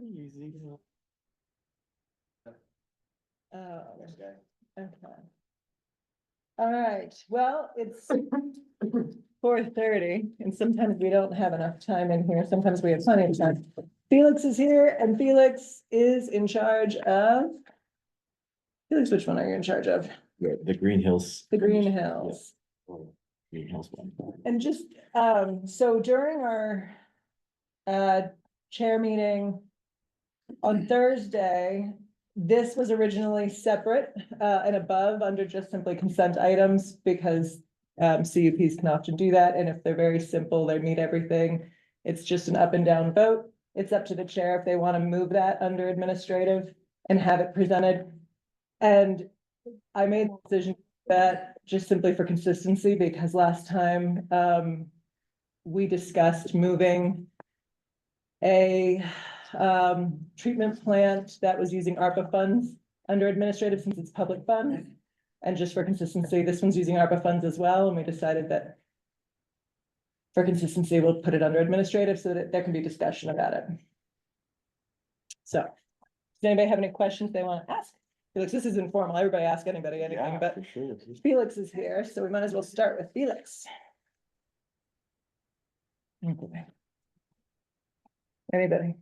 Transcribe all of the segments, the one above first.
Easy. Okay. All right, well, it's 4:30 and sometimes we don't have enough time in here. Sometimes we have plenty of time. Felix is here and Felix is in charge of. Felix, which one are you in charge of? The Green Hills. The Green Hills. Green Hills one. And just, so during our chair meeting on Thursday, this was originally separate and above under just simply consent items because CUPs can often do that. And if they're very simple, they meet everything. It's just an up and down vote. It's up to the chair if they want to move that under administrative and have it presented. And I made the decision that just simply for consistency, because last time we discussed moving a treatment plant that was using ARPA funds under administrative since it's public funds. And just for consistency, this one's using ARPA funds as well. And we decided that for consistency, we'll put it under administrative so that there can be discussion about it. So, does anybody have any questions they want to ask? Felix, this is informal. Everybody ask anybody anything, but For sure. Felix is here, so we might as well start with Felix. Okay. Anybody?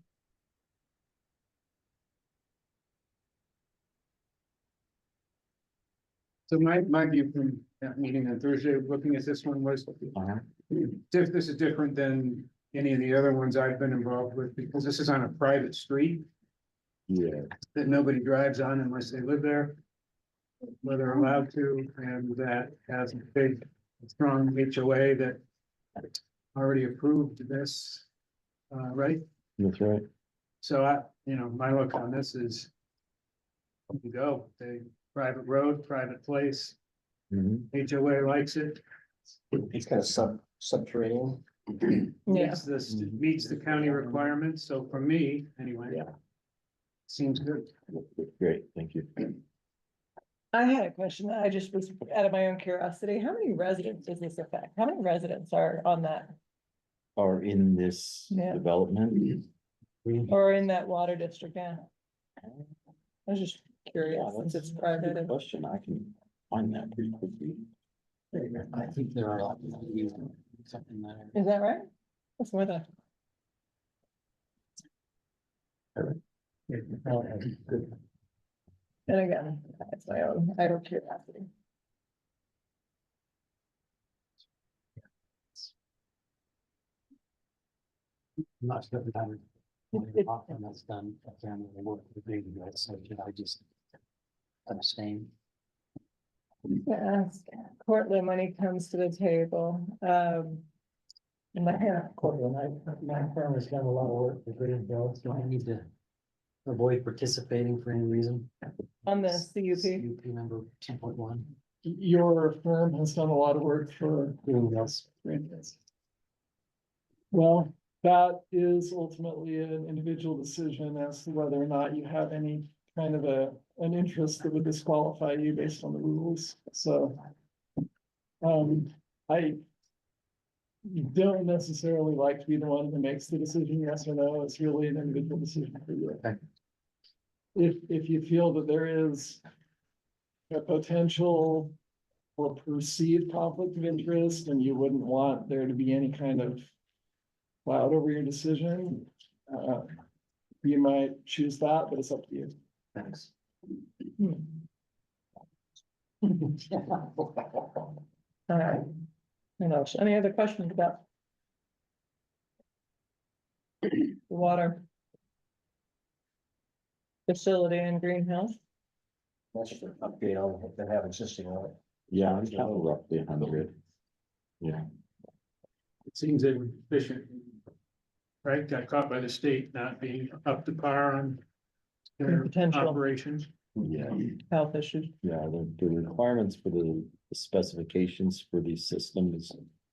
So my view from that meeting on Thursday, looking at this one was, this is different than any of the other ones I've been involved with, because this is on a private street Yeah. that nobody drives on unless they live there, where they're allowed to, and that has a big, strong HOA that already approved this, right? That's right. So my look on this is, you go, they private road, private place, Mhm. HOA likes it. It's kind of subterranean. Yeah. Meets the county requirements, so for me, anyway. Yeah. Seems good. Great, thank you. I had a question that I just was out of my own curiosity. How many residents does this affect? How many residents are on that Are in this Yeah. development? or in that water district? Yeah. I was just Yeah, curious since it's private. Good question. I can find that pretty quickly. I think there are something there. Is that right? That's more than. And again, it's my own idle curiosity. Not sure if I'm. It- That's done, I've done the work with the baby, right, so I just abstain. Ask Cortland when he comes to the table. In my hand. Cortland, my firm has done a lot of work for Green Hills, do I need to avoid participating for any reason? On the CUP. CUP number 10.1. Your firm has done a lot of work for Green Hills. Green Hills. Well, that is ultimately an individual decision as to whether or not you have any kind of an interest that would disqualify you based on the rules, so. I don't necessarily like to be the one who makes the decision, yes or no. It's really an individual decision for you. Okay. If you feel that there is a potential or perceived conflict of interest and you wouldn't want there to be any kind of cloud over your decision, you might choose that, but it's up to you. Thanks. All right. Any other questions about? the Water. Facility in Green Hills? That's just an update on what they have existing on it. Yeah, it's kind of roughly 100. Yeah. It seems they were efficient. Right, got caught by the state not being up to par on their Potential. operations. Yeah, Health issues. yeah, the requirements for the specifications for these systems is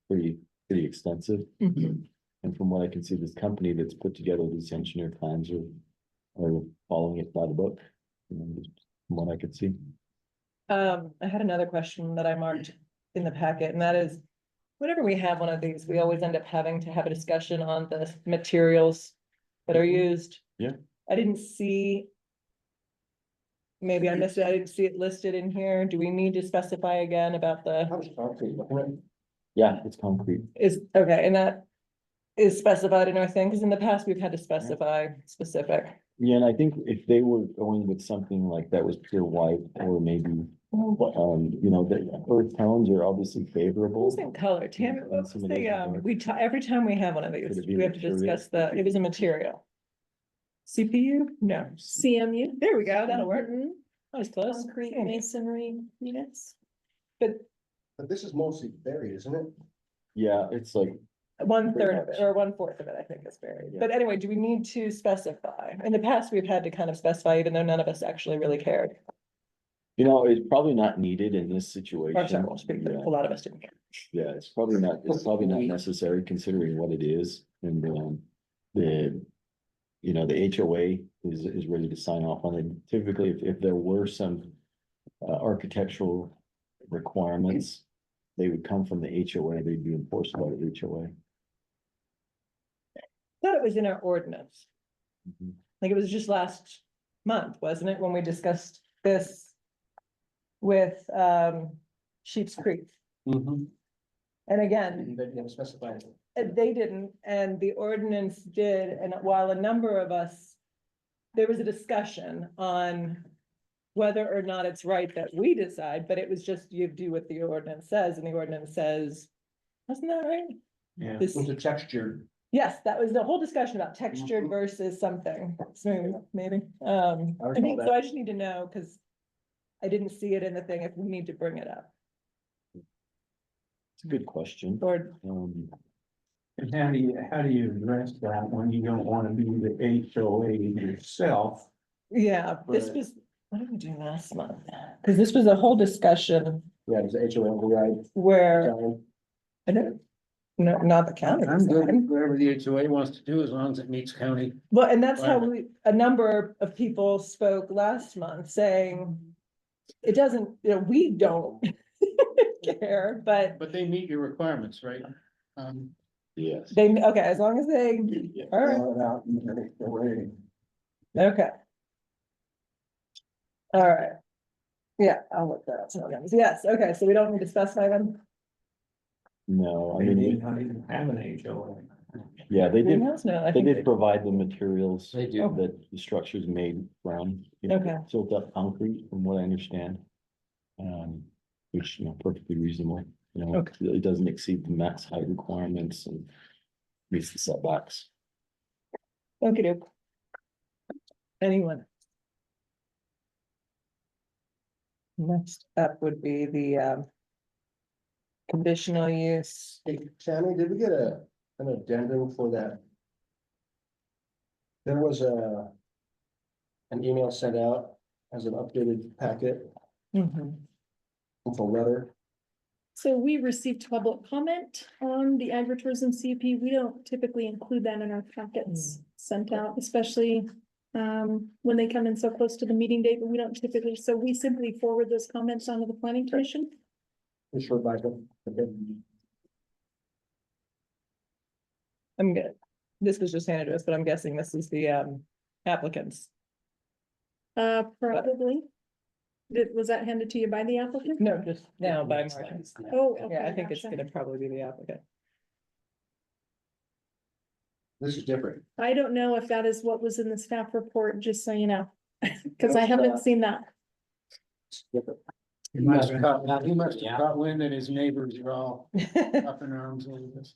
pretty extensive. And from what I can see, this company that's put together these engineer plans are following it by the book. From what I could see. I had another question that I marked in the packet, and that is, whenever we have one of these, we always end up having to have a discussion on the materials that are used. Yeah. I didn't see. Maybe I missed it. I didn't see it listed in here. Do we need to specify again about the, Yeah, it's concrete. is, okay, and that is specified in our thing, because in the past we've had to specify specific. Yeah, and I think if they were going with something like that was pure white, or maybe, you know, the earth tones are obviously favorable. Who's in color? Tammy, And what's some of the, those are- we, every time we have one of these, Could it be we have to material? discuss it was a material. CPU? No. CMU. There we go, that'll work. That was close. Concrete Hmm. masonry units. But But this is mostly buried, isn't it? Yeah, it's like, 1/3 of it, or 1/4 of it, I think is buried. Yeah. But anyway, do we need to specify? In the past, we've had to kind of specify, even though none of us actually really cared. you know, it's probably not needed in this Or situation. sorry, we'll speak, but Yeah. a lot of us didn't care. Yeah, it's probably not necessary considering what it is and, the. You know, the HOA is ready to sign off on it. Typically, if there were some, architectural requirements. They would come from the HOA, they'd be enforced by the HOA. Thought it was in our ordinance. Mhm. Like it was just last month, wasn't it, when we discussed this with Sheep's Creek? Mhm. And again, They didn't specify it. they didn't, and the ordinance did, and while a number of us, there was a discussion on whether or not it's right that we decide, but it was just you do what the ordinance says, and the ordinance says, wasn't that right? Yeah. This- It was a textured. Yes, that was the whole discussion about textured versus something smooth, maybe. I recall think, so that. I just need to know, because I didn't see it in the thing, if we need to bring it up, It's a good question. or, And how do you address that when you don't wanna be the HOA yourself? yeah, this Right. was, what did we do last month? Because this was a whole discussion Yeah, it's a HOA override. where, Italian. I don't, no, not the county. I'm good, with whatever the HOA wants to do, as long as it meets county. Well, and that's how Right. a number of people spoke last month saying, it doesn't, we don't care, but But they meet your requirements, right? Yes. they, okay, as long as they, Yeah. all right. Throw it out in the HOA. Okay. All right. Yeah, I'll look that up. So, yes, okay, so we don't need to specify them. No, I They may mean, not even have an HOA. yeah, they did, Greenhouse? No, I they think did provide the materials. They do. That the structure's made from. you know, Okay. Built up concrete, from what I understand. Which, you know, perfectly reasonable, you know, Okay. it doesn't exceed the max height requirements and. Meets the setbacks. Okay, doke. Anyone? Next up would be the conditional use. Hey, Tammy, did we get an addendum for that? There was an email sent out as an updated packet, Mhm. with a letter. So we received public comment on the agritourism CP. We don't typically include that in our packets sent out, especially when they come in so close to the meeting date, but we don't typically, so we simply forward those comments onto the planning commission. Issued by them. Okay. I'm good. This was just handed to us, but I'm guessing this is the applicants. Probably. Was that handed to you by the applicant? No, just now by Martin. Oh, Yeah, I okay, think it's gotcha. gonna probably be the applicant. This is different. I don't know if that is what was in the staff report, just so you know, because I It's haven't not. seen that. It's different. He must have caught wind that his neighbors are all up in arms over this.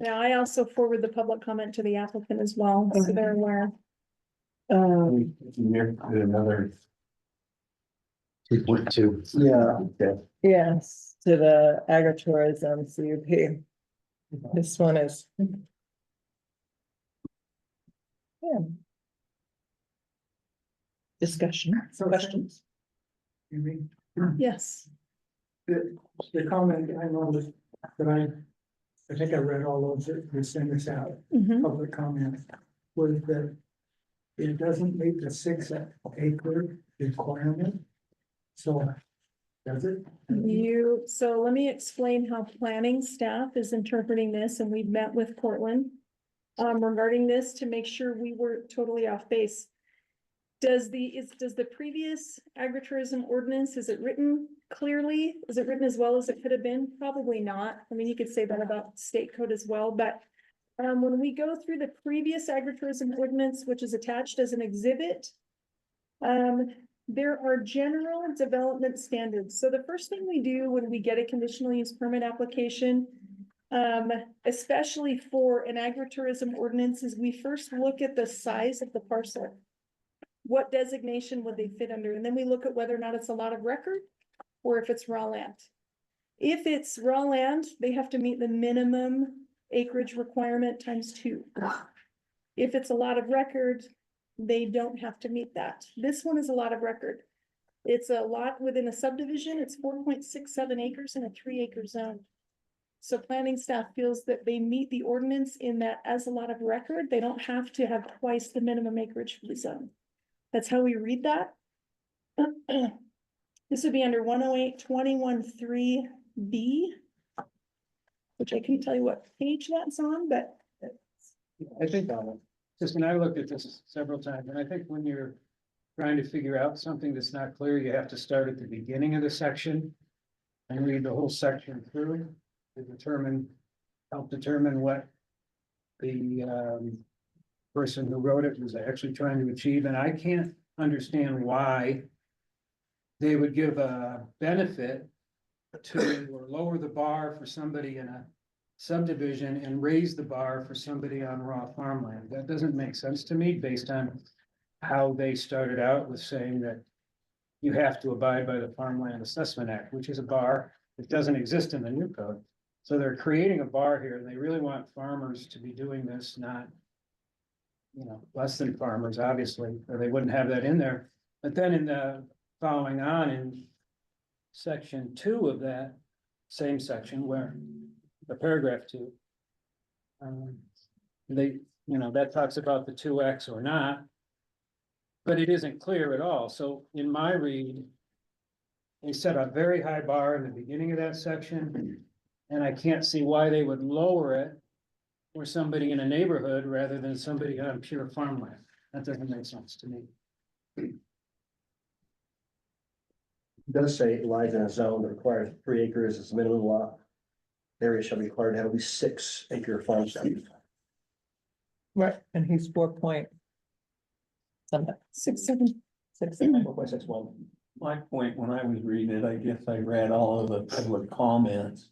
Now, I also forward the public comment to the applicant as well, so they're aware. Another. 2.2. Yeah. Okay. Yes, to the agritourism CUP. This one is. Yeah. Discussion, questions? You mean, Yes. the comment I noticed that I think I read all of it, we sent this out, Mhm. public comment, was that it doesn't meet the 6 acre requirement. So, does it? So let me explain how planning staff is interpreting this, and we've met with Portland. regarding this to make sure we were totally off base. Does the previous agritourism ordinance, is it written clearly? Is it written as well as it could have been? Probably not. I mean, you could say that about state code as well, but when we go through the previous agritourism ordinance, which is attached as an exhibit, there are general development standards. So the first thing we do when we get a conditional use permit application, especially for an agritourism ordinance, is we first look at the size of the parcel. What designation would they fit under? And then we look at whether or not it's a lot of record or if it's raw land. If it's raw land, they have to meet the minimum acreage requirement ×2. If it's a lot of record, they don't have to meet that. This one is a lot of record. It's a lot within a subdivision. It's 4.67 acres in a 3-acre zone. So planning staff feels that they meet the ordinance in that as a lot of record, they don't have to have twice the minimum acreage for the zone. That's how we read that. This would be under 108-21-3B, which I couldn't tell you what page that's on, but I think, just when I looked at this several times, and I think when you're trying to figure out something that's not clear, you have to start at the beginning of the section and read the whole section through to help determine what the person who wrote it was actually trying to achieve, and I can't understand why they would give a benefit to or lower the bar for somebody in a subdivision and raise the bar for somebody on raw farmland. That doesn't make sense to me based on how they started out with saying that you have to abide by the Farmland Assessment Act, which is a bar that doesn't exist in the new code. So they're creating a bar here, and they really want farmers to be doing this, not less than farmers, obviously, or they wouldn't have that in there. But then in the following on in section 2 of that same section, where the paragraph 2, that talks about the 2X or not, but it isn't clear at all. So in my read, they set a very high bar in the beginning of that section, and I can't see why they would lower it or somebody in a neighborhood rather than somebody on pure farmland. That doesn't make sense to me. It does say it lies in a zone that requires 3 acres as minimum lot. Area shall be required to have at least 6-acre farm stand. Right, and he's 4 point something, 6.7. 4.61. My point, when I was reading it, I guess I read all of the public comments.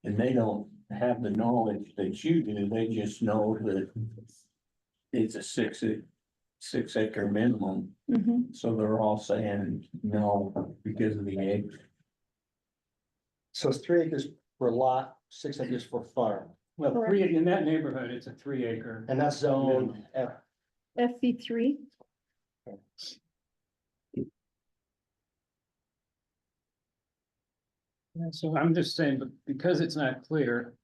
And they don't have the knowledge that you do, they just know that it's a 6-acre minimum. Mhm. So they're all saying no because of the age. So it's 3 acres per lot, 6 acres for farm, Well, in that neighborhood, it's a 3-acre. and that's zone F. FV3. So I'm just saying, but because it's not clear,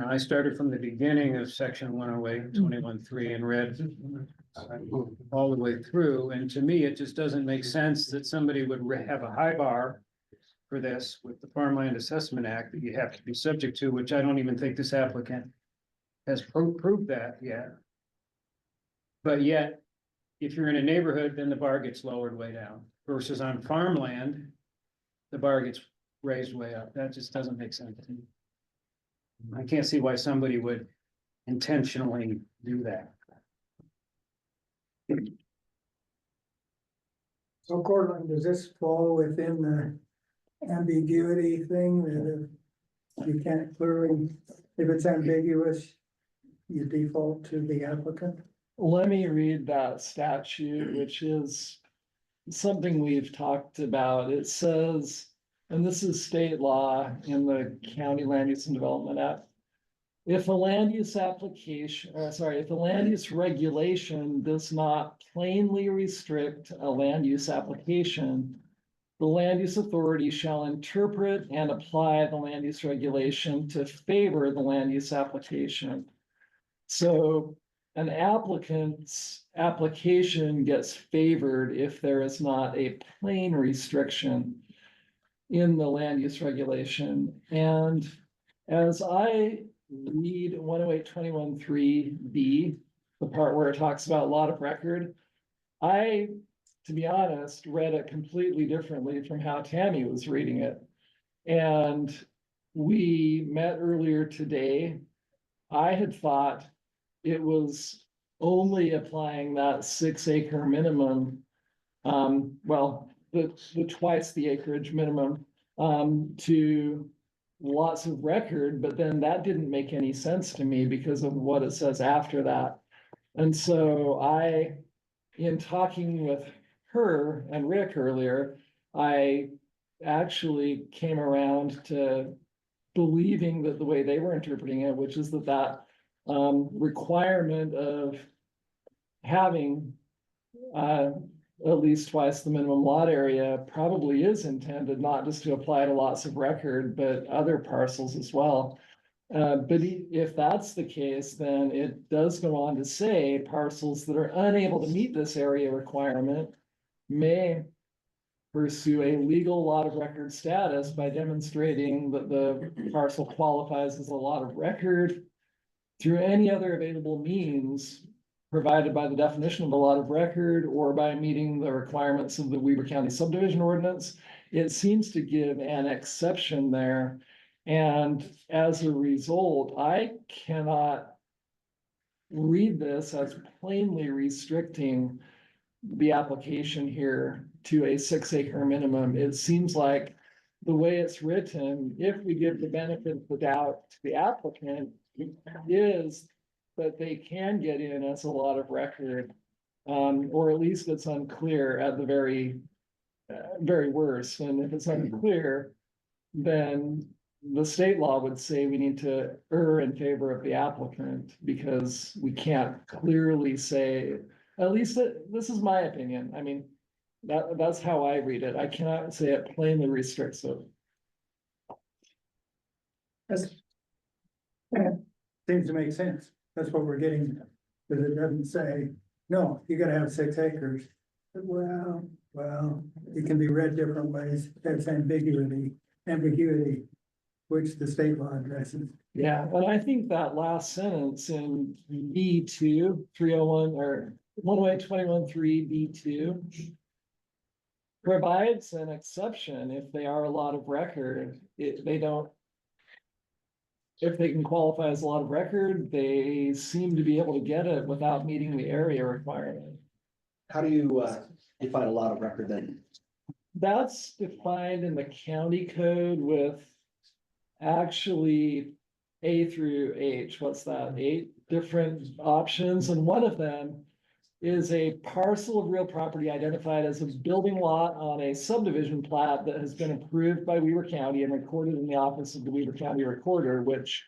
I started from the beginning of section 108-21-3 and read all the way through, and to me, it just doesn't make sense that somebody would have a high bar for this with the Farmland Assessment Act that you have to be subject to, which I don't even think this applicant has proved that yet. But yet, if you're in a neighborhood, then the bar gets lowered way down versus on farmland, the bar gets raised way up. That just doesn't make sense to me. I can't see why somebody would intentionally do that. So Cortland, does this fall within the ambiguity thing that if you can't clearly, if it's ambiguous, you default to the applicant? Let me read that statute, which is something we've talked about. It says, and this is state law in the County Land Use and Development Act. If a land use application, if a land use regulation does not plainly restrict a land use application, the land use authority shall interpret and apply the land use regulation to favor the land use application. So an applicant's application gets favored if there is not a plain restriction in the land use regulation. And as I read 108-21-3B, the part where it talks about lot of record. I, to be honest, read it completely differently from how Tammy was reading it. And we met earlier today. I had thought it was only applying that 6 acre minimum. Well, the twice the acreage minimum, to lots of record, but then that didn't make any sense to me because of what it says after that. And so in talking with her and Rick earlier, I actually came around to believing that the way they were interpreting it, which is that requirement of having at least twice the minimum lot area probably is intended not just to apply to lots of record, but other parcels as well. But if that's the case, then it does go on to say parcels that are unable to meet this area requirement may pursue a legal lot of record status by demonstrating that the parcel qualifies as a lot of record through any other available means provided by the definition of a lot of record or by meeting the requirements of the Weber County subdivision ordinance. It seems to give an exception there. And as a result, I cannot read this as plainly restricting the application here to a 6 acre minimum. It seems like the way it's written, if we give the benefit of the doubt to the applicant, is that they can get in as a lot of record, or at least it's unclear at the very worst. And if it's unclear, then the state law would say we need to err in favor of the applicant because we can't clearly say, at least this is my opinion. I mean, that's how I read it. I cannot say it plainly restricts it. Seems to make sense. That's what we're getting, because it doesn't say, no, you gotta have 6 acres. Well, it can be read different ways. That's ambiguity, which the state law addresses. Yeah, and I think that last sentence in B2, 301 or 108-21-3B2 provides an exception if they are a lot of record. If they can qualify as a lot of record, they seem to be able to get it without meeting the area requirement. How do you define a lot of record then? That's defined in the county code with actually A through H. What's that? 8 different options. And one of them is a parcel of real property identified as a building lot on a subdivision plat that has been approved by Weber County and recorded in the office of the Weber County Recorder, which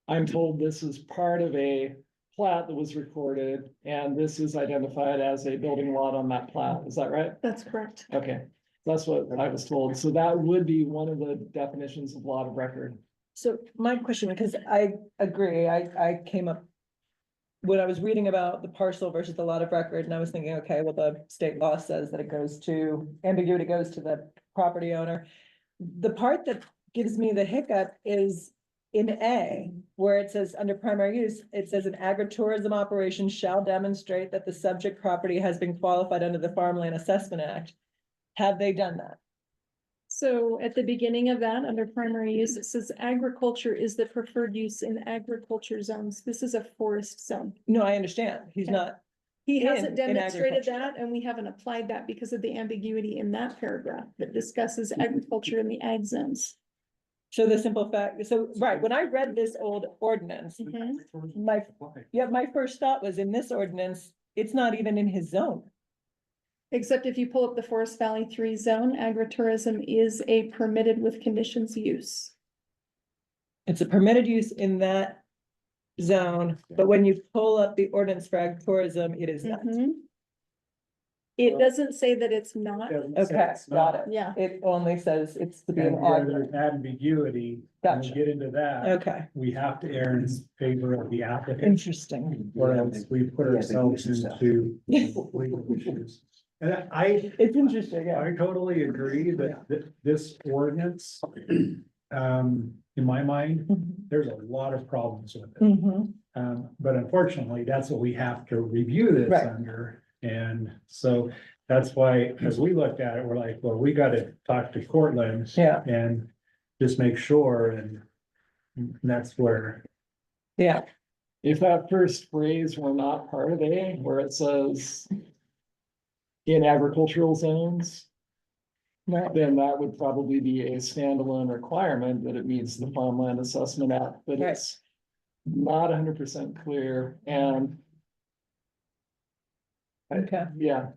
I'm told this is part of a plat that was recorded, and this is identified as a building lot on that plat. Is that right? That's correct. Okay, that's what I was told. So that would be one of the definitions of lot of record. So my question, because I agree, I came up. When I was reading about the parcel versus the lot of record, and I was thinking, okay, well, the state law says that it goes to, ambiguity goes to the property owner. The part that gives me the hiccup is in A, where it says under primary use, it says an agritourism operation shall demonstrate that the subject property has been qualified under the Farmland Assessment Act. Have they done that? So at the beginning of that, under primary use, it says agriculture is the preferred use in agriculture zones. This is a forest zone. No, I understand. He's Okay. not. He hasn't in demonstrated agriculture. that, and we haven't applied that because of the ambiguity in that paragraph that discusses agriculture in the ag zones. So the simple fact, so, right, when I read this old ordinance, my first thought was in this ordinance, it's not even in his zone. Except if you pull up the Forest Valley 3 zone, agritourism is a permitted with conditions use. It's a permitted use in that zone, but when you pull up the ordinance for agritourism, it is not. It doesn't say that it's not. Okay, got it. Yeah. It only says it's to be an And where odd. there's ambiguity, when we Gotcha. get into that, Okay, we have to err in favor of the applicant, interesting. or else we put ourselves into legal issues. And It's interesting, yeah. I totally agree that this ordinance in my mind, Mhm. there's a lot of problems with it. Mhm. But unfortunately, that's what we have to review this Right. under. And so that's why, as we looked at it, we're like, well, we gotta talk to Cortland. Yeah. And just make sure, and that's where, Yeah, If that first phrase were not part of A, where it says in agricultural zones, right, then that would probably be a standalone requirement that it meets the Farmland Assessment Act, but Right. it's not 100% clear, and okay, yeah,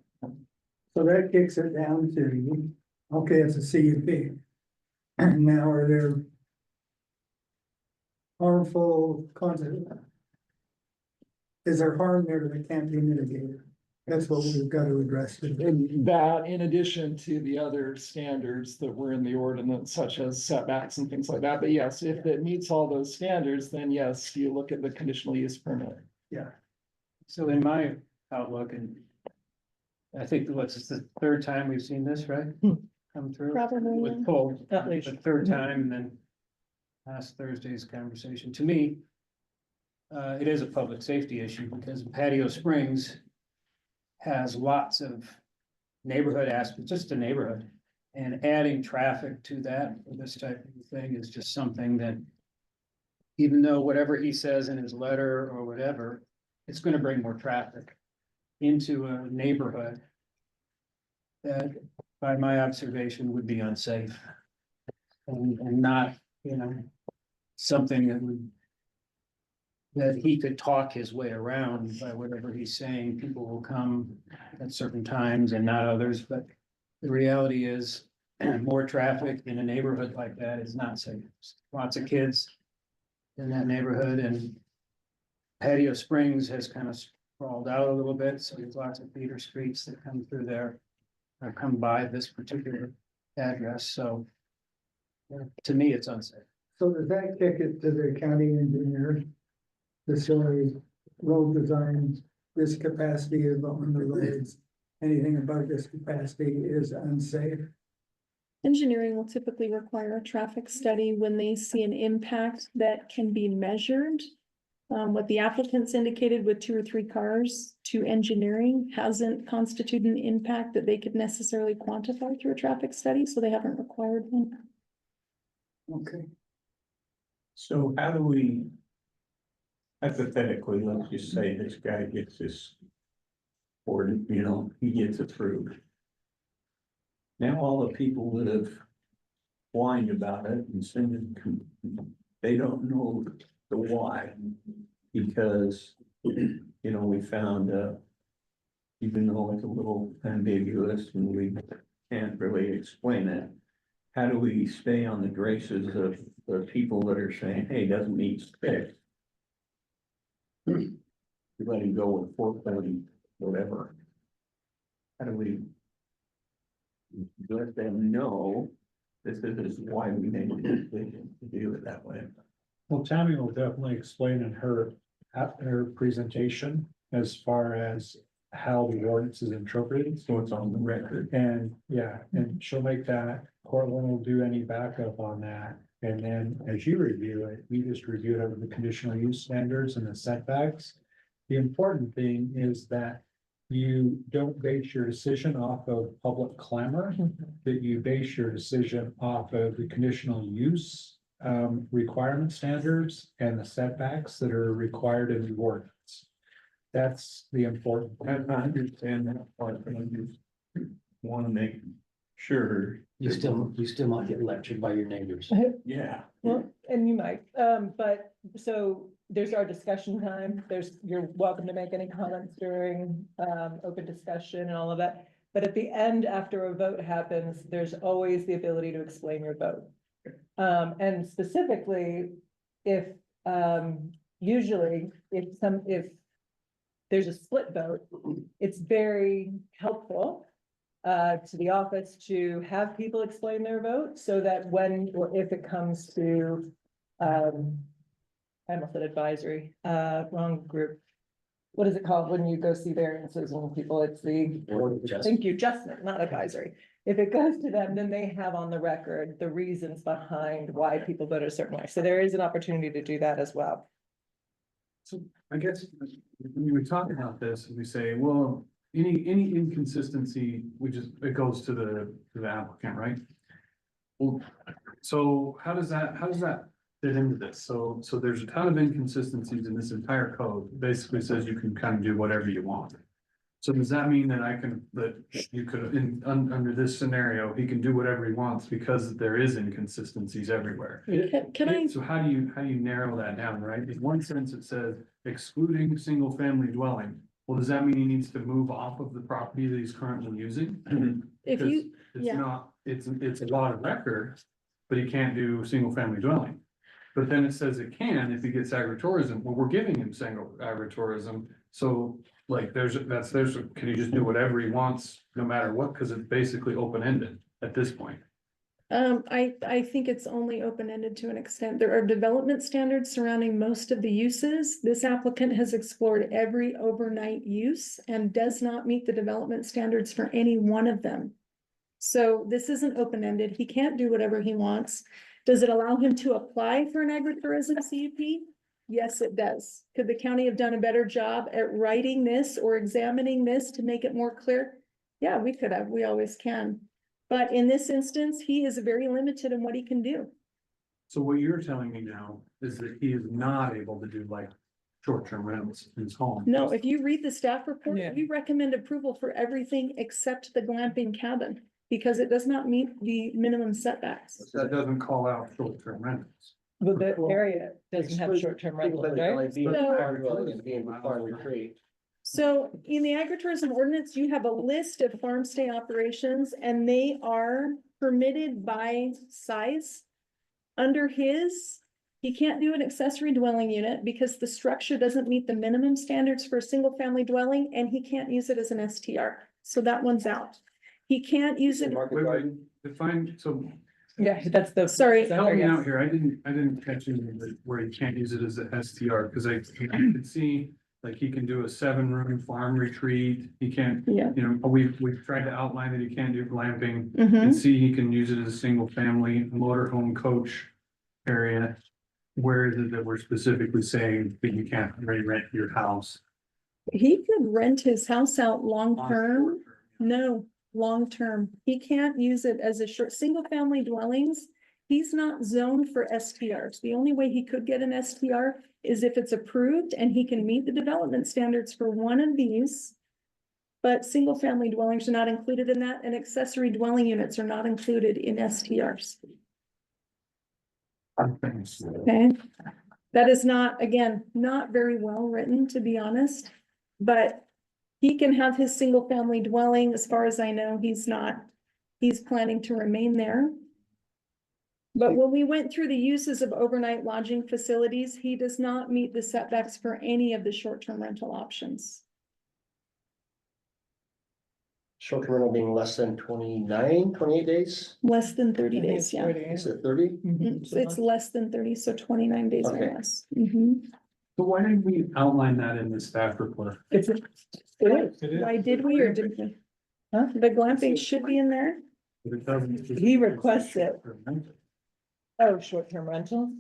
So that kicks it down to, okay, it's a CUP. And now are there harmful consequences? Is there harm there that can't be mitigated? That's what we've got to address. and that in addition to the other standards that were in the ordinance, such as setbacks and things like that, but yes, if it meets all those standards, then yes, you look at the conditional use permit. so in my outlook, and I think what's this, the third time we've seen this, right? Hmm. Come through. Probably, yeah. With pulled, At least. the third time, and then last Thursday's conversation, to me. It is a public safety issue because Patio Springs has lots of neighborhood aspects, just a neighborhood. And adding traffic to that, for this type of thing is just something that. Even though whatever he says in his letter or whatever, it's gonna bring more traffic into a neighborhood. That, by my observation, would be unsafe. And not, something that would. That he could talk his way around by whatever he's saying, people will come at certain times and not others, but the reality is. More traffic in a neighborhood like that is not safe. Lots of kids in that neighborhood, and Patio Springs has kind of sprawled out a little bit, so there's lots of feeder streets that come through there. Or come by this particular address, so. To me, it's unsafe. So does that kick it to the county engineer? Facility, road design, this capacity of on the roads, anything above this capacity is unsafe? Engineering will typically require a traffic study when they see an impact that can be measured. What the applicants indicated with 2 or 3 cars to engineering hasn't constituted an impact that they could necessarily quantify through a traffic study, so they haven't required one. Okay. So how do we? Hypothetically, let's just say this guy gets this. Or, he gets approved. Now, all the people that have whined about it and said, they don't know the why. Because, we found, even though it's a little ambiguous and we can't really explain it. How do we stay on the graces of the people that are saying, hey, it doesn't meet specs? You let him go with 440, whatever. How do we? Let them know this is why we made the decision to do it that way. Well, Tammy will definitely explain in her presentation as far as how the ordinance is interpreted. So it's on the record. And and she'll make that, Cortland will do any backup on that. And then as you review it, we just review it over the conditional use standards and the setbacks. The important thing is that you don't base your decision off of public clamor, that you base your decision off of the conditional use requirement standards and the setbacks that are required in the ordinance. That's the important. I understand that part, but I just want to make sure. You still might get lectured by your neighbors. Yeah. well, and you might, but so there's our discussion time, you're welcome to make any comments during, open discussion and all of that. But at the end, after a vote happens, there's always the ability to explain your vote. And specifically, if, usually, if there's a split vote, it's very helpful to the office to have people explain their vote so that when, or if it comes to, I almost said advisory, wrong group. What is it called when you go see variances and people, it's the, thank you, adjustment, not advisory. if it goes to them, then they have on the record the reasons behind why people vote a certain way. So there is an opportunity to do that as well. So I guess when we talk about this, we say, well, any inconsistency, it goes to the applicant, right? Well, so how does that fit into this? So there's a ton of inconsistencies in this entire code. Basically says you can kind of do whatever you want. So does that mean that you could, under this scenario, he can do whatever he wants because there is inconsistencies everywhere? Can I, So how do you narrow that down, right? In one sense, it says excluding single family dwelling. Well, does that mean he needs to move off of the property that he's currently using? if Because you, It's yeah. not, it's a lot of record, but he can't do single family dwelling. But then it says it can if he gets agritourism. Well, we're giving him single agritourism. So like can he just do whatever he wants, no matter what, because it's basically open-ended at this point. I think it's only open-ended to an extent. There are development standards surrounding most of the uses. This applicant has explored every overnight use and does not meet the development standards for any one of them. So this isn't open-ended. He can't do whatever he wants. Does it allow him to apply for an agritourism CUP? Yes, it does. Could the county have done a better job at writing this or examining this to make it more clear? Yeah, we could have. We always can. But in this instance, he is very limited in what he can do. So what you're telling me now is that he is not able to do like short-term rentals in his home. No, if you read the staff report, Yeah. we recommend approval for everything except the glamping cabin because it does not meet the minimum setbacks. That doesn't call out short-term rentals. But the area doesn't have short-term rentals, right? Being farm retreat. So in the agritourism ordinance, you have a list of farm stay operations and they are permitted by size. Under his, he can't do an accessory dwelling unit because the structure doesn't meet the minimum standards for a single family dwelling and he can't use it as an STR. So that one's out. He can't use it. Wait, define, so Yeah, that's the. Sorry. help me Yes. out here. I didn't catch any of it where you can't use it as a STR, because I could see like he can do a 7-room farm retreat. He can't, Yeah. we've tried to outline that he can't do glamping. Mhm. And see, he can use it as a single family motorhome coach area. Where is it that we're specifically saying that you can't rent your house? He could rent his house out long on term. short-term? No, long term. He can't use it as a short, single family dwellings. He's not zoned for STRs. The only way he could get an STR is if it's approved and he can meet the development standards for one of these. But single family dwellings are not included in that and accessory dwelling units are not included in STRs. Okay, that is not, again, not very well written, to be honest, but he can have his single family dwelling. As far as I know, he's planning to remain there. But when we went through the uses of overnight lodging facilities, he does not meet the setbacks for any of the short-term rental options. Short-term rental being less than 28 days? Less than 30 I think days, it's yeah. 30. Is it 30? It's less than 30, so 29 days or Okay. less. Mhm. So why didn't we outline that in the staff report? It is. Why did we or didn't we? Huh? The glamping should be in there. But it doesn't. He requests it. Oh, short-term rentals?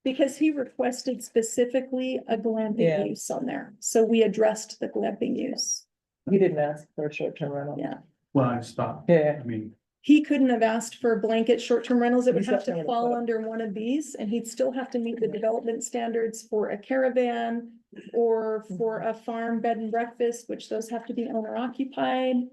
Because he requested specifically a Yeah. glamping use on there, so we addressed the glamping use. He didn't ask for a short-term rental. Yeah, Well, I stopped. Yeah. I mean, he couldn't have asked for blanket short-term rentals, it would He's have not to gonna fall put- under one of these, and he'd still have to meet the development standards for a caravan. Or for a farm bed and breakfast, which those have to be owner occupied.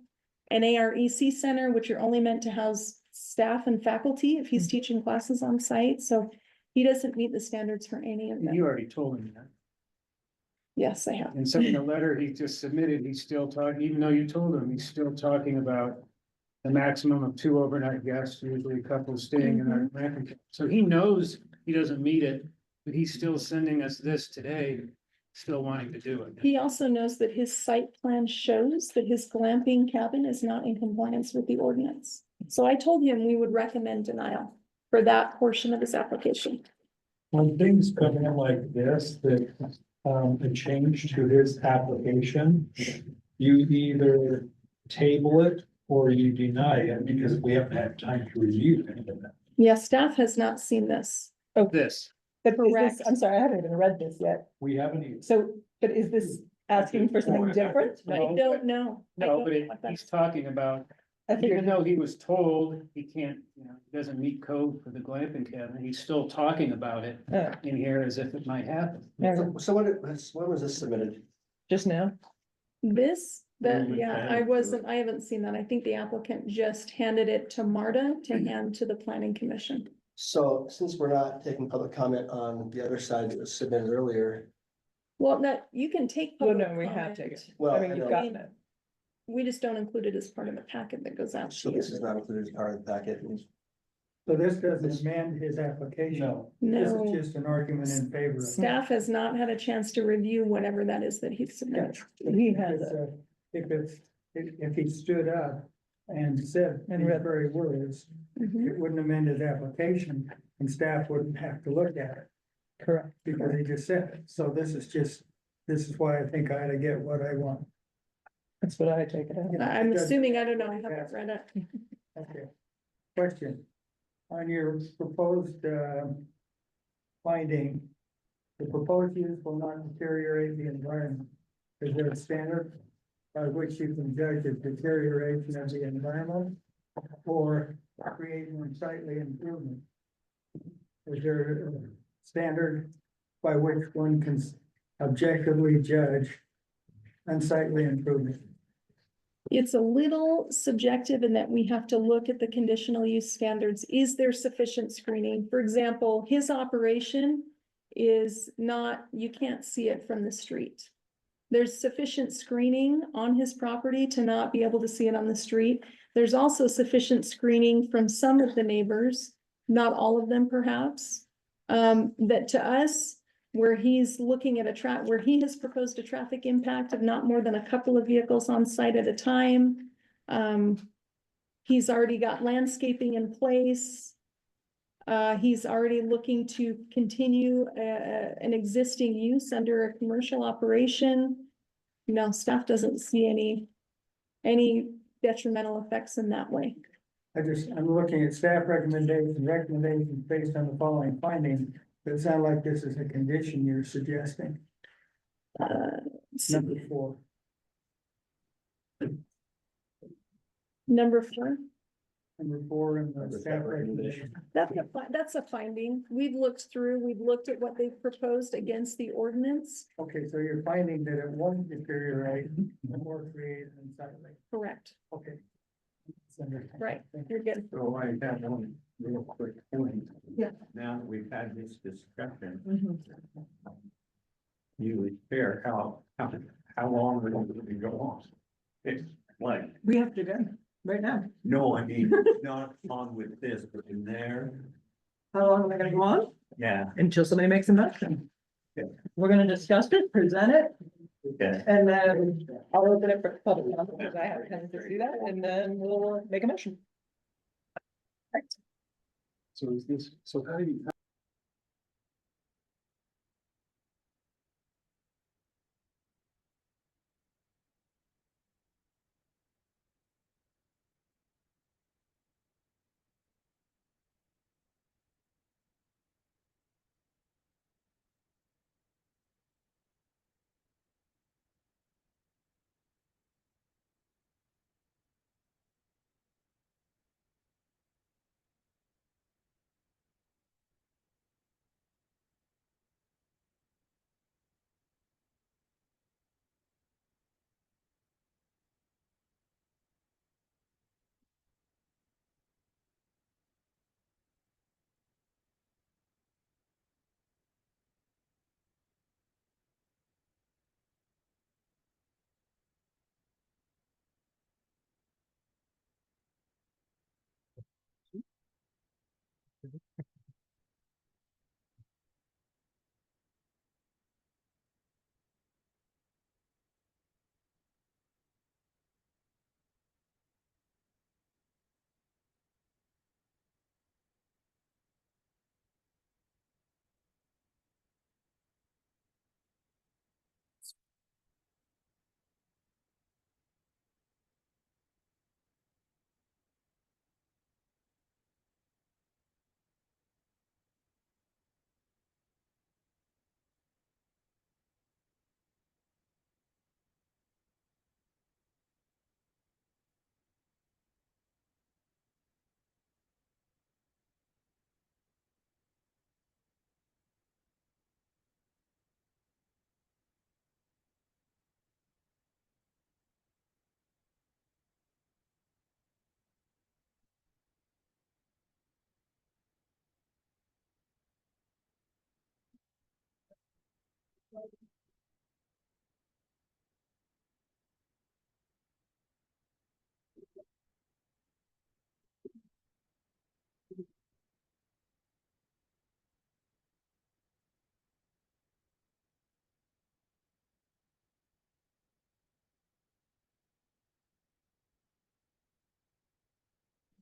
An AREC center, which are only meant to house staff and faculty if he's teaching classes on site, so. He doesn't meet the standards for any of them. you already told him that. Yes, I have. And so in the letter he just submitted, he's still talking, even though you told him, he's still talking about the maximum of 2 overnight guests, usually a couple staying in our glamping. So he knows he doesn't meet it, but he's still sending us this today, still wanting to do it. He also knows that his site plan shows that his glamping cabin is not in compliance with the ordinance. So I told him we would recommend denial for that portion of his application. When things come in like this, that, a change to his application, you either table it or you deny it because we haven't had time to review any of that. Yeah, staff has not seen this. This, But is this, Correct. I'm sorry, I haven't even read this yet. We haven't even. So, but is this asking for something different? I don't know. I no, don't but know what he's that's- talking about, I even figured, though he was told he can't, he doesn't meet code for the glamping cabinet, he's still talking about it in here as if it might happen. So when was this submitted? just now. This, that, we yeah, can I approve wasn't, I haven't seen that. I think the applicant just handed it to Marta to hand to the planning commission. So since we're not taking public comment on the other side that was submitted earlier, Well, that, you can take. Well, public no, we have comment. taken. well, I I mean, you've know. gotten it. We just don't include it as part of the packet that goes out So to this is you. not included as part of the packet. So this doesn't amend his application. No, This is No, just an argument in favor of. staff has not had a chance to review whatever that is that he's submitted. He has If it. if he stood up and said And these read. very words, Mhm. it wouldn't amend his application and staff wouldn't have to look at it Correct. because he just said it. So this is why I think I ought to get what I want. That's what I take it as. I'm assuming, I don't know, I haven't read it. Okay. Question. On your proposed, finding, the proposed use will not deteriorate the environment. Is there a standard by which you can judge the deterioration of the environment or create an unsightly improvement? Is there a standard by which one can objectively judge unsightly improvement? It's a little subjective in that we have to look at the conditional use standards. Is there sufficient screening? For example, his operation is not, you can't see it from the street. There's sufficient screening on his property to not be able to see it on the street. There's also sufficient screening from some of the neighbors, not all of them perhaps. That to us, where he's looking at where he has proposed a traffic impact of not more than a couple of vehicles on site at a time. He's already got landscaping in place. He's already looking to continue an existing use under a commercial operation. You know, staff doesn't see any detrimental effects in that way. I'm looking at staff recommendations based on the following findings. It sounds like this is a condition you're suggesting. Number 4. Number 4, Number 4 in the staff recommendation. that's a finding. We've looked at what they've proposed against the ordinance. Okay, so you're finding that it won't deteriorate or create unsightly. Correct, Okay. right, you're good. So I have one real quick point. Yeah. Now that we've had this discussion, Mhm. you would share how long we're going to go on. It's like, We have to go right now. no, I mean, not on with this, but in there, How long am I gonna go on? yeah, Until somebody makes a motion. Yeah. We're gonna discuss it, present it, okay. and then I'll open it for public comment because I have time to do that, and then we'll make a motion. so is this, so how do you,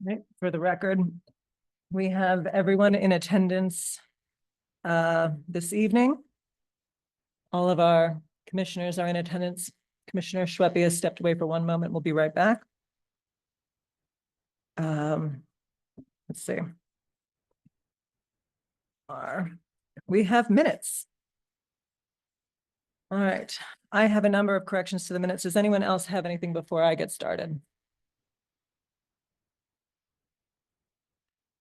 Right, for the record, we have everyone in attendance this evening. All of our commissioners are in attendance. Commissioner Schweppe has stepped away for one moment. We'll be right back. Let's see. We have minutes. All right, I have a number of corrections to the minutes. Does anyone else have anything before I get started?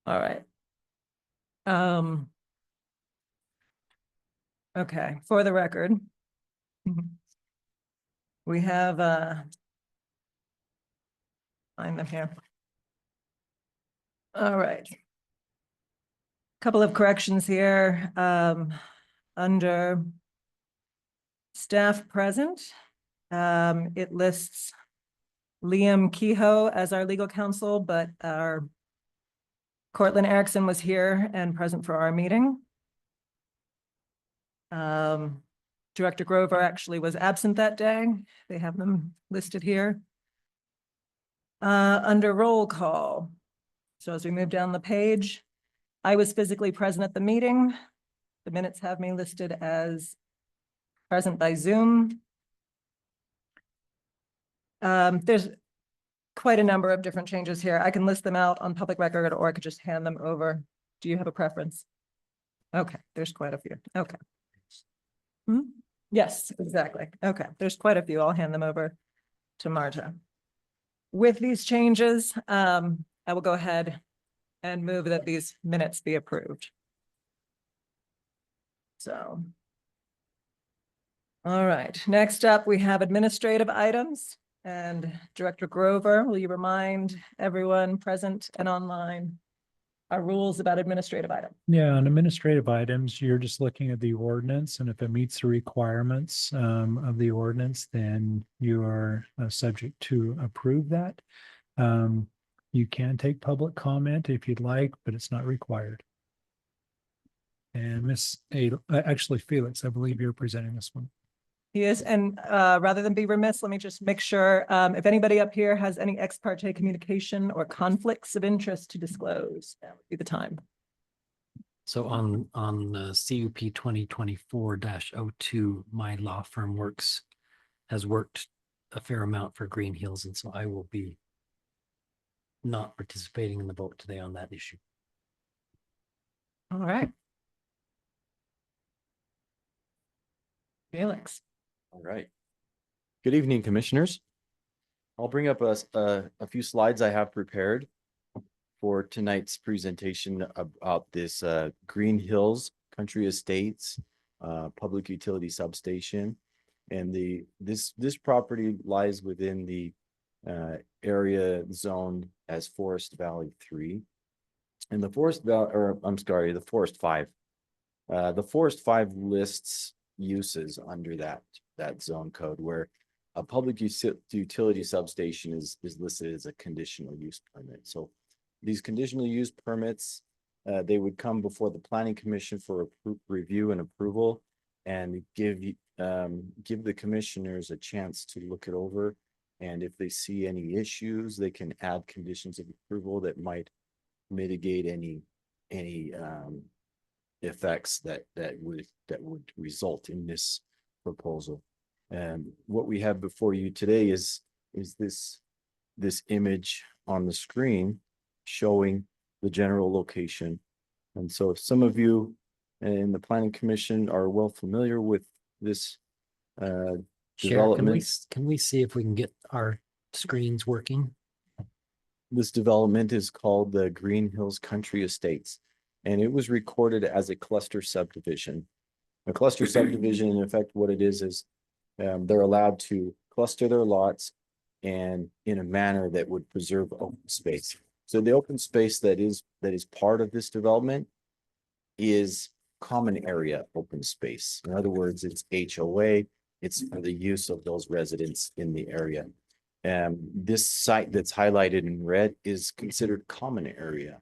All right. Okay, for the record. We have, find them here. All right. Couple of corrections here, under staff present. It lists Liam Kehoe as our legal counsel, but our Cortland Erickson was here and present for our meeting. Director Grover actually was absent that day. They have them listed here. Under roll call. So as we move down the page, I was physically present at the meeting. The minutes have me listed as present by Zoom. There's quite a number of different changes here. I can list them out on public record, or I could just hand them over. Do you have a preference? Okay, there's quite a few. Okay. Yes, exactly. Okay, there's quite a few. I'll hand them over to Marta. With these changes, I will go ahead and move that these minutes be approved. So. All right, next up, we have administrative items. And Director Grover, will you remind everyone present and online our rules about administrative items? Yeah, on administrative items, you're just looking at the ordinance, and if it meets the requirements of the ordinance, then you are subject to approve that. You can take public comment if you'd like, but it's not required. And actually Felix, I believe you're presenting this one. He is, and rather than be remiss, let me just make sure if anybody up here has any ex parte communication or conflicts of interest to disclose, that would be the time. So on CUP 2024-02, my law firm has worked a fair amount for Green Hills, and so I will be not participating in the vote today on that issue. All right. Felix. All right. Good evening, commissioners. I'll bring up a few slides I have prepared for tonight's presentation about this Green Hills Country Estates Public Utility Substation. And this property lies within the area zoned as Forest Valley 3. And the Forest Valley, or I'm sorry, the Forest 5. The Forest 5 lists uses under that zone code, where a public utility substation is listed as a conditional use permit. So these conditional use permits, they would come before the planning commission for review and approval, and give the commissioners a chance to look it over. And if they see any issues, they can add conditions of approval that might mitigate any effects that would result in this proposal. And what we have before you today is this image on the screen showing the general location. And so if some of you in the planning commission are well familiar with this development, Can we see if we can get our screens working? this development is called the Green Hills Country Estates, and it was recorded as a cluster subdivision. A cluster subdivision, in effect, what it is they're allowed to cluster their lots and in a manner that would preserve open space. So the open space that is part of this development is common area open space. In other words, it's HOA. It's for the use of those residents in the area. This site that's highlighted in red is considered common area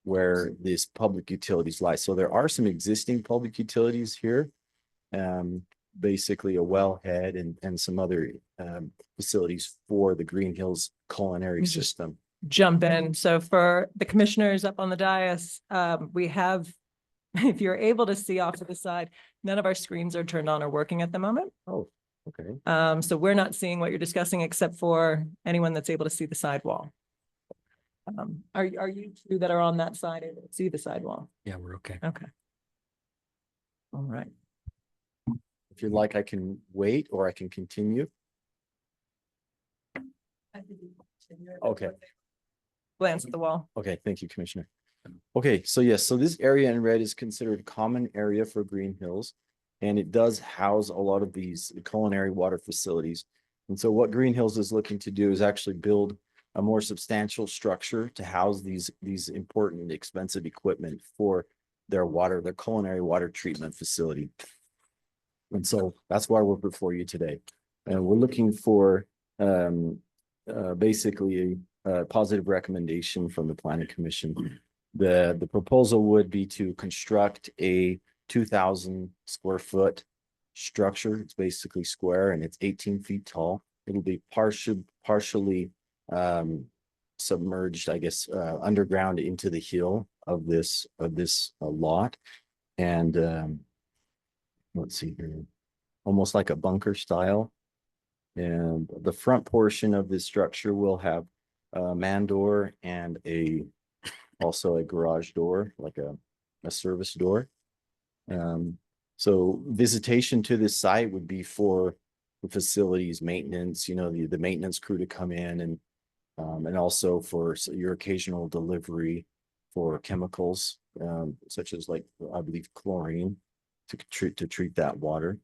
where this public utilities lie. So there are some existing public utilities here, basically a wellhead and some other facilities for the Green Hills culinary system. jump in. So for the commissioners up on the dais, we have, if you're able to see off to the side, none of our screens are turned on or working at the moment. Oh, okay. So we're not seeing what you're discussing except for anyone that's able to see the sidewall. Are you two that are on that side able to see the sidewall? Yeah, we're okay. Okay. All right. If you'd like, I can wait or I can continue. Okay. Glance at the wall. Okay, thank you, Commissioner. Okay, so yes, so this area in red is considered common area for Green Hills. And it does house a lot of these culinary water facilities. And so what Green Hills is looking to do is actually build a more substantial structure to house these important expensive equipment for their culinary water treatment facility. And so that's why we're before you today. And we're looking for basically a positive recommendation from the Planning Commission. The proposal would be to construct a 2,000 square foot structure. It's basically square and it's 18 feet tall. It'll be partially submerged, I guess, underground into the hill of this lot. And let's see here, almost like a bunker style. And the front portion of this structure will have a man door and also a garage door, like a service door. So visitation to this site would be for the facilities maintenance, the maintenance crew to come in and also for your occasional delivery for chemicals, such as like, I believe, chlorine to treat that water.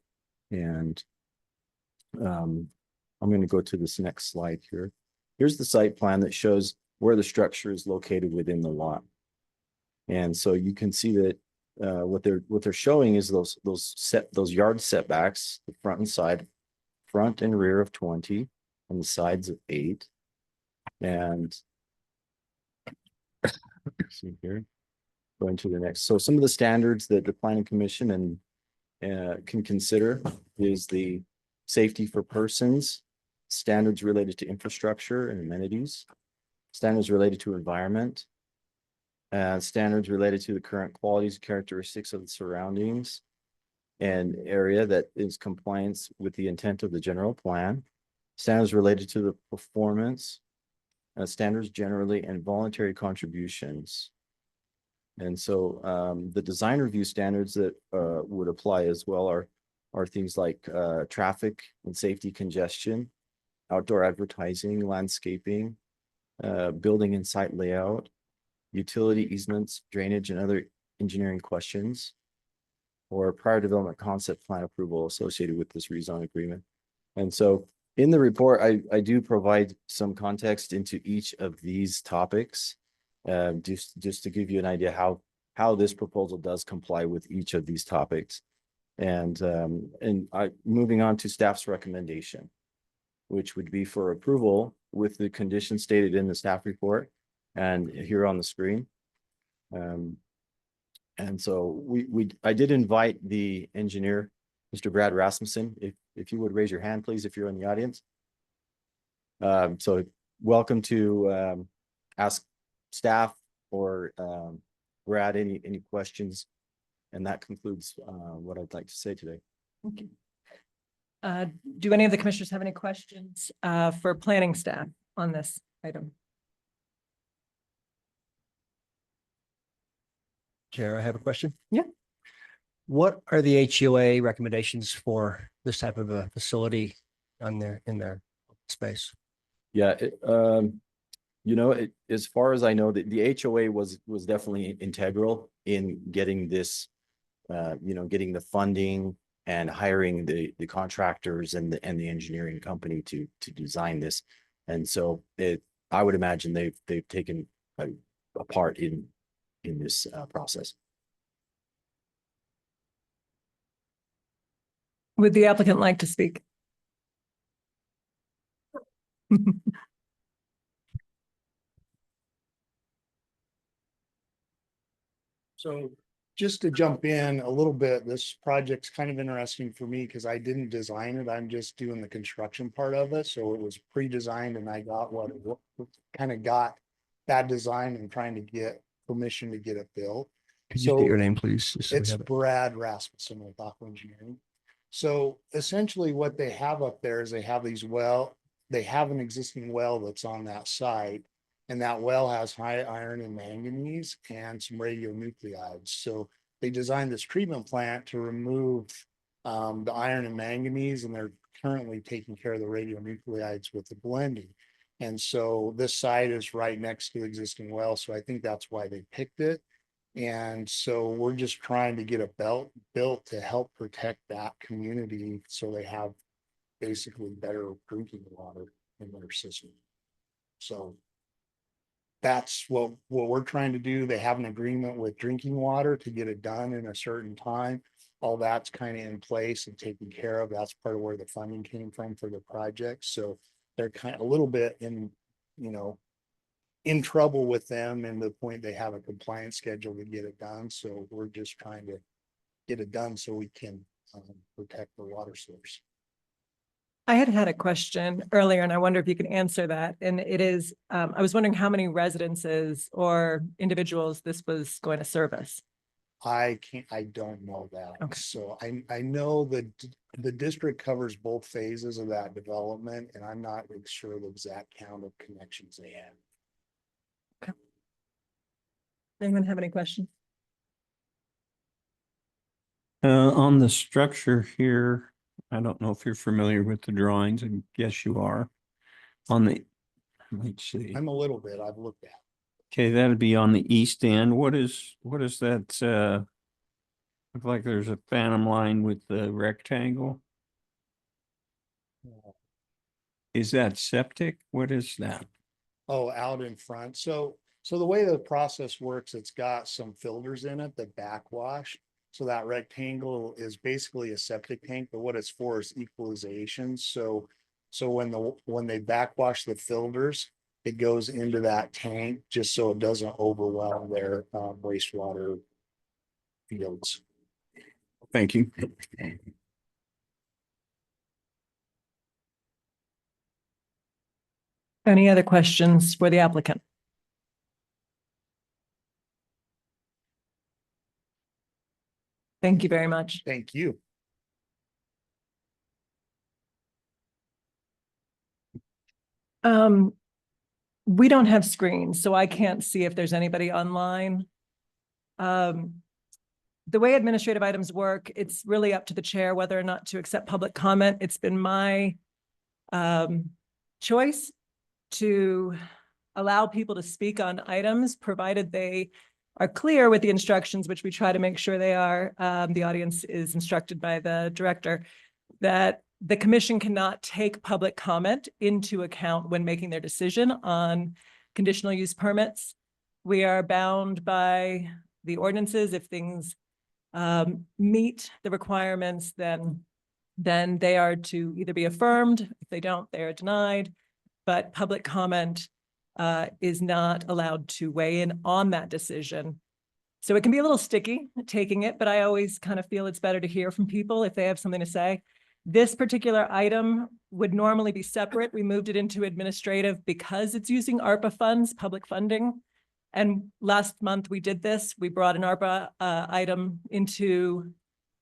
And I'm going to go to this next slide here. Here's the site plan that shows where the structure is located within the lot. And so you can see that what they're showing is those yard setbacks, the front and side, front and rear of 20, and the sides of 8. And see here, going to the next. So some of the standards that the Planning Commission can consider is the safety for persons, standards related to infrastructure and amenities, standards related to environment, standards related to the current qualities and characteristics of the surroundings and area that is compliance with the intent of the general plan, standards related to the performance, standards generally, and voluntary contributions. And so the design review standards that would apply as well are things like traffic and safety congestion, outdoor advertising, landscaping, building and site layout, utility easements, drainage, and other engineering questions, or prior development concept plan approval associated with this rezone agreement. And so in the report, I do provide some context into each of these topics, just to give you an idea how this proposal does comply with each of these topics. And moving on to staff's recommendation, which would be for approval with the conditions stated in the staff report and here on the screen. And so I did invite the engineer, Mr. Brad Rasmussen, if you would raise your hand, please, if you're in the audience. So welcome to ask staff or Brad any questions. And that concludes what I'd like to say today. Thank you. Do any of the commissioners have any questions for planning staff on this item? Chair, I have a question. Yeah. What are the HOA recommendations for this type of a facility in their space? Yeah, as far as I know, the HOA was definitely integral in getting this, getting the funding and hiring the contractors and the engineering company to design this. And so I would imagine they've taken a part in this process. Would the applicant like to speak? So just to jump in a little bit, this project's kind of interesting for me because I didn't design it. I'm just doing the construction part of it. So it was pre-designed and I got what kind of got that design and trying to get permission to get it built. Could you state your So name, please? just so we it's have it? Brad Rasmussen with Aqua Engineering. So essentially what they have up there is they have they have an existing well that's on that site. And that well has high iron and manganese and some radionuclides. So they designed this treatment plant to remove the iron and manganese, and they're currently taking care of the radionuclides with the blending. And so this site is right next to the existing well. So I think that's why they picked it. And so we're just trying to get a belt built to help protect that community so they have basically better drinking water in their system. So that's what we're trying to do. They have an agreement with drinking water to get it done in a certain time. All that's kind of in place and taken care of. That's part of where the funding came from for the project. So they're kind of a little bit in, in trouble with them, and the point they have a compliance schedule to get it done. So we're just trying to get it done so we can protect the water source. I had a question earlier and I wonder if you can answer that. And it is, I was wondering how many residences or individuals this was going to service. I don't know that. Okay. So I know that the district covers both phases of that development, and I'm not sure the exact count of connections they have. Anyone have any questions? On the structure here, I don't know if you're familiar with the drawings, I guess you are. Let's see. I'm a little bit, I've looked at. Okay, that'd be on the east end. What is that, look like there's a phantom line with the rectangle. Is that septic? What is that? Oh, out in front. So the way the process works, it's got some filters in it that backwash. So that rectangle is basically a septic tank, but what it's for is equalization. So when they backwash the filters, it goes into that tank just so it doesn't overwhelm their wastewater fields. Thank you. Any other questions for the applicant? Thank you very much. Thank you. We don't have screens, so I can't see if there's anybody online. The way administrative items work, it's really up to the chair whether or not to accept public comment. It's been my choice to allow people to speak on items, provided they are clear with the instructions, which we try to make sure they are. The audience is instructed by the director that the commission cannot take public comment into account when making their decision on conditional use permits. We are bound by the ordinances. If things meet the requirements, then they are to either be affirmed. If they don't, they are denied. But public comment is not allowed to weigh in on that decision. So it can be a little sticky taking it, but I always kind of feel it's better to hear from people if they have something to say. This particular item would normally be separate. We moved it into administrative because it's using ARPA funds, public funding. And last month we did this. We brought an ARPA item into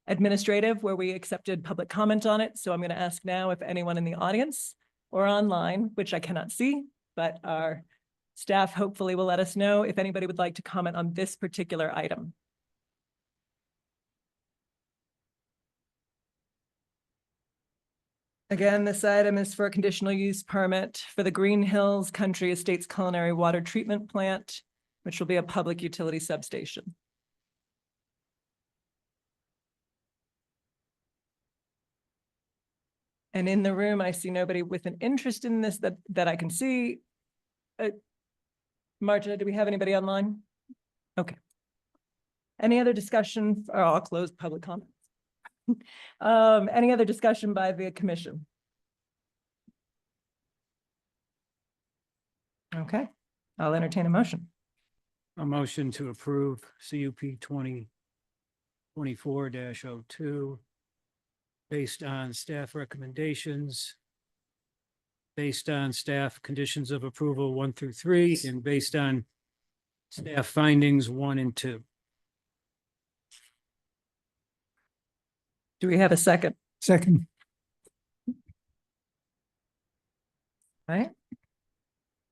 administrative where we accepted public comment on it. So I'm going to ask now if anyone in the audience or online, which I cannot see, but our staff hopefully will let us know if anybody would like to comment on this particular item. Again, this item is for a conditional use permit for the Green Hills Country Estates Culinary Water Treatment Plant, which will be a public utility substation. And in the room, I see nobody with an interest in this that I can see. Marta, do we have anybody online? Okay. Any other discussion? Or I'll close public comments. Any other discussion by the commission? Okay, I'll entertain a motion. A motion to approve CUP 2024-02 based on staff recommendations based on staff conditions of approval 1 through 3, and based on staff findings 1 and 2. Do we have a second? Second. Right?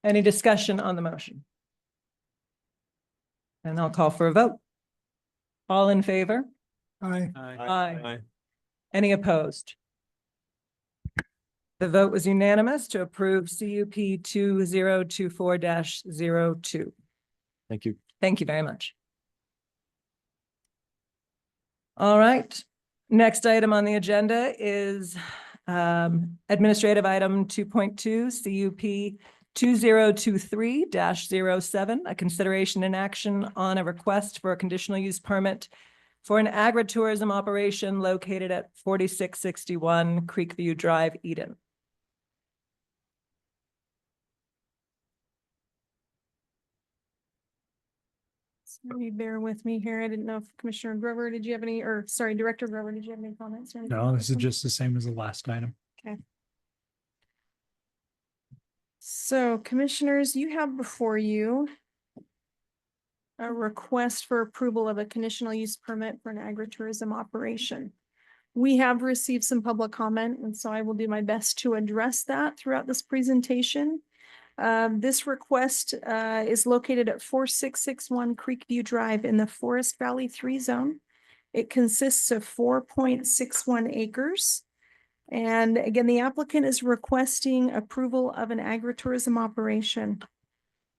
Any discussion on the motion? And I'll call for a vote. All in favor? Aye. Aye. Any opposed? The vote was unanimous to approve CUP 2024-02. Thank you. Thank you very much. All right, next item on the agenda is administrative item 2.2 CUP 2023-07, a consideration and action on a request for a conditional use permit for an agritourism operation located at 4661 Creekview Drive, Eden. Sorry, bear with me here. I didn't know if Commissioner Grover, did you have any, or sorry, Director Grover, did you have any comments? Or anything No, on this is one? just the same as the last item. Okay. So commissioners, you have before you a request for approval of a conditional use permit for an agritourism operation. We have received some public comment, and so I will do my best to address that throughout this presentation. This request is located at 4661 Creekview Drive in the Forest Valley 3 zone. It consists of 4.61 acres. And again, the applicant is requesting approval of an agritourism operation.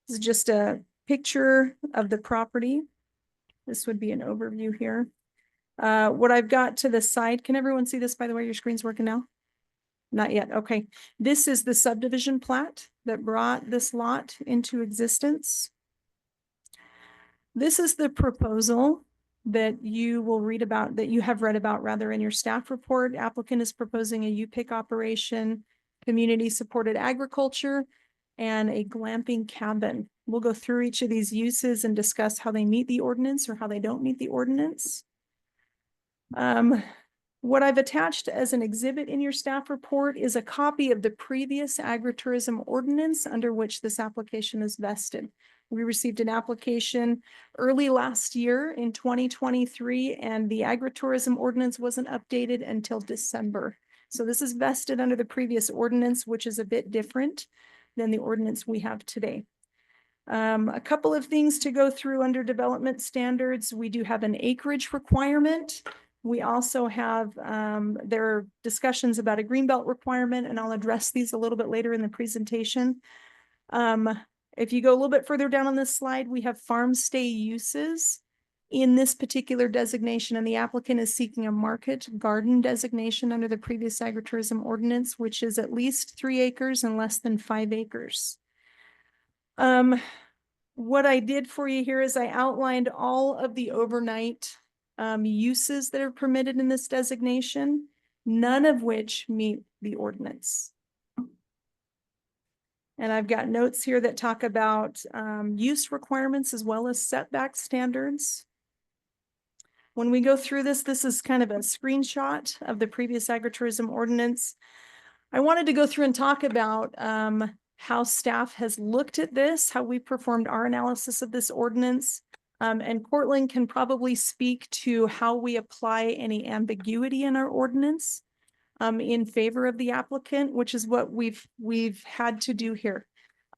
This is just a picture of the property. This would be an overview here. What I've got to the side, can everyone see this, by the way? Your screen's working now? Not yet. Okay. This is the subdivision plat that brought this lot into existence. This is the proposal that you will read about, that you have read about rather in your staff report. Applicant is proposing a UPIC operation, community supported agriculture, and a glamping cabin. We'll go through each of these uses and discuss how they meet the ordinance or how they don't meet the ordinance. What I've attached as an exhibit in your staff report is a copy of the previous agritourism ordinance under which this application is vested. We received an application early last year in 2023, and the agritourism ordinance wasn't updated until December. So this is vested under the previous ordinance, which is a bit different than the ordinance we have today. A couple of things to go through under development standards. We do have an acreage requirement. We also have, there are discussions about a greenbelt requirement, and I'll address these a little bit later in the presentation. If you go a little bit further down on this slide, we have farm stay uses in this particular designation, and the applicant is seeking a market garden designation under the previous agritourism ordinance, which is at least 3 acres and less than 5 acres. What I did for you here is I outlined all of the overnight uses that are permitted in this designation, none of which meet the ordinance. And I've got notes here that talk about use requirements as well as setback standards. When we go through this, this is kind of a screenshot of the previous agritourism ordinance. I wanted to go through and talk about how staff has looked at this, how we performed our analysis of this ordinance. And Cortland can probably speak to how we apply any ambiguity in our ordinance in favor of the applicant, which is what we've had to do here.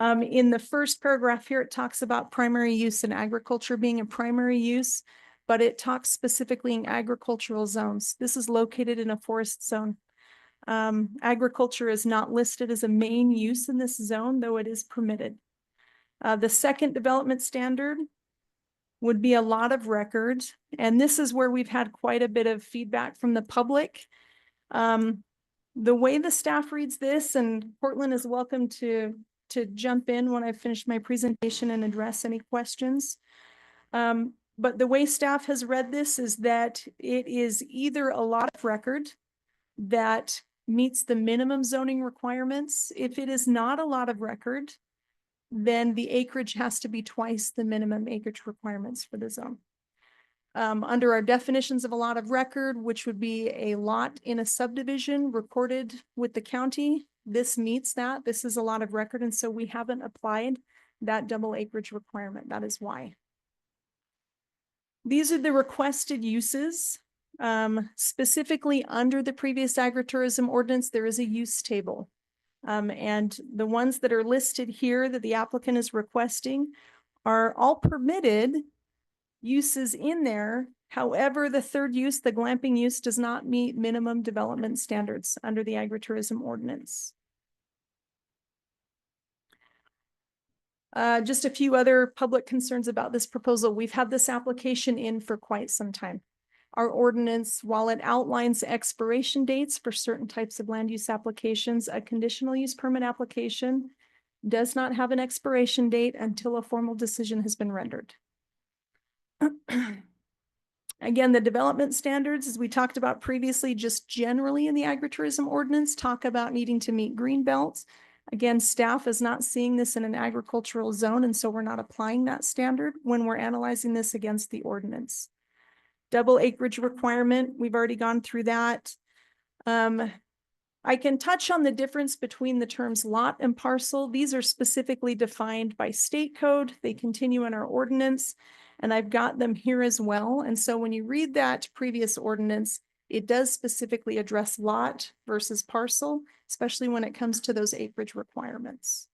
In the first paragraph here, it talks about primary use and agriculture being a primary use, but it talks specifically in agricultural zones. This is located in a forest zone. Agriculture is not listed as a main use in this zone, though it is permitted. The second development standard would be a lot of record. And this is where we've had quite a bit of feedback from the public. The way the staff reads this, and Cortland is welcome to jump in when I've finished my presentation and address any questions. But the way staff has read this is that it is either a lot of record that meets the minimum zoning requirements. If it is not a lot of record, then the acreage has to be twice the minimum acreage requirements for the zone. Under our definitions of a lot of record, which would be a lot in a subdivision recorded with the county, this meets that. This is a lot of record, and so we haven't applied that double acreage requirement. That is why. These are the requested uses. Specifically under the previous agritourism ordinance, there is a use table. And the ones that are listed here that the applicant is requesting are all permitted uses in there. However, the third use, the glamping use, does not meet minimum development standards under the agritourism ordinance. Just a few other public concerns about this proposal. We've had this application in for quite some time. Our ordinance, while it outlines expiration dates for certain types of land use applications, a conditional use permit application does not have an expiration date until a formal decision has been rendered. Again, the development standards, as we talked about previously, just generally in the agritourism ordinance, talk about needing to meet green belts. Again, staff is not seeing this in an agricultural zone, and so we're not applying that standard when we're analyzing this against the ordinance. Double acreage requirement, we've already gone through that. I can touch on the difference between the terms lot and parcel. These are specifically defined by state code. They continue in our ordinance, and I've got them here as well. And so when you read that previous ordinance, it does specifically address lot versus parcel, especially when it comes to those acreage requirements.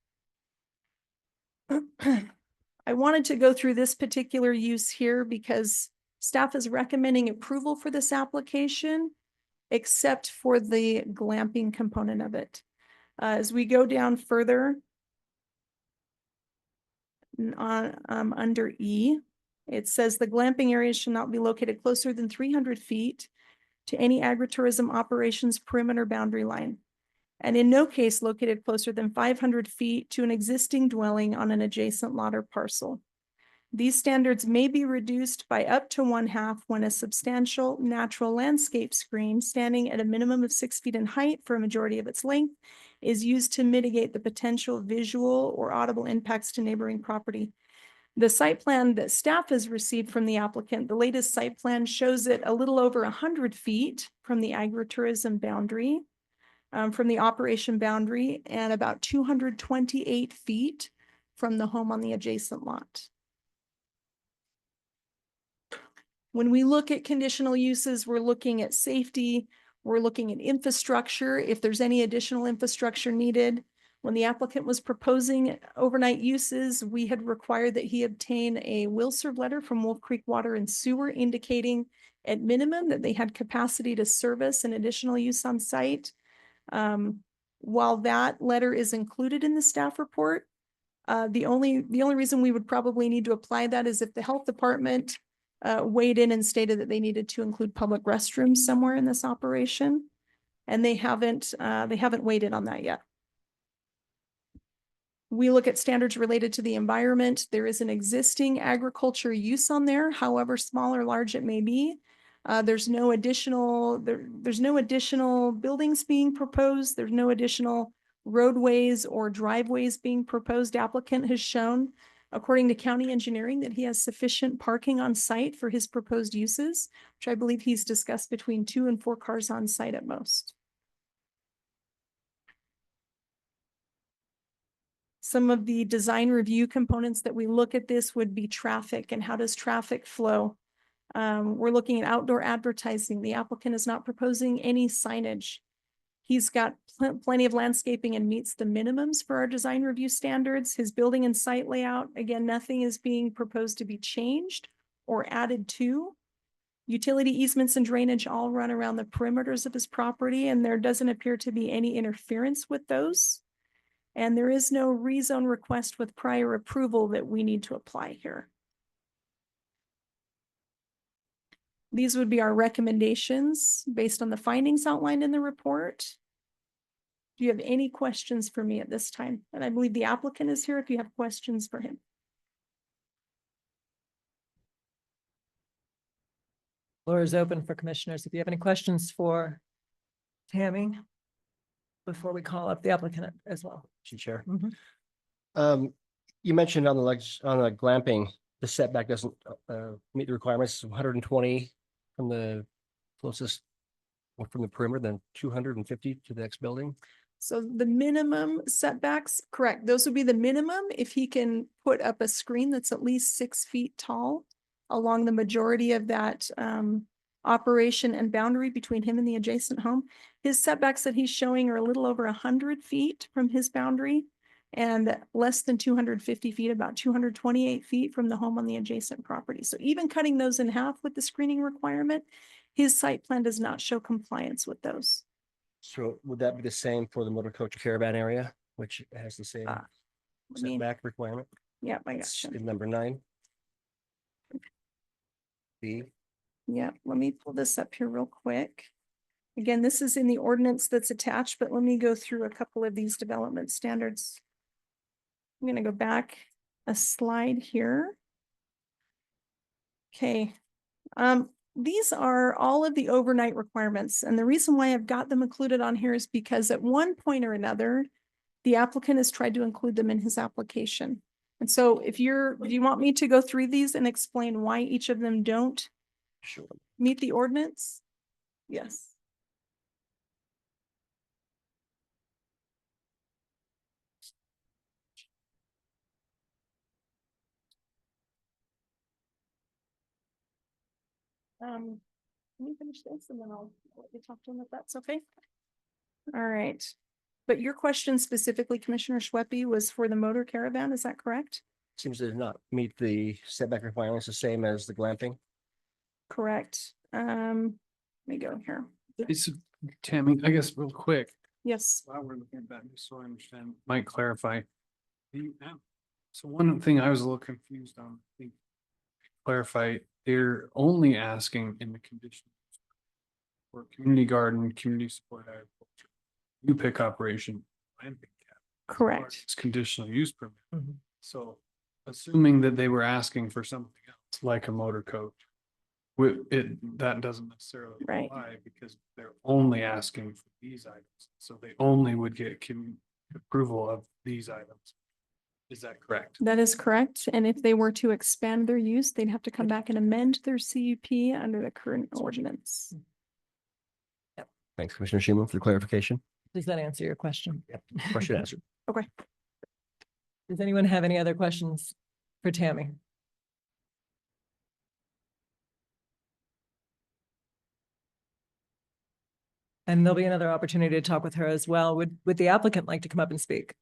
I wanted to go through this particular use here because staff is recommending approval for this application, except for the glamping component of it. As we go down further on under E, it says the glamping areas shall not be located closer than 300 feet to any agritourism operations perimeter boundary line, and in no case located closer than 500 feet to an existing dwelling on an adjacent lot or parcel. These standards may be reduced by up to 1/2 when a substantial natural landscape screen standing at a minimum of 6 feet in height for a majority of its length is used to mitigate the potential visual or audible impacts to neighboring property. The site plan that staff has received from the applicant, the latest site plan shows it a little over 100 feet from the agritourism boundary, from the operation boundary, and about 228 feet from the home on the adjacent lot. When we look at conditional uses, we're looking at safety, we're looking at infrastructure, if there's any additional infrastructure needed. When the applicant was proposing overnight uses, we had required that he obtain a will serve letter from Wolf Creek Water and Sewer indicating at minimum that they had capacity to service an additional use on site. While that letter is included in the staff report, the only reason we would probably need to apply that is if the health department weighed in and stated that they needed to include public restrooms somewhere in this operation, and they haven't weighed in on that yet. We look at standards related to the environment. There is an existing agriculture use on there, however small or large it may be. There's no additional buildings being proposed. There's no additional roadways or driveways being proposed. Applicant has shown, according to county engineering, that he has sufficient parking on site for his proposed uses, which I believe he's discussed between 2 and 4 cars on site at most. Some of the design review components that we look at this would be traffic and how does traffic flow. We're looking at outdoor advertising. The applicant is not proposing any signage. He's got plenty of landscaping and meets the minimums for our design review standards. His building and site layout, again, nothing is being proposed to be changed or added to. Utility easements and drainage all run around the perimeters of his property, and there doesn't appear to be any interference with those. And there is no rezone request with prior approval that we need to apply here. These would be our recommendations based on the findings outlined in the report. Do you have any questions for me at this time? And I believe the applicant is here if you have questions for him. Floor is open for commissioners. If you have any questions for Tammy, before we call up the applicant as well. Mr. Chair. Mhm. You mentioned on the glamping, the setback doesn't meet the requirements of 120 from the closest, or from the perimeter, then 250 to the next building. So the minimum setbacks, correct, those would be the minimum if he can put up a screen that's at least 6 feet tall along the majority of that operation and boundary between him and the adjacent home. His setbacks that he's showing are a little over 100 feet from his boundary and less than 250 feet, about 228 feet from the home on the adjacent property. So even cutting those in half with the screening requirement, his site plan does not show compliance with those. So would that be the same for the motor coach caravan area, which has the same Let me- setback requirement? Yeah, I That's got you. in number 9. B. Yeah, let me pull this up here real quick. Again, this is in the ordinance that's attached, but let me go through a couple of these development standards. I'm gonna go back a slide here. Okay, these are all of the overnight requirements, and the reason why I've got them included on here is because at one point or another, the applicant has tried to include them in his application. And so do you want me to go through these and explain why each of them don't Sure. meet the ordinance? Yes. Let me finish this and then I'll let you talk to him if that's okay. All right. But your question specifically, Commissioner Schweppe, was for the motor caravan, is that correct? Seems to not meet the setback requirements the same as the glamping. Correct. Let me go here. It's Tammy, I guess real quick, Yes. while we're looking at that, just so I understand, might clarify. So one thing I was a little confused on, I think, clarify, they're only asking in the condition for community garden, community support agriculture, new pick operation, and pick cap. Correct. It's conditional use permit. Mhm. So assuming that they were asking for something else, like a motor coach, that doesn't necessarily Right. apply because they're only asking for these items. So they only would get approval of these items. Is that correct? That is correct. And if they were to expand their use, they'd have to come back and amend their CUP under the current ordinance. Thanks, Commissioner Schuman, for the clarification. Does that answer your question? Yep. Question answered. Okay. Does anyone have any other questions for Tammy? And there'll be another opportunity to talk with her as well. Would the applicant like to come up and speak?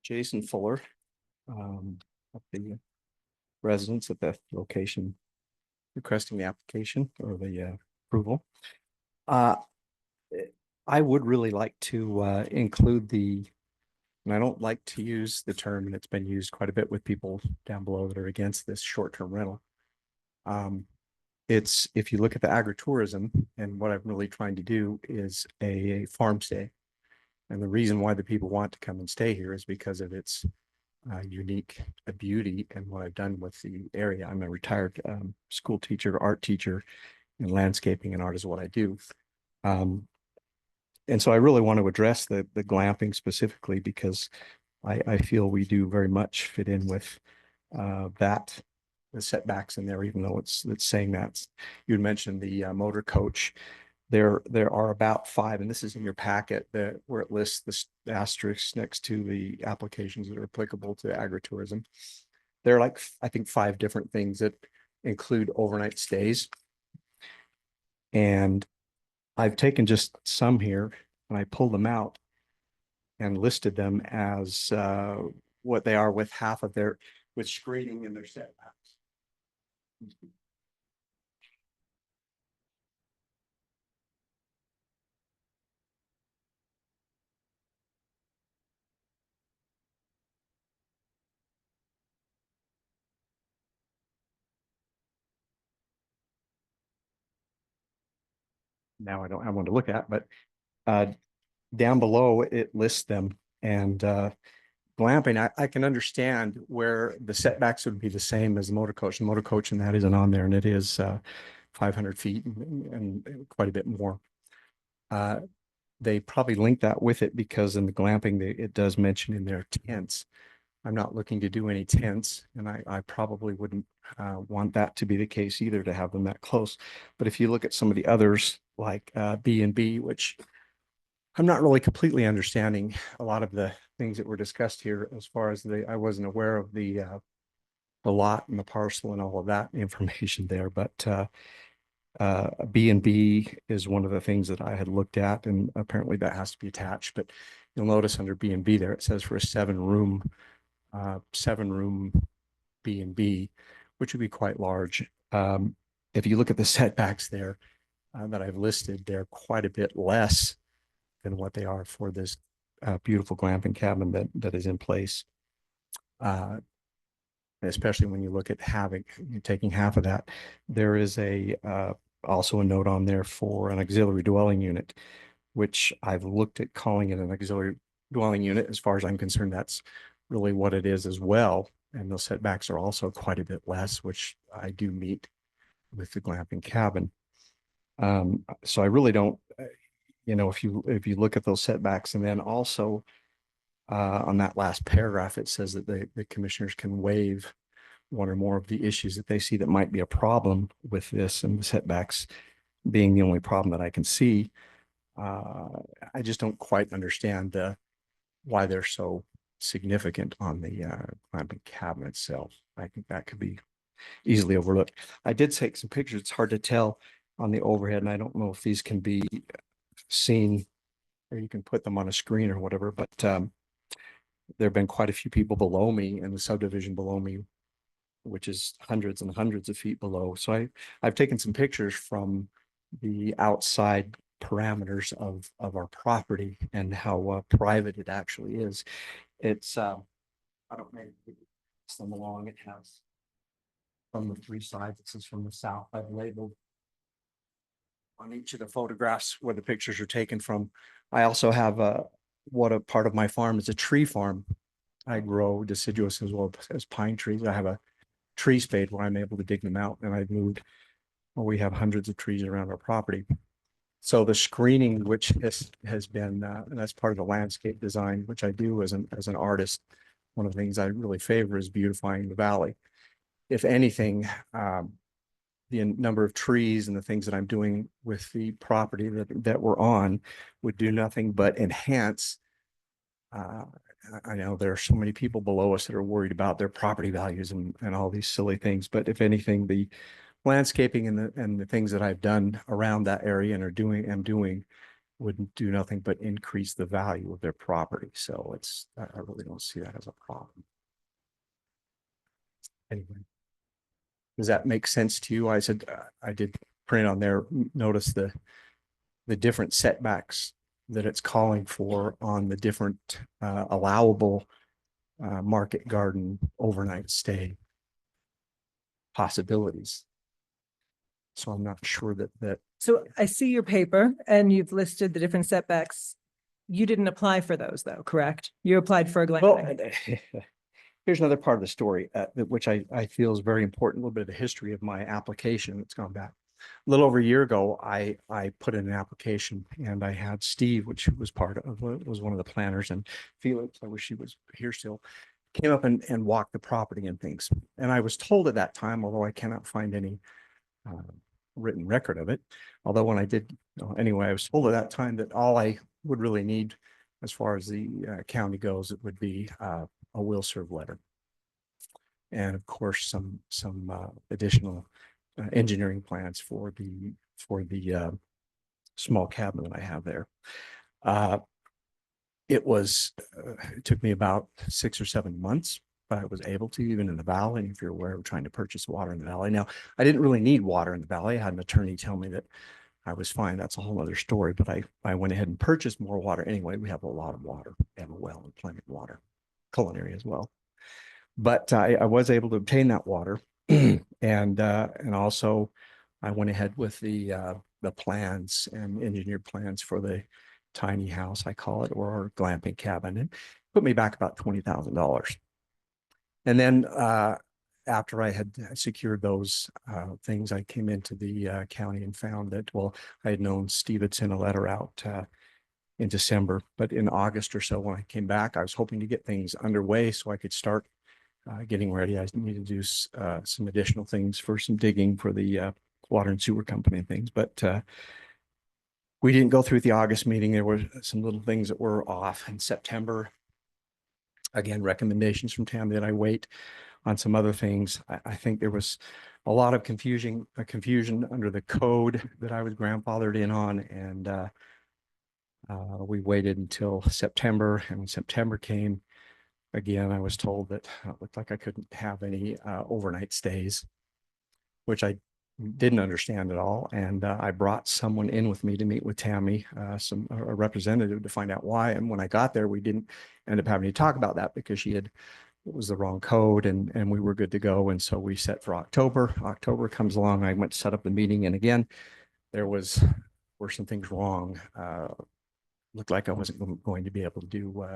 Jason Fuller, of the residents at the location requesting the application or the approval. I would really like to include and I don't like to use the term, and it's been used quite a bit with people down below that are against this short-term rental. It's, if you look at the agritourism, and what I'm really trying to do is a farm stay. And the reason why the people want to come and stay here is because of its unique beauty and what I've done with the area. I'm a retired school teacher, art teacher, and landscaping and art is what I do. And so I really want to address the glamping specifically because I feel we do very much fit in with the setbacks in there, even though it's saying that. You had mentioned the motor coach. There are about 5, and this is in your packet, where it lists the asterisks next to the applications that are applicable to agritourism. There are like, I think, 5 different things that include overnight stays. And I've taken just some here and I pulled them out and listed them as what they are with half of with screening in their setbacks. Now I don't have one to look at, but down below it lists them. And glamping, I can understand where the setbacks would be the same as the motor coach. The motor coach, and that isn't on there, and it is 500 feet and quite a bit more. They probably link that with it because in the glamping, it does mention in their tents. I'm not looking to do any tents, and I probably wouldn't want that to be the case either, to have them that close. But if you look at some of the others, like B&B, which I'm not really completely understanding a lot of the things that were discussed here, as far as I wasn't aware of the lot and the parcel and all of that information there, but B&B is one of the things that I had looked at, and apparently that has to be attached. But you'll notice under B&B there, it says for a 7-room B&B, which would be quite large. If you look at the setbacks there that I've listed, they're quite a bit less than what they are for this beautiful glamping cabin that is in place. Especially when you look at taking half of that. There is also a note on there for an auxiliary dwelling unit, which I've looked at calling it an auxiliary dwelling unit. As far as I'm concerned, that's really what it is as well. And those setbacks are also quite a bit less, which I do meet with the glamping cabin. So I really don't, if you look at those setbacks, and then also on that last paragraph, it says that the commissioners can waive one or more of the issues that they see that might be a problem with this, and the setbacks being the only problem that I can see. I just don't quite understand why they're so significant on the glamping cabin itself. I think that could be easily overlooked. I did take some pictures. It's hard to tell on the overhead, and I don't know if these can be seen, or you can put them on a screen or whatever, but there have been quite a few people below me in the subdivision below me, which is hundreds and hundreds of feet below. So I've taken some pictures from the outside parameters of our property and how private it actually is. It's I don't know, some along it has from the 3 sides. This is from the south. I've labeled on each of the photographs where the pictures are taken from. I also have what a part of my farm is a tree farm. I grow deciduous as well as pine trees. I have a tree spade where I'm able to dig them out, and I've moved, we have hundreds of trees around our property. So the screening, which has been, and that's part of the landscape design, which I do as an artist. One of the things I really favor is beautifying the valley. If anything, the number of trees and the things that I'm doing with the property that we're on would do nothing but enhance. I know there are so many people below us that are worried about their property values and all these silly things, but if anything, the landscaping and the things that I've done around that area and am doing wouldn't do nothing but increase the value of their property. So I really don't see that as a problem. Anyway, does that make sense to you? I said I did print on there. Notice the different setbacks that it's calling for on the different allowable market garden overnight stay possibilities. So I'm not sure that. So I see your paper and you've listed the different setbacks. You didn't apply for those though, correct? You applied for a glamping. Well, here's another part of the story, which I feel is very important. A little bit of the history of my application that's gone back. A little over a year ago, I put in an application, and I had Steve, which was was one of the planners, and Felix, I wish he was here still, came up and walked the property and things. And I was told at that time, although I cannot find any written record of it, although when I did, anyway, I was told at that time that all I would really need as far as the county goes, it would be a will serve letter. And of course, some additional engineering plans for the small cabin that I have there. It took me about 6 or 7 months, but I was able to, even in the valley. If you're aware of trying to purchase water in the valley. Now, I didn't really need water in the valley. I had an attorney tell me that I was fine. That's a whole other story, but I went ahead and purchased more water. Anyway, we have a lot of water. We have a well and plenty of water, culinary as well. But I was able to obtain that water. And also I went ahead with the plans and engineered plans for the tiny house, I call it, or glamping cabin, and put me back about $20,000. And then after I had secured those things, I came into the county and found that, well, I had known Steve had sent a letter out in December, but in August or so, when I came back, I was hoping to get things underway so I could start getting ready. I needed to do some additional things for some digging for the water and sewer company and things, but we didn't go through the August meeting. There were some little things that were off in September. Again, recommendations from Tammy that I wait on some other things. I think there was a lot of confusion under the code that I was grandfathered in on, and we waited until September, and when September came, again, I was told that it looked like I couldn't have any overnight stays, which I didn't understand at all. And I brought someone in with me to meet with Tammy, a representative, to find out why. And when I got there, we didn't end up having to talk about that because it was the wrong code, and we were good to go. And so we set for October. October comes along. I went to set up the meeting, and again, were some things wrong. Looked like I wasn't going to be able to do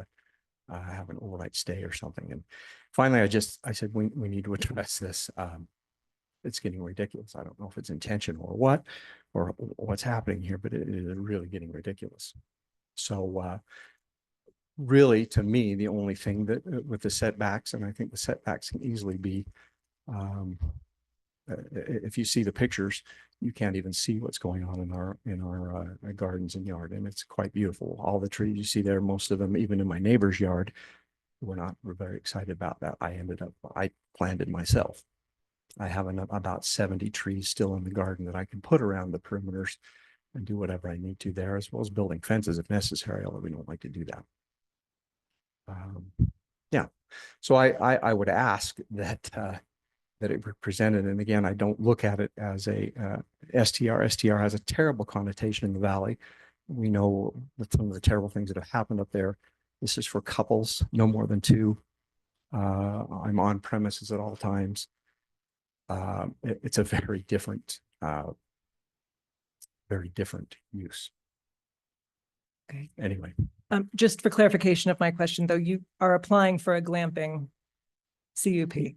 have an overnight stay or something. And finally, I said, we need to address this. It's getting ridiculous. I don't know if it's intentional or what's happening here, but it is really getting ridiculous. So really, to me, the only thing that with the setbacks, and I think the setbacks can easily be, if you see the pictures, you can't even see what's going on in our gardens and yard, and it's quite beautiful. All the trees you see there, most of them, even in my neighbor's yard, we're very excited about that. I planted myself. I have about 70 trees still in the garden that I can put around the perimeters and do whatever I need to there, as well as building fences if necessary, although we don't like to do that. Yeah, so I would ask that it be presented, and again, I don't look at it as a STR. STR has a terrible connotation in the valley. We know that some of the terrible things that have happened up there. This is for couples, no more than two. I'm on premises at all times. It's a very different use. Okay. Anyway. Just for clarification of my question, though, you are applying for a glamping CUP.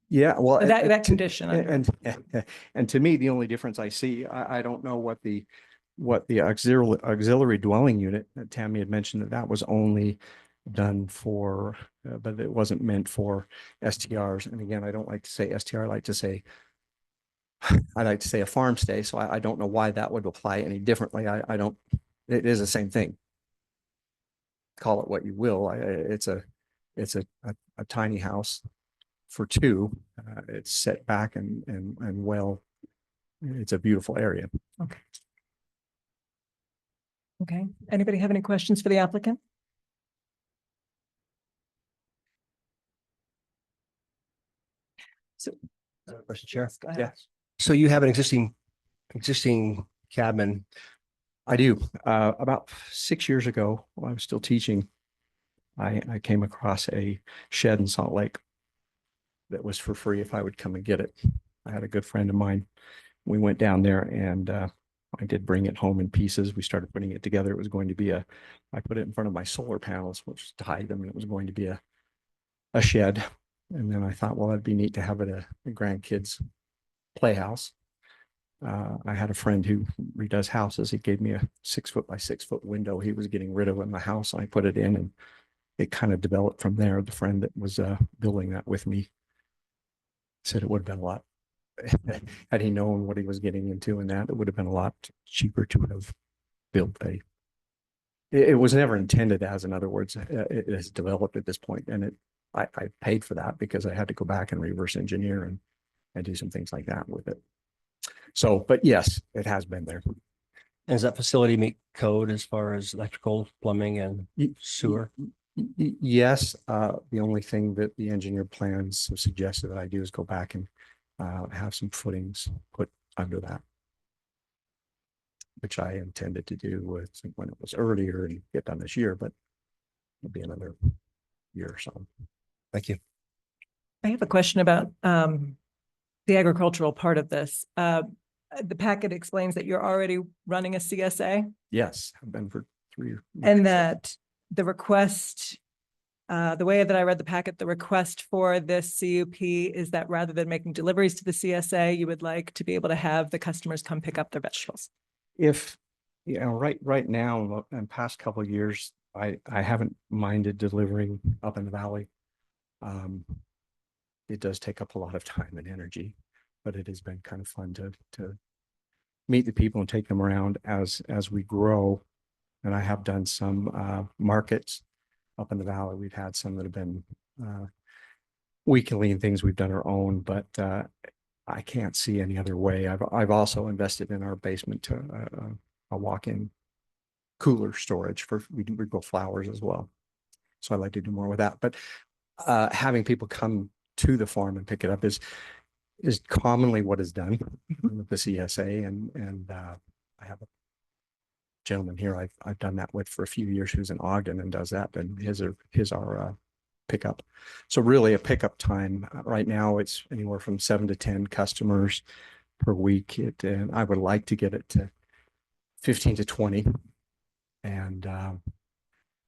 Yeah, well, That condition. And to me, the only difference I see, I don't know what the auxiliary dwelling unit, Tammy had mentioned that was only done for, but it wasn't meant for STRs. And again, I don't like to say STR, I like to say a farm stay. So I don't know why that would apply any differently. It is the same thing. Call it what you will. It's a tiny house for two. It's set back and well, it's a beautiful area. Okay. Okay. Anybody have any questions for the applicant? So, Question, Chair. go ahead. Yeah. So you have an existing cabin. I do. About 6 years ago, while I was still teaching, I came across a shed in Salt Lake that was for free if I would come and get it. I had a good friend of mine. We went down there, and I did bring it home in pieces. We started putting it together. It was going to be I put it in front of my solar panels, which was to hide them, and it was going to be a shed. And then I thought, well, that'd be neat to have it a grandkids playhouse. I had a friend who redoes houses. He gave me a 6 foot by 6 foot window he was getting rid of in the house. I put it in, and it kind of developed from there. The friend that was building that with me said it would have been a lot, had he known what he was getting into, and that it would have been a lot cheaper to have built it was never intended as, in other words, it has developed at this point, and I paid for that because I had to go back and reverse engineer and do some things like that with it. So, but yes, it has been there. Does that facility meet code as far as electrical, plumbing, and sewer? Yes, the only thing that the engineer plans have suggested that I do is go back and have some footings put under that, which I intended to do when it was earlier and get done this year, but it'll be another year or so. Thank you. I have a question about the agricultural part of this. The packet explains that you're already running a CSA. Yes, I've been for 3 years. And that the request, the way that I read the packet, the request for this CUP is that rather than making deliveries to the CSA, you would like to be able to have the customers come pick up their vegetables. If Yeah, right now, in past couple of years, I haven't minded delivering up in the valley. It does take up a lot of time and energy, but it has been kind of fun to meet the people and take them around as we grow. And I have done some markets up in the valley. We've had some that have been weekly and things we've done our own, but I can't see any other way. I've also invested in our basement to a walk-in cooler storage for we grow flowers as well. So I'd like to do more with that. But having people come to the farm and pick it up is commonly what is done with the CSA, and I have a gentleman here I've done that with for a few years who's in Ogden and does that, and his are pickup. So really a pickup time right now, it's anywhere from 7 to 10 customers per week. And I would like to get it to 15 to 20. And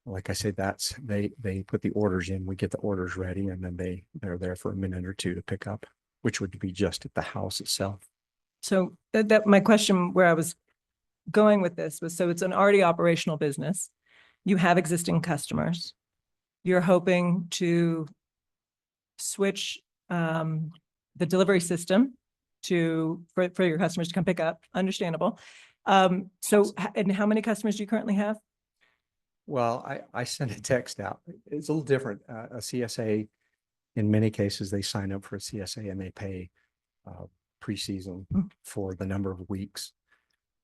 like I said, that's they put the orders in, we get the orders ready, and then they're there for a minute or two to pick up, which would be just at the house itself. So that my question where I was going with this was, so it's an already operational business. You have existing customers. You're hoping to switch the delivery system for your customers to come pick up. Understandable. So and how many customers do you currently have? Well, I sent a text out. It's a little different. A CSA, in many cases, they sign up for a CSA and they pay preseason for the number of weeks.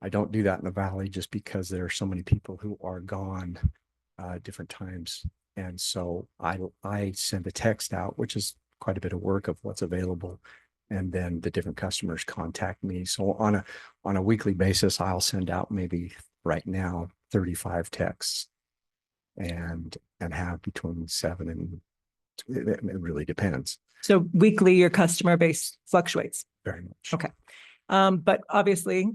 I don't do that in the valley just because there are so many people who are gone different times. And so I send a text out, which is quite a bit of work of what's available. And then the different customers contact me. So on a weekly basis, I'll send out maybe right now 35 texts and have between 7 and it really depends. So weekly, your customer base fluctuates. Very much. Okay. But obviously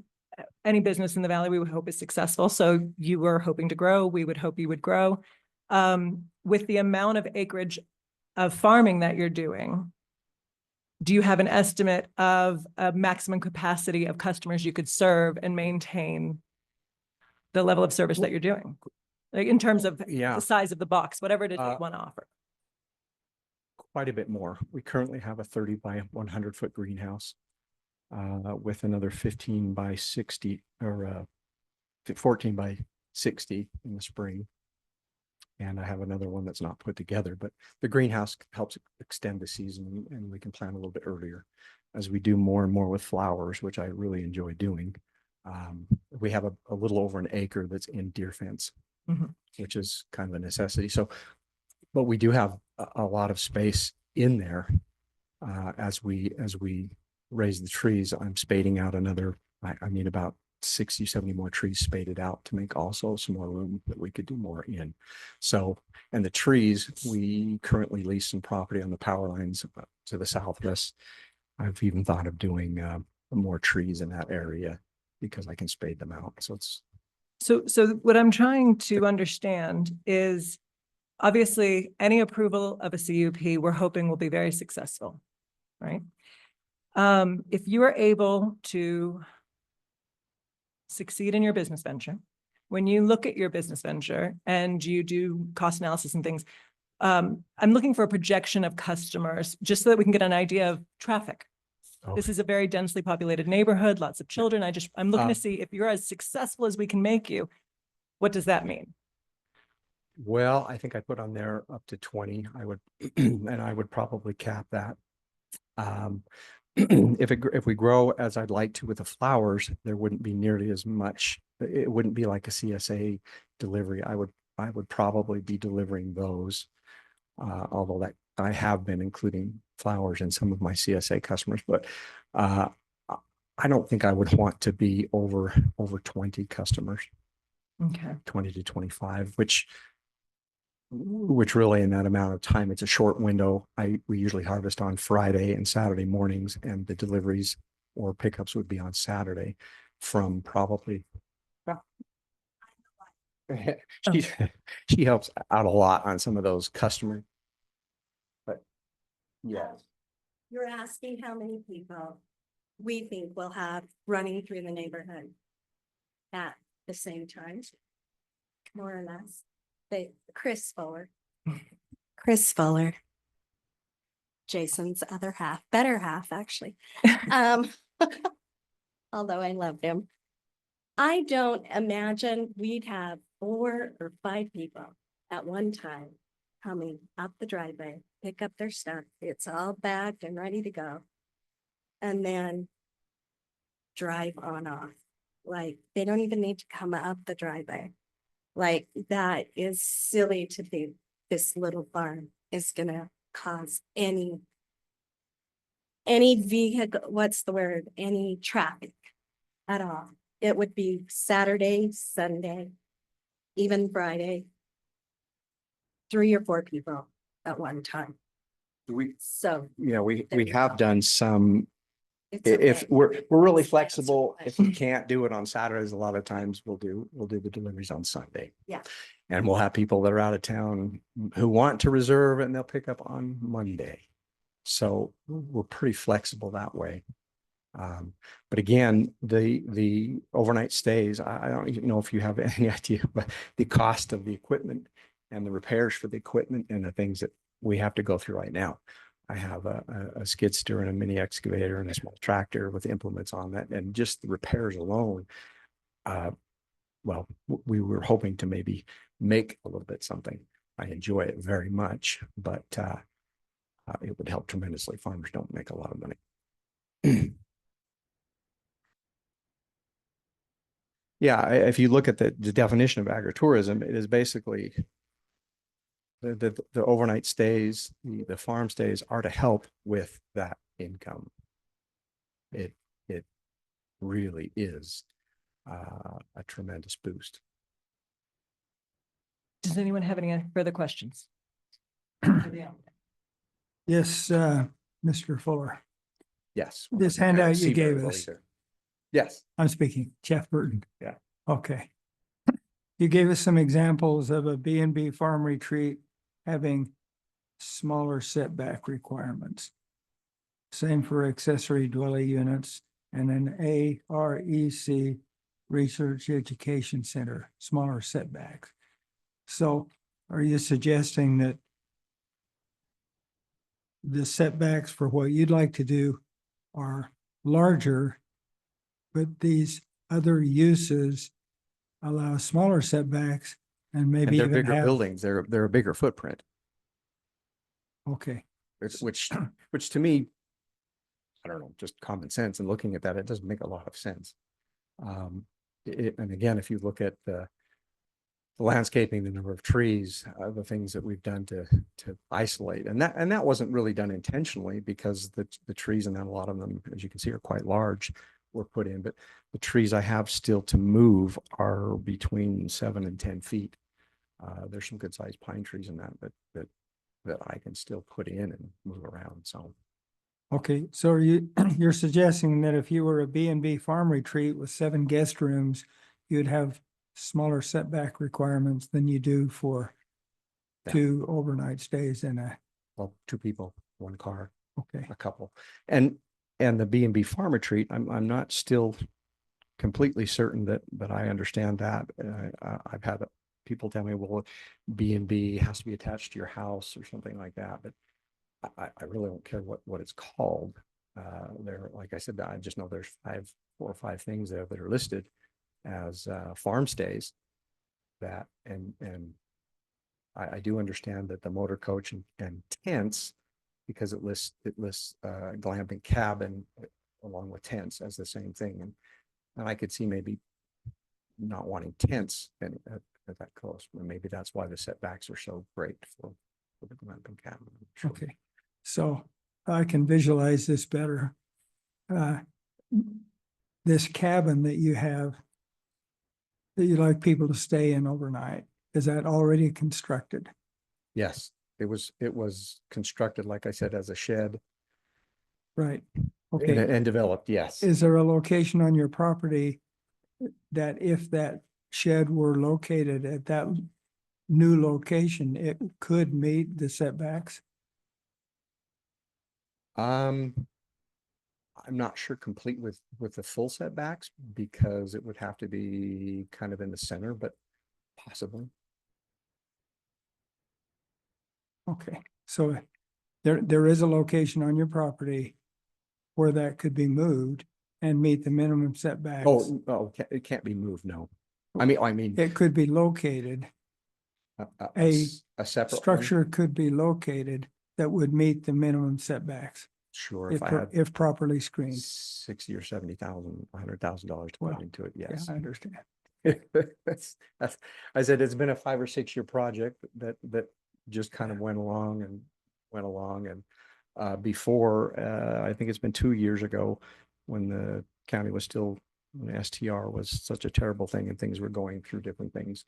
any business in the valley we would hope is successful. So you were hoping to grow. We would hope you would grow. With the amount of acreage of farming that you're doing, do you have an estimate of a maximum capacity of customers you could serve and maintain the level of service that you're doing? Like in terms of the size of the box, whatever it is that you want to offer. Quite a bit more. We currently have a 30 by 100 foot greenhouse with another 15 by 60 or 14 by 60 in the spring. And I have another one that's not put together, but the greenhouse helps extend the season and we can plant a little bit earlier as we do more and more with flowers, which I really enjoy doing. We have a little over an acre that's in deer fence, which is kind of a necessity. So, but we do have a lot of space in there as we raise the trees. I'm spading out another, I need about 60, 70 more trees spaded out to make also some more room that we could do more in. So, and the trees, we currently lease some property on the power lines to the southwest. I've even thought of doing more trees in that area because I can spade them out. So it's. So what I'm trying to understand is obviously any approval of a CUP we're hoping will be very successful, right? If you are able to succeed in your business venture, when you look at your business venture and you do cost analysis and things, I'm looking for a projection of customers just so that we can get an idea of traffic. This is a very densely populated neighborhood, lots of children. I'm looking to see if you're as successful as we can make you. What does that mean? Well, I think I put on there up to 20. I would, and I would probably cap that. If we grow as I'd like to with the flowers, there wouldn't be nearly as much. It wouldn't be like a CSA delivery. I would probably be delivering those, although that I have been including flowers in some of my CSA customers, but I don't think I would want to be over 20 customers. Okay. 20 to 25, which really in that amount of time, it's a short window. We usually harvest on Friday and Saturday mornings, and the deliveries or pickups would be on Saturday from probably. She helps out a lot on some of those customers. But yes. You're asking how many people we think we'll have running through the neighborhood at the same time. More or less. Chris Fuller. Jason's other half, better half, actually. Although I loved him. I don't imagine we'd have 4 or 5 people at one time coming up the driveway, pick up their stuff. It's all bagged and ready to go. And then drive on off. Like, they don't even need to come up the driveway. Like, that is silly to think this little farm is gonna cause any vehicle, what's the word, any traffic at all. It would be Saturday, Sunday, even Friday. 3 or 4 people at one time. So Yeah, we There you have done some, it's if okay. we're really That's flexible, what- if we can't do it on Saturdays, a lot of times we'll do the deliveries on Sunday. Yeah. And we'll have people that are out of town who want to reserve and they'll pick up on Monday. So we're pretty flexible that way. But again, the overnight stays, I don't even know if you have any idea, but the cost of the equipment and the repairs for the equipment and the things that we have to go through right now. I have a skid steer and a mini excavator and a small tractor with implements on that, and just the repairs alone. Well, we were hoping to maybe make a little bit something. I enjoy it very much, but it would help tremendously. Farmers don't make a lot of money. Yeah, if you look at the definition of agritourism, it is basically the overnight stays, the farm stays are to help with that income. It really is a tremendous boost. Does anyone have any further questions? Yes, Mr. Fuller, Yes. this handout you gave us, Yes. I'm speaking, Jeff Burton. Yeah. Okay. You gave us some examples of a B&B farm retreat having smaller setback requirements. Same for accessory dwelling units and an AREC Research Education Center, smaller setbacks. So are you suggesting that the setbacks for what you'd like to do are larger, but these other uses allow smaller setbacks and maybe And they're even bigger have, buildings. They're a bigger footprint, okay, which to me, I don't know, just common sense and looking at that, it doesn't make a lot of sense. And again, if you look at the landscaping, the number of trees, the things that we've done to isolate, and that wasn't really done intentionally, because the trees, and then a lot of them, as you can see, are quite large, were put in, but the trees I have still to move are between 7 and 10 feet. There's some good sized pine trees in that I can still put in and move around. So okay, so you're suggesting that if you were a B&B farm retreat with 7 guest rooms, you'd have smaller setback requirements than you do for 2 overnight stays in a, well, 2 people, 1 car, okay, a couple, and the B&B farm retreat, I'm not still completely certain that I understand that. I've had people tell me, well, B&B has to be attached to your house or something like that, but I really don't care what it's called. There, like I said, I just know there's 4 or 5 things there that are listed as farm stays. That and I do understand that the motor coach and tents, because it lists glamping cabin along with tents as the same thing, and I could see maybe not wanting tents at that close, but maybe that's why the setbacks are so great for the glamping cabin. Sure. okay. So I can visualize this better. This cabin that you have, that you like people to stay in overnight, is that already constructed? Yes, it was constructed, like I said, as a shed. Right, okay. And developed, yes. Is there a location on your property that if that shed were located at that new location, it could meet the setbacks? I'm not sure complete with the full setbacks because it would have to be kind of in the center, but possibly. Okay, so there is a location on your property where that could be moved and meet the minimum setbacks. Oh, it can't be moved, no. I mean, It could be located, a a separate one? structure could be located that would meet the minimum setbacks Sure, if I had if properly screened. 60 or 70,000, $100,000 to Well, put into it, Yeah, yes. I understand. That's, I said, it's been a 5 or 6 year project that just kind of went along and before, I think it's been 2 years ago when the county was still, when STR was such a terrible thing and things were going through different things.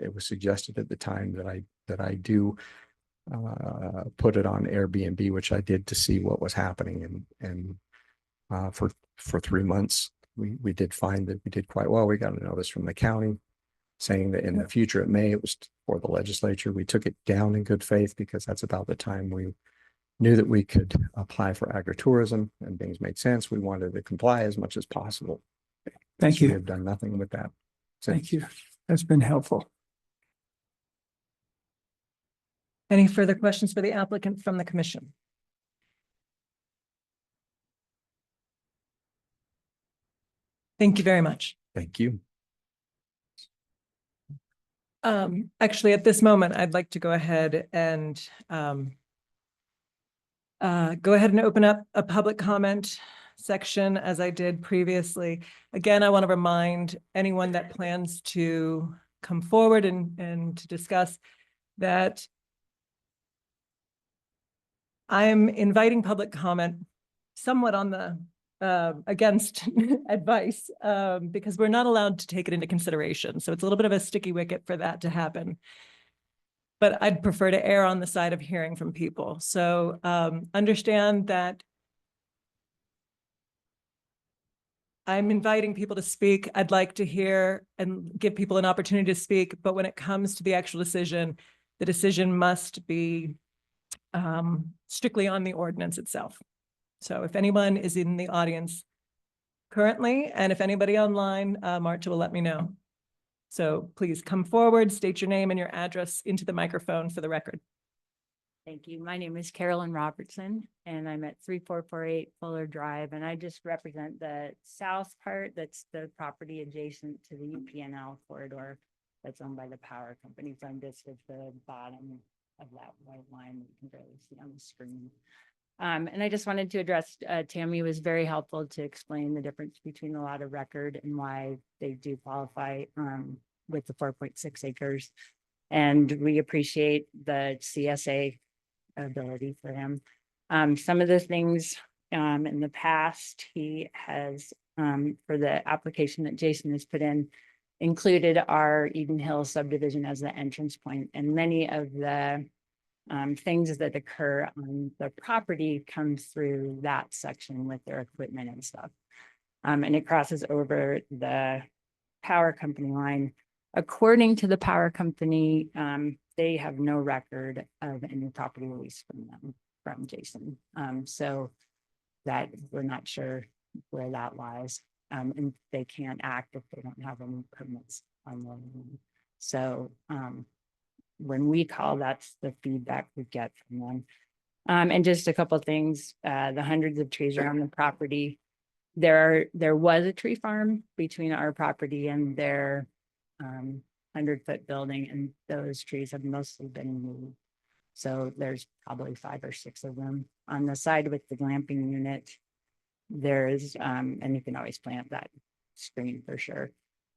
It was suggested at the time that I do put it on Airbnb, which I did to see what was happening. And for 3 months, we did find that we did quite well. We got a notice from the county saying that in the future, it was for the legislature. We took it down in good faith because that's about the time we knew that we could apply for agritourism and things made sense. We wanted to comply as much as possible. Thank So we you. have done nothing with that. Thank you. That's been helpful. Any further questions for the applicant from the commission? Thank you very much. Thank you. Actually, at this moment, I'd like to go ahead and open up a public comment section as I did previously. Again, I want to remind anyone that plans to come forward and to discuss that I'm inviting public comment somewhat on the against advice because we're not allowed to take it into consideration. So it's a little bit of a sticky wicket for that to happen. But I'd prefer to err on the side of hearing from people. So understand that I'm inviting people to speak. I'd like to hear and give people an opportunity to speak. But when it comes to the actual decision, the decision must be strictly on the ordinance itself. So if anyone is in the audience currently, and if anybody online, Marcia will let me know. So please come forward, state your name and your address into the microphone for the record. Thank you. My name is Carolyn Robertson, and I'm at 3448 Fuller Drive, and I just represent the south part. That's the property adjacent to the UPNL corridor that's owned by the power company. So I'm just at the bottom of that white line that you can barely see on the screen. And I just wanted to address, Tammy was very helpful to explain the difference between the lot of record and why they do qualify with the 4.6 acres. And we appreciate the CSA ability for him. Some of the things in the past, he has, for the application that Jason has put in, included our Eden Hill subdivision as the entrance point. And many of the things that occur on the property comes through that section with their equipment and stuff. And it crosses over the power company line. According to the power company, they have no record of any property release from them, from Jason. So that we're not sure where that lies. And they can't act if they don't have any permits on them. So when we call, that's the feedback we get from them. And just a couple of things, the hundreds of trees around the property. There was a tree farm between our property and their 100-foot building, and those trees have mostly been moved. So there's probably 5 or 6 of them. On the side with the glamping unit, there's, and you can always plant that screen for sure.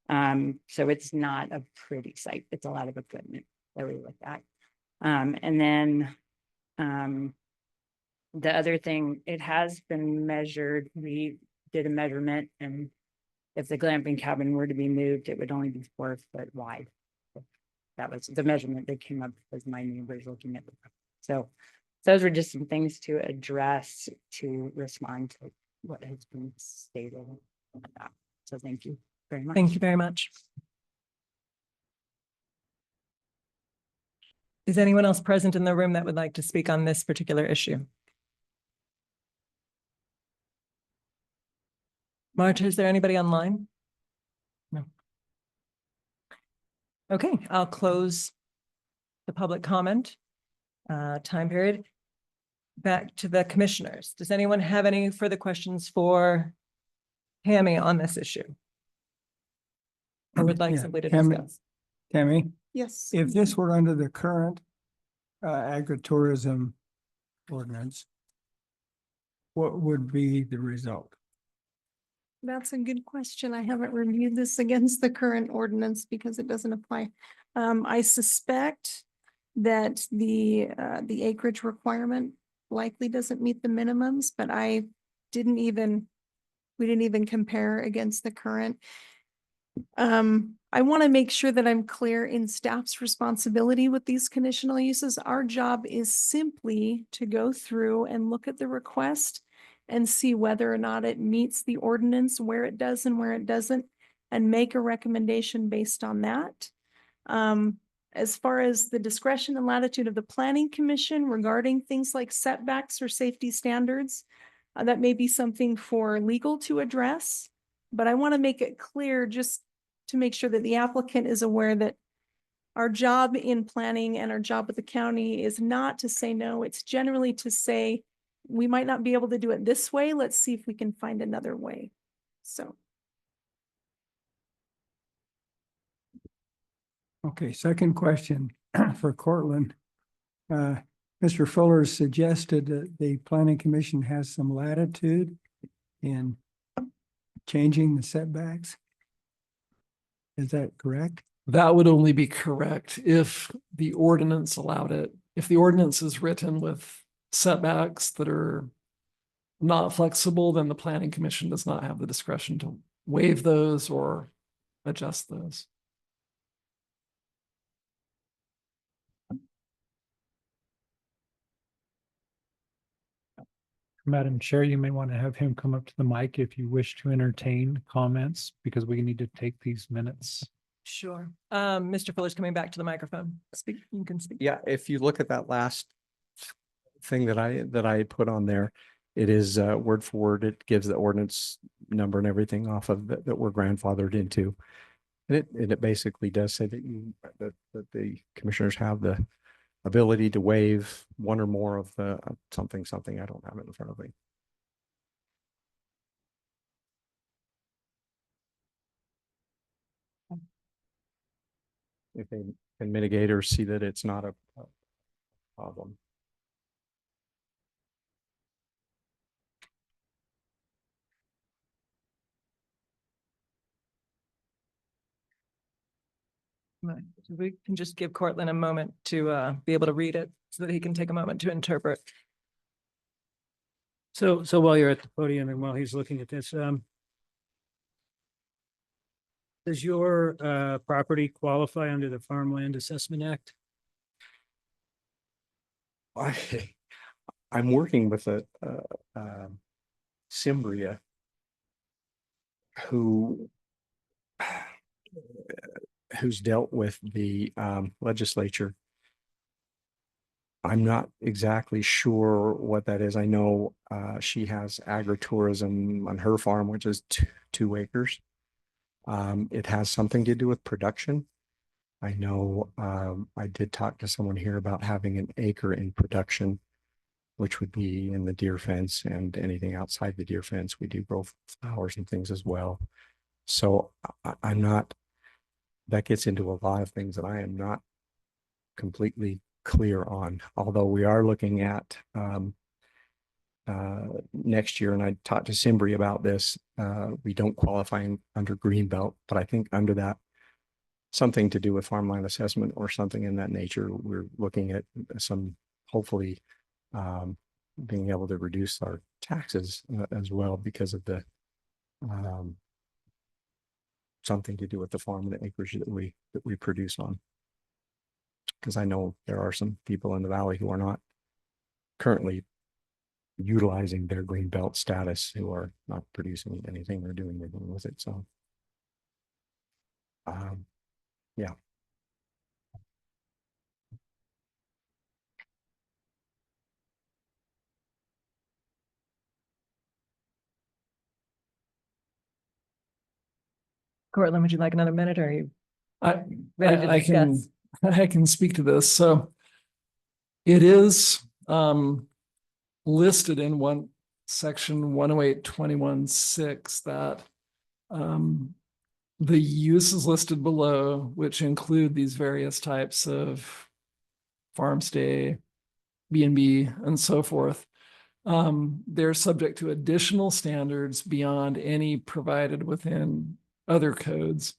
So it's not a pretty site. It's a lot of equipment that we look at. And then the other thing, it has been measured. We did a measurement, and if the glamping cabin were to be moved, it would only be 4 foot wide. That was the measurement that came up as my neighbors looking at the. So those were just some things to address to respond to what has been stated. So thank you very much. Thank you very much. Is anyone else present in the room that would like to speak on this particular issue? Marta, is there anybody online? No. Okay, I'll close the public comment time period. Back to the commissioners. Does anyone have any further questions for Tammy on this issue? Or would like Yeah, simply to Tammy. discuss? Tammy, Yes. if this were under the current agritourism ordinance, what would be the result? That's a good question. I haven't reviewed this against the current ordinance because it doesn't apply. I suspect that the acreage requirement likely doesn't meet the minimums, but we didn't even compare against the current. I want to make sure that I'm clear in staff's responsibility with these conditional uses. Our job is simply to go through and look at the request and see whether or not it meets the ordinance, where it does and where it doesn't, and make a recommendation based on that. As far as the discretion and latitude of the planning commission regarding things like setbacks or safety standards, that may be something for legal to address. But I want to make it clear just to make sure that the applicant is aware that our job in planning and our job with the county is not to say no. It's generally to say, we might not be able to do it this way. Let's see if we can find another way. So. Okay, second question for Cortland. Mr. Fuller suggested that the planning commission has some latitude in changing the setbacks. Is that correct? That would only be correct if the ordinance allowed it. If the ordinance is written with setbacks that are not flexible, then the planning commission does not have the discretion to waive those or adjust those. Madam Chair, you may want to have him come up to the mic if you wish to entertain comments, because we need to take these minutes. Sure. Mr. Fuller's coming back to the microphone. Speak, you can speak. Yeah, if you look at that last thing that I put on there, it is word for word. It gives the ordinance number and everything off of that we're grandfathered into. And it basically does say that the commissioners have the ability to waive one or more of the something. I don't have it in front of me. If they can mitigate or see that it's not a problem. Right. So we can just give Cortland a moment to be able to read it so that he can take a moment to interpret. So while you're at the podium and while he's looking at this, does your property qualify under the Farmland Assessment Act? I'm working with a Cimbria who's dealt with the legislature. I'm not exactly sure what that is. I know she has agritourism on her farm, which is 2 acres. It has something to do with production. I know I did talk to someone here about having an acre in production, which would be in the deer fence, and anything outside the deer fence. We do grow flowers and things as well. So I'm not, that gets into a lot of things that I am not completely clear on, although we are looking at next year, and I talked to Cimbri about this. We don't qualify under Greenbelt, but I think under that, something to do with farmland assessment or something in that nature, we're looking at some, hopefully being able to reduce our taxes as well because of the something to do with the farm and the acreage that we produce on. Because I know there are some people in the valley who are not currently utilizing their green belt status, who are not producing anything or doing anything with it. So yeah. Cortland, would you like another minute or are you I, ready to I can, discuss? I can speak to this. So it is listed in section 108.21.6 that the uses listed below, which include these various types of farm stay, B&B, and so forth, they're subject to additional standards beyond any provided within other codes.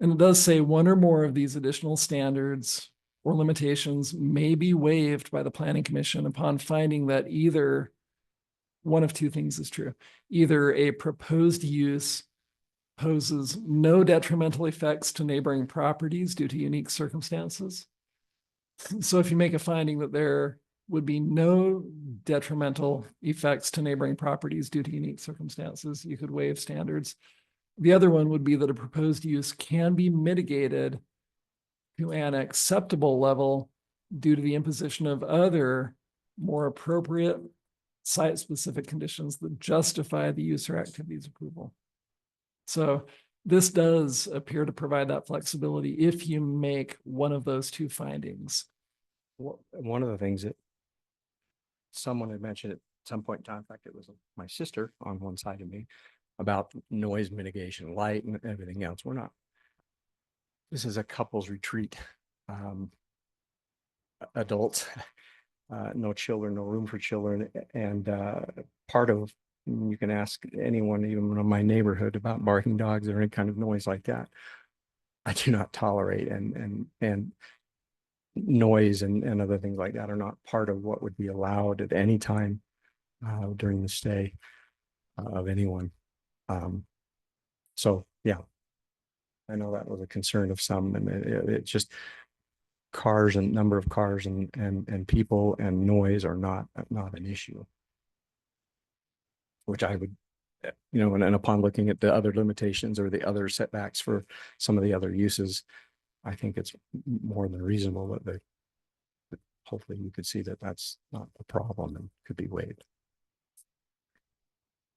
And it does say one or more of these additional standards or limitations may be waived by the Planning Commission upon finding that either one of two things is true. Either a proposed use poses no detrimental effects to neighboring properties due to unique circumstances. So if you make a finding that there would be no detrimental effects to neighboring properties due to unique circumstances, you could waive standards. The other one would be that a proposed use can be mitigated to an acceptable level due to the imposition of other more appropriate site-specific conditions that justify the use or activities approval. So this does appear to provide that flexibility if you make one of those two findings. One of the things that someone had mentioned at some point in time, in fact, it was my sister on one side of me, about noise mitigation, light and everything else. We're not, this is a couples retreat, adults, no children, no room for children. And part of, you can ask anyone, even in my neighborhood, about barking dogs or any kind of noise like that. I do not tolerate, and noise and other things like that are not part of what would be allowed at any time during the stay of anyone. So yeah, I know that was a concern of some, and it just cars and number of cars and people and noise are not an issue, which I would, and upon looking at the other limitations or the other setbacks for some of the other uses, I think it's more than reasonable that hopefully you could see that that's not a problem and could be waived.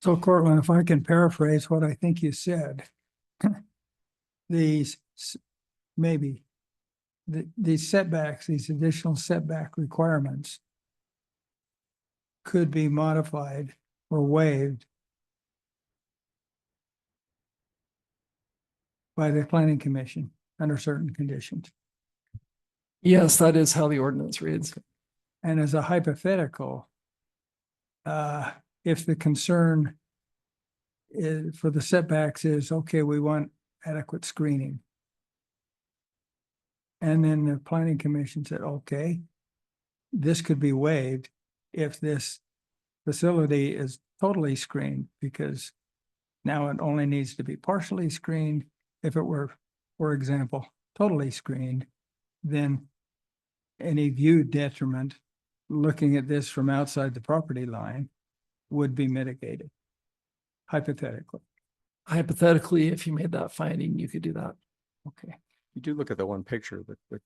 So Cortland, if I can paraphrase what I think you said, these setbacks, these additional setback requirements could be modified or waived by the Planning Commission under certain conditions. Yes, that is how the ordinance reads. And as a hypothetical, if the concern for the setbacks is, okay, we want adequate screening. And then the Planning Commission said, okay, this could be waived if this facility is totally screened, because now it only needs to be partially screened. If it were, for example, totally screened, then any view detriment looking at this from outside the property line would be mitigated, hypothetically. Hypothetically, if you made that finding, you could do that. Okay. You do look at the one picture, the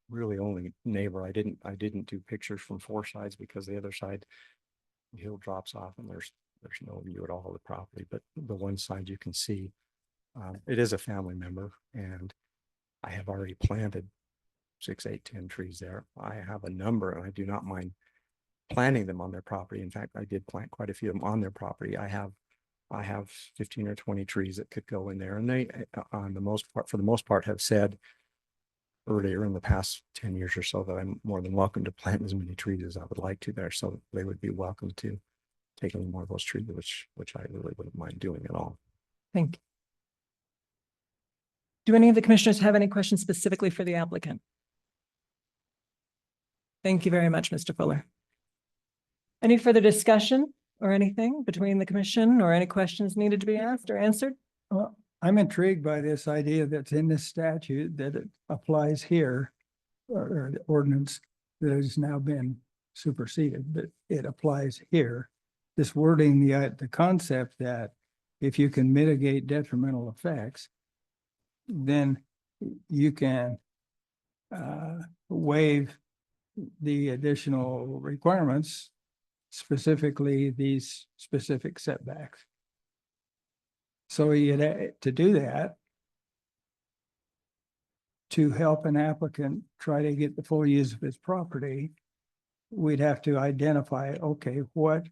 really only neighbor. I didn't do pictures from four sides because the other side, the hill drops off and there's no view at all of the property, but the one side you can see, it is a family member, and I have already planted 6, 8, 10 trees there. I have a number, and I do not mind planting them on their property. In fact, I did plant quite a few of them on their property. I have 15 or 20 trees that could go in there, and they, for the most part, have said earlier in the past 10 years or so that I'm more than welcome to plant as many trees as I would like to there. So they would be welcome to take any more of those trees, which I really wouldn't mind doing at all. Thank you. Do any of the commissioners have any questions specifically for the applicant? Thank you very much, Mr. Fuller. Any further discussion or anything between the commission, or any questions needed to be asked or answered? Well, I'm intrigued by this idea that's in this statute that it applies here, or the ordinance that has now been superseded, but it applies here. This wording, the concept that if you can mitigate detrimental effects, then you can waive the additional requirements, specifically these specific setbacks. So to do that, to help an applicant try to get the full use of his property, we'd have to identify, okay, what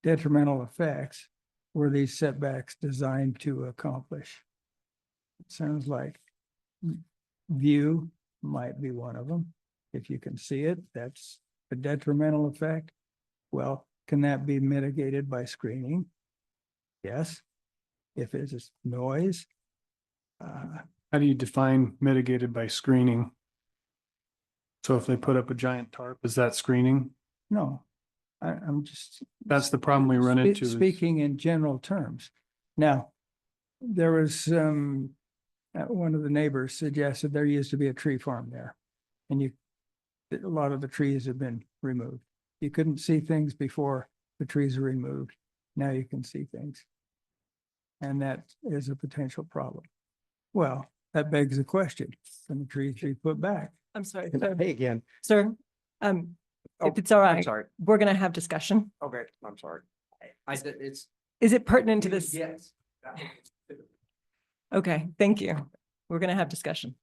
detrimental effects were these setbacks designed to accomplish? It sounds like view might be one of them. If you can see it, that's a detrimental effect. Well, can that be mitigated by screening? Yes. If it's noise. How do you define mitigated by screening? So if they put up a giant tarp, is that screening? No, I'm just. That's the problem we run into. is- Speaking in general terms. Now, there was one of the neighbors suggested there used to be a tree farm there. And a lot of the trees have been removed. You couldn't see things before the trees are removed. Now you can see things. And that is a potential problem. Well, that begs the question, can the trees be put back? I'm sorry, Hey, again. sir, if it's all I'm right, sorry. we're gonna have discussion. Okay, I'm sorry. It's. Is it pertinent to this? Yes. Okay, thank you. We're gonna have discussion.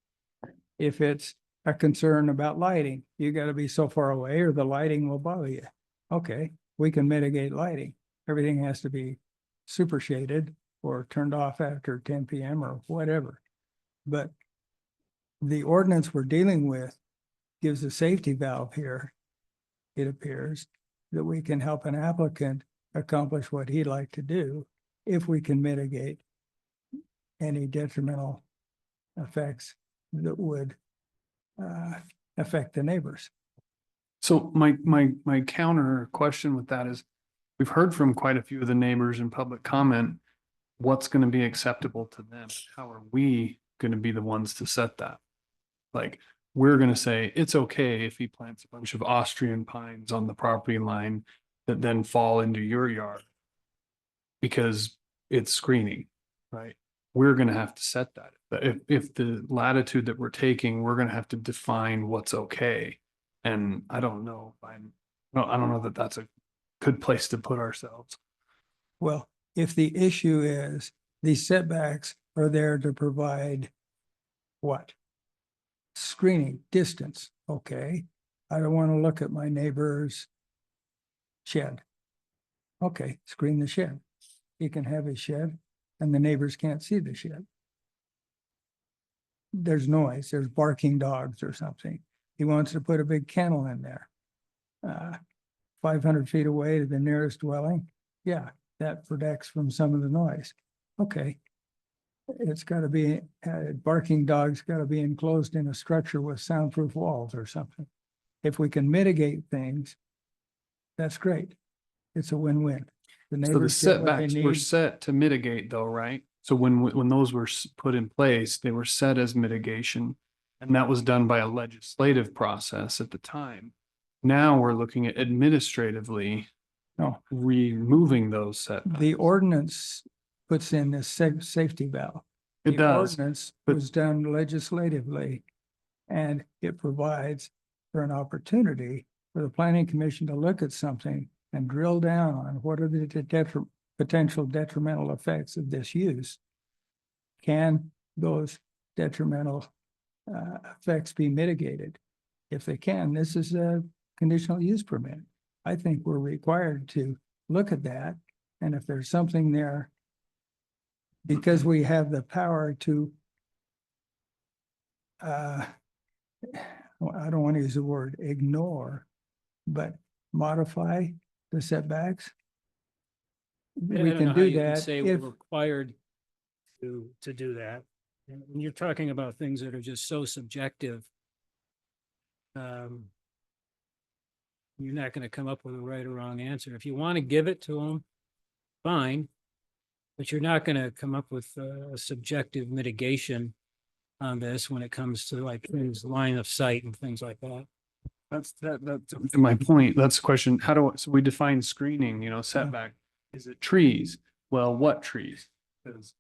If it's a concern about lighting, you gotta be so far away or the lighting will bother you. Okay, we can mitigate lighting. Everything has to be super shaded or turned off after 10 PM or whatever. But the ordinance we're dealing with gives a safety valve here. It appears that we can help an applicant accomplish what he'd like to do if we can mitigate any detrimental effects that would affect the neighbors. So my counter question with that is, we've heard from quite a few of the neighbors in public comment, what's going to be acceptable to them? How are we going to be the ones to set that? Like, we're going to say, it's okay if he plants a bunch of Austrian pines on the property line that then fall into your yard because it's screening, right? We're going to have to set that. If the latitude that we're taking, we're going to have to define what's okay. And I don't know if I don't know that that's a good place to put ourselves. Well, if the issue is these setbacks are there to provide what? Screening, distance, okay. I don't want to look at my neighbor's shed. Okay, screen the shed. He can have his shed and the neighbors can't see the shed. There's noise, there's barking dogs or something. He wants to put a big kennel in there. 500 feet away to the nearest dwelling. Yeah, that protects from some of the noise. Okay. It's got to be, barking dogs got to be enclosed in a structure with soundproof walls or something. If we can mitigate things, that's great. It's a win-win. So the neighbors get what they setbacks were need. set to mitigate though, right? So when those were put in place, they were set as mitigation. And that was done by a legislative process at the time. Now we're looking at administratively removing those setbacks. The ordinance puts in this safety valve. It The does, ordinance but- was done legislatively, and it provides for an opportunity for the planning commission to look at something and drill down on what are the potential detrimental effects of this use. Can those detrimental effects be mitigated? If they can, this is a conditional use permit. I think we're required to look at that, and if there's something there, because we have the power to I don't want to use the word ignore, but modify the setbacks. We can do that Say if, we're required to do that. And when you're talking about things that are just so subjective, you're not going to come up with a right or wrong answer. If you want to give it to them, fine, but you're not going to come up with a subjective mitigation on this when it comes to like things, line of sight and things like that. That's my point. That's the question. So we define screening, setback. Is it trees? Well, what trees? Because,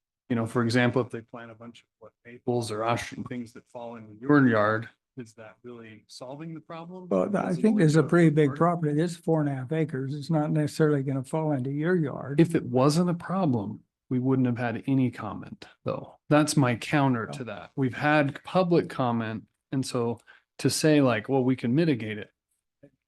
for example, if they plant a bunch of maples or Austrian things that fall into your yard, is that really solving the problem? well, I think there's a pretty big property. It's 4.5 acres. It's not necessarily going to fall into your yard. If it wasn't a problem, we wouldn't have had any comment, though. That's my counter to that. We've had public comment, and so to say like, well, we can mitigate it.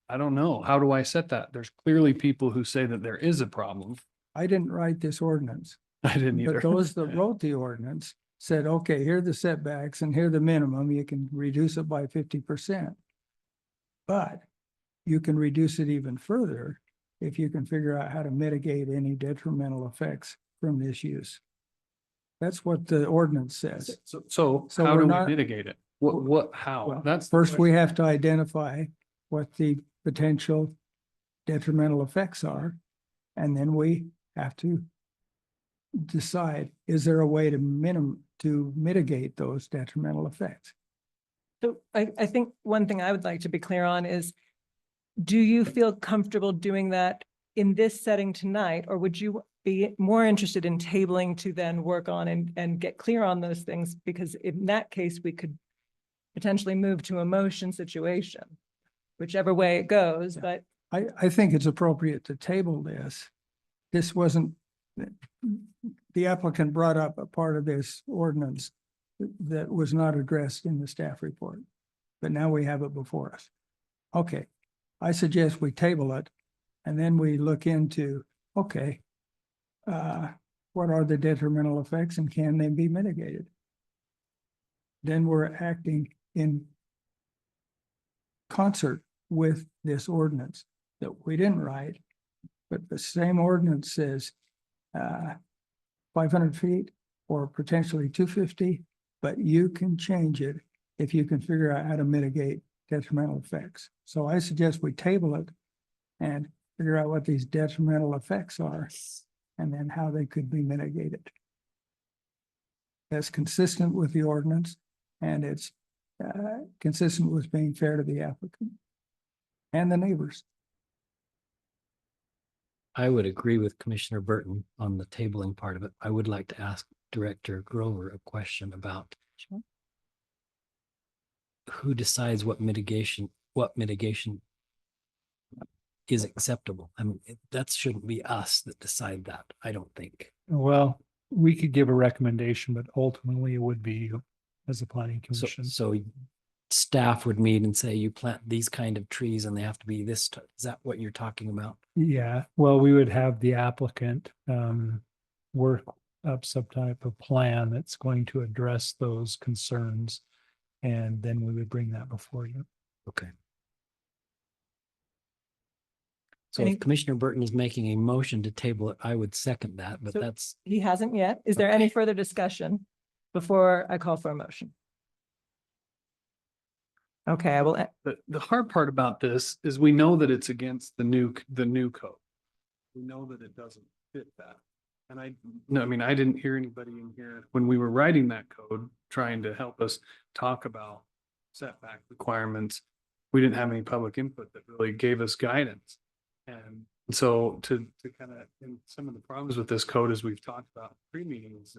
I don't know. How do I set that? There's clearly people who say that there is a problem. I didn't write this ordinance, I didn't either. but those that wrote the ordinance said, okay, here are the setbacks and here are the minimum, you can reduce it by 50%. But you can reduce it even further if you can figure out how to mitigate any detrimental effects from this use. That's what the ordinance says. So So how we're do we not- mitigate it? How? Well, That's the first we question. have to identify what the potential detrimental effects are. And then we have to decide, is there a way to mitigate those detrimental effects? So I think one thing I would like to be clear on is, do you feel comfortable doing that in this setting tonight? Or would you be more interested in tabling to then work on and get clear on those things? Because in that case, we could potentially move to a motion situation, whichever way it goes, but I think it's appropriate to table this. This wasn't, the applicant brought up a part of this ordinance that was not addressed in the staff report, but now we have it before us. Okay, I suggest we table it and then we look into, okay, what are the detrimental effects and can they be mitigated? Then we're acting in concert with this ordinance that we didn't write, but the same ordinance says 500 feet or potentially 250, but you can change it if you can figure out how to mitigate detrimental effects. So I suggest we table it and figure out what these detrimental effects are and then how they could be mitigated. That's consistent with the ordinance and it's consistent with being fair to the applicant and the neighbors. I would agree with Commissioner Burton on the tabling part of it. I would like to ask Director Grover a question about who decides what mitigation is acceptable. I mean, that shouldn't be us that decide that, I don't think. Well, we could give a recommendation, but ultimately it would be you as a planning So, commission. so staff would meet and say, you plant these kind of trees and they have to be this, is that what you're talking about? Yeah, well, we would have the applicant work up some type of plan that's going to address those concerns. And then we would bring that before you. Okay. So if Commissioner Burton is making a motion to table it, I would second that, but So- that's, he hasn't yet. Is there any further discussion before I call for a motion? Okay, I will. The hard part about this is we know that it's against the new code. We know that it doesn't fit that. And I mean, I didn't hear anybody in here when we were writing that code, trying to help us talk about setback requirements. We didn't have any public input that really gave us guidance. And so to kind of, and some of the problems with this code, as we've talked about pre-meetings,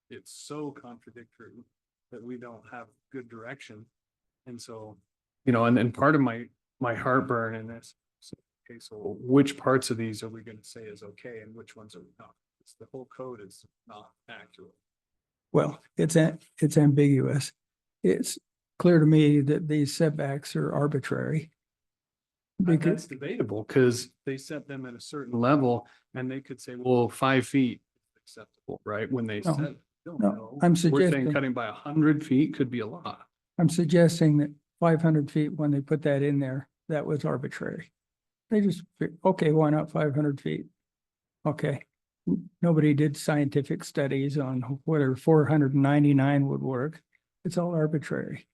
it's so contradictory that we don't have good direction. And so, and part of my heartburn in this, okay, so which parts of these are we going to say is okay and which ones are we not? It's the whole code is not accurate. Well, it's ambiguous. It's clear to me that these setbacks are arbitrary. That's debatable because they set them at a certain level and they could say, well, 5 feet is acceptable, right? When they No, said, it. Don't no, know. I'm We're saying suggesting- cutting by 100 feet could be a lot. I'm suggesting that 500 feet, when they put that in there, that was arbitrary. They just, okay, why not 500 feet? Okay. Nobody did scientific studies on whether 499 would work. It's all arbitrary.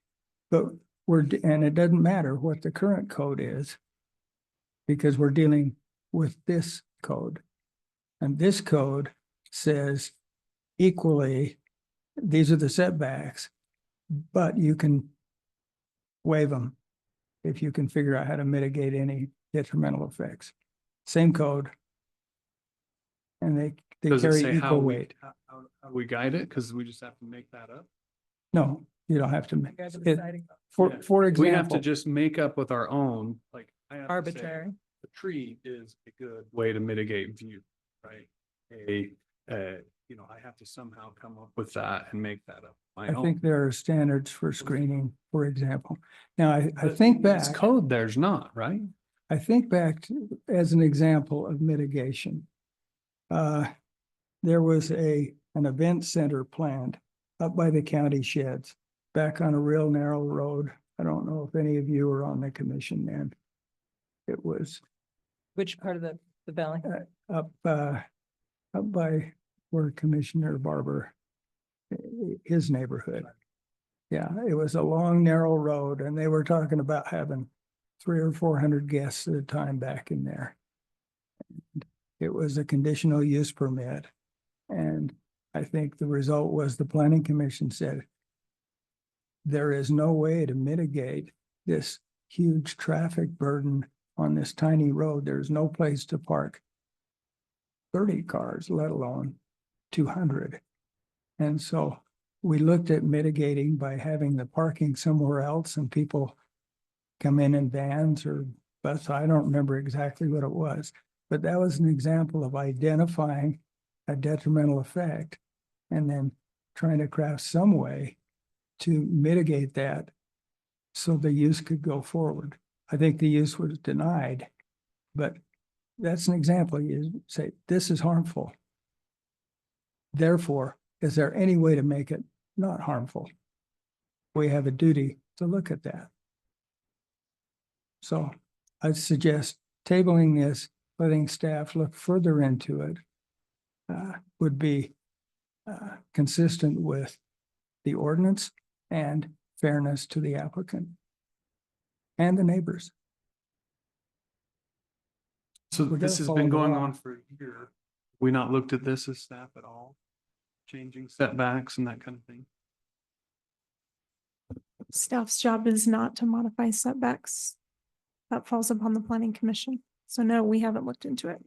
But and it doesn't matter what the current code is because we're dealing with this code. And this code says equally, these are the setbacks, but you can waive them if you can figure out how to mitigate any detrimental effects. Same code. And they Does it carry say how equal we, weight. how we guide it? Because we just have to make that up. No, you don't have to make guys are it. deciding. For We have to example, just make up with our own, like. I have to say, Arbitrary. The tree is a good way to mitigate view, right? you know, I have to somehow come up with that and make that up. My I own. think there are standards for screening, for example. Now, I But think this back, code, there's not, right? I think back to, as an example of mitigation. There was an event center planned up by the county sheds, back on a real narrow road. I don't know if any of you were on the commission then. It was Which part of the valley? up by where Commissioner Barber, his neighborhood. Yeah, it was a long, narrow road, and they were talking about having 300 or 400 guests at a time back in there. It was a conditional use permit. And I think the result was the planning commission said, there is no way to mitigate this huge traffic burden on this tiny road. There's no place to park 30 cars, let alone 200. And so we looked at mitigating by having the parking somewhere else, and people come in vans or bus. I don't remember exactly what it was, but that was an example of identifying a detrimental effect and then trying to craft some way to mitigate that so the use could go forward. I think the use was denied, but that's an example. You say, this is harmful. Therefore, is there any way to make it not harmful? We have a duty to look at that. So I'd suggest tabling this, letting staff look further into it, would be consistent with the ordinance and fairness to the applicant and the neighbors. So We this gotta has follow been the going law. on for a year. We not looked at this as staff at all? Changing setbacks and that kind of thing? Staff's job is not to modify setbacks. That falls upon the planning commission. So no, we haven't looked into it.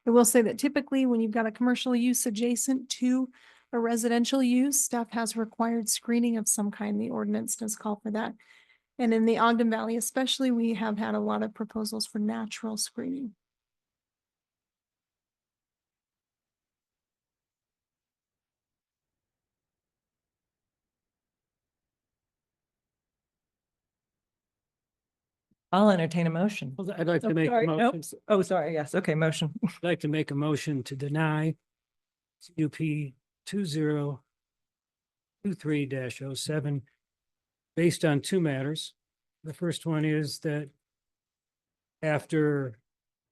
I will say that typically when you've got a commercial use adjacent to a residential use, staff has required screening of some kind. The ordinance does call for that. And in the Ogden Valley especially, we have had a lot of proposals for natural screening. I'll entertain a motion. I'd like to make a Sorry, nope. motion. Oh, sorry, yes, okay, motion. I'd like to make a motion to deny CUP 2023-07 based on two matters. The first one is that after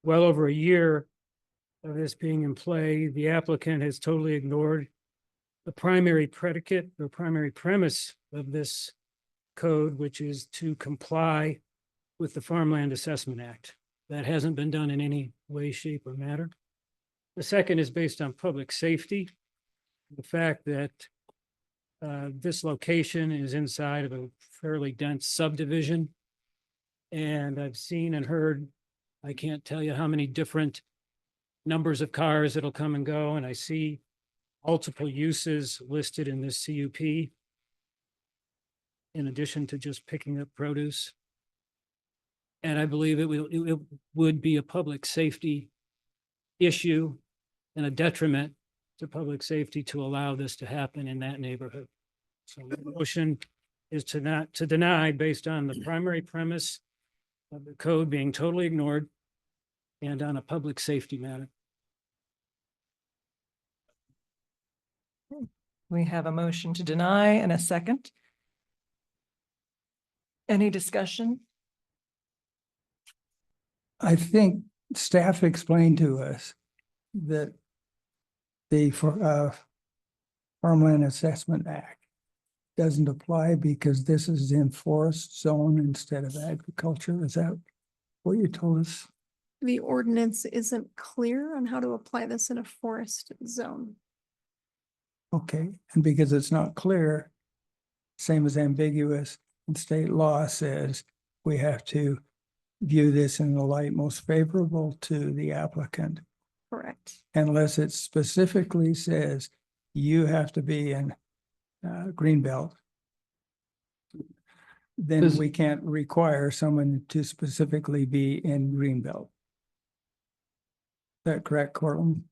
well over a year of this being in play, the applicant has totally ignored the primary predicate or primary premise of this code, which is to comply with the Farmland Assessment Act. That hasn't been done in any way, shape, or matter. The second is based on public safety. The fact that this location is inside of a fairly dense subdivision. And I've seen and heard, I can't tell you how many different numbers of cars that'll come and go, and I see multiple uses listed in this CUP in addition to just picking up produce. And I believe it would be a public safety issue and a detriment to public safety to allow this to happen in that neighborhood. So the motion is to deny based on the primary premise of the code being totally ignored and on a public safety matter. We have a motion to deny and a second. Any discussion? I think staff explained to us that the Farmland Assessment Act doesn't apply because this is in forest zone instead of agriculture. Is that what you told us? The ordinance isn't clear on how to apply this in a forest zone. Okay, and because it's not clear, same as ambiguous, and state law says we have to view this in the light most favorable to the applicant. Correct. Unless it specifically says you have to be in Greenbelt. Then we can't require someone to specifically be in Greenbelt. Is that correct, Cortland?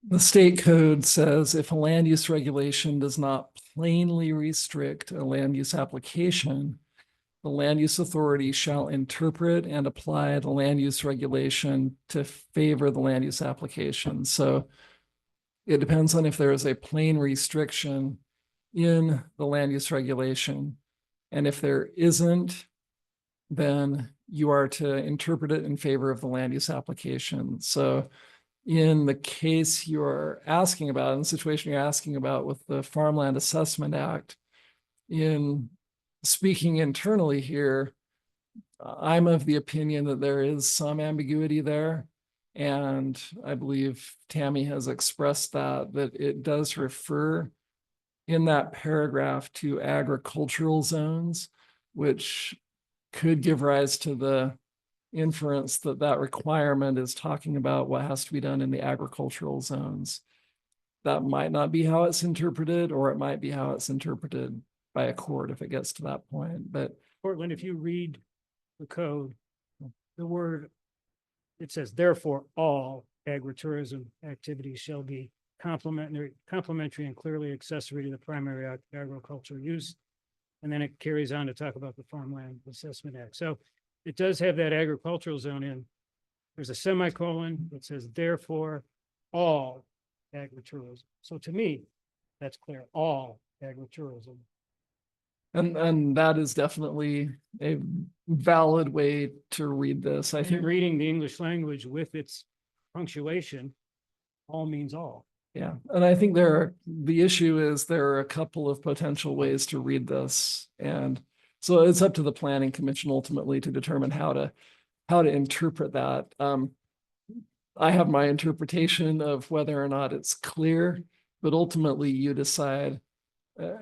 The state code says if a land use regulation does not plainly restrict a land use application, the land use authority shall interpret and apply the land use regulation to favor the land use application. So it depends on if there is a plain restriction in the land use regulation. And if there isn't, then you are to interpret it in favor of the land use application. So in the case you're asking about, in the situation you're asking about with the Farmland Assessment Act, in speaking internally here, I'm of the opinion that there is some ambiguity there. And I believe Tammy has expressed that it does refer in that paragraph to agricultural zones, which could give rise to the inference that that requirement is talking about what has to be done in the agricultural zones. That might not be how it's interpreted, or it might be how it's interpreted by a court if it gets to that point. But Portland, if you read the code, the word, it says, therefore, all agritourism activities shall be complementary and clearly accessory to the primary agricultural use. And then it carries on to talk about the Farmland Assessment Act. So it does have that agricultural zone in. There's a semicolon that says, therefore, all agritourism. So to me, that's clear, all agritourism. and that is definitely a valid way to read this. I think Reading the English language with its punctuation, all means all. yeah, and I think the issue is there are a couple of potential ways to read this. And so it's up to the Planning Commission ultimately to determine how to interpret that. I have my interpretation of whether or not it's clear, but ultimately you decide.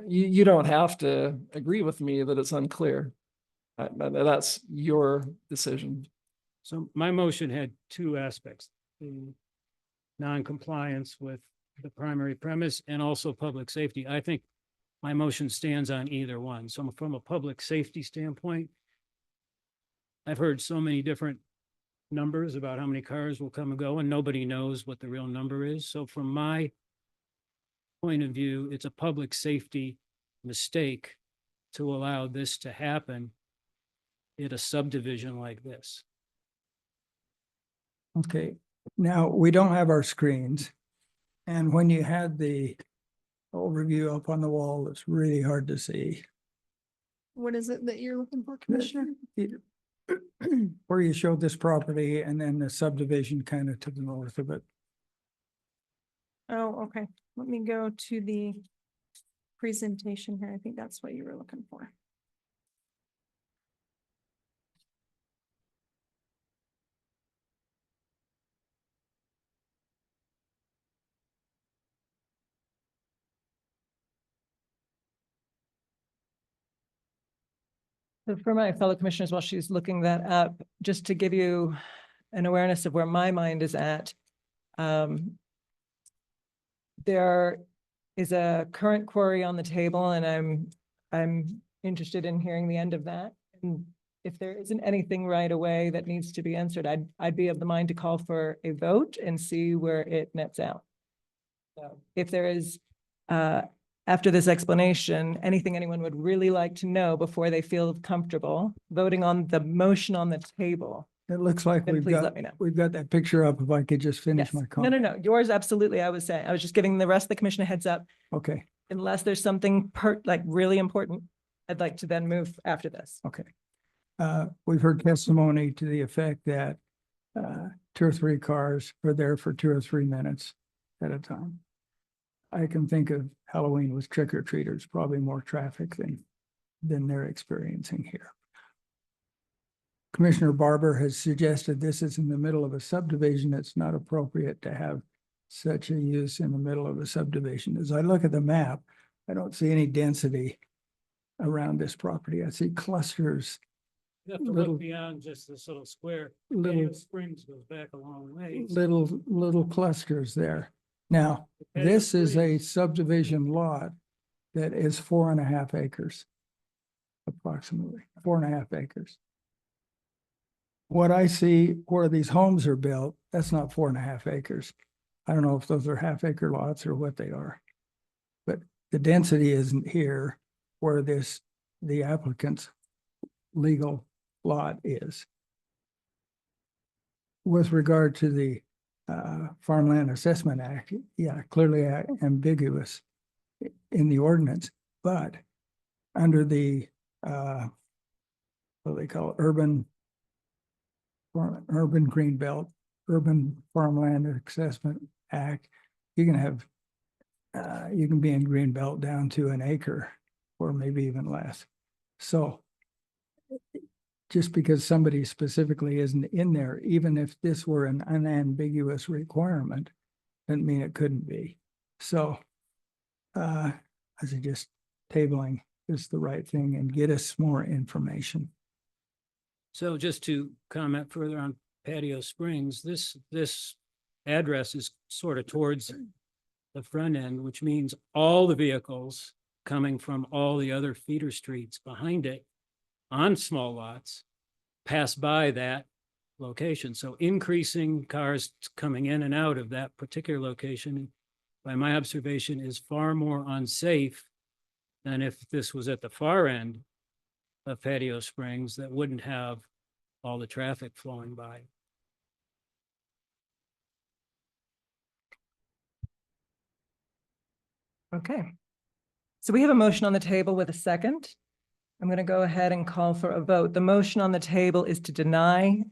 You don't have to agree with me that it's unclear. That's your decision. So my motion had two aspects: the non-compliance with the primary premise and also public safety. I think my motion stands on either one. So from a public safety standpoint, I've heard so many different numbers about how many cars will come and go, and nobody knows what the real number is. So from my point of view, it's a public safety mistake to allow this to happen in a subdivision like this. Okay, now we don't have our screens. And when you had the overview up on the wall, it's really hard to see. What is it that you're looking for, Commissioner? Where you showed this property and then the subdivision kind of to the north of it. Oh, okay. Let me go to the presentation here. I think that's what you were looking for. So for my fellow commissioners, while she's looking that up, just to give you an awareness of where my mind is at. There is a current query on the table, and I'm interested in hearing the end of that. And if there isn't anything right away that needs to be answered, I'd be of the mind to call for a vote and see where it nets out. So if there is, after this explanation, anything anyone would really like to know before they feel comfortable voting on the motion on the table, It looks like then please let me know. we've got that picture up. If I could just finish Yes. my No, comment. no, yours absolutely. I was saying, I was just giving the rest of the commission a heads up. Okay, Unless there's something like really important, I'd like to then move after this. okay. We've heard testimony to the effect that two or three cars are there for 2 or 3 minutes at a time. I can think of Halloween with trick or treaters, probably more traffic than they're experiencing here. Commissioner Barber has suggested this is in the middle of a subdivision. It's not appropriate to have such a use in the middle of a subdivision. As I look at the map, I don't see any density around this property. I see clusters. You have to Little- look beyond just this little square. Little- Dave Springs goes back a long way. Little clusters there. Now, this is a subdivision lot that is 4.5 acres. Approximately 4.5 acres. What I see where these homes are built, that's not 4.5 acres. I don't know if those are half-acre lots or what they are. But the density isn't here where the applicant's legal lot is. With regard to the Farmland Assessment Act, yeah, clearly ambiguous in the ordinance, but under the what they call urban greenbelt, urban farmland assessment act, you can have you can be in greenbelt down to an acre or maybe even less. So just because somebody specifically isn't in there, even if this were an unambiguous requirement, doesn't mean it couldn't be. So I suggest tabling is the right thing and get us more information. So just to comment further on Patio Springs, this address is sort of towards the front end, which means all the vehicles coming from all the other feeder streets behind it on small lots pass by that location. So increasing cars coming in and out of that particular location, by my observation, is far more unsafe than if this was at the far end of Patio Springs that wouldn't have all the traffic flowing by. Okay. So we have a motion on the table with a second. I'm going to go ahead and call for a vote. The motion on the table is to deny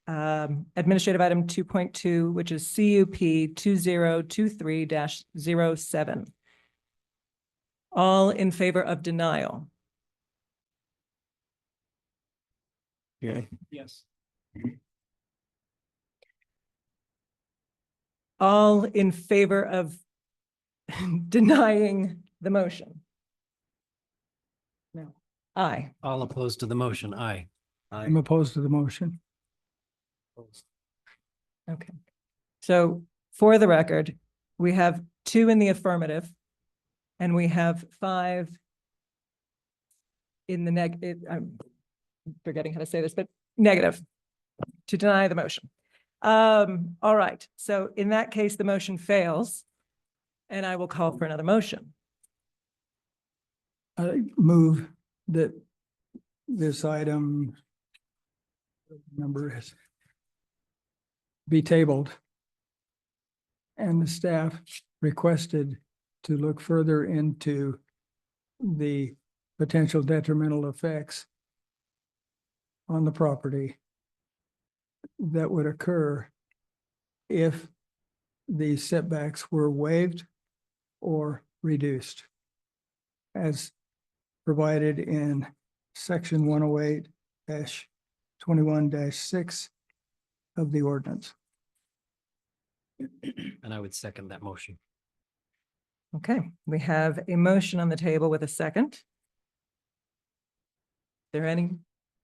administrative item 2.2, which is CUP 2023-07. All in favor of denial? Yeah. Yes. All in favor of denying the motion? No. Aye. All opposed to the motion, aye. I'm opposed to the motion. Okay. So for the record, we have 2 in the affirmative and we have 5 in the negative. I'm forgetting how to say this, but negative to deny the motion. All right. So in that case, the motion fails and I will call for another motion. I move that this item number is be tabled and the staff requested to look further into the potential detrimental effects on the property that would occur if the setbacks were waived or reduced as provided in section 108-21-6 of the ordinance. And I would second that motion. Okay, we have a motion on the table with a second. Is there any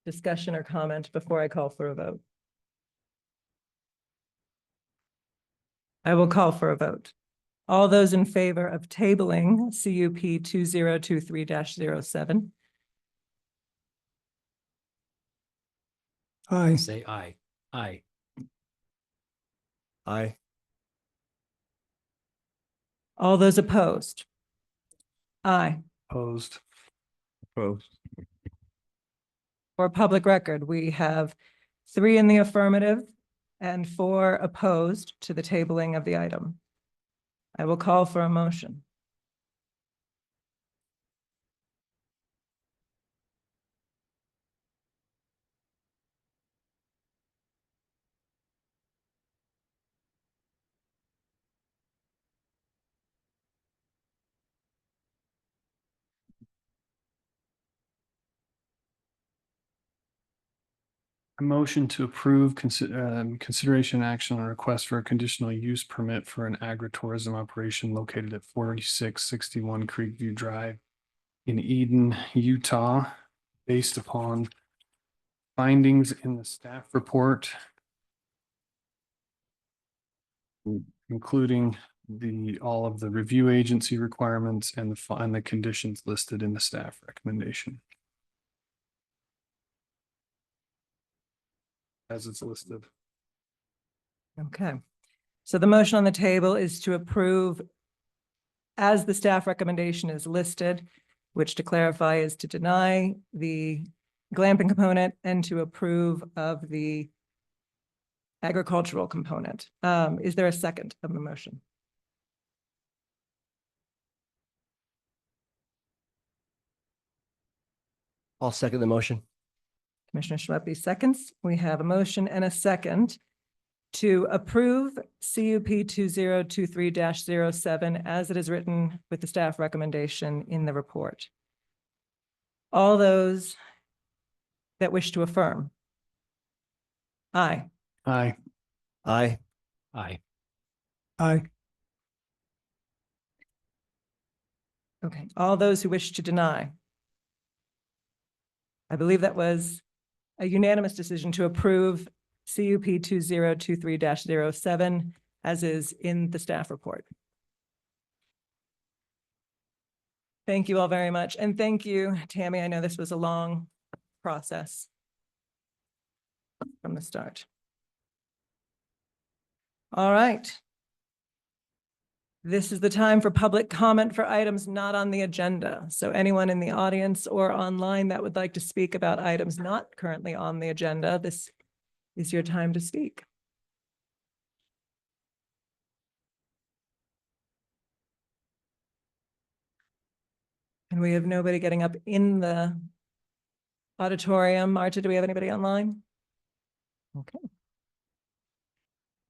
discussion or comment before I call for a vote? I will call for a vote. All those in favor of tabling CUP 2023-07? Aye. Say aye. Aye. Aye. All those opposed? Aye. Opposed. Opposed. For public record, we have 3 in the affirmative and 4 opposed to the tabling of the item. I will call for a motion. A motion to approve consideration action on request for a conditional use permit for an agritourism operation located at 4661 Creekview Drive in Eden, Utah, based upon findings in the staff report, including all of the review agency requirements and the conditions listed in the staff recommendation. As it's listed. Okay. So the motion on the table is to approve as the staff recommendation is listed, which to clarify is to deny the glamping component and to approve of the agricultural component. Is there a second of the motion? I'll second the motion. Commissioner Schweppe seconds. We have a motion and a second to approve CUP 2023-07 as it is written with the staff recommendation in the report. All those that wish to affirm. Aye. Aye. Aye. Aye. Aye. Okay, all those who wish to deny. I believe that was a unanimous decision to approve CUP 2023-07 as is in the staff report. Thank you all very much. And thank you, Tammy. I know this was a long process from the start. All right. This is the time for public comment for items not on the agenda. So anyone in the audience or online that would like to speak about items not currently on the agenda, this is your time to speak. And we have nobody getting up in the auditorium. Marta, do we have anybody online? Okay.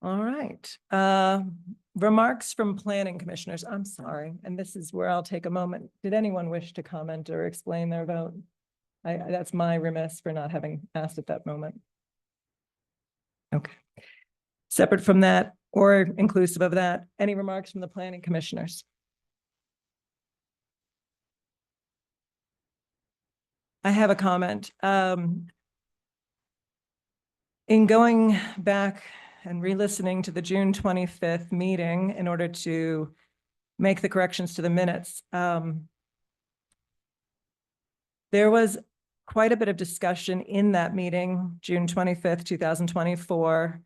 All right. Remarks from planning commissioners. I'm sorry. And this is where I'll take a moment. Did anyone wish to comment or explain their vote? That's my remiss for not having asked at that moment. Okay. Separate from that or inclusive of that, any remarks from the planning commissioners? I have a comment. In going back and re-listening to the June 25th meeting in order to make the corrections to the minutes, there was quite a bit of discussion in that meeting, June 25th, 2024,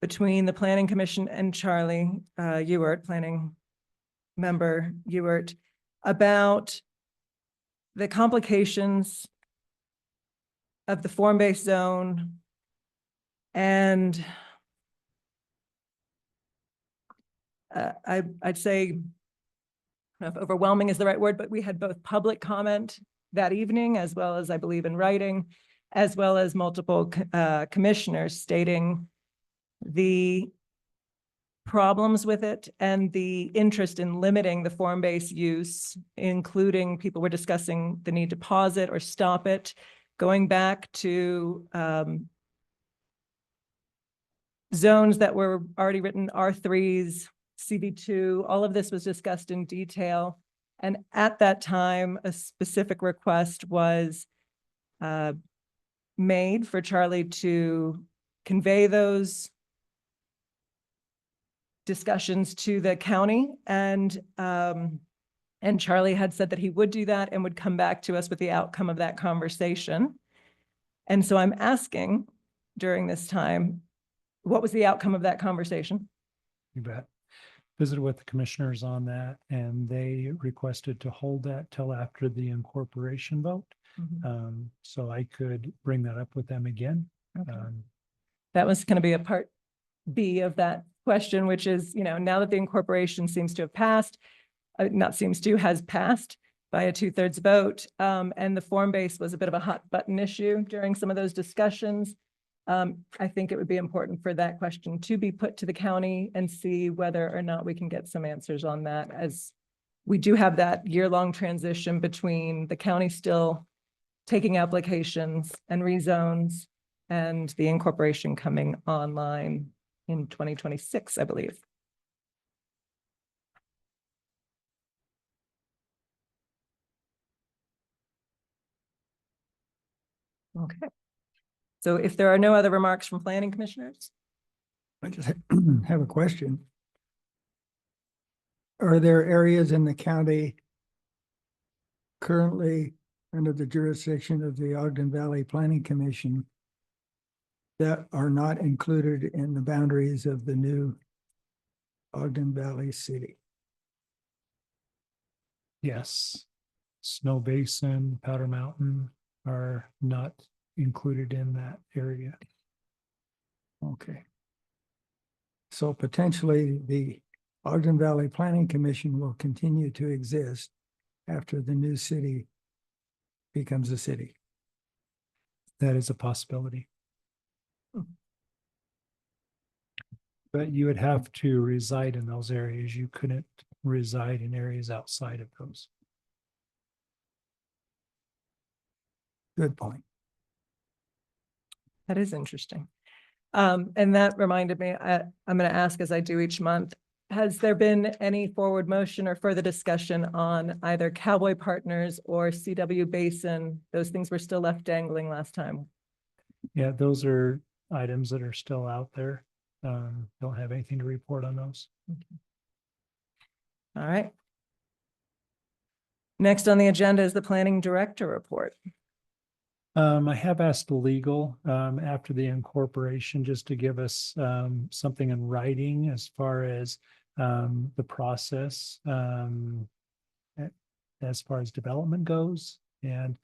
between the Planning Commission and Charlie Ewert, planning member Ewert, about the complications of the form-based zone and I'd say, I don't know if overwhelming is the right word, but we had both public comment that evening, as well as I believe in writing, as well as multiple commissioners stating the problems with it and the interest in limiting the form-based use, including people were discussing the need to pause it or stop it, going back to zones that were already written, R3s, CV2, all of this was discussed in detail. And at that time, a specific request was made for Charlie to convey those discussions to the county. And Charlie had said that he would do that and would come back to us with the outcome of that conversation. And so I'm asking during this time, what was the outcome of that conversation? You bet. Visited with the commissioners on that, and they requested to hold that till after the incorporation vote. So I could bring that up with them again. Okay. That was going to be a part B of that question, which is, now that the incorporation seems to have passed, has passed by a 2/3 vote, and the form base was a bit of a hot button issue during some of those discussions. I think it would be important for that question to be put to the county and see whether or not we can get some answers on that, as we do have that year-long transition between the county still taking applications and rezones and the incorporation coming online in 2026, I believe. Okay. So if there are no other remarks from planning commissioners? I just have a question. Are there areas in the county currently under the jurisdiction of the Ogden Valley Planning Commission that are not included in the boundaries of the new Ogden Valley City. Yes. Snow Basin, Powder Mountain are not included in that area. Okay. So potentially the Ogden Valley Planning Commission will continue to exist after the new city becomes a city. That is a possibility. But you would have to reside in those areas. You couldn't reside in areas outside of those. Good point. That is interesting. And that reminded me, I'm going to ask as I do each month, has there been any forward motion or further discussion on either Cowboy Partners or CW Basin? Those things were still left dangling last time. Yeah, those are items that are still out there. Don't have anything to report on those. All right. Next on the agenda is the Planning Director report. I have asked legal after the incorporation just to give us something in writing as far as the process as far as development goes. And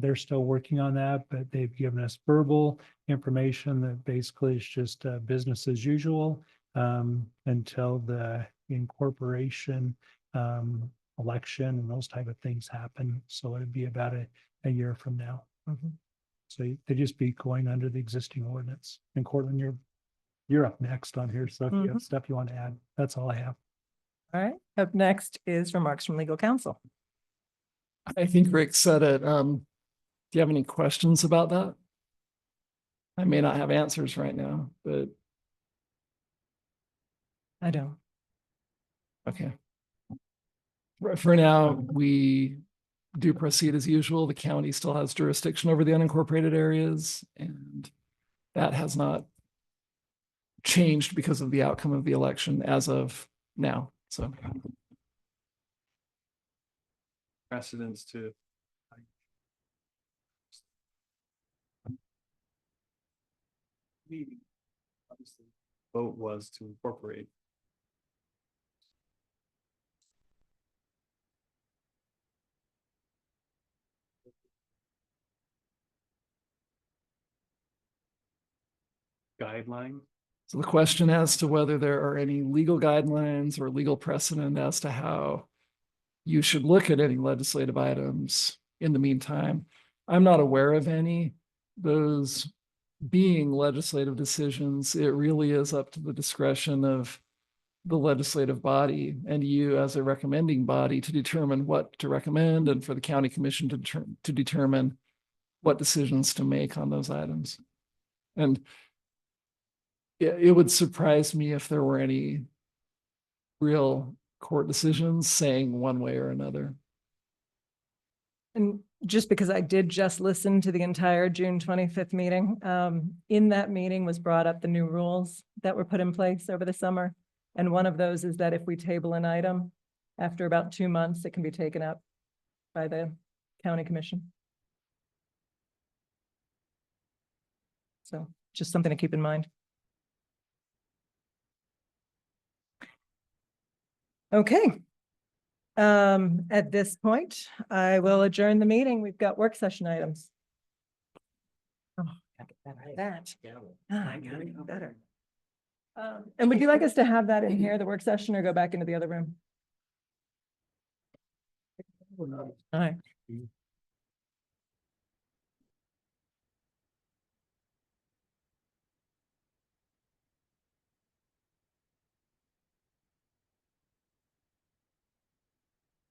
they're still working on that, but they've given us verbal information that basically is just business as usual until the incorporation election and those type of things happen. So it'd be about a year from now. So they just be going under the existing ordinance. And Cortland, you're up next on here. So if you have stuff you want to add, that's all I have. All right. Up next is remarks from Legal Counsel. I think Rick said it. Do you have any questions about that? I may not have answers right now, but I don't. okay. For now, we do proceed as usual. The county still has jurisdiction over the unincorporated areas, and that has not changed because of the outcome of the election as of now. So Precedents to. Obviously, vote was to incorporate. Guideline. So the question as to whether there are any legal guidelines or legal precedent as to how you should look at any legislative items in the meantime, I'm not aware of any. Those being legislative decisions, it really is up to the discretion of the legislative body and you as a recommending body to determine what to recommend and for the county commission to determine what decisions to make on those items. And it would surprise me if there were any real court decisions saying one way or another. And just because I did just listen to the entire June 25th meeting, in that meeting was brought up the new rules that were put in place over the summer. And one of those is that if we table an item, after about 2 months, it can be taken up by the county commission. So just something to keep in mind. Okay. At this point, I will adjourn the meeting. We've got work session items. Oh, I get better at that. I gotta get better. And would you like us to have that in here, the work session, or go back into the other room? All right.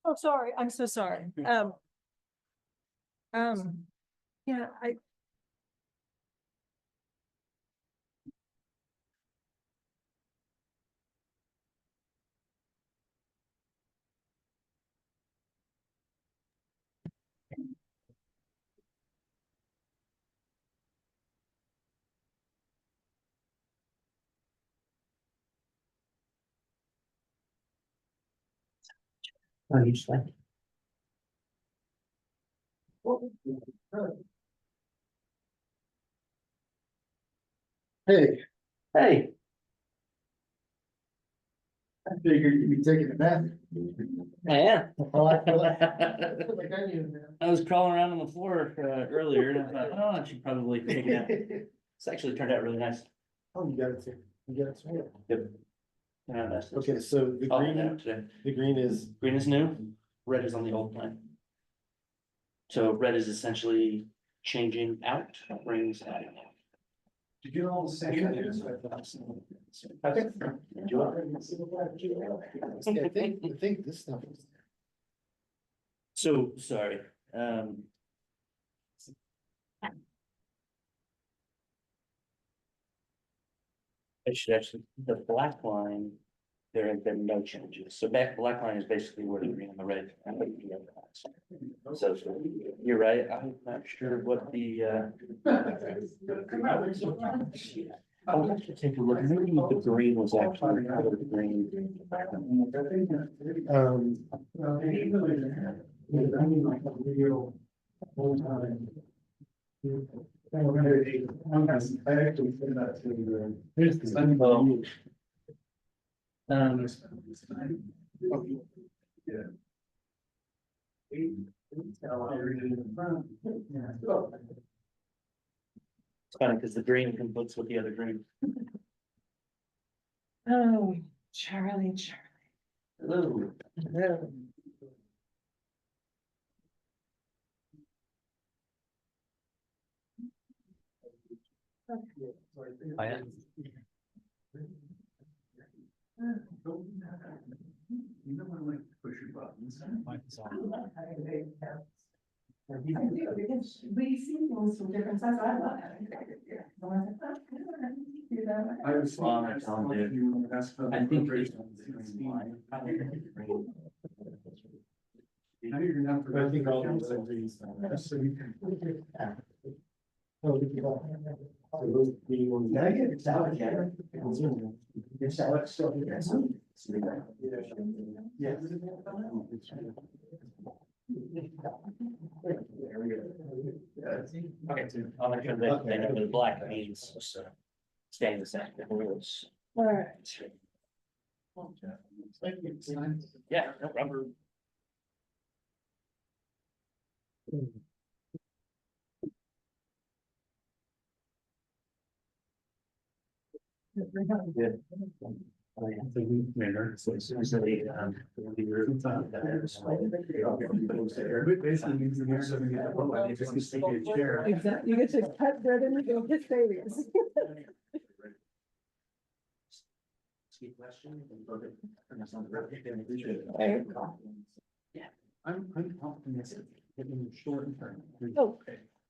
Oh, sorry. I'm so sorry. Yeah, On each side. Hey, Hey, I figured you'd be taking a nap. yeah. Oh, I feel like I knew that. I was crawling around on the floor earlier and I thought, oh, I should probably take it out. It's actually turned out really nice. Oh, you got it too. You got it too. Yep. Yeah, that's- Okay, so the I'll have green, that today. the green is, Green is new, red is on the old plan. So red is essentially changing out, brings out. You get all the same. I think this stuff is. So, sorry, I should actually, the black line, there have been no changes. So black line is basically where the green and the red. And the other lines. So you're right. I'm not sure what the, I'll have to take a look. Maybe the green was actually out of the green. It's funny because the green conflicts with the other green. Oh, Charlie. Hello. I am. You don't want to like push your buttons. I do, because we see things from different sides, I love it. I was. I think it's- Now you're gonna have to. I think all these are these. So you can. Oh, we can go. So those green ones. Can I get it out again? Yes, Alex, still here. Yeah. Okay, I'll make sure that they know the black means staying the same. The rules. All right. Yeah, no problem. Good. So as soon as they, Basically means the mayor's gonna get a vote, and they just get to take a chair. Exactly, you get to cut bread and you go kiss babies. I'm optimistic, in the short term. Oh.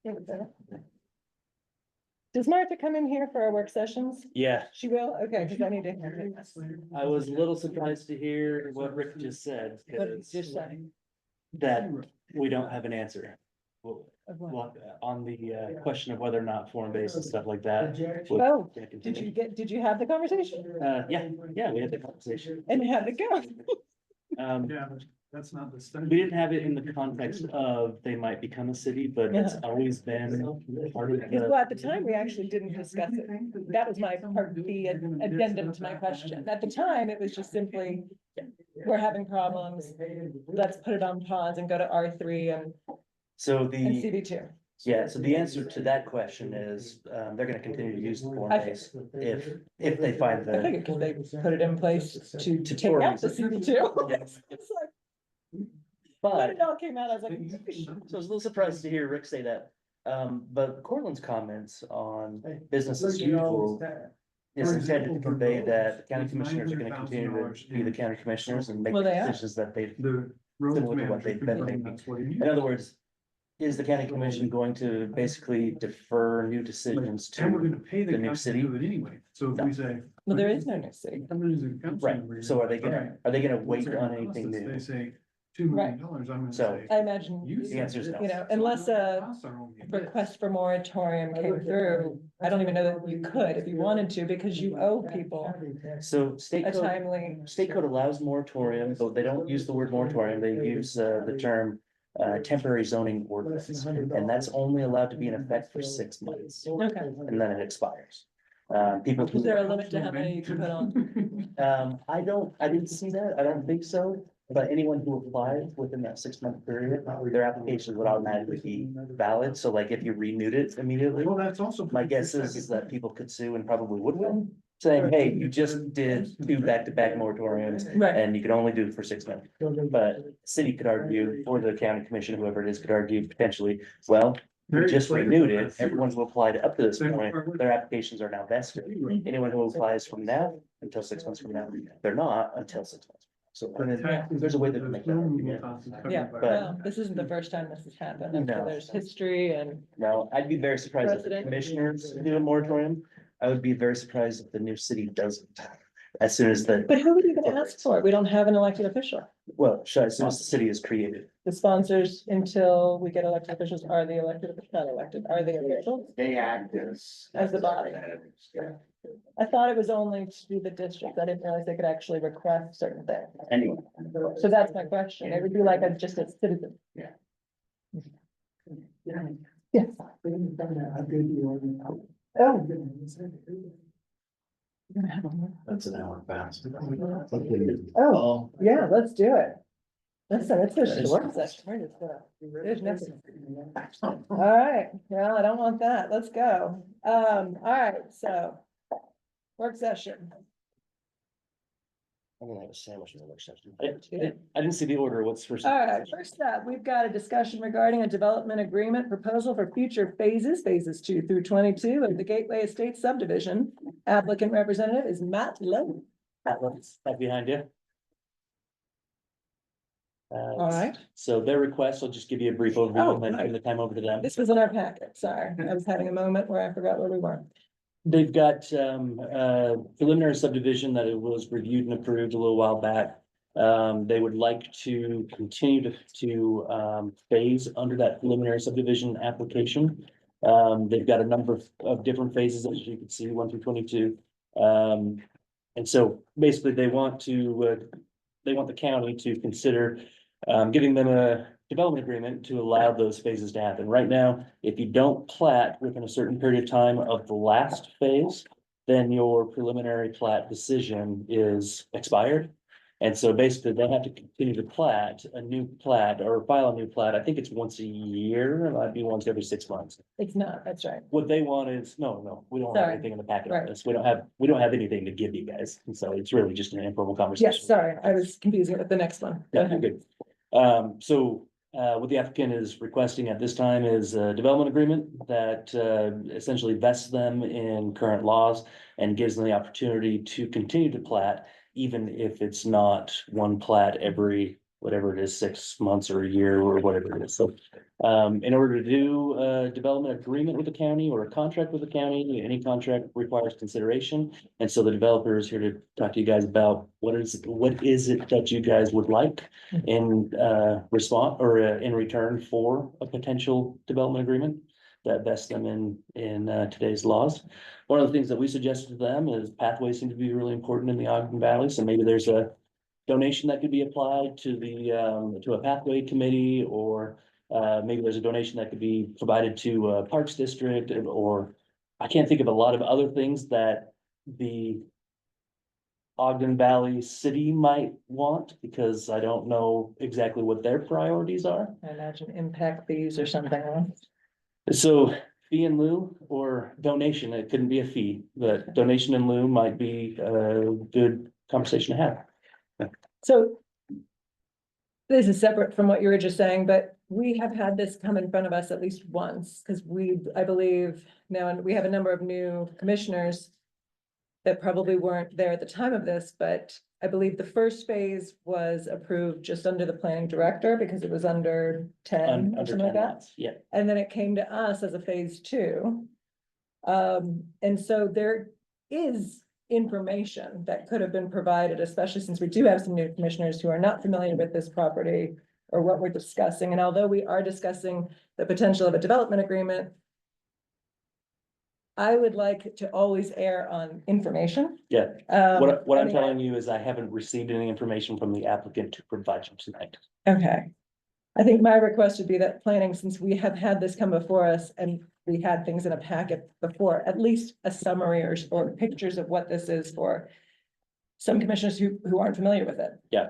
Yeah, we better. Does Martha come in here for our work sessions? Yeah, She will? Okay, because I need to hear it. I was a little surprised to hear what Rick just said, What did you 'cause just say? that we don't have an answer. Well, Of what? on the question of whether or not form-based and stuff like that. would- Oh, yeah, did you have the conversation? Yeah, we had the conversation. And how'd it go? Yeah, that's not the study. We didn't have it in the context of they might become a city, but it's always been part of Well, the. at the time, we actually didn't discuss it. That was my part, the addendum to my question. At the time, it was just simply, we're having problems. Let's put it on pause and go to R3 and So CB2. yeah, so the answer to that question is, they're gonna continue to use the form base if they find I the. think because they put it in place to To take out the CB2. Yeah. It's like, when But, it all came out, I was like, so I was a little surprised to hear Rick say that. But Cortland's comments on business as usual is intended to convey that the county commissioners are gonna continue to be the county commissioners and make Well, they are. decisions that they, The. similar to what they've been making. In other words, is the county commission going to basically defer new decisions And we're to, gonna pay the the new county to city? do it anyway, so if we say. well, there is no new city. right, so are they gonna wait on anything They new? say $2 million, I'm gonna So- say. I imagine, The answer is no. you know, unless a request for moratorium came through, I don't even know that you could if you wanted to, because you owe people So state a code, timely. state code allows moratorium, but they don't use the word moratorium, they use the term temporary zoning ordinance. And that's only allowed to be in effect for 6 months, Okay. and then it expires. People. Is there a limit to how many you can put on? I didn't see that. I don't think so. But anyone who applies within that 6 month period, their application would automatically be valid. So like if you renewed it immediately, Well, that's also. my guess is that people could sue and probably would win. Saying, hey, you just did 2 back-to-back moratoriums Right. and you can only do it for 6 months. But city could argue, or the county commission, whoever it is, could argue potentially, well, we just renewed it. Everyone who applied up to this point, their applications are now vested. Anyone who applies from now until 6 months from now, they're not until 6 months. So there's a way to make that argument. Yeah, But- well, this isn't the first time this has happened. I'm sure No. There's history and, Now, I'd be very surprised if the Precedent. commissioners do a moratorium. I would be very surprised if the new city doesn't. As soon as the, but who would even ask for it? We don't have an elected official. well, as soon as the city is created. The sponsors, until we get elected officials, are the elected, not elected, are they officials They act as. as the body? I thought it was only to do the district. I didn't realize they could actually request certain things. Anyway, So that's my question. It would be like just a citizen. Yeah. Yes. Oh. That's an hour fast. Oh, yeah, let's do it. Listen, it's a short session. We're just there's nothing. All right, well, I don't want that. Let's go. All right, so. Work session. I'm gonna have a sandwich in the work session. I didn't see the order. What's first? All right, first up, we've got a discussion regarding a development agreement proposal for future phases 2 through 22 of the Gateway Estates Subdivision. Applicant representative is Matt Lowe. Atlas, back behind you. All right, So their request, I'll just give you a brief overview Oh, and then right. give the time over to them. this was in our packet. Sorry, I was having a moment where I forgot where we were. They've got preliminary subdivision that it was reviewed and approved a little while back. They would like to continue to phase under that preliminary subdivision application. They've got a number of different phases, as you can see, 1 through 22. And so basically they want the county to consider giving them a development agreement to allow those phases to happen. Right now, if you don't plat within a certain period of time of the last phase, then your preliminary plat decision is expired. And so basically they have to continue to plat a new plat or file a new plat. I think it's once a year, it might be once every 6 months. It's not, that's right. What they want is, no, we don't have Sorry. anything in the packet on Right. this. We don't have anything to give you guys. And so it's really just an informal conversation. Yes, sorry, I was confusing it with the next one. Go Yeah, ahead. good. What the applicant is requesting at this time is a development agreement that essentially vests them in current laws and gives them the opportunity to continue to plat, even if it's not one plat every, whatever it is, 6 months or a year or whatever it is. So in order to do a development agreement with the county or a contract with the county, any contract requires consideration. And so the developer is here to talk to you guys about what is it that you guys would like in response or in return for a potential development agreement that vests them in today's laws. One of the things that we suggested to them is pathways seem to be really important in the Ogden Valley, so maybe there's a donation that could be applied to to a pathway committee, or maybe there's a donation that could be provided to a Parks District, or I can't think of a lot of other things that the Ogden Valley City might want, because I don't know exactly what their priorities are. I imagine impact fees or something, huh? So fee in lieu or donation, it couldn't be a fee, but donation in lieu might be a good conversation to have. So this is separate from what you were just saying, but we have had this come in front of us at least once, because I believe now, and we have a number of new commissioners that probably weren't there at the time of this, but I believe the first phase was approved just under the planning director because it was under 10 or Under something 10 like that. lots, yeah. And then it came to us as a phase 2. And so there is information that could have been provided, especially since we do have some new commissioners who are not familiar with this property or what we're discussing. And although we are discussing the potential of a development agreement, I would like to always err on information. Yeah, what I I'm mean, telling you is I haven't received any information from the applicant to provide you tonight. Okay. I think my request would be that planning, since we have had this come before us and we had things in a packet before, at least a summary or pictures of what this is for some commissioners who aren't familiar with it. Yeah,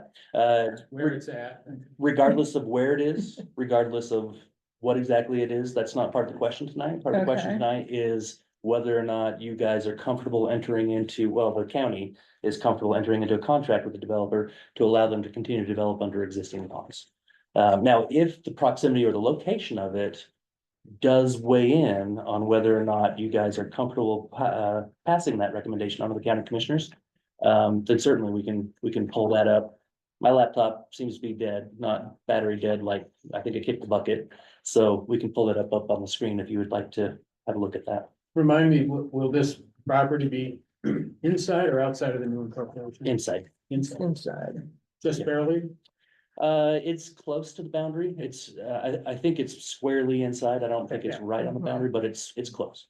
Where it's at. regardless of where it is, regardless of what exactly it is, that's not part of the question tonight. Part of the question Okay. tonight is whether or not you guys are comfortable entering into, well, the county is comfortable entering into a contract with the developer to allow them to continue to develop under existing laws. Now, if the proximity or the location of it does weigh in on whether or not you guys are comfortable passing that recommendation on to the county commissioners, then certainly we can pull that up. My laptop seems to be dead, not battery dead, like I think I kicked the bucket. So we can pull it up on the screen if you would like to have a look at that. Remind me, will this property be inside or outside of the new incorporation? Inside. Inside. Just barely? It's close to the boundary. It's, I think it's squarely inside. I don't think it's right on the boundary, but it's close.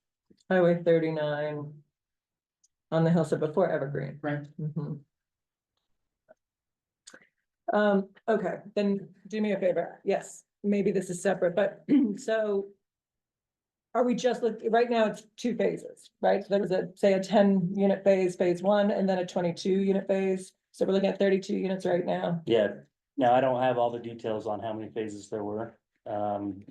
Highway 39 on the hillside before Evergreen. Right. Mhm. Okay, then do me a favor. Yes, maybe this is separate, but so are we just looking, right now it's two phases, right? So there was say a 10-unit phase, phase one, and then a 22-unit phase. So we're looking at 32 units right now. Yeah. Now, I don't have all the details on how many phases there were. None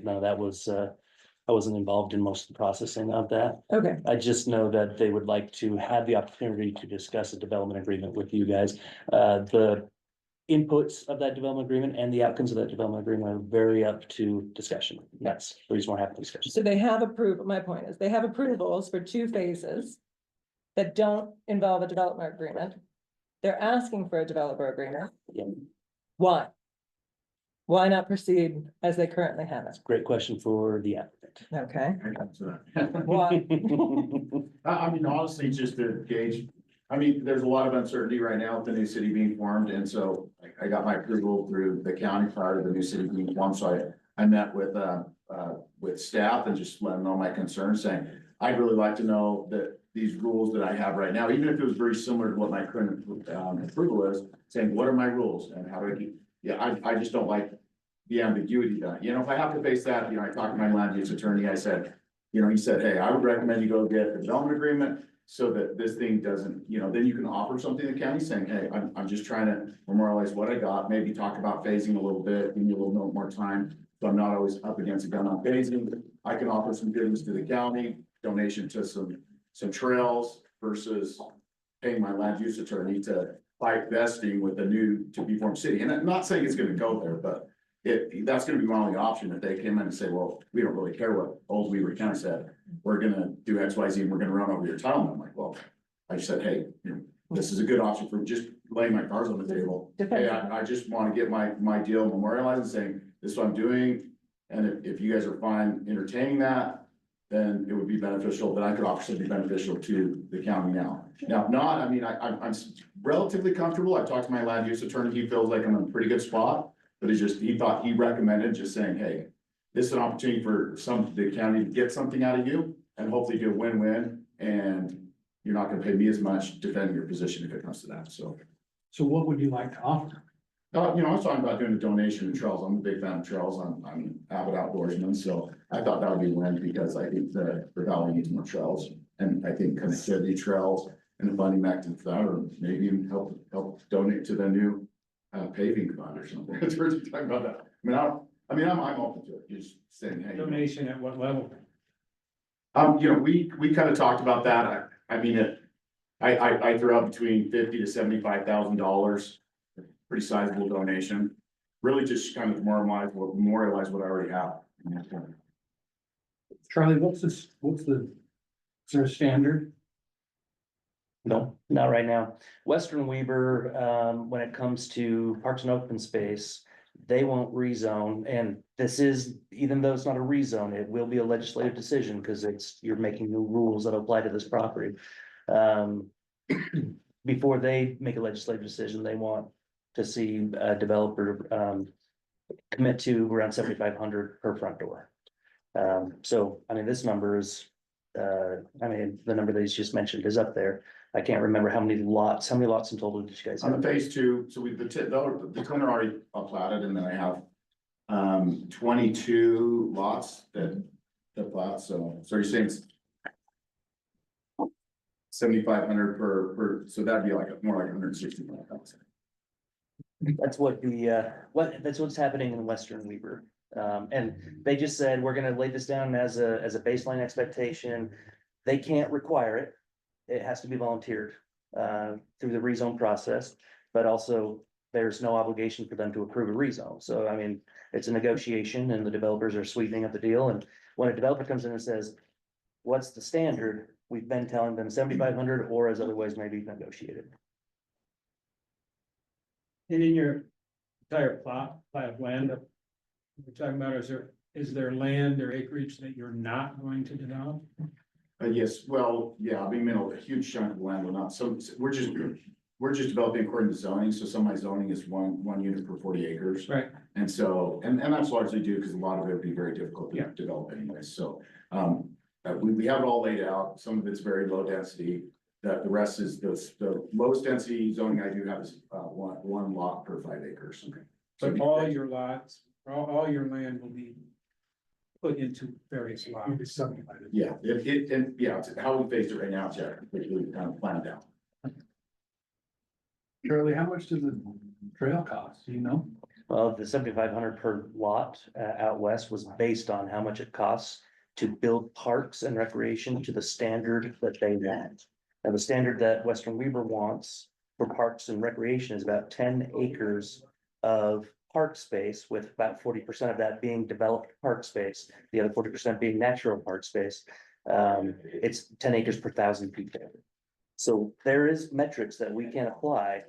of that was, I wasn't involved in most of the processing of that. Okay, I just know that they would like to have the opportunity to discuss a development agreement with you guys. The inputs of that development agreement and the outcomes of that development agreement are very up to discussion. That's the reason we're having discussion. so they have approval, my point is, they have approvals for two phases that don't involve a development agreement. They're asking for a developer agreement. Yeah. Why? Why not proceed as they currently have it? Great question for the applicant. Okay. Why? I mean, honestly, just to gauge, I mean, there's a lot of uncertainty right now with the new city being formed, and so I got my approval through the county prior to the new city being formed, so I met with staff and just let them know my concerns, saying, I'd really like to know that these rules that I have right now, even if it was very similar to what my current approval is, saying, what are my rules and how do I keep, I just don't like the ambiguity that, if I have to face that, I talked to my land use attorney, I said, he said, hey, I would recommend you go get a development agreement so that this thing doesn't, then you can offer something to the county saying, hey, I'm just trying to memorialize what I got, maybe talk about phasing a little bit, give me a little bit more time. So I'm not always up against a gun on phasing. I can offer some goodness to the county, donation to some trails versus paying my land use attorney to fight vesting with a new to be formed city. And I'm not saying it's gonna go there, but that's gonna be my only option if they came in and say, well, we don't really care what Old Weaver County said. We're gonna do X, Y, Z, and we're gonna run over your town. I'm like, well, I just said, hey, this is a good option for just laying my cards on the table. Hey, I just wanna get my deal memorialized and saying, this is what I'm doing. And if you guys are fine entertaining that, then it would be beneficial, that I could offer something beneficial to the county now. Now, if not, I mean, I'm relatively comfortable. I talked to my land use attorney. He feels like I'm in a pretty good spot. But he recommended just saying, hey, this is an opportunity for the county to get something out of you and hopefully get a win-win. And you're not gonna pay me as much defending your position if it comes to that, so. So what would you like to offer? I was talking about doing a donation of trails. I'm a big fan of trails. I'm an avid outdoorsman, so I thought that would be a win because I think the valley needs more trails. And I think connectivity trails and the funding mechanism for that, or maybe even help donate to the new paving fund or something. It's worth talking about that. I'm open to it. Just saying, hey. Donation at what level? We kind of talked about that. I threw out between $50,000 to $75,000. Pretty sizable donation, really just kind of memorialize what I already have. Charlie, is there a standard? No, not right now. Western Weaver, when it comes to parks and open space, they won't rezone. And this is, even though it's not a rezone, it will be a legislative decision because you're making new rules that apply to this property. Before they make a legislative decision, they want to see a developer commit to around 7,500 per front door. This number is, the number that he's just mentioned is up there. I can't remember how many lots in total did you guys have? On the phase two, so the 10 are already platted, and then I have 22 lots that the plot, so you're saying 7,500 per, so that'd be like more like 165,000. That's what that's what's happening in Western Weaver. And they just said, we're gonna lay this down as a baseline expectation. They can't require it. It has to be volunteered through the rezone process, but also there's no obligation for them to approve a rezone. So I mean, it's a negotiation and the developers are sweetening up the deal. And when a developer comes in and says, what's the standard? We've been telling them 7,500 or as otherwise may be negotiated. And in your entire plot of land, we're talking about, is there land or acreage that you're not going to develop? Yes, well, yeah, I mean, a huge chunk of land will not, so we're just developing according to zoning, so some of my zoning is one unit per 40 acres. Right. And so, and that's largely due because a lot of it would be very difficult to develop anyway, so, we have it all laid out, some of it's very low density. The rest is the lowest density zoning I do have is, one lot per 5 acres. Okay. So all your lots, all your land will be put into various lots. Yeah, it's how we phased it right now, it's completely kind of planned out. Shirley, how much does the trail cost? Do you know? Well, the 7,500 per lot out west was based on how much it costs to build parks and recreation to the standard that they want. Now, the standard that Western Weaver wants for parks and recreation is about 10 acres of park space, with about 40% of that being developed park space, the other 40% being natural park space. It's 10 acres per 1,000 feet. So there is metrics that we can apply.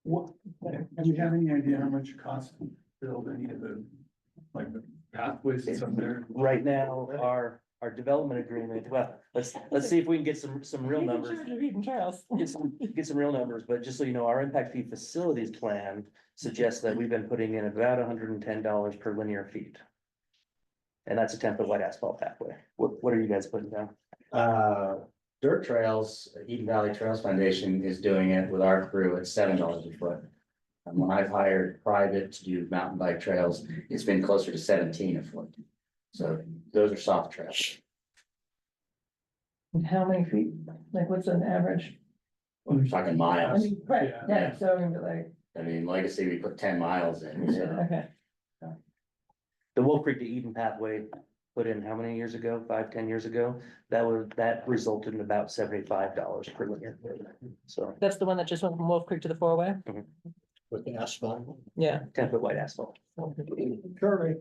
What, do you have any idea how much it costs to build any of the, like the pathways that's up there? Right now, our development agreement, well, let's see if we can get some real numbers. Get some real numbers, but just so you know, our impact fee facilities plan suggests that we've been putting in about $110 per linear feet. And that's a 10-foot wide asphalt pathway. What are you guys putting down? Dirt Trails, Eden Valley Trails Foundation is doing it with our crew at $7 a foot. And when I've hired private to do mountain bike trails, it's been closer to 17 a foot. So those are soft trails. And how many feet? Like, what's an average? We're talking I miles. mean, right, yeah, so I'm like, I mean, Legacy, we put 10 miles in. So. okay. The Wolf Creek to Eden pathway put in how many years ago? 5-10 years ago? That resulted in about $75 per linear foot. So That's the one that just went from Wolf Creek to the 4-way? With the asphalt. Yeah. 10-foot wide asphalt. Shirley,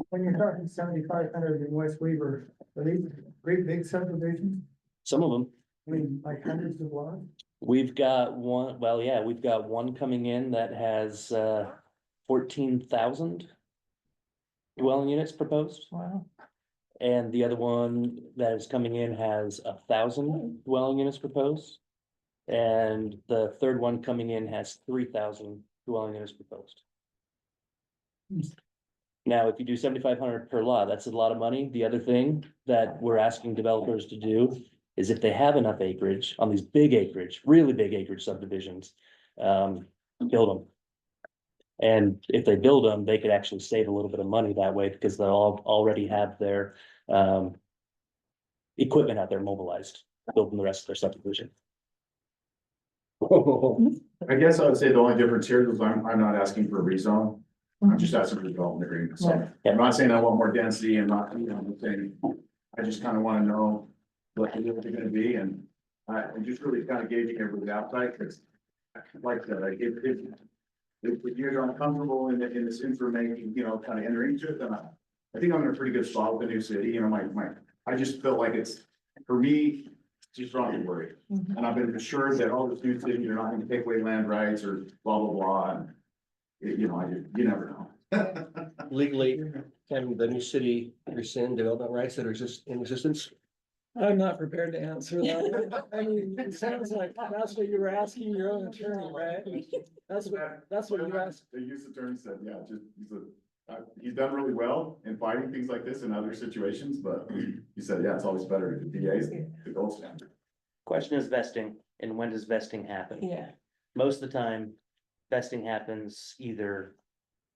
when you're talking 7,500 in West Weaver, are these great big subdivisions? Some of them. I mean, like hundreds of lots? We've got one, well, yeah, we've got one coming in that has 14,000 dwelling units proposed. Wow. And the other one that is coming in has 1,000 dwelling units proposed. And the third one coming in has 3,000 dwelling units proposed. Now, if you do 7,500 per lot, that's a lot of money. The other thing that we're asking developers to do is if they have enough acreage on these big acreage, really big acreage subdivisions, build them. And if they build them, they could actually save a little bit of money that way because they'll already have their equipment out there mobilized, building the rest of their subdivision. I guess I would say the only difference here is I'm not asking for a rezone. I'm just asking for development agreement. So I'm not saying I want more density and not, I'm saying, I just kind of want to know what the deals are going to be. And I'm just really kind of gauging everybody's appetite because like I said, if you're uncomfortable in this information, kind of entering into it, then I think I'm in a pretty good spot with the new city. I just felt like it's, for me, just wrong to worry. And I've been assured that all this new city, you're not going to take away land rights or blah, blah, blah. And you never know. Legally, can the new city rescind development rights that are in existence? I'm not prepared to answer that. I mean, it sounds like that's what you were asking your own attorney, right? That's what you asked. The U.S. attorney said, yeah, he's done really well in fighting things like this in other situations, but he said, yeah, it's always better to DA's the gold standard. Question is vesting, and when does vesting happen? Yeah. Most of the time, vesting happens either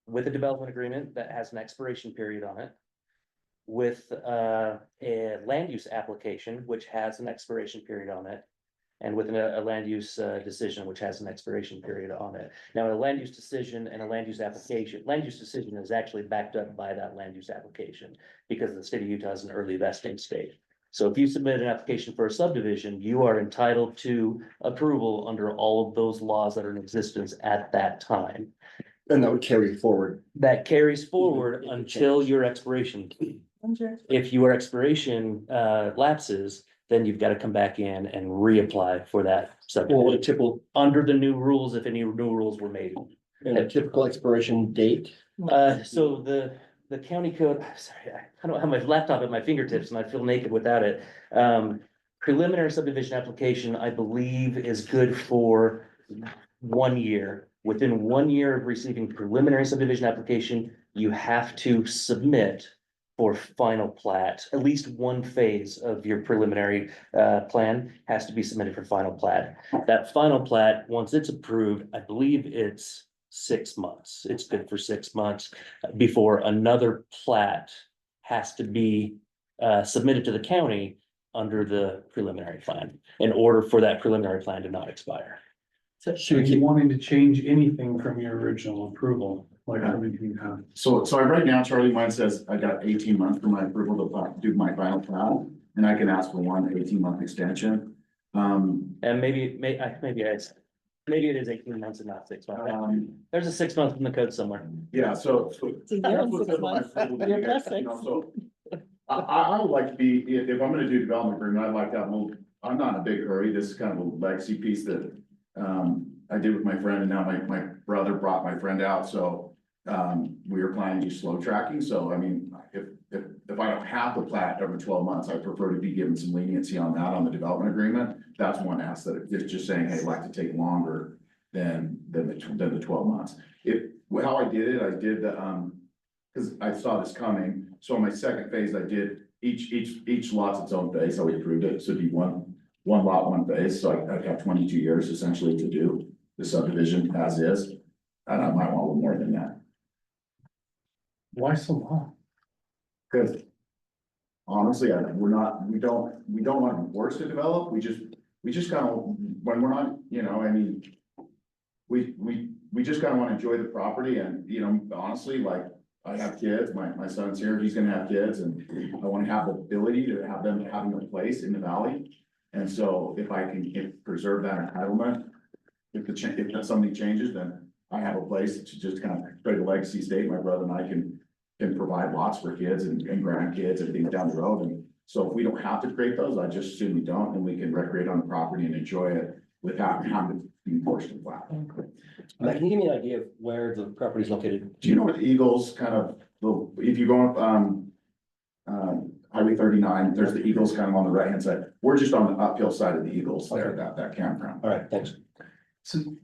with a development agreement that has an expiration period on it, with a land use application, which has an expiration period on it. And with a land use decision, which has an expiration period on it. Now, a land use decision and a land use application, land use decision is actually backed up by that land use application. Because the state of Utah is an early vesting state. So if you submit an application for a subdivision, you are entitled to approval under all of those laws that are in existence at that time. And that would carry forward. That carries forward until your expiration. If your expiration lapses, then you've got to come back in and reapply for that subdivision. Well, a typical, Under the new rules, if any new rules were made. and a typical expiration date. So the county code, sorry, I don't have my laptop at my fingertips and I feel naked without it. Preliminary subdivision application, I believe, is good for 1 year. Within 1 year of receiving preliminary subdivision application, you have to submit for final plat. At least one phase of your preliminary plan has to be submitted for final plat. That final plat, once it's approved, I believe it's 6 months. It's good for 6 months before another plat has to be submitted to the county under the preliminary plan in order for that preliminary plan to not expire. So you wanting to change anything from your original approval, like everything you have? So right now, Charlie, mine says I got 18 months for my approval to do my final plan, and I can ask for 18-month extension. And maybe it is 18 months and not 6 months. There's a 6 month in the code somewhere. Yeah, so. It's a year and 6 months. You're blessed. So I would like to be, if I'm gonna do development agreement, I'd like that little, I'm not in a big hurry. This is kind of a legacy piece that I did with my friend, and now my brother brought my friend out, so we were planning to do slow tracking. So I mean, if I don't have the plat over 12 months, I prefer to be given some leniency on that on the development agreement. That's one ask, that it's just saying, hey, I'd like to take longer than the 12 months. How I did it, I did because I saw this coming. So in my second phase, I did each lot's its own phase. So we approved it. So it'd be one lot, one phase. So I'd have 22 years essentially to do the subdivision as is. And I might want a little more than that. Why so long? Because honestly, we don't want to be forced to develop. We just kind of, when we're not, I mean, we just kind of want to enjoy the property, and, honestly, like, I have kids, my son's here, he's gonna have kids, and I want to have the ability to have them having a place in the valley. And so if I can preserve that entitlement, if something changes, then I have a place to just kind of create a legacy state. My brother and I can provide lots for kids and grandkids and things down the road. And so if we don't have to create those, I just assume we don't, and we can recreate on the property and enjoy it without having to be forced to plow. Matt, can you give me an idea of where the property is located? Do you know where the Eagles kind of, if you go up, Highway 39, there's the Eagles kind of on the right hand side. We're just on the uphill side of the Eagles there, that campground. All right, thanks. So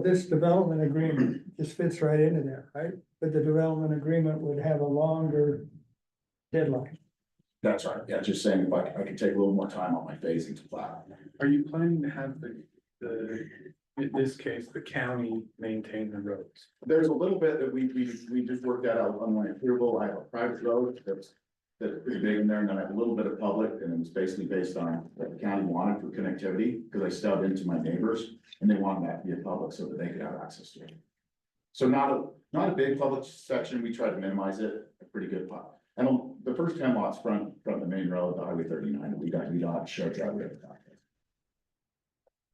this development agreement just fits right into there, right? But the development agreement would have a longer deadline. That's right. Yeah, just saying if I could take a little more time on my phasing to plow. Are you planning to have in this case, the county maintain the roads? There's a little bit that we just worked that out on my approval. I have a private road that's pretty big in there, and then I have a little bit of public, and it was basically based on what the county wanted for connectivity, because I stubbed into my neighbors, and they wanted that to be a public so that they could have access to it. So not a big public section. We try to minimize it, a pretty good part. And on the first 10 lots front the main road, the Highway 39, we don't have to show driveway.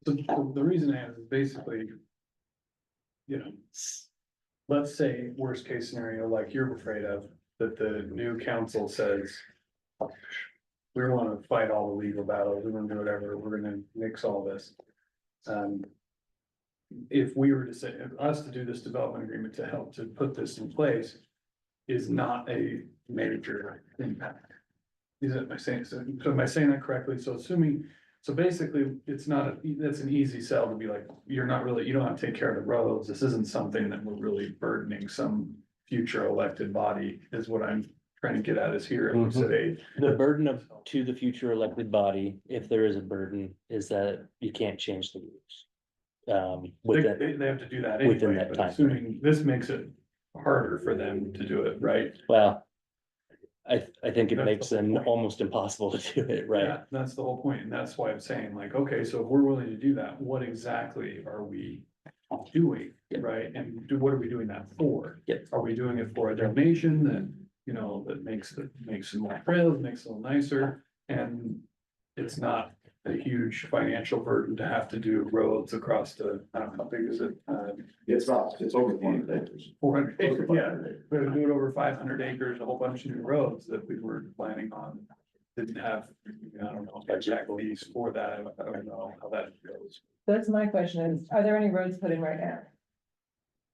So the reason I ask is basically, let's say worst case scenario, like you're afraid of, that the new council says, we want to fight all the legal battles, we're gonna do whatever, we're gonna nix all this. If we were to say, us to do this development agreement to help to put this in place is not a major impact. Am I saying that correctly? So basically, it's not, that's an easy sell to be like, you don't have to take care of the roads. This isn't something that we're really burdening some future elected body, is what I'm trying to get at is here. The burden to the future elected body, if there is a burden, is that you can't change the rules. They have to do that anyway, within that but time assuming this makes it harder for them to do it, right? Well, I think it That's makes the whole it point. almost impossible to do it, right? Yeah, that's the whole point, and that's why I'm saying like, okay, so if we're willing to do that, what exactly are we doing, right? And what are we doing that for? Yep. Are we doing it for a donation that, you know, that makes it more trails, makes it a little nicer? And it's not a huge financial burden to have to do roads across the, I don't know, how big is it? It's over 400 acres. 400 acres, yeah, we had to do it over 500 acres, a whole bunch of new roads that we were planning on. Didn't have, I don't know, exactly for that, I don't know how that goes. That's my question is, are there any roads put in right now?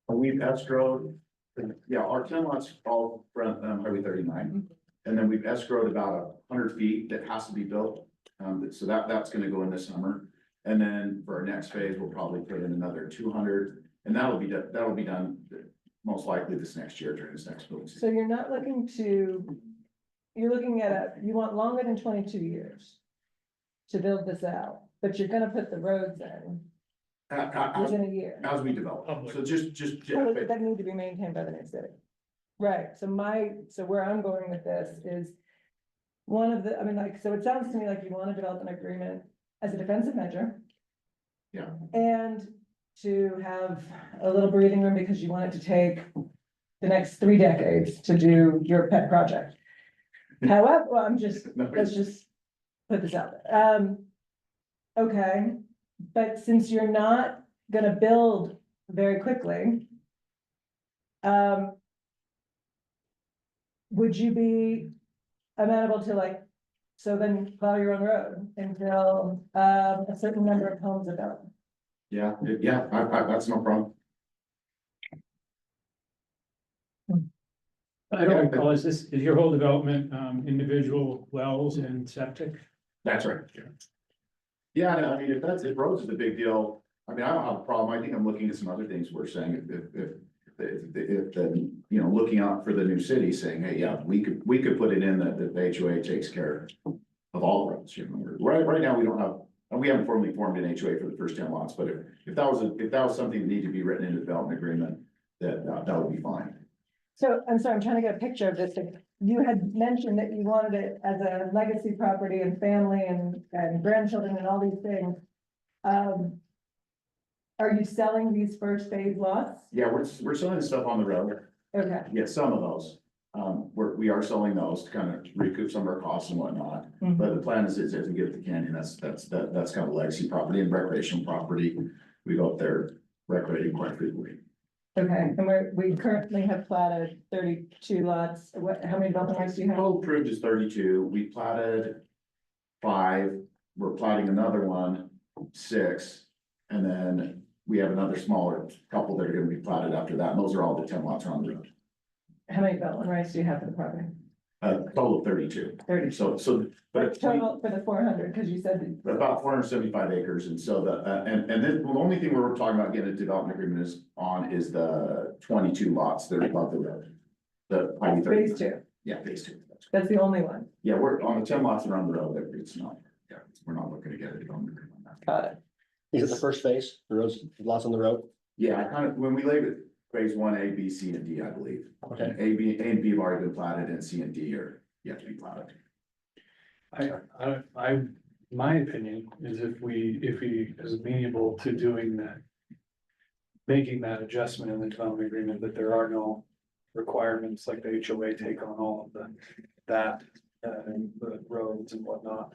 We've escrowed, yeah, our 10 lots all front, Highway 39. And then we've escrowed about 100 feet that has to be built. So that's gonna go in this summer. And then for our next phase, we'll probably put in another 200, and that'll be done most likely this next year during this next building So season. you're not looking to, you're looking at you want longer than 22 years to build this out, but you're gonna put the roads in within a year. As we develop, so just. Oh, that need to be maintained by the new city. Right, so where I'm going with this is one of the, I mean, like, so it sounds to me like you want to develop an agreement as a defensive measure. Yeah. And to have a little breathing room because you want it to take the next 3 decades to do your pet project. However, well, let's just put this out there. Okay, but since you're not gonna build very quickly, would you be amenable to like, so then plow your own road until a certain number of homes are built? Yeah, that's no problem. I don't recall, is your whole development, individual wells and septic? That's right. Yeah, I mean, if roads is a big deal, I mean, I don't have a problem. I think I'm looking at some other things we're saying, if you know, looking out for the new city saying, hey, yeah, we could put it in that the HOA takes care of all roads, you know, right now, we don't have, and we haven't formally formed an HOA for the first 10 lots, but if that was something that needed to be written into the development agreement, that would be fine. So I'm sorry, I'm trying to get a picture of this. You had mentioned that you wanted it as a legacy property and family and grandchildren and all these things. Are you selling these first phase lots? Yeah, we're selling stuff on the road. Okay. Yeah, some of those. We are selling those to kind of recoup some of our costs and whatnot. But the plan is as we get to the canyon, that's kind of legacy property and recreational property. We go up there recreating quite frequently. Okay, and we currently have platted 32 lots. How many development rights do you have? Total approved is 32. We platted 5. We're platting another one, 6. And then we have another smaller couple that are gonna be platted after that. And those are all the 10 lots on the road. How many development rights do you have for the property? Total of 32. 30. So, but Total for the 400, because you said. about 475 acres, and so and then the only thing we're talking about getting a development agreement is the 22 lots that are above the road. The Phase 2. Yeah, phase 2. That's the only one. Yeah, we're on the 10 lots around the road, it's not, yeah, we're not looking to get a development agreement on that. Got it. Is it the first phase, the roads, lots on the road? Yeah, I kind of, when we labeled it phase 1A, B, C, and D, I believe. Okay. A and B have already been platted, and C and D are yet to be platted. My opinion is if he is amenable to doing that, making that adjustment in the development agreement, that there are no requirements like the HOA take on all of the roads and whatnot.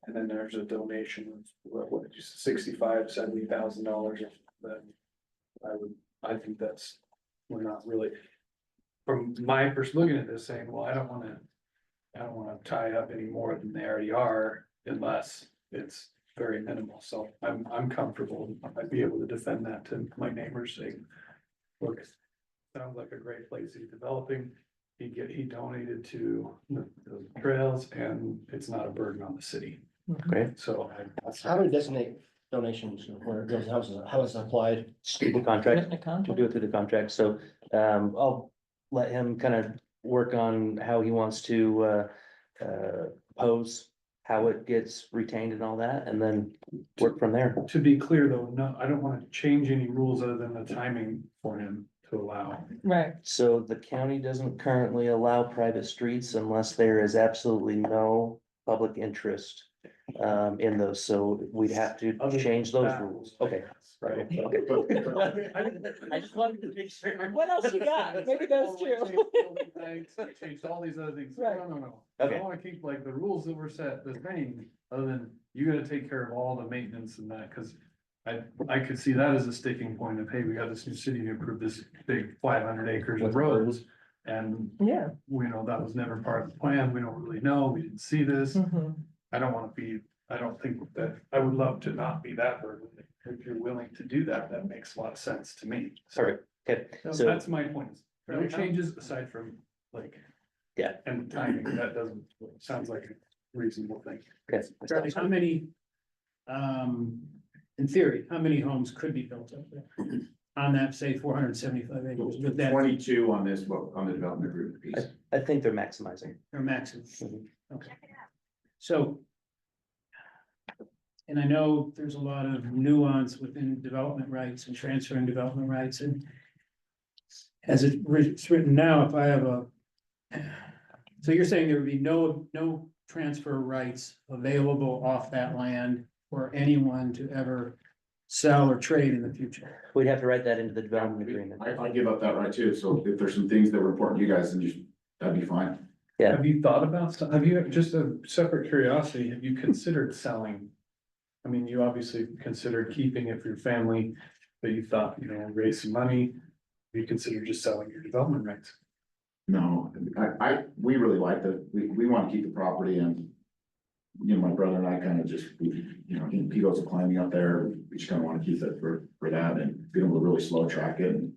And then there's a donation of what did you say, $65,000-$70,000. Then I think we're not really, from my perspective, looking at this saying, well, I don't wanna tie up any more than they already are unless it's very minimal. So I'm comfortable. I'd be able to defend that to my neighbors saying, look, sounds like a great place he's developing. He donated to the trails and it's not a burden on the city. Okay. So How do we designate donations where it goes, how is it applied? The contract, Written a contract? we'll do it through the contract, so, I'll let him kind of work on how he wants to, propose how it gets retained and all that, and then work from there. to be clear though, no, I don't want to change any rules other than the timing for him to allow. Right. So the county doesn't currently allow private streets unless there is absolutely no public interest in those, so we'd have to change those rules. Okay. Right. Okay. I just wanted to make sure. What else you got? Maybe those two. Changed all these other things. Right. No. I Okay. wanna keep like the rules that were set the same, other than you gotta take care of all the maintenance and that, cause I could see that as a sticking point of, hey, we got this new city to approve this big 500 acres of roads. And Yeah. we know that was never part of the plan. We don't really know. We didn't see this. Mhm. I don't think that, I would love to not be that burden. If you're willing to do that, that makes a lot of sense to me. So Perfect. Okay, so that's my point. No changes aside from like. Yeah. And timing, that doesn't, sounds like a reasonable thing. okay. Charlie, how many, in theory, how many homes could be built up there? On that, say, 475 acres with that, 22 on this, on the development group piece. I think they're maximizing. or maximum? Okay. So. And I know there's a lot of nuance within development rights and transferring development rights and. As it's written now, if I have a. So you're saying there would be no transfer rights available off that land for anyone to ever sell or trade in the future? We'd have to write that into the development agreement. I give up that right too, so if there's some things that were important to you guys, then that'd be fine. Yeah. Have you thought about, have you, just a separate curiosity, have you considered selling? I mean, you obviously considered keeping it for your family, but you thought, raise some money. Have you considered just selling your development rights? No, we really like we want to keep the property and. My brother and I kind of just, he goes to climbing up there, we just kind of want to keep it for that and be able to really slow track it. And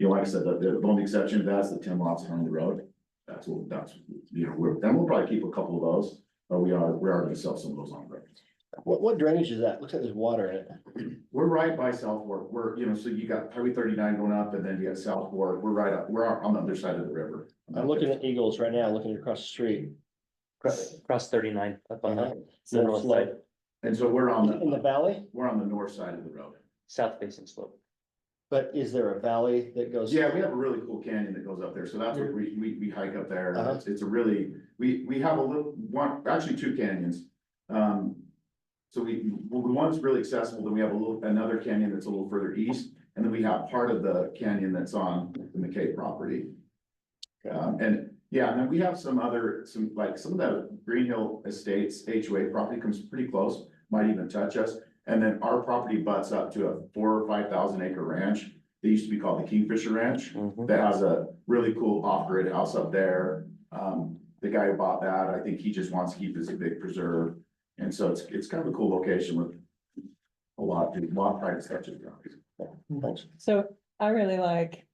like I said, the only exception to that is the 10 lots on the road. Then we'll probably keep a couple of those, but we are gonna sell some of those on the road. What drainage is that? Looks like there's water in it. We're right by South Fork. So you got Highway 39 going up and then you got South Fork. We're on the other side of the river. I'm looking at Eagles right now, looking across the street. Cross 39 up on the north Slope. side, And so we're on In the valley, we're on the north side of the road. south facing slope. but is there a valley that goes? Yeah, we have a really cool canyon that goes up there. So that's what we hike up there. Uh-huh. It's a really, we have actually two canyons. So one's really accessible, then we have another canyon that's a little further east. And then we have part of the canyon that's on the McKay property. And then we have some of the Green Hill Estates HOA property comes pretty close, might even touch us. And then our property butts up to a 4,000 or 5,000 acre ranch. They used to be called the Kingfisher Ranch. That has a really cool off-grid house up there. The guy who bought that, I think he just wants to keep this a big preserve. And so it's kind of a cool location with a lot of private stuff. So I really like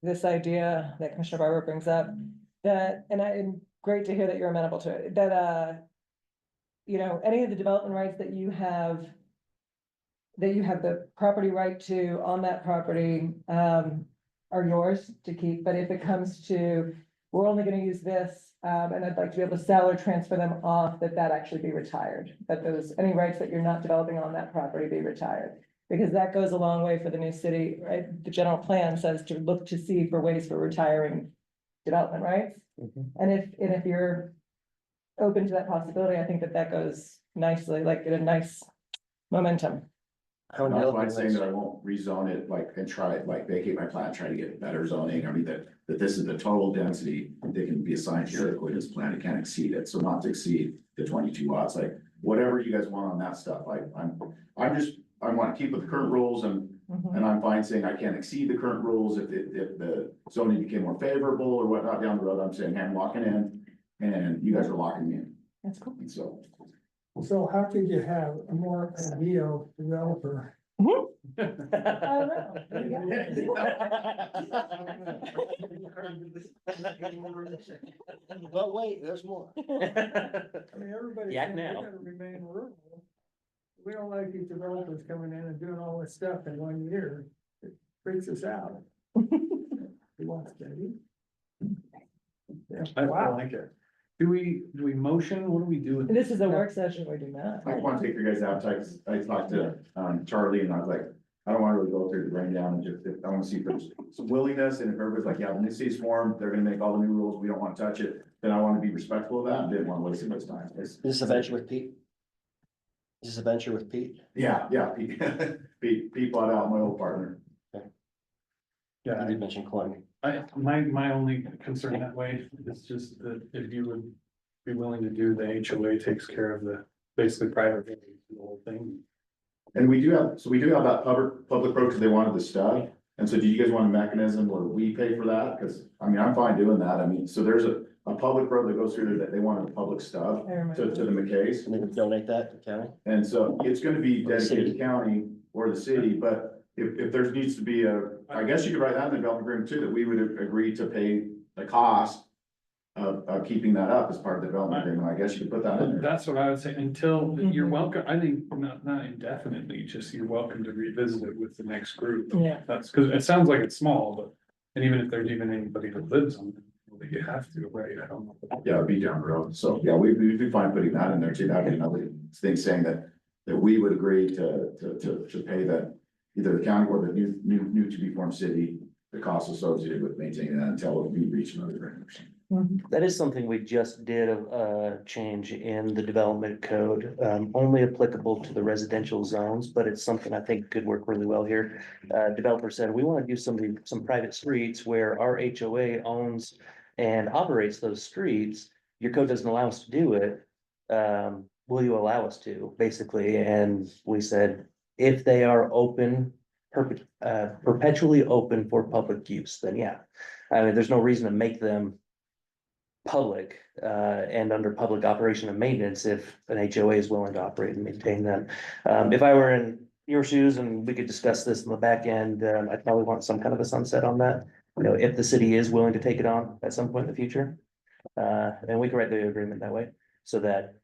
this idea that Commissioner Barber brings up, that, and great to hear that you're amenable to it, that, any of the development rights that you have the property right to on that property, are yours to keep, but if it comes to, we're only gonna use this, and I'd like to be able to sell or transfer them off, that actually be retired, that any rights that you're not developing on that property be retired. Because that goes a long way for the new city, right? The general plan says to look to see for ways for retiring development rights. And if you're open to that possibility, I think that goes nicely, like in a nice momentum. I'm not quite saying that I won't rezone it, and try, vacate my plan, try to get better zoning. I mean, that this is the total density that can be assigned here according to this plan, it can't exceed it, so not to exceed the 22 lots, whatever you guys want on that stuff, I want to keep with the current rules and I'm fine saying I can't exceed the current rules if the zoning became more favorable or whatnot down the road, I'm saying I'm locking in and you guys are locking me in. That's cool. And so. So how could you have a more ideal developer? I don't know. But wait, there's more. I mean, everybody's saying we now. gotta remain rural. We don't like these developers coming in and doing all this stuff in 1 year. It freaks us out. He wants to eat. I like it. Do we motion? What do we do with? This is a work session, we do not. I want to take your guys out, I talked to Charlie and I was like, I don't want to really go through the brain down and just, I want to see if there's some willingness and if everybody's like, yeah, the new city's formed, they're gonna make all the new rules, we don't want to touch it. Then I want to be respectful of that and didn't want to waste anybody's time. Is this a venture with Pete? Is this a venture with Pete? Yeah, Pete, Pete bought out my old partner. You did mention Columbia. My only concern that way is just that if you would be willing to do the HOA takes care of the basically private, the whole thing. And we do have that public road because they wanted the stub. And so do you guys want a mechanism where we pay for that? Because, I mean, I'm fine doing that. I mean, so there's a public road that goes through there that they wanted a public stub to the McKays. And they would donate that to county? And so it's gonna be Or the dedicated to city. county or the city, but if there needs to be I guess you could write that in the development agreement too, that we would agree to pay the cost of keeping that up as part of the development agreement. I guess you could put that in there. That's what I would say, until you're welcome, I think not indefinitely, just you're welcome to revisit it with the next group. Yeah. That's, cause it sounds like it's small, but, and even if there's even anybody that lives on it, well, you have to, right? I don't know. Yeah, it'd be down the road. So, yeah, we'd be fine putting that in there too. That'd be another thing saying that we would agree to pay that either the county or the new to be formed city, the cost associated with maintaining that until we reach another agreement. That is something we just did a change in the development code, only applicable to the residential zones, but it's something I think could work really well here. Developer said, we want to do some private streets where our HOA owns and operates those streets. Your code doesn't allow us to do it. Will you allow us to, basically? And we said, if they are open, perpetually open for public use, then yeah. I mean, there's no reason to make them public and under public operation and maintenance if an HOA is willing to operate and maintain them. If I were in your shoes and we could discuss this in the back end, I'd probably want some kind of a sunset on that. You know, if the city is willing to take it on at some point in the future. And we can write the agreement that way so that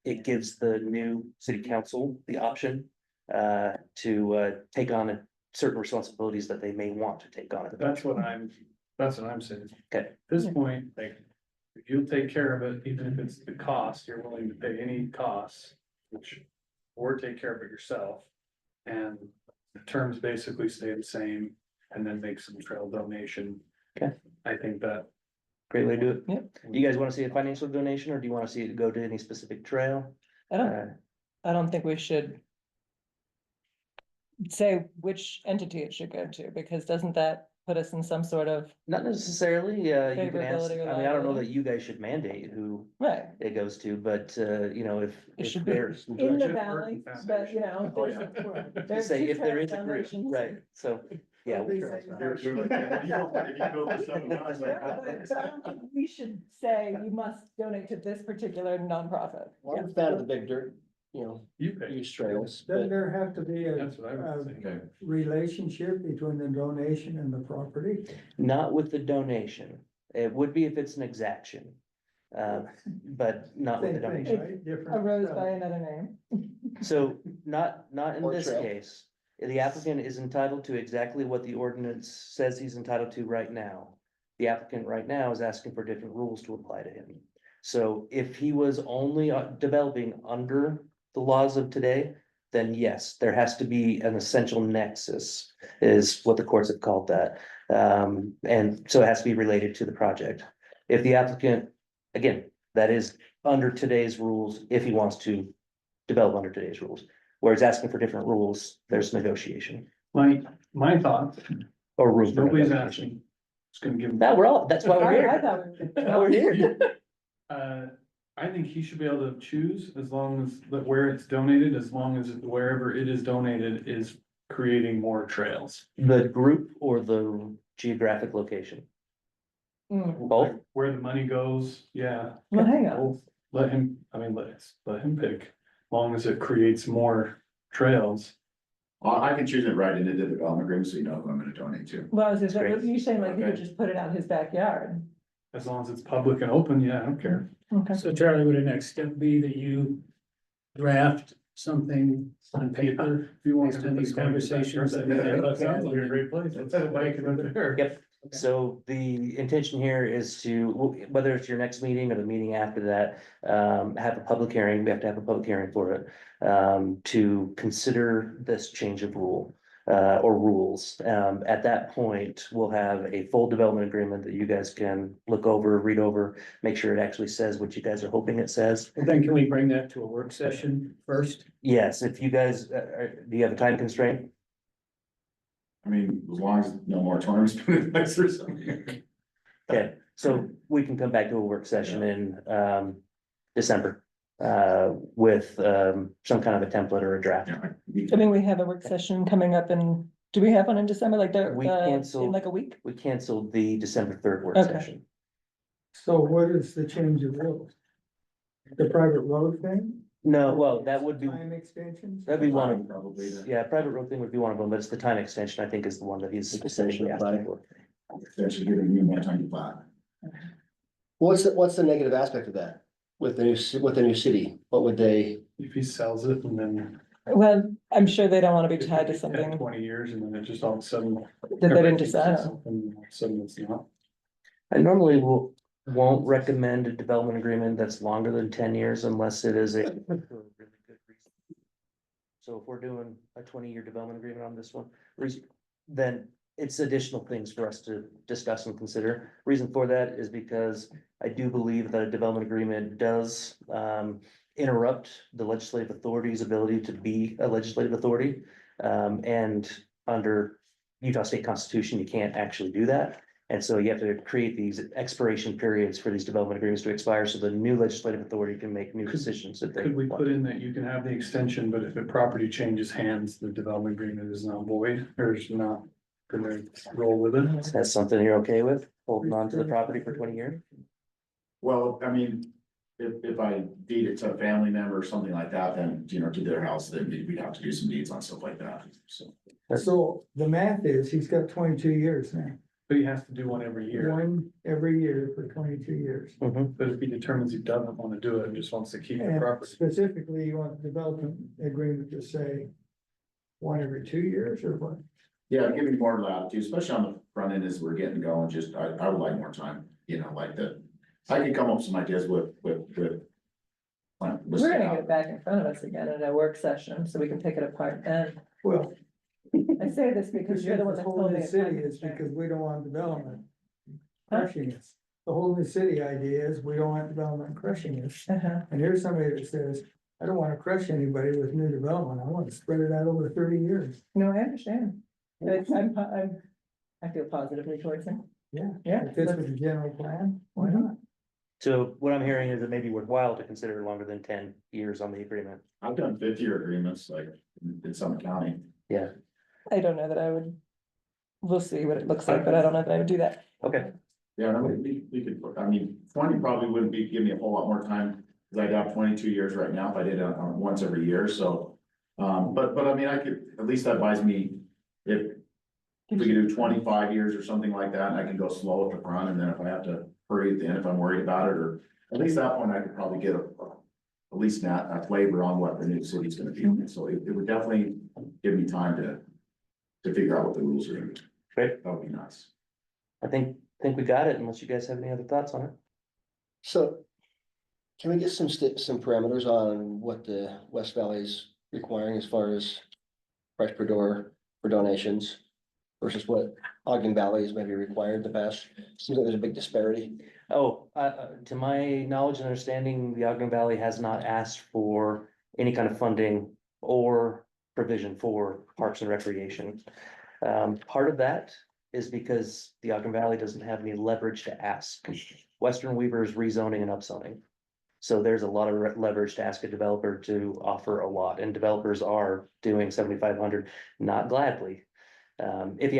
it gives the new city council the option to take on certain responsibilities that they may want to take on. That's what I'm saying. Okay. At this point, like, if you'll take care of it, even if it's the cost, you're willing to pay any costs, or take care of it yourself. And the terms basically stay the same, and then make some trail donation. Okay. I think that. Great way to do it. Yeah. You guys want to see a financial donation or do you want to see it go to any specific trail? I don't think we should say which entity it should go to, because doesn't that put us in some sort of? Not necessarily, you can ask, Favorability or I mean, I don't know liability? that you guys should mandate who Right. it goes to, but, you know, if. It if should be there's- in the valley, but you know. Oh, yeah. there's Say two if there trail is a group, foundations. right, so, yeah. We should say you must donate to this particular nonprofit. Well, I'm a fan of the big dirt, use trails, Doesn't but there have to be That's what I was thinking. relationship between the donation and the property? Not with the donation, it would be if it's an exaction. But not with the Same thing, donation. right? Different Arose stuff. by another name. So not in Or this trail. case, the applicant is entitled to exactly what the ordinance says he's entitled to right now. The applicant right now is asking for different rules to apply to him. So if he was only developing under the laws of today, then yes, there has to be an essential nexus, is what the courts have called that. And so it has to be related to the project. If the applicant, again, that is under today's rules, if he wants to develop under today's rules, where he's asking for different rules, there's negotiation My thought, or room for nobody's negotiation. asking. It's gonna give him. That that's why we're I here. thought we were- That's why we're here. I think he should be able to choose as long as, where it's donated, as long as wherever it is donated is creating more trails. The group or the geographic location? Mm. Both? Where the money goes, yeah. Well, hang on. Both. Let him pick, as long as it creates more trails. I can choose it right into the development agreement, so you know who I'm gonna donate to. Well, is that Great. what you saying, like you could Okay. just put it out his backyard? As long as it's public and open, yeah, I don't care. Okay. So Charlie, would the next step be that you draft something on paper? If you want Based on these conversations that we had. That sounds like a great place. Let's have a bike and over there. Yep. So the intention here is to, whether it's your next meeting or the meeting after that, have a public hearing. We have to have a public hearing for it. To consider this change of rule. or rules. At that point, we'll have a full development agreement that you guys can look over, read over, make sure it actually says what you guys are hoping it says. And then can we bring that to a work session first? Yes, if you guys, do you have a time constraint? I mean, as long as no more terms put in place or something. Okay, so we can come back to a work session in December with some kind of a template or a draft. I mean, we have a work session coming up in, do we have one in December, like We in canceled, like a week? we canceled the December 3rd work Okay. session. So what is the change of road? The private road thing? No, well, that would be, Time extensions? that'd be one of, Probably. yeah, private road thing would be one of them, but it's the time extension, I think, is the one that he's specifically asking for. That should give you more time to plan. What's the negative aspect of that? With the new city, what would they? If he sells it and then Well, I'm sure they don't want to be tied to it's something 20 years and then it just all of a sudden. that they didn't decide on. And all of a sudden it's not. I normally won't recommend a development agreement that's longer than 10 years unless it is a really good reason. So if we're doing a 20-year development agreement on this one, then it's additional things for us to discuss and consider. Reason for that is because I do believe that a development agreement does interrupt the legislative authority's ability to be a legislative authority. And under Utah State Constitution, you can't actually do that. And so you have to create these expiration periods for these development agreements to expire so the new legislative authority can make new decisions that they. Could we want. put in that you can have the extension, but if the property changes hands, the development agreement is not void or is not gonna roll with it? That's something you're okay with, holding on to the property for 20 years? Well, I mean, if I deed it to a family member or something like that, then, you know, to their house, then we'd have to do some deeds on stuff like that, so. So the math is, he's got 22 years now, But he has to do one every year. one every year for 22 years. But if he determines he doesn't want to do it and just wants to keep the And property. specifically, you want the development agreement to say one every 2 years or what? Yeah, give me more latitude, especially on the front end as we're getting going, just, I would like more time, you know, like that. I could come up with some ideas with. We're gonna get it back in front of us again in a work session, so we can pick it apart then. Well. I say this because you're the one The that whole told new me. city is because we don't want development crushing us. The whole new city idea is we don't want development crushing us. Uh-huh. And here's somebody that says, I don't wanna crush anybody with new development, I wanna spread it out over 30 years. No, I understand. But I feel positively towards him. Yeah. Yeah. If it's with the general plan, why not? So what I'm hearing is it may be worthwhile to consider longer than 10 years on the agreement. I've done 50-year agreements, like, in Summit County. Yeah, I don't know that I would, we'll see what it looks like, but I don't know that I would do that. okay. Yeah, no, we could, I mean, 20 probably wouldn't give me a whole lot more time, because I'd have 22 years right now if I did it once every year, so. But I mean, I could, at least that buys me, if we could do 25 years or something like that, and I can go slow at the front, and then if I have to hurry at the end, if I'm worried about it, or at least that point, I could probably get at least a flavor on what the new city's gonna be, so it would definitely give me time to figure out what the rules are gonna be. Great. That would be nice. I think we got it unless you guys have any other thoughts on it. So can we get some parameters on what the West Valley is requiring as far as price per door for donations versus what Ogden Valley has maybe required in the past? Seems like there's a big disparity. Oh, to my knowledge and understanding, the Ogden Valley has not asked for any kind of funding or provision for parks and recreation. Part of that is because the Ogden Valley doesn't have any leverage to ask. Western Weaver is rezoning and upzoning. So there's a lot of leverage to ask a developer to offer a lot, and developers are doing 7,500, not gladly. If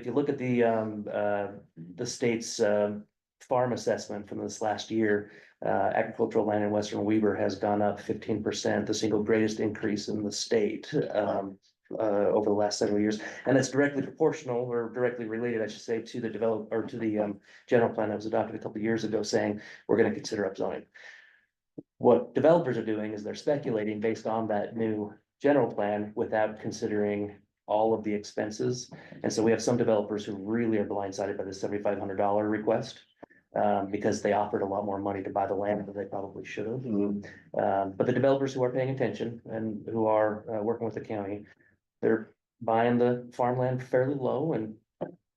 you look at the state's farm assessment from this last year, agricultural land in Western Weaver has gone up 15%, the single greatest increase in the state over the last several years. And that's directly proportional or directly related, I should say, to the general plan that was adopted a couple of years ago saying we're going to consider upzoning. What developers are doing is they're speculating based on that new general plan without considering all of the expenses. And so we have some developers who really are blindsided by the $7,500 request because they offered a lot more money to buy the land than they probably should have. But the developers who are paying attention and who are working with the county, they're buying the farmland fairly low and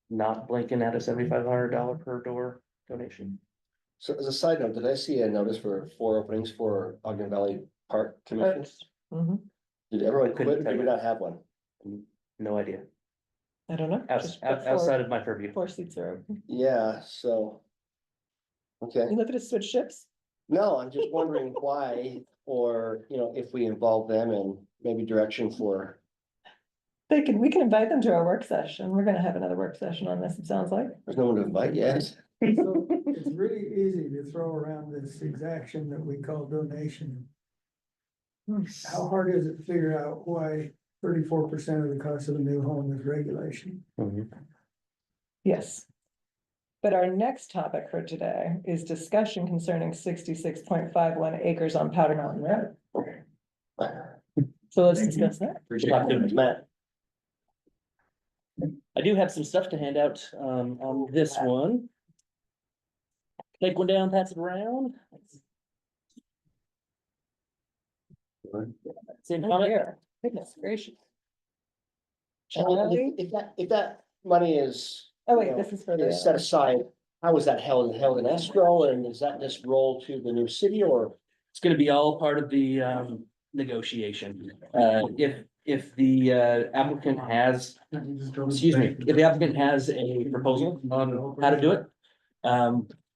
not blinking at a $7,500 per door donation. So as a side note, did I see a notice for 4 openings for Ogden Valley Park Commission? Mhm. Did everyone Couldn't quit or tell did we you. not have one? No idea. I don't know. Just put Outside of my purview. 4 seats are open. Yeah, so. Okay, You looking to switch ships? no, I'm just wondering why, or, if we involve them in maybe direction for, We can invite them to our work session. We're gonna have another work session on this, it sounds like. there's no one to invite yet. So it's really easy to throw around this exaction that we call donation. How hard is it to figure out why 34% of the cost of a new home is regulation? Yes. But our next topic for today is discussion concerning 66.51 acres on Powder Mountain Road. So let's discuss that. Matt, I do have some stuff to hand out on this one. Take one down, pass it around. Same Oh, comment? dear. Goodness gracious. if that money is. Oh, wait, this is for the. Is set aside, how is that held in escrow, and does that just roll to the new city, or? It's gonna be all part of the negotiation. If the applicant has, excuse me, if the applicant has a proposal on how to do it,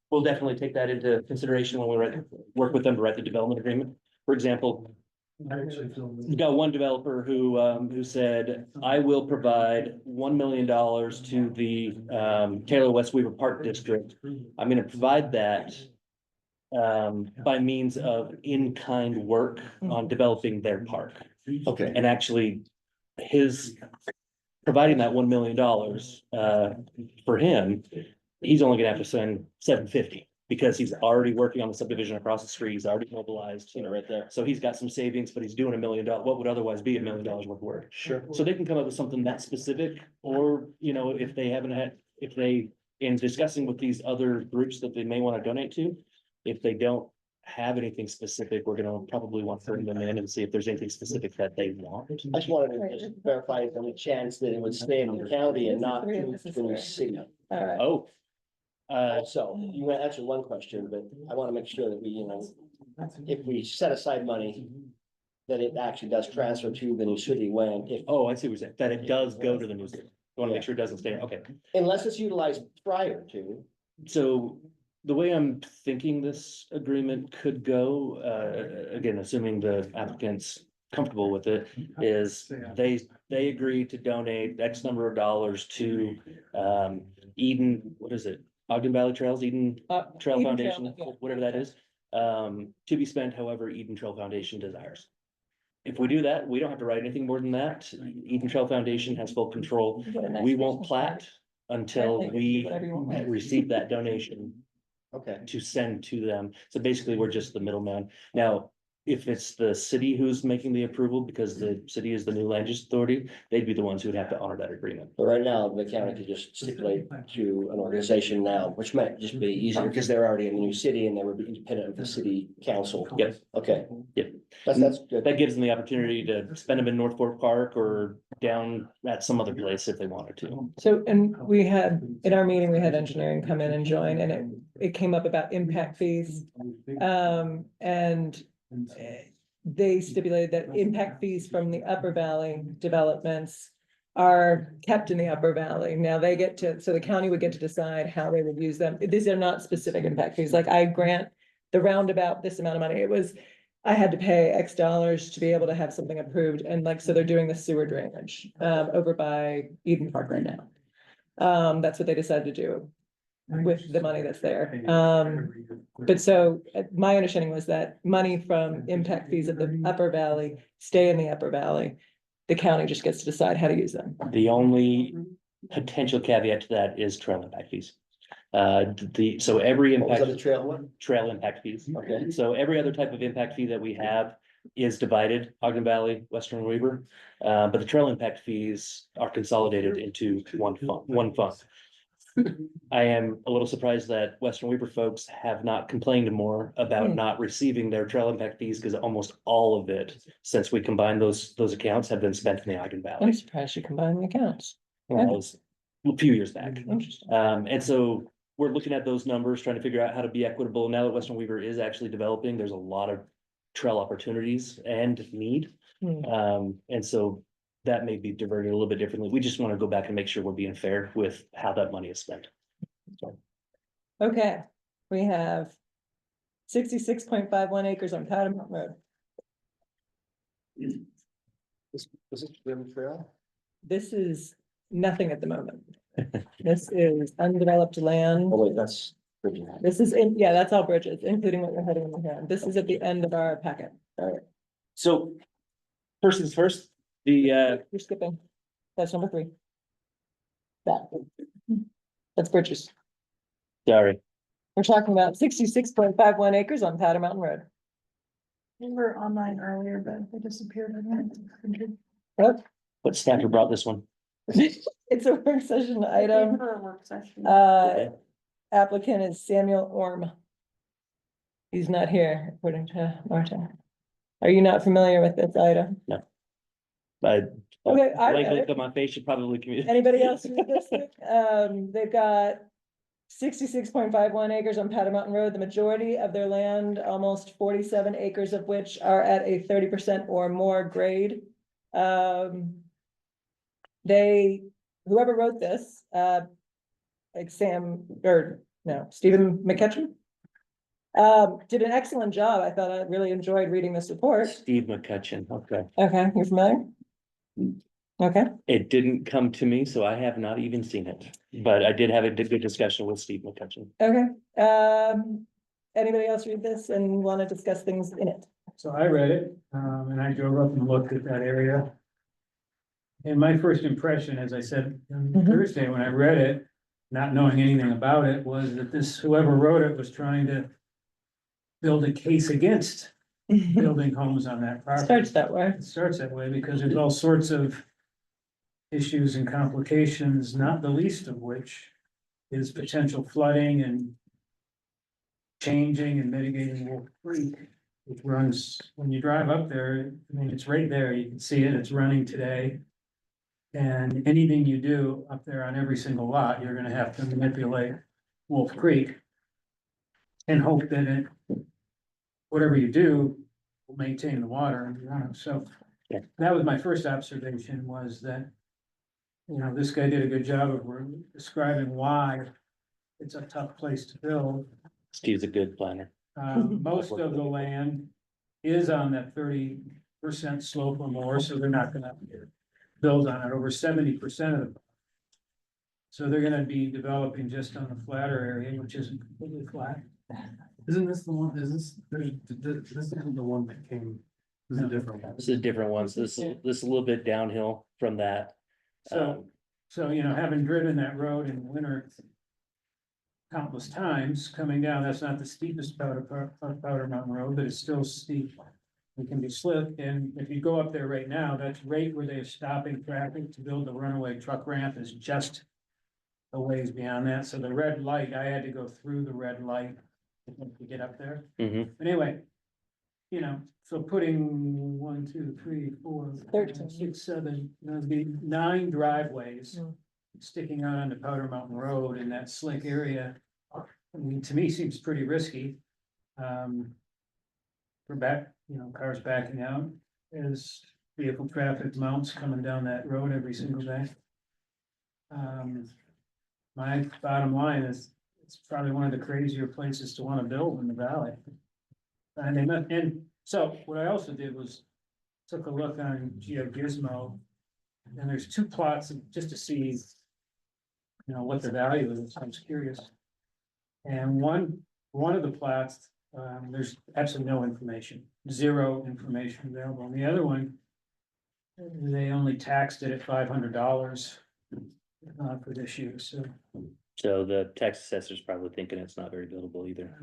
we'll definitely take that into consideration when we work with them to write the development agreement. For example, you got one developer who said, I will provide $1 million to the Taylor West Weaver Park District. I'm gonna provide that by means of in-kind work on developing their park. Okay. And actually, providing that $1 million for him, he's only gonna have to send $750. Because he's already working on the subdivision across the street, he's already mobilized, right there. So he's got some savings, but he's doing $1 million, what would otherwise be $1 million worth of work. Sure. So they can come up with something that specific, or, if they haven't had, in discussing with these other groups that they may want to donate to, if they don't have anything specific, we're gonna probably want to bring them in and see if there's anything specific that they want. I just wanted to just verify if any chance that it would stay in the county and not to the new city. All right. Oh. So you answered one question, but I want to make sure that we, if we set aside money, that it actually does transfer to the new city when, if. Oh, I see what you're saying, that it does go to the new city. You wanna make sure it doesn't stay, okay. Unless it's utilized prior to. So the way I'm thinking this agreement could go, again, assuming the applicant's comfortable with it, is they agree to donate X number of dollars to Eden, what is it? Ogden Valley Trails, Eden Trail Eden Foundation, Trail, yeah. whatever that is, to be spent however Eden Trail Foundation desires. If we do that, we don't have to write anything more than that. Eden Trail Foundation has full control. We won't plat until we receive that donation Okay. to send to them. So basically, we're just the middleman. Now, if it's the city who's making the approval, because the city is the new land use authority, they'd be the ones who would have to honor that agreement. But right now, the county could just stipulate to an organization now, which might just be easier because they're already in the new city and they would be independent of the city council. Yep. Okay. Yep. That's good. That gives them the opportunity to spend them in North Fork Park or down at some other place if they wanted to. So, and we had, in our meeting, we had engineering come in and join, and it came up about impact fees. And they stipulated that impact fees from the Upper Valley developments are kept in the Upper Valley. Now they get to, so the county would get to decide how they would use them. These are not specific impact fees. Like I grant the roundabout this amount of money. It was, I had to pay X dollars to be able to have something approved. And like, so they're doing the sewer drainage over by Eden Park right now. That's what they decided to do with the money that's there. But so my understanding was that money from impact fees of the Upper Valley stay in the Upper Valley. The county just gets to decide how to use them. The only potential caveat to that is trail impact fees. So every What was impact. that, the trail one? Trail impact fees. Okay. So every other type of impact fee that we have is divided, Ogden Valley, Western Weaver. But the trail impact fees are consolidated into one fund. I am a little surprised that Western Weaver folks have not complained more about not receiving their trail impact fees, because almost all of it, since we combined those accounts, have been spent in the Ogden I'm Valley. surprised you combined the accounts. That was a few years back. Interesting. And so we're looking at those numbers, trying to figure out how to be equitable. Now that Western Weaver is actually developing, there's a lot of trail opportunities and need. And so that may be diverted a little bit differently. We just want to go back and make sure we're being fair with how that money is spent. So, Okay, we have 66.51 acres on Powder Mountain Road. Is it Rim Trail? This is nothing at the moment. This is undeveloped land. Oh, wait, that's Bridget. This is in, yeah, that's all bridges, including what we're heading in here. This is at the end of our packet. so first things first, the You're skipping. That's number 3. That's bridges. sorry, We're talking about 66.51 acres on Powder Mountain Road. We were online earlier, but they disappeared again. Yep. what staffer brought this one? It's a work session item. For a work session. Applicant is Samuel Orm. He's not here, according to Marta. Are you not familiar with this item? No. But Okay, I like read look it. at my face should probably communicate. Anybody else read this? They've got 66.51 acres on Powder Mountain Road. The majority of their land, almost 47 acres of which are at a 30% or more grade. Whoever wrote this, like Stephen McCutcheon, did an excellent job. I thought I really enjoyed reading this report. Steve McCutcheon, okay. Okay, you're familiar? Okay, It didn't come to me, so I have not even seen it, but I did have a good discussion with Steve McCutcheon. okay. Anybody else read this and want to discuss things in it? So I read it, and I drove up and looked at that area. And my first impression, as I said on Thursday, when I read it, not knowing anything about it, was that whoever wrote it was trying to build a case against building homes on that property. Starts that way. It starts that way because there's all sorts of issues and complications, not the least of which is potential flooding and changing and mitigating Wolf Creek, which runs, when you drive up there, I mean, it's right there, you can see it, it's running today. And anything you do up there on every single lot, you're gonna have to manipulate Wolf Creek and hope that whatever you do will maintain the water, so. Yeah. That was my first observation, was that, this guy did a good job of describing why it's a tough place to build. Steve's a good planner. Most of the land is on that 30% slope or more, so they're not gonna build on it. Over 70% of them. So they're gonna be developing just on the flatter area, which isn't completely flat. Isn't this the one, this isn't the one that came, this is a different one. This is a different one, so this is a little bit downhill from that. So, having driven that road in the winter countless times, coming down, that's not the steepest Powder Mountain Road, but it's still steep. It can be slipped, and if you go up there right now, that's right where they're stopping traffic to build the runaway truck ramp is just a ways beyond that, so the red light, I had to go through the red light to get up there. Mhm. But anyway, so putting 1, 2, 3, 4, 13. 6, 7, there'd be 9 driveways sticking out onto Powder Mountain Road in that slick area. I mean, to me, seems pretty risky. For cars backing out as vehicle traffic mounts coming down that road every single day. My bottom line is, it's probably one of the crazier places to want to build in the valley. And so what I also did was took a look on GeoGizmo, and there's 2 plots just to see, what the value is. I was curious. And one of the plots, there's absolutely no information, 0 information available. And the other one, they only taxed it at $500 for this year, so. So the tax assessor's probably thinking it's not very buildable either.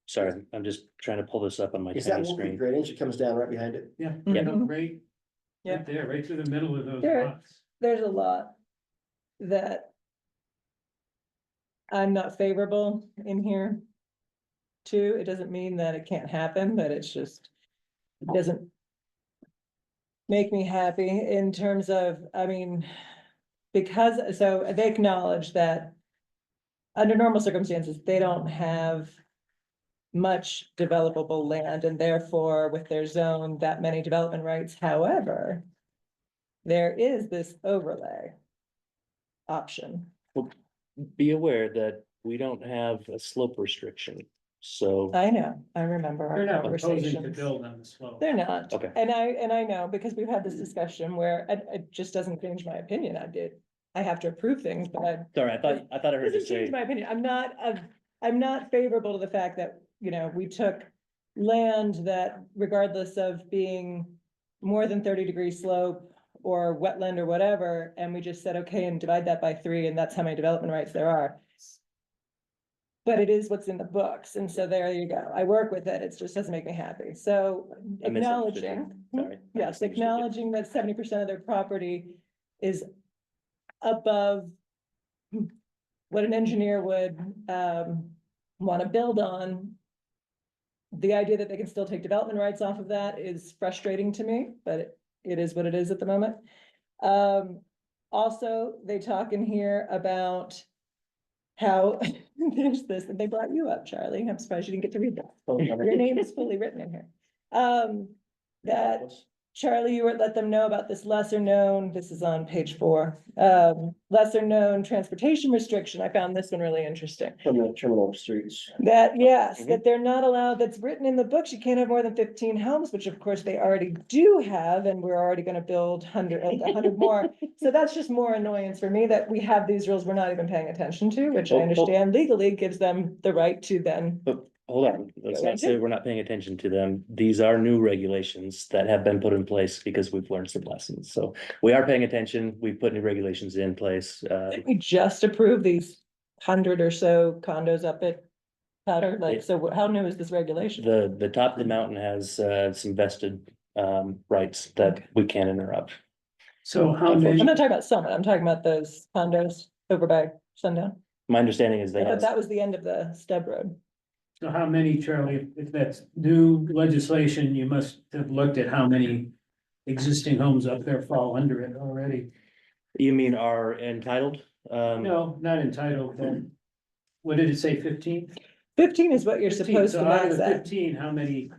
Sorry, I'm just trying to pull this up on my Is that tiny Wolf Creek screen. drainage that comes down right behind it? Yeah, Yeah. right there, right through the middle of those There. lots. There's a lot. that I'm not favorable in here too. It doesn't mean that it can't happen, but it's just, it doesn't make me happy in terms of, I mean, because, so they acknowledge that under normal circumstances, they don't have much developable land and therefore with their zone, that many development rights. However, there is this overlay option. Be aware that we don't have a slope restriction, so. I know, I remember They're our not proposing to conversations. build on the slope. They're not. Okay. And I know because we've had this discussion where it just doesn't change my opinion. I have to approve things, but Sorry, I thought I heard you doesn't change say, my opinion. I'm not favorable to the fact that, you know, we took land that regardless of being more than 30-degree slope or wetland or whatever, and we just said, okay, and divide that by 3, and that's how many development rights there are. But it is what's in the books, and so there you go. I work with it. It just doesn't make me happy. So I misunderstood you. acknowledging, Sorry. I yes, misunderstood you. acknowledging that 70% of their property is above what an engineer would want to build on. The idea that they can still take development rights off of that is frustrating to me, but it is what it is at the moment. Also, they talk in here about how there's this, and they brought you up, Charlie. I'm surprised you didn't get to read that. Your name is fully written in here. That Charlie, you would let them know about this lesser known, this is on page 4, lesser known transportation restriction. I found this one really interesting. From the terminal streets. That, yes, that they're not allowed, that's written in the books, you can't have more than 15 homes, which of course they already do have, and we're already gonna build 100 more. So that's just more annoyance for me that we have these rules we're not even paying attention to, which I understand legally gives them the right to then. Hold on, let's Go not ahead, say Jim. we're not paying attention to them. These are new regulations that have been put in place because we've learned some lessons. So we are paying attention. We've put new regulations in place. We just approved these 100 or so condos up at Powder, like, so how new is this regulation? The top of the mountain has some vested rights that we can't interrupt. So how many? I'm not talking about Summit, I'm talking about those condos over by Sundown. My understanding is they But have, that was the end of the stub road. So how many, Charlie, if that's new legislation, you must have looked at how many existing homes up there fall under it already. you mean are entitled? No, not entitled, then. What did it say, 15? 15 is what you're 15. supposed So to out of max the at, 15, how many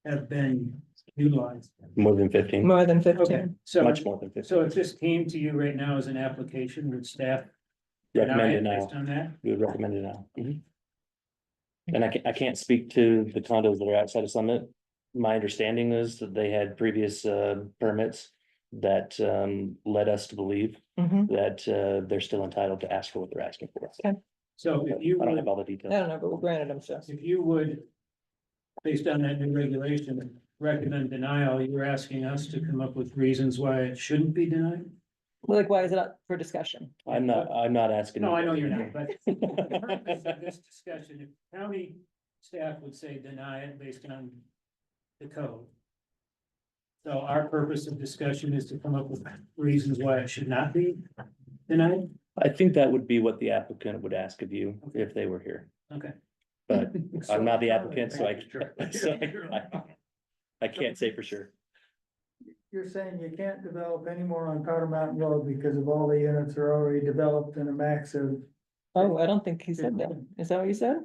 have been utilized? More than 15, more than 15. Okay, so, much more than 15. so it just came to you right now as an application with staff. Recommend it deny now. Based on that? We would recommend it now. And I can't speak to the condos that are outside of Summit. My understanding is that they had previous permits that led us to believe Mhm. that they're still entitled to ask for what they're asking for. Okay. So if you I don't would, have all the I details. don't know, but we granted them, so. if you would, based on that new regulation, recommend denial, you're asking us to come up with reasons why it shouldn't be denied? Like, why is it up for discussion? I'm not asking. No, I you. know you're not, but the purpose of this discussion, if county staff would say deny it based on the code. So our purpose of discussion is to come up with reasons why it should not be denied. I think that would be what the applicant would ask of you if they were here, Okay. but I'm not the applicant, so I can't say for sure. You're saying you can't develop any more on Powder Mountain Road because of all the units are already developed in a max of. Oh, I don't think he said that. Is that what you said?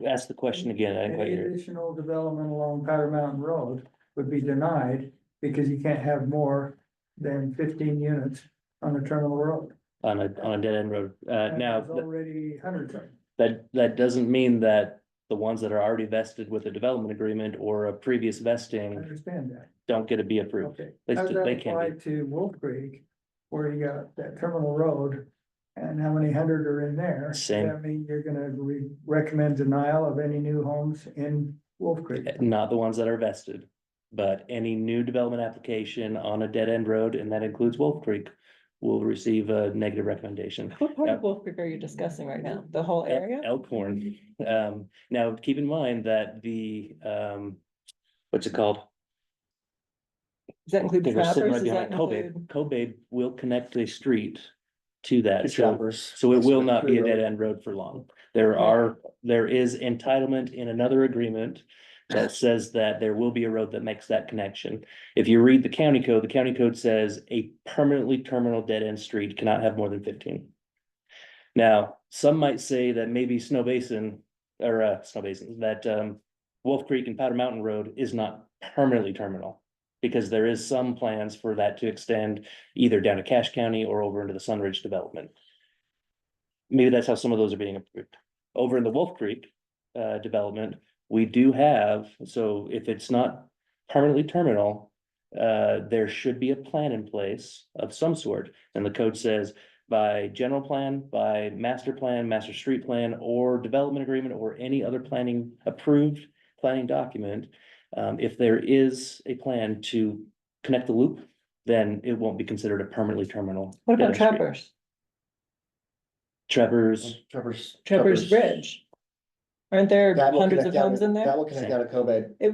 Ask the question again. I didn't quite Any hear it. additional development along Powder Mountain Road would be denied because you can't have more than 15 units on a terminal road. On a dead end road. And Now, there's already hundreds of them. that doesn't mean that the ones that are already vested with a development agreement or a previous I vesting understand that. don't get to be approved. Okay. They How does st- they that can apply be. to Wolf Creek, where you got that terminal road? And how many hundred are in there? Same. Does that mean you're gonna recommend denial of any new homes in Wolf Creek? Not the ones that are vested, but any new development application on a dead end road, and that includes Wolf Creek, will receive a negative recommendation. What part of Wolf Creek are you discussing right now? The whole area? Elkhorn. Now, keep in mind that the, what's it called? Does that include Because we're sitting trappers? right Does that behind Kobe. include? Kobe will connect a street to that. To So, trappers. so it will That's not be a true, dead end road for long. There is entitlement in another agreement that says that there will be a road that makes that connection. If you read the county code says a permanently terminal dead end street cannot have more than 15. Now, some might say that maybe Snow Basin or Snow Basin, that Wolf Creek and Powder Mountain Road is not permanently terminal. Because there is some plans for that to extend either down to Cache County or over into the Sunridge development. Maybe that's how some of those are being approved. Over in the Wolf Creek development, we do have, so if it's not permanently terminal, there should be a plan in place of some sort. And the code says by general plan, by master plan, master street plan, or development agreement, or any other planning approved planning document. If there is a plan to connect the loop, then it won't be considered a permanently terminal. What about dead end street. Trappers? Trevor's Bridge. Aren't there That will hundreds of connect down homes to- in there? That will connect down to Kobe. It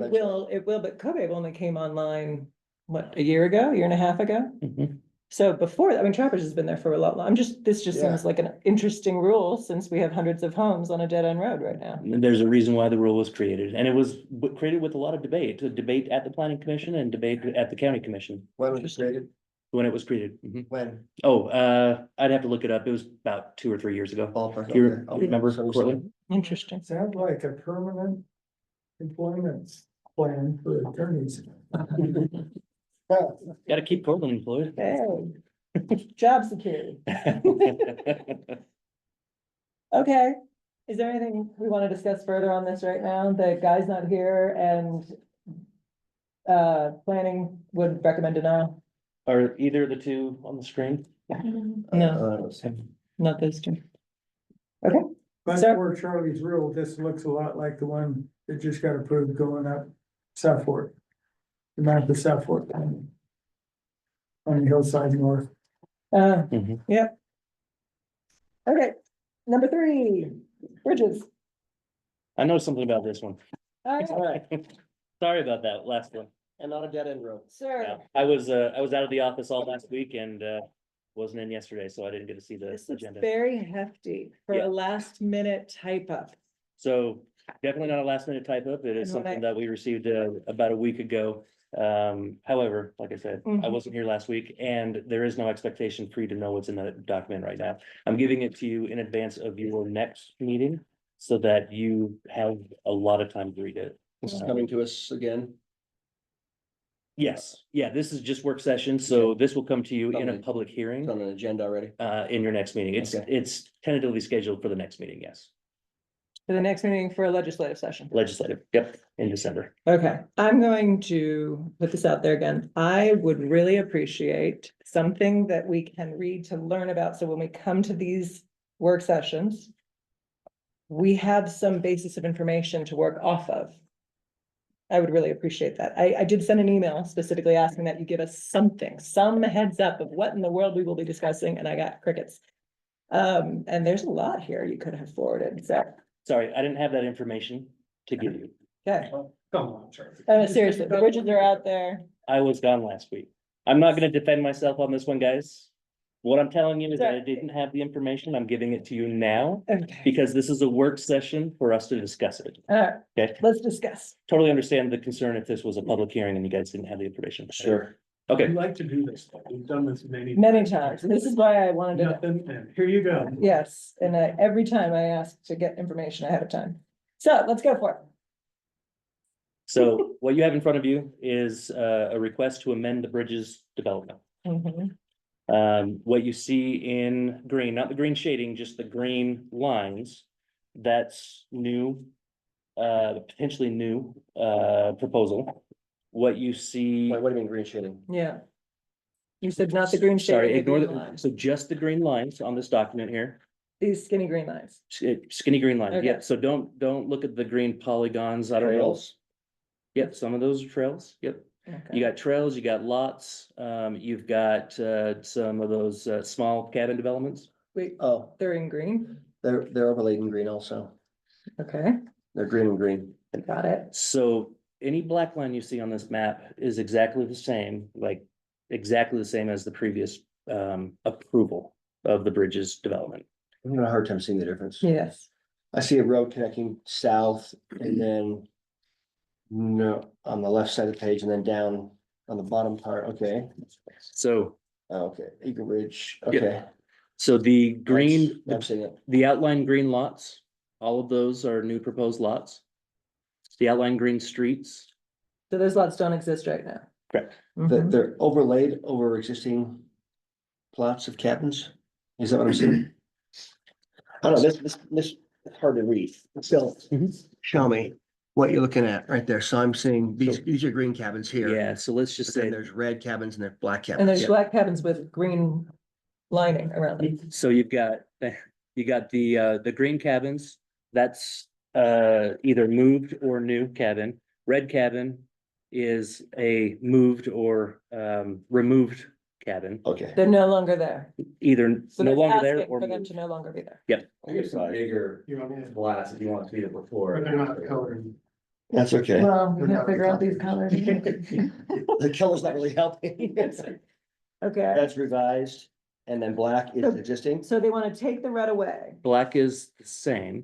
will, but Kobe only came online, what, a year and a half ago? Mhm. So before, I mean, Trappers has been there for a lot, this just Yeah. seems like an interesting rule since we have hundreds of homes on a dead end road right now. And there's a reason why the rule was created, and it was created with a lot of debate, a debate at the planning commission and debate at the county commission When was it created? when it was created. Mhm. When? Oh, I'd have to look it up. It was about 2 or 3 years ago. Ballpark, Do you okay. I'll remember, so- Cortland? Interesting. Sounds like a permanent employment plan for attorneys. Gotta keep Cortland employed. Hey, job security. Okay, is there anything we want to discuss further on this right now? The guy's not here and planning would recommend denial. Are either of the two on the screen? No, not those two. Okay. But So- for Charlie's rule, this looks a lot like the one that just got approved going up South Fork. The map of South Fork. On the hillside north. Mhm. Yep. Okay, number 3, bridges. I know something about this one. All All right, right, Sorry about that last one. and not a dead end road. sir, Yeah, I was out of the office all last week and wasn't in yesterday, so I didn't get to see the this looks agenda. very hefty for Yeah. a last minute type up. So definitely not a last minute type up. It is And when something I- that we received about a week ago. However, like I said, I Mhm. wasn't here last week and there is no expectation for you to know what's in the document right now. I'm giving it to you in advance of your next meeting so that you have a lot of time to read it. This is coming to us again. Yes, yeah, this is just work session, so this will come to you in a public It's hearing on an agenda already. in your next meeting. Okay. It's tentatively scheduled for the next meeting, yes. For the next meeting for a legislative session. Legislative, yep, in December. Okay, I'm going to put this out there again. I would really appreciate something that we can read to learn about. So when we come to these work sessions, we have some basis of information to work off of. I would really appreciate that. I did send an email specifically asking that you give us something, some heads up of what in the world we will be discussing, and I got crickets. And there's a lot here you could have forwarded, so, Sorry, I didn't have that information to give you. okay. Come on, Charlie. Seriously, the bridges are out there. I was gone last week. I'm not gonna defend myself on this one, guys. What I'm telling you is that I didn't have the information. I'm giving it to you now Okay, because this is a work session for us to discuss it. all right, Okay, let's discuss. totally understand the concern if this was a public hearing and you guys didn't have the information. Sure. Okay, We like to do this, though. We've done this many. Many times, and this is why I wanted to, Nothing, and here you go. yes, and every time I ask to get information ahead of time. So let's go for it. so what you have in front of you is a request to amend the bridges development. Mhm. What you see in green, not the green shading, just the green lines, that's new. Potentially new, proposal. What you see. Wait, what do you mean green shading? Yeah. You said not the green shade. Sorry, ignore so just the green lines on this document here, These skinny green lines. skinny green lines, Okay. yeah, so don't look at the green polygons, I don't know. Trails? Yep, some of those are trails, yep. You got trails, you got lots, you've got some of those small cabin developments. Wait, Oh, they're in green? they're overlaid in green also. Okay, They're green and green. got it. So any black line you see on this map is exactly the same, like exactly the same as the previous approval of the bridges development. I'm having a hard time seeing the difference. Yes. I see a road connecting south and then no, on the left side of the page and then down on the bottom part, okay. So, Okay, Eagle Ridge, Yeah. okay. so the green, I'm seeing it. the outline green lots, all of those are new proposed lots. The outline green streets, So those lots don't exist right now. correct. Mhm. They're overlaid over existing plots of cabins? Is that what I'm seeing? I don't know, this is hard to read. So show me what you're looking at right there. So I'm seeing these are green cabins here. Yeah, so let's just But then say, there's red cabins and there's black cabins. And there's Yeah. black cabins with green lining around them. so you got the green cabins, that's either moved or new cabin. Red cabin is a moved or removed cabin, Okay. They're no longer there. either So no that's longer there asking or for them moved. to no longer be there. Yep. There's some bigger flats if you want to see it before. But they're not colored. That's okay. Well, we can't figure out these colors. The color's not really helping. Okay, That's revised and then black is existing. so they want to take the red away Black is the same,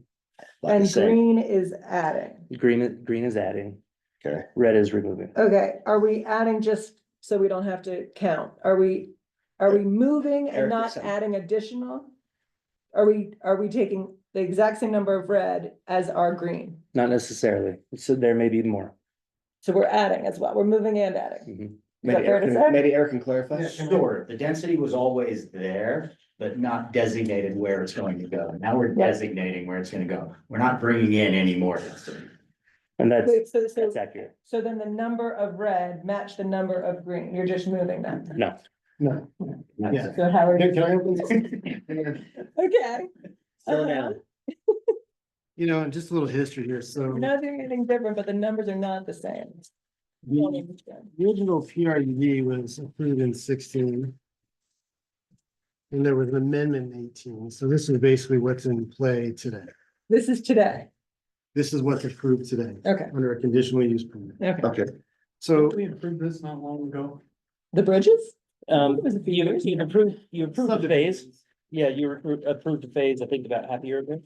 Black and is same. green is adding. green is adding, Okay. red is removing. Okay, are we adding just so we don't have to count? Are we moving and Eric, not same. adding additional? Are we taking the exact same number of red as our green? Not necessarily, so there may be more. So we're adding as well. We're moving and adding. Mhm. Is that fair to say? Maybe Eric can clarify. Sure, the density was always there, but not designated where it's going to go. Now we're Yeah. designating where it's gonna go. We're not bringing in any more density. And that's, Wait, so that's accurate. so then the number of red match the number of green. You're just moving them. No, No. Yeah. So how are Can you? I open this? Okay. slow Uh-huh. down. You know, and just a little history here, so. We're not doing anything different, but the numbers are not the same. The original PRUD was approved in 16. And there was an amendment in 18, so this is basically what's in play today. This is today. This is what's approved today Okay, under a conditional use permit. okay. Okay. So We approved this not long ago. The bridges? It was a few You years ago. you approved the phase, yeah, you approved the phase, I think about half a year ago.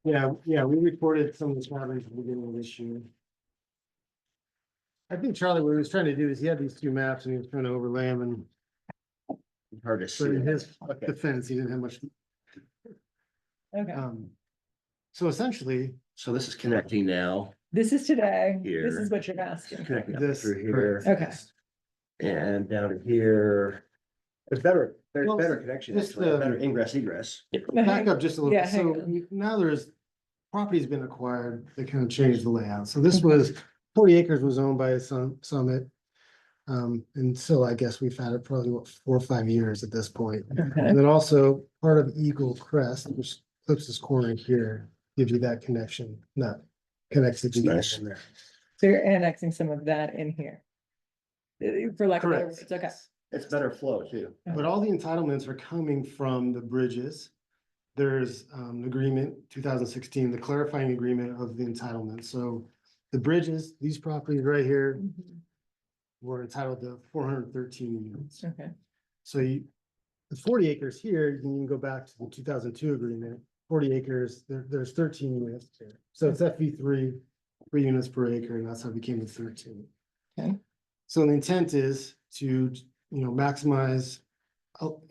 yeah, we reported some of the problems at the beginning of this year. I think Charlie, what he was trying to do is he had these two maps and he was trying to overlay them and Hard to see. but in his Okay. defense, he didn't have much. Okay, So essentially, So this is connecting now, this is today. This Here. is what you're asking. connecting up This- through here Okay, and down to here. There's better Well, connection, just, actually, better ingress egress. back up just a little Yeah, bit. hang So on. now there's, property's been acquired, they kind of changed the layout. So this was 40 acres was owned by Summit. And so I guess we've had it probably 4 or 5 years at this point. okay. And then also part of Eagle Crest, which clips this corner here, gives you that connection, not connects it to Nice. in there. So you're annexing some of that in here. For lack of better Correct. words, okay. It's better flow too. But all the entitlements are coming from the bridges. There's an agreement, 2016, the clarifying agreement of the entitlement. So the bridges, these properties right here Mhm. were entitled to 413 units. Okay, So the 40 acres here, you can go back to the 2002 agreement, 40 acres, there's 13 units here. So it's FV3, 3 units per acre, and that's how it became the 13. Okay. So the intent is to, maximize,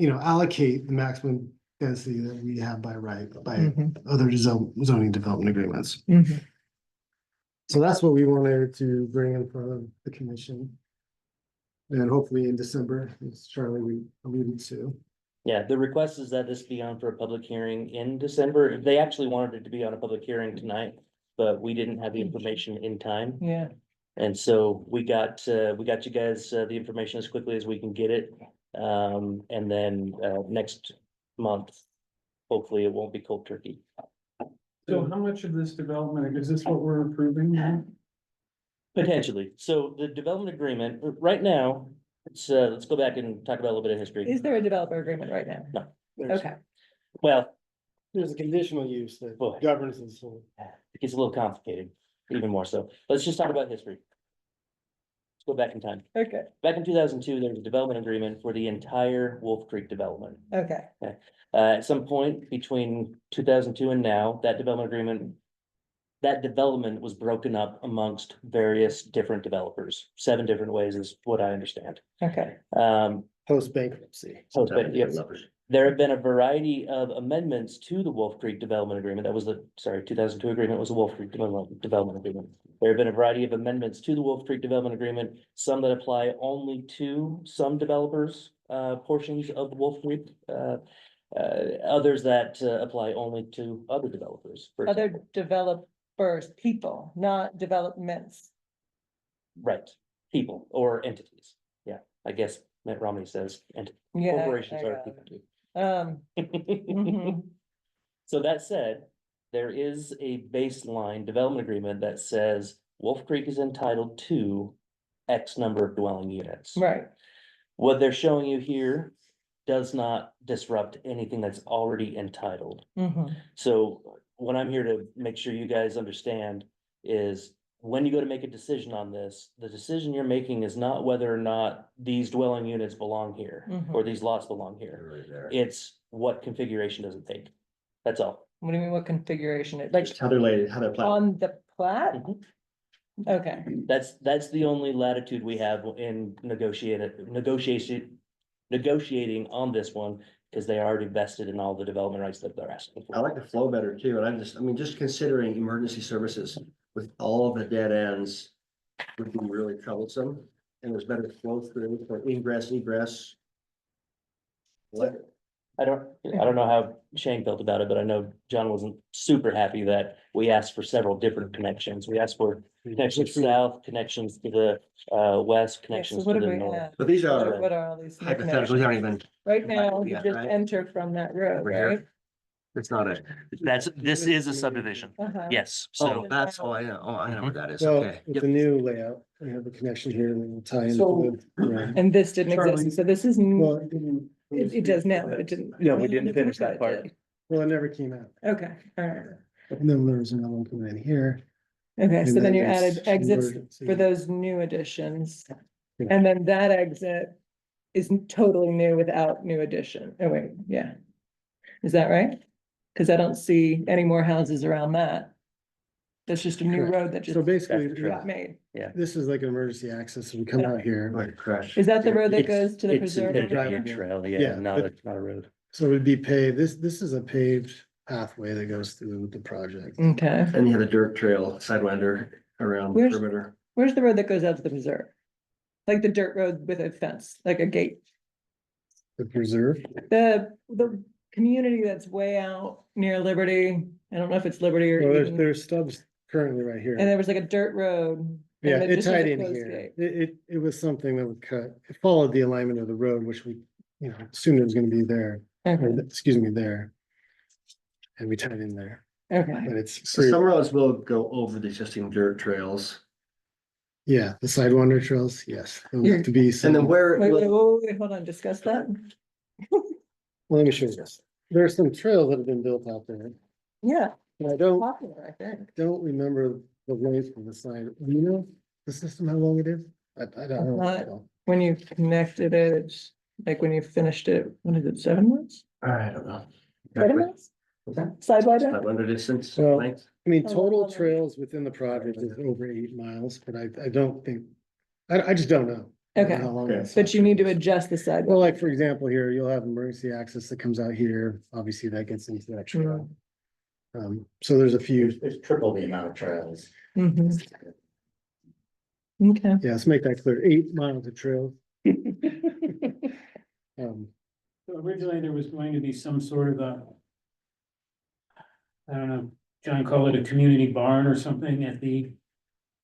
allocate the maximum density that we have by right, by Mhm. other zoning development agreements. Mhm. So that's what we wanted to bring in front of the commission. And hopefully in December, as Charlie we alluded to. Yeah, the request is that this be on for a public hearing in December. They actually wanted it to be on a public hearing tonight, but we didn't have the information in time. yeah. And so we got you guys the information as quickly as we can get it. And then next month, hopefully it won't be cold turkey. So how much of this development, is this what we're approving now? Potentially. So the development agreement, right now, let's go back and talk about a little bit of history. Is there a developer agreement right now? No. Okay, Well, There's a conditional use that Boy. governs this whole. it gets a little complicated. even more so. Let's just talk about history. Let's go back in time. Okay, Back in 2002, there was a development agreement for the entire Wolf Creek development. okay, At some point between 2002 and now, that development was broken up amongst various different developers. 7 different ways is what I understand. okay. Post bankruptcy. Yes. There have been a variety of amendments to the Wolf Creek Development Agreement. That was the, 2002 agreement was the Wolf Creek Development Agreement. There have been a variety of amendments to the Wolf Creek Development Agreement, some that apply only to some developers, portions of the Wolf Creek. Others that apply only to other developers. for Other example. developers, people, not developments. Right, people or entities. Yeah, I guess Mitt Romney says, and Yeah, corporations I are got people too. mhm. So that said, there is a baseline development agreement that says Wolf Creek is entitled to X number of dwelling units. Right, What they're showing you here does not disrupt anything that's already entitled. mhm, So what I'm here to make sure you guys understand is when you go to make a decision on this, the decision you're making is not whether or not these dwelling units belong here or Mhm. these lots belong here. It's what configuration does it take? That's all. what do you mean, what configuration, it, like, Just how they're laid, how they're planned. on the plat? Mhm. Okay, That's the only latitude we have in negotiating on this one, because they are already vested in all the development rights that they're asking for. I like the flow better too, and I mean, just considering emergency services with all of the dead ends would be really troublesome, and there's better flow through for ingress, egress. Like, I don't know how Shane felt about it, but I know John wasn't super happy that we asked for several different connections. We asked for connections south, connections to the west, yeah, so connections what to do the we north. have? But these are What are all these? new hypotheticals, they aren't connections? even, Right now, you Yeah, just right. enter from that road, Over here. right? it's not a. This is a subdivision. Uh-huh. Yes, Oh, so that's, oh, I know, I know where that is, So okay. with the new layout, we have the connection here and then we'll tie So- into the. And this didn't Charlie- exist, so this is, Well, it didn't. it does now, but it didn't. Yeah, we didn't finish that It part. did. Well, it never came out. Okay, all right. And then there was another one coming in here. Okay, so And then you there's added exits emergency. for those new additions. Yeah. And then that exit is totally new without new addition. Oh, wait, yeah. Is that right? Cause I don't see any more houses around that. That's just a new Correct. road that just So basically, got made. this is like an emergency access, so we come out here. Like crash. Is that the road that It's- goes to the it's preserve? a over driving here? trail, Yeah, yeah, not but- not a road. So it would be paved, this is a paved pathway that goes through the project. Okay, And you have a dirt trail, sidewinder around the Where's- perimeter. where's the road that goes out to the preserve? Like the dirt road with a fence, like a gate? The preserve, The community that's way out near Liberty, I don't know if it's Liberty or well, even, there's stubs currently right here. and there was like a dirt road. and Yeah, it it just was tied a in closed here. gate. It was something that would cut, it followed the alignment of the road, which we, assumed it was gonna be there, Okay, or, excuse me, there. And we tied in there, okay, but it's, So some roads will go over the existing dirt trails. yeah, the sidewinder trails, yes. Those have to be And some, then where, wait, hold on, discuss that. well, let me show you this. There are some trails that have been built out there. Yeah, And I don't popular, I think. remember the length of the side. Do you know the system, how long it is? I don't know. When you connected it, it's like when you finished it, what is it, 7 months? I don't know. 7 months? What's that? Sidewinder? Sidewinder distance, Well, length. I mean, Oh, total well, then- trails within the project is over 8 miles, but I don't think, I just don't know. Okay, how long that but you need to is. adjust the side. Well, like, for example, here, you'll have emergency access that comes out here. Obviously, that gets into that trail. So there's a few, There's triple the amount of trails. Mhm. Okay. yeah, let's make that clear, 8 miles of trails. So originally there was going to be some sort of a, I don't know, John called it a community barn or something at the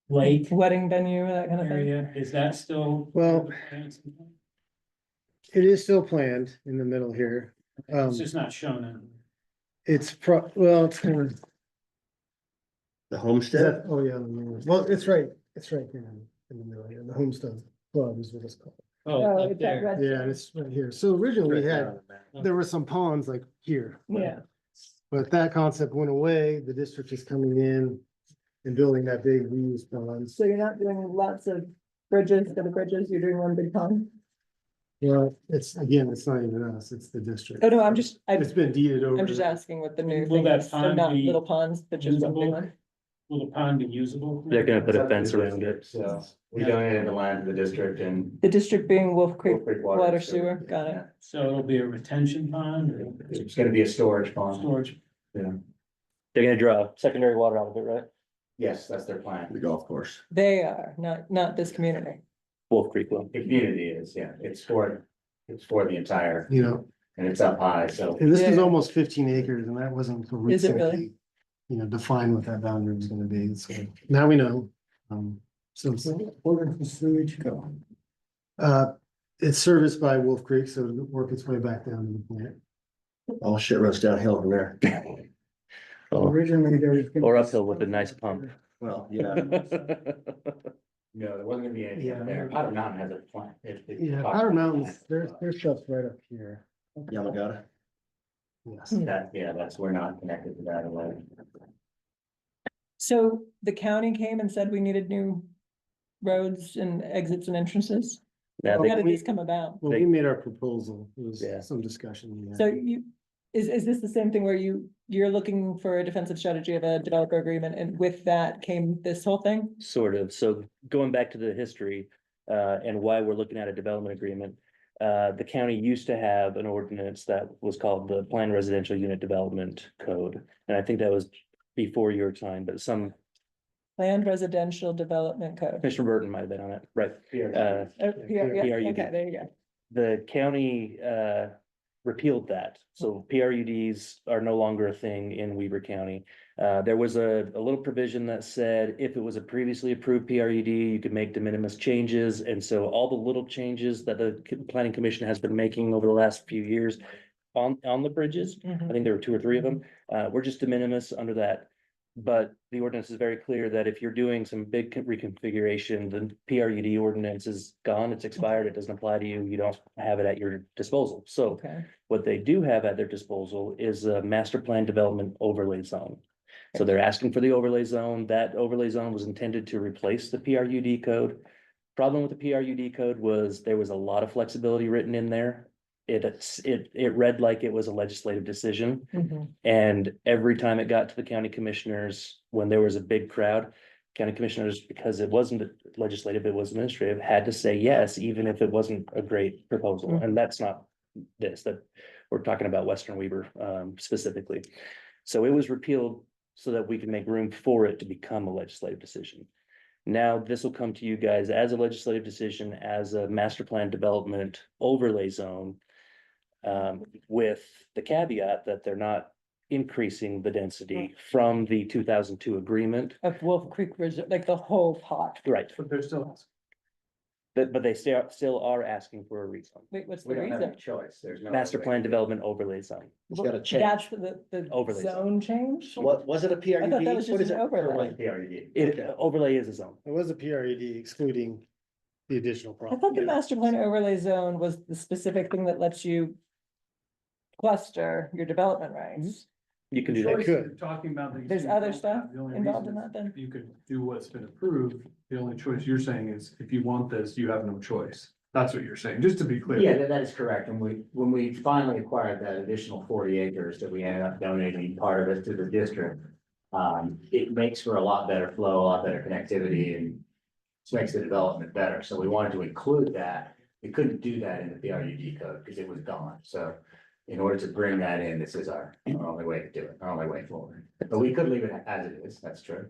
lake Wedding venue, that kind of thing. area. Is that still? Well, it is still planned in the middle here. It's just not shown in. It's it's kind of. The homestead. Oh, yeah, well, it's right here in the middle here, the homestead club is what it's called. Oh, up it's that there. red. Yeah, and it's right here. So originally we had, Oh. there were some ponds like here. Yeah, But that concept went away. The district is coming in and building that big reuse pond. So you're not doing lots of bridges for the bridges, you're doing one big pond? Well, it's, again, it's not even us, it's the district. Oh, no, It's been deeded over. I'm just asking what the new Will thing that is, so pond not be little ponds, but just one big usable? one. Will the pond be usable? They're gonna put a fence around it, so we donated the land to the district and The district being Wolf Creek Creek Water Sewer, got it. So it'll be a retention pond or it's gonna be a storage pond. storage? Yeah. They're gonna draw secondary water out of it, right? Yes, that's their plan. The golf course. They are, not this community. Wolf Creek will. The community is, yeah, it's for the entire, You know, and it's up high, so. and this is Yeah. almost 15 acres, and that wasn't. until Is it really? recently, You know, define what that boundary was gonna be, so now we know. So, Where does the sewage go? it's serviced by Wolf Creek, so it'll work its way back down to the plant. All shit runs downhill from there. Originally, there was. Or uphill with a nice pump. Well, yeah. No, there wasn't gonna be anything Yeah. up there. Powder Mountain has a plant. Yeah, Powder Mountains, their stuff's right up here. Yamagata. Yes. That's, we're not connected to that at all. So the county came and said we needed new roads and exits and entrances? Yeah, How they, did this come about? Well, we made our proposal, it was Yeah. some discussion. we had. So is this the same thing where you're looking for a defensive strategy of a developer agreement, and with that came this whole thing? sort of. So going back to the history, and why we're looking at a development agreement. The county used to have an ordinance that was called the Planned Residential Unit Development Code. And I think that was before your time, but some Planned Residential Development Code. Commissioner Burton might have been on it, right? Oh, yeah, PRUD. okay, there you go. The county repealed that, so PRUDs are no longer a thing in Weber County. There was a little provision that said if it was a previously approved PRUD, you could make de minimis changes, and so all the little changes that the planning commission has been making over the last few years on the bridges, I think there were 2 or 3 of them, were just de minimis under that. But the ordinance is very clear that if you're doing some big reconfiguration, the PRUD ordinance is gone, it's expired, it doesn't apply to you, you don't have it at your disposal. So Okay, what they do have at their disposal is a master plan development overlay zone. So they're asking for the overlay zone. That overlay zone was intended to replace the PRUD code. Problem with the PRUD code was there was a lot of flexibility written in there. It read like it was a legislative decision. mhm. And every time it got to the county commissioners, when there was a big crowd, county commissioners, because it wasn't legislative, it was administrative, had to say yes, even if it wasn't a great proposal. And that's not this, that we're talking about Western Weber specifically. So it was repealed so that we can make room for it to become a legislative decision. Now, this will come to you guys as a legislative decision, as a master plan development overlay zone. With the caveat that they're not increasing the density from the 2002 agreement. Of Wolf Creek, like the whole pot. Right, But they're still. but they still are asking for a rezone. Wait, what's the We don't have any reason? choice. There's no. Master other way plan to do it. development overlay zone. It's gotta change. That's the Overlay zone change? What, was it a PRUD? I thought that was What just is an it? overlay. PRUD. It overlay is a zone. It was a PRED excluding the additional I problem. thought the master plan overlay zone was the specific thing that lets you cluster your development rights. You can do Choice that. could. you're talking about that you There's don't other have. stuff The only involved in reason that then? You could do what's been approved. The only choice you're saying is if you want this, you have no choice. That's what you're saying, just to be clear. Yeah, that is correct. And when we finally acquired that additional 40 acres that we ended up donating part of it to the district. It makes for a lot better flow, a lot better connectivity, and just makes the development better. So we wanted to include that. We couldn't do that in the PRUD code because it was gone. So in order to bring that in, this is our only way to do it, our only way forward. But we could leave it as it is, that's true.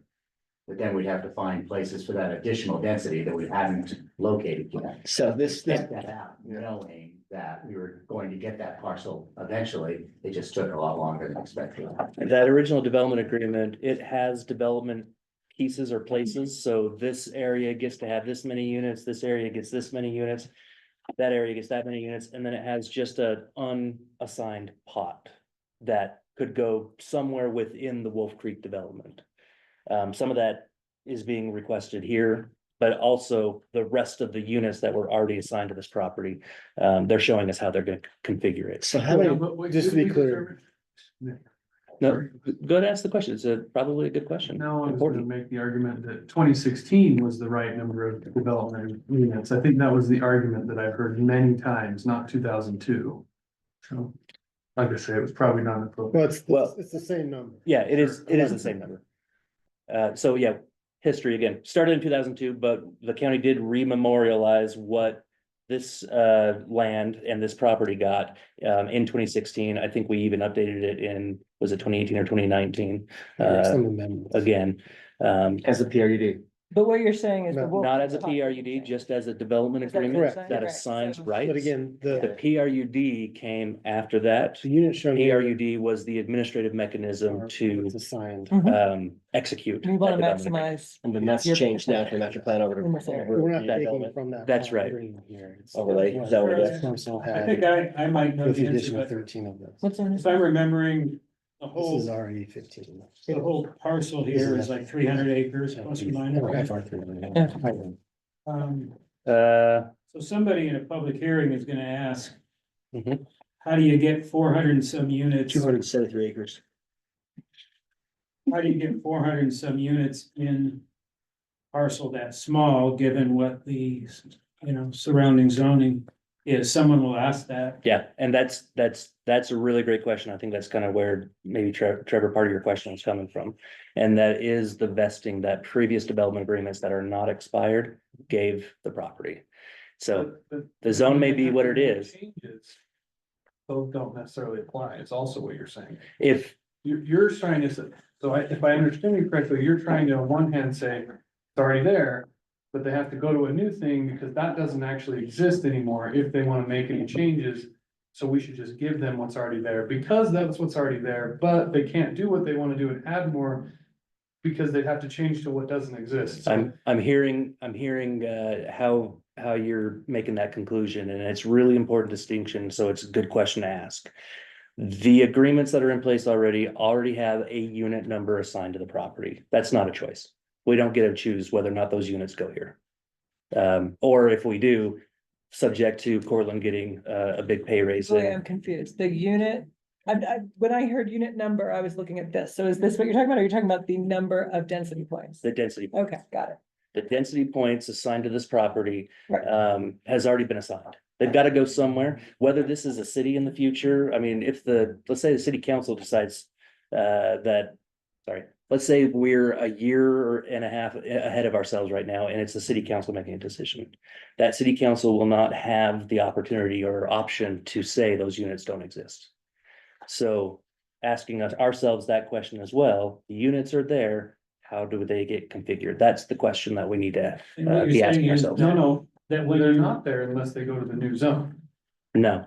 But then we'd have to find places for that additional density that we haven't located yet. So this, Step that out, knowing that we were going to get that parcel eventually. It just took a lot longer than expected. That original development agreement, it has development pieces or places, so this area gets to have this many units, this area gets this many units. That area gets that many units, and then it has just a unassigned pot that could go somewhere within the Wolf Creek development. Some of that is being requested here, but also the rest of the units that were already assigned to this property. They're showing us how they're gonna configure it. so how many, But wait, just to we be clear. No, go ahead and ask the question. It's probably a good question. No, I was gonna make the argument that 2016 was the right number of development units. I think that was the argument that I've heard many times, not 2002. So, like I say, it was probably not appropriate. It's the same number. Yeah, it is the same number. So yeah, history again, started in 2002, but the county did rememorialize what this land and this property got in 2016. I think we even updated it in, was it 2018 or 2019? Again, As a PRUD. But what you're saying is. the not as a PRUD, just as a development Is that agreement correct? that Right. assigns So- rights. But again, The the PRUD came after that. unit shown here PRUD was the administrative mechanism to it's assigned. execute. We want to that development agreement. maximize. And then that's Your- changed now from master plan over In this to. area. over We're not the taking development. from that. That's right. agreement here. It's- Overlay, is that what it is? Council I had think I might know with the the answer, addition of but 13 of this. What's in if I'm remembering, the This is whole, already 15. the whole parcel here is like 300 acres plus or minus. So somebody in a public hearing is gonna ask, Mhm. how do you get 400 and some units? 273 acres. How do you get 400 and some units in parcel that small, given what the, surrounding zoning is? Someone will ask that. Yeah, and that's a really great question. I think that's kind of where maybe Trevor, part of your question is coming from. And that is the vesting that previous development agreements that are not expired gave the property. So the zone may be what it is. Changes. Both don't necessarily apply. It's also what you're saying. If You're trying to say, if I understand you correctly, you're trying to on one hand say, it's already there. But they have to go to a new thing because that doesn't actually exist anymore if they want to make any changes. So we should just give them what's already there because that's what's already there, but they can't do what they want to do and add more. Because they'd have to change to what doesn't exist. So I'm hearing how you're making that conclusion, and it's really important distinction, so it's a good question to ask. The agreements that are in place already have a unit number assigned to the property. That's not a choice. We don't get to choose whether or not those units go here. Or if we do, subject to Cortland getting a big pay raise. Boy, I'm confused. The unit, when I heard unit number, I was looking at this. So is this what you're talking about? Or are you talking about the number of density points? The density. Okay, got it. The density points assigned to this property Right. has already been assigned. They've got to go somewhere, whether this is a city in the future. I mean, if let's say the city council decides let's say we're a year and a half ahead of ourselves right now, and it's the city council making a decision. That city council will not have the opportunity or option to say those units don't exist. So asking ourselves that question as well, the units are there, how do they get configured? That's the question that we need to And what be you're asking saying is, ourselves. no, that when they're you, not there unless they go to the new zone. No,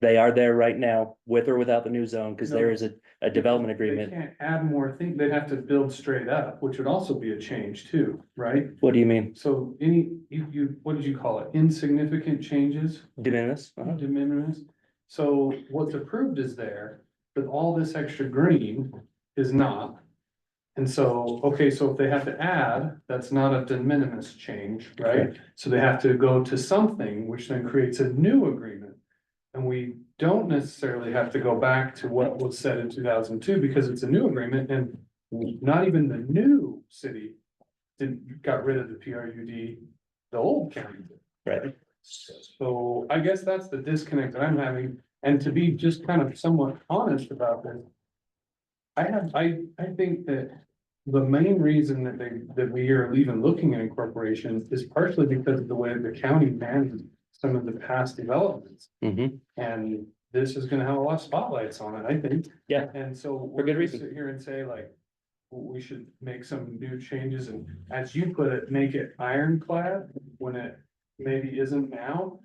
they are there right now with or without the new zone, because there is a development They agreement. can't add more things. They'd have to build straight up, which would also be a change too, right? What do you mean? So what did you call it? Insignificant changes? De minimis? De minimis. So what's approved is there, but all this extra green is not. And so, okay, so if they have to add, that's not a de minimis change, right? So they have to go to something, which then creates a new agreement. And we don't necessarily have to go back to what was said in 2002 because it's a new agreement and not even the new city got rid of the PRUD, the old county did. Right. So I guess that's the disconnect that I'm having. And to be just kind of somewhat honest about this, I think that the main reason that we are even looking at incorporation is partially because of the way the county managed some of the past developments. Mhm. And this is gonna have a lot of spotlights on it, I think. Yeah. And so For we're good gonna reason. sit here and say like, we should make some new changes and, as you put it, make it ironclad when it maybe isn't now.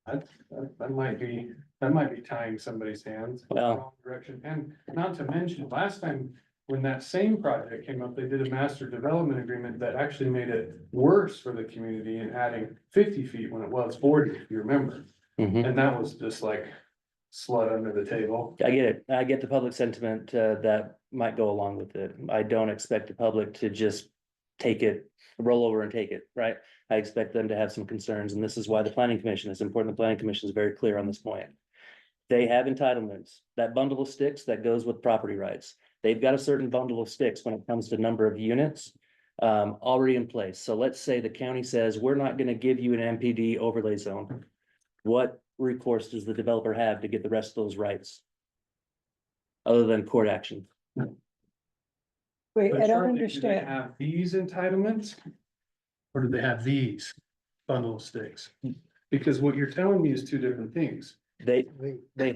That might be tying somebody's hands in the Well. wrong direction. And not to mention, last time when that same project came up, they did a master development agreement that actually made it worse for the community and adding 50 feet when it was 40, if you remember. Mhm. And that was just like slud under the table. I get it. I get the public sentiment that might go along with it. I don't expect the public to just take it, roll over and take it, right? I expect them to have some concerns, and this is why the planning commission is important. The planning commission is very clear on this point. They have entitlements, that bundle of sticks that goes with property rights. They've got a certain bundle of sticks when it comes to number of units already in place. So let's say the county says, we're not gonna give you an MPD overlay zone. What recourse does the developer have to get the rest of those rights? Other than court action? Wait, But I don't Charlotte, do they understand. have these entitlements? Or do they have these bundle of sticks? Because what you're telling me is two different things. They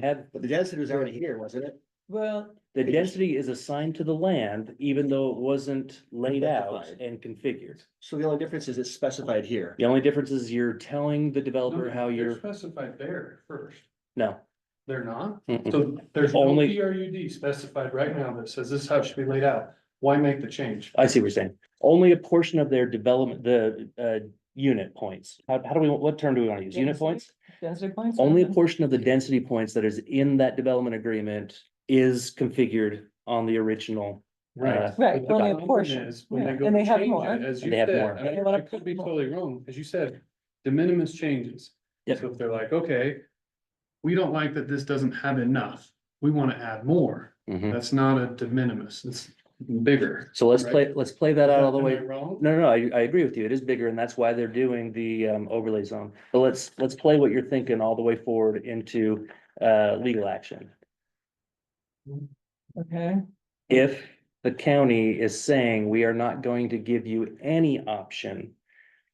have, But the density was already here, wasn't it? Well, the density is assigned to the land, even though it wasn't laid out Specified. and configured. So the only difference is it's specified here. The only difference is you're telling the developer No, how they're you're, specified there first. no. They're not? Mm-mm. So there's Only- only PRUD specified right now that says this is how it should be laid out. Why make the change? I see what you're saying. Only a portion of their development, the unit points. How do we, what term do we want to use? Unit points? density points? Only a portion of the density points that is in that development agreement is configured on the original. Right. Right, But the only a problem portion. is when Yeah, they go and to they have change more. it, as you They have said, more. and They wanna I could be put more. totally wrong, as you said, de minimis changes. Yep. So if they're like, okay, we don't like that this doesn't have enough, we want to add more. Mhm. That's not a de minimis, it's bigger. So let's Right. play that out all the Am I way. wrong? No, I agree with you. It is bigger and that's why they're doing the overlay zone. But let's play what you're thinking all the way forward into legal action. Okay, If the county is saying we are not going to give you any option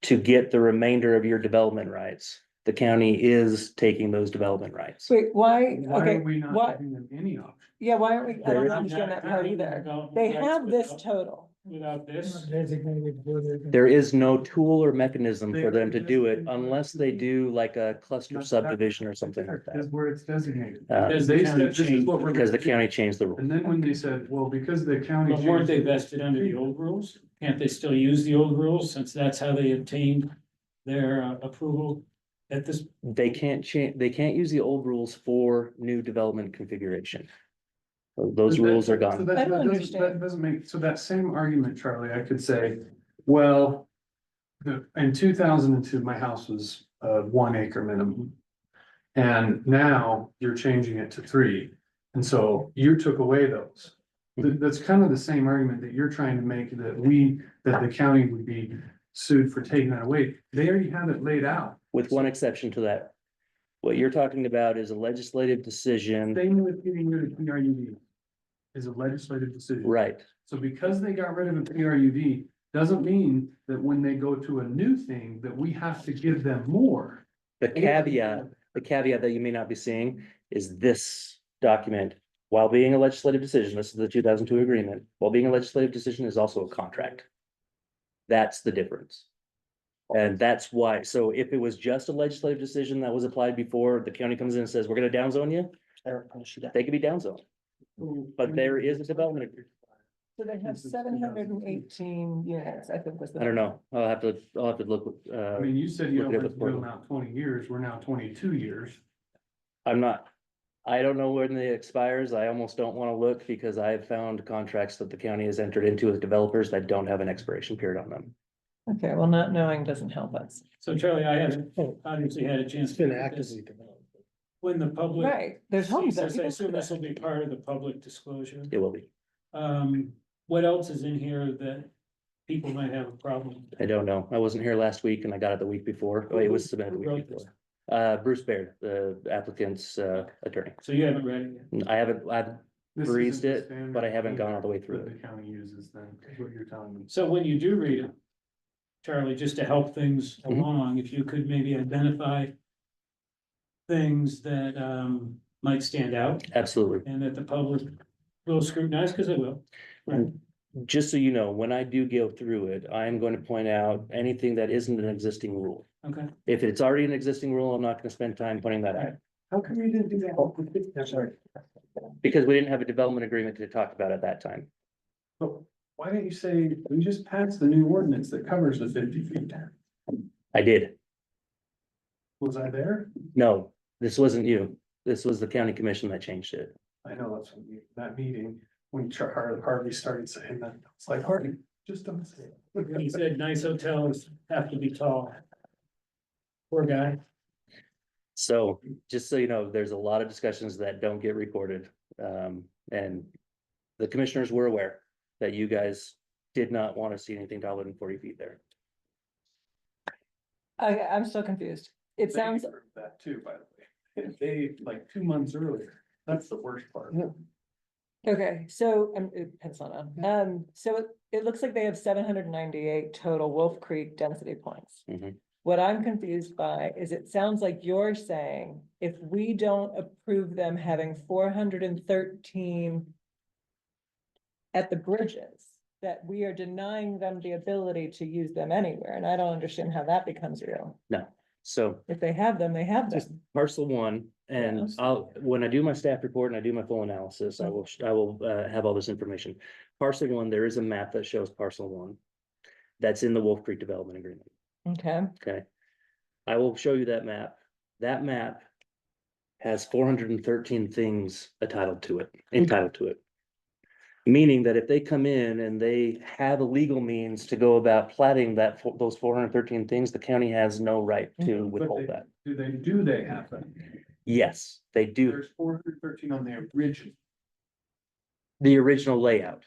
to get the remainder of your development rights, the county is taking those development rights. wait, why, Why okay, are we not what, giving them any option? yeah, why aren't we, I There don't is- understand that part either. Development They rights have this without- total. Without this, Designated for the. There is no tool or mechanism for them to do it unless they do like a cluster subdivision or something like Is that. where it's designated. Because the They county said this is changed- what we're. Because the gonna do. county changed the rule. And then when they said, well, because the county. but weren't they changed the rules- vested under the old rules? Can't they still use the old rules since that's how they obtained their approval at this? They can't change, they can't use the old rules for new development configuration. Those But rules are that- so gone. that- I don't that doesn't- understand. That doesn't make, so that same argument, Charlie, I could say, well. In 2002, my house was 1 acre minimum. And now you're changing it to 3, and so you took away those. That's kind of the same argument that you're trying to make, that the county would be sued for taking that away. They already have it laid out. With one exception to that. What you're talking about is a legislative decision, Same with getting rid of PRUD. Is a legislative decision. right? So because they got rid of a PRUD, doesn't mean that when they go to a new thing, that we have to give them more. The caveat that you may not be seeing is this document, while being a legislative decision, this is the 2002 agreement, while being a legislative decision is also a contract. That's the difference. And that's why, so if it was just a legislative decision that was applied before, the county comes in and says, we're gonna downzone you, they could be downzoned. But there is a development agreement. So they have 718 units, I think was the. I don't know, I'll have to look. I mean, you said you Look don't it up want to with build out 20 years, we're now 22 years. I don't know when it expires. I almost don't want to look because I've found contracts that the county has entered into with developers that don't have an expiration period on them. Okay, well, not knowing doesn't help us. So Charlie, I haven't obviously had a chance. It's been to look at this. actively developed. When the public. Right, there's homes there. sees this, I assume this will be part of the public disclosure. It will be. What else is in here that people might have a problem with? I don't know. I wasn't here last week and I got it the week before. Oh, it was submitted the Who week wrote before. this? Bruce Baird, the applicant's attorney. So you haven't read it yet? I've This breezed isn't the it, standard but I haven't gone all the way that through The it. county uses then, is what you're telling me. So when you do read it, Charlie, just to help things Mhm. along, if you could maybe identify things that might stand out Absolutely. and that the public will scrutinize, because it will. Right. Just so you know, when I do go through it, I am going to point out anything that isn't an existing rule. Okay. If it's already an existing rule, I'm not gonna spend time pointing that out. How come you didn't do that? I'm sorry. Because we didn't have a development agreement to talk about at that time. But why didn't you say, we just passed the new ordinance that covers the 50 feet? I did. Was I there? No, this wasn't you. This was the county commission that changed it. I know that's when that meeting, when Harvey started saying that, it's like, Harvey, just don't say it. He said nice hotels have to be tall. Poor guy. So just so you know, there's a lot of discussions that don't get recorded. And the commissioners were aware that you guys did not want to see anything taller than 40 feet there. I'm still confused. It sounds, That too, by the way. They, like 2 months earlier, that's the worst part. okay, so, pencil on. So it looks like they have 798 total Wolf Creek density points. Mhm. What I'm confused by is it sounds like you're saying if we don't approve them having 413 at the bridges, that we are denying them the ability to use them anywhere, and I don't understand how that becomes real. No, so If they have them, they have just them. parcel one, and Yes. when I do my staff report and I do my full analysis, I will have all this information. Parcel one, there is a map that shows parcel one. That's in the Wolf Creek Development Agreement. Okay, Okay. I will show you that map. That map has 413 things entitled to it. Meaning that if they come in and they have a legal means to go about platting those 413 things, the county has no right to withhold that. Do they have that? Yes, they do. There's 413 on the original. The original layout.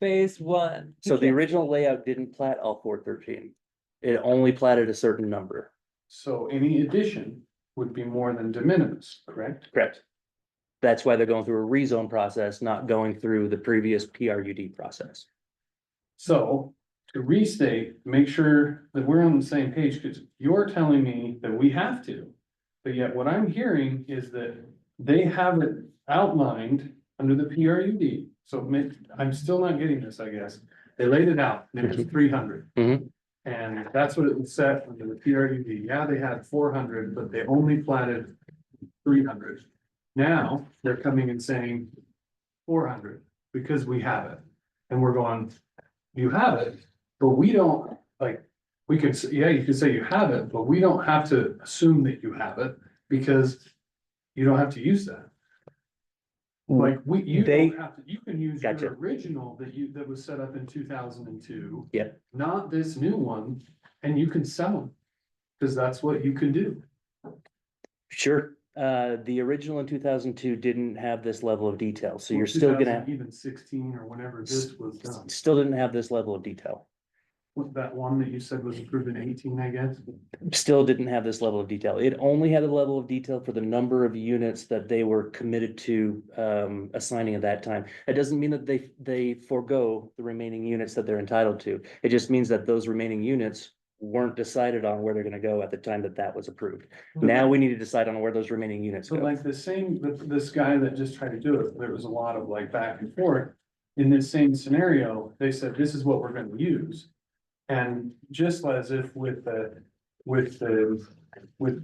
phase one. So the original layout didn't plat all 413. It only platted a certain number. So any addition would be more than de minimis, correct? Correct. That's why they're going through a rezone process, not going through the previous PRUD process. So to restate, make sure that we're on the same page, because you're telling me that we have to. But yet what I'm hearing is that they have it outlined under the PRUD. So I'm still not getting this, I guess. They laid it out and it was 300. Mhm. And that's what it was set under the PRUD. Yeah, they had 400, but they only platted 300. Now they're coming and saying 400 because we have it. And we're going, you have it, but we don't, like, we can, yeah, you can say you have it, but we don't have to assume that you have it because you don't have to use that. Like, you don't have to, you can use Gotcha. your original that was set up in 2002. Yep. Not this new one, and you can sell them. Cause that's what you can do. Sure. The original in 2002 didn't have this level of detail, so you're still gonna, Even 16 or whenever this was done. still didn't have this level of detail. With that one that you said was approved in 18, I guess. Still didn't have this level of detail. It only had a level of detail for the number of units that they were committed to assigning at that time. It doesn't mean that they forego the remaining units that they're entitled to. It just means that those remaining units weren't decided on where they're gonna go at the time that was approved. Now we need to decide on where those remaining units So go. like this guy that just tried to do it, there was a lot of like back and forth. In this same scenario, they said, this is what we're gonna use. And just as if with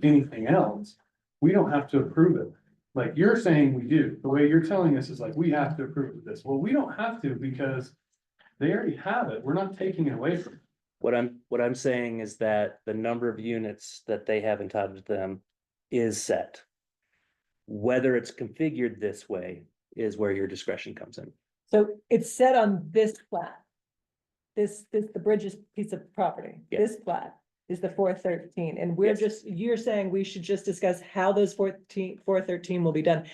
anything else, we don't have to approve it. Like you're saying we do, the way you're telling us is like, we have to approve of this. Well, we don't have to because they already have it. We're not taking it away from them. What I'm saying is that the number of units that they have entitled to them is set. Whether it's configured this way is where your discretion comes in. So it's set on this plat. The bridge's piece of property, Yeah. this plat is the 413, and we're Yes. you're saying we should just discuss how those 413 will be done.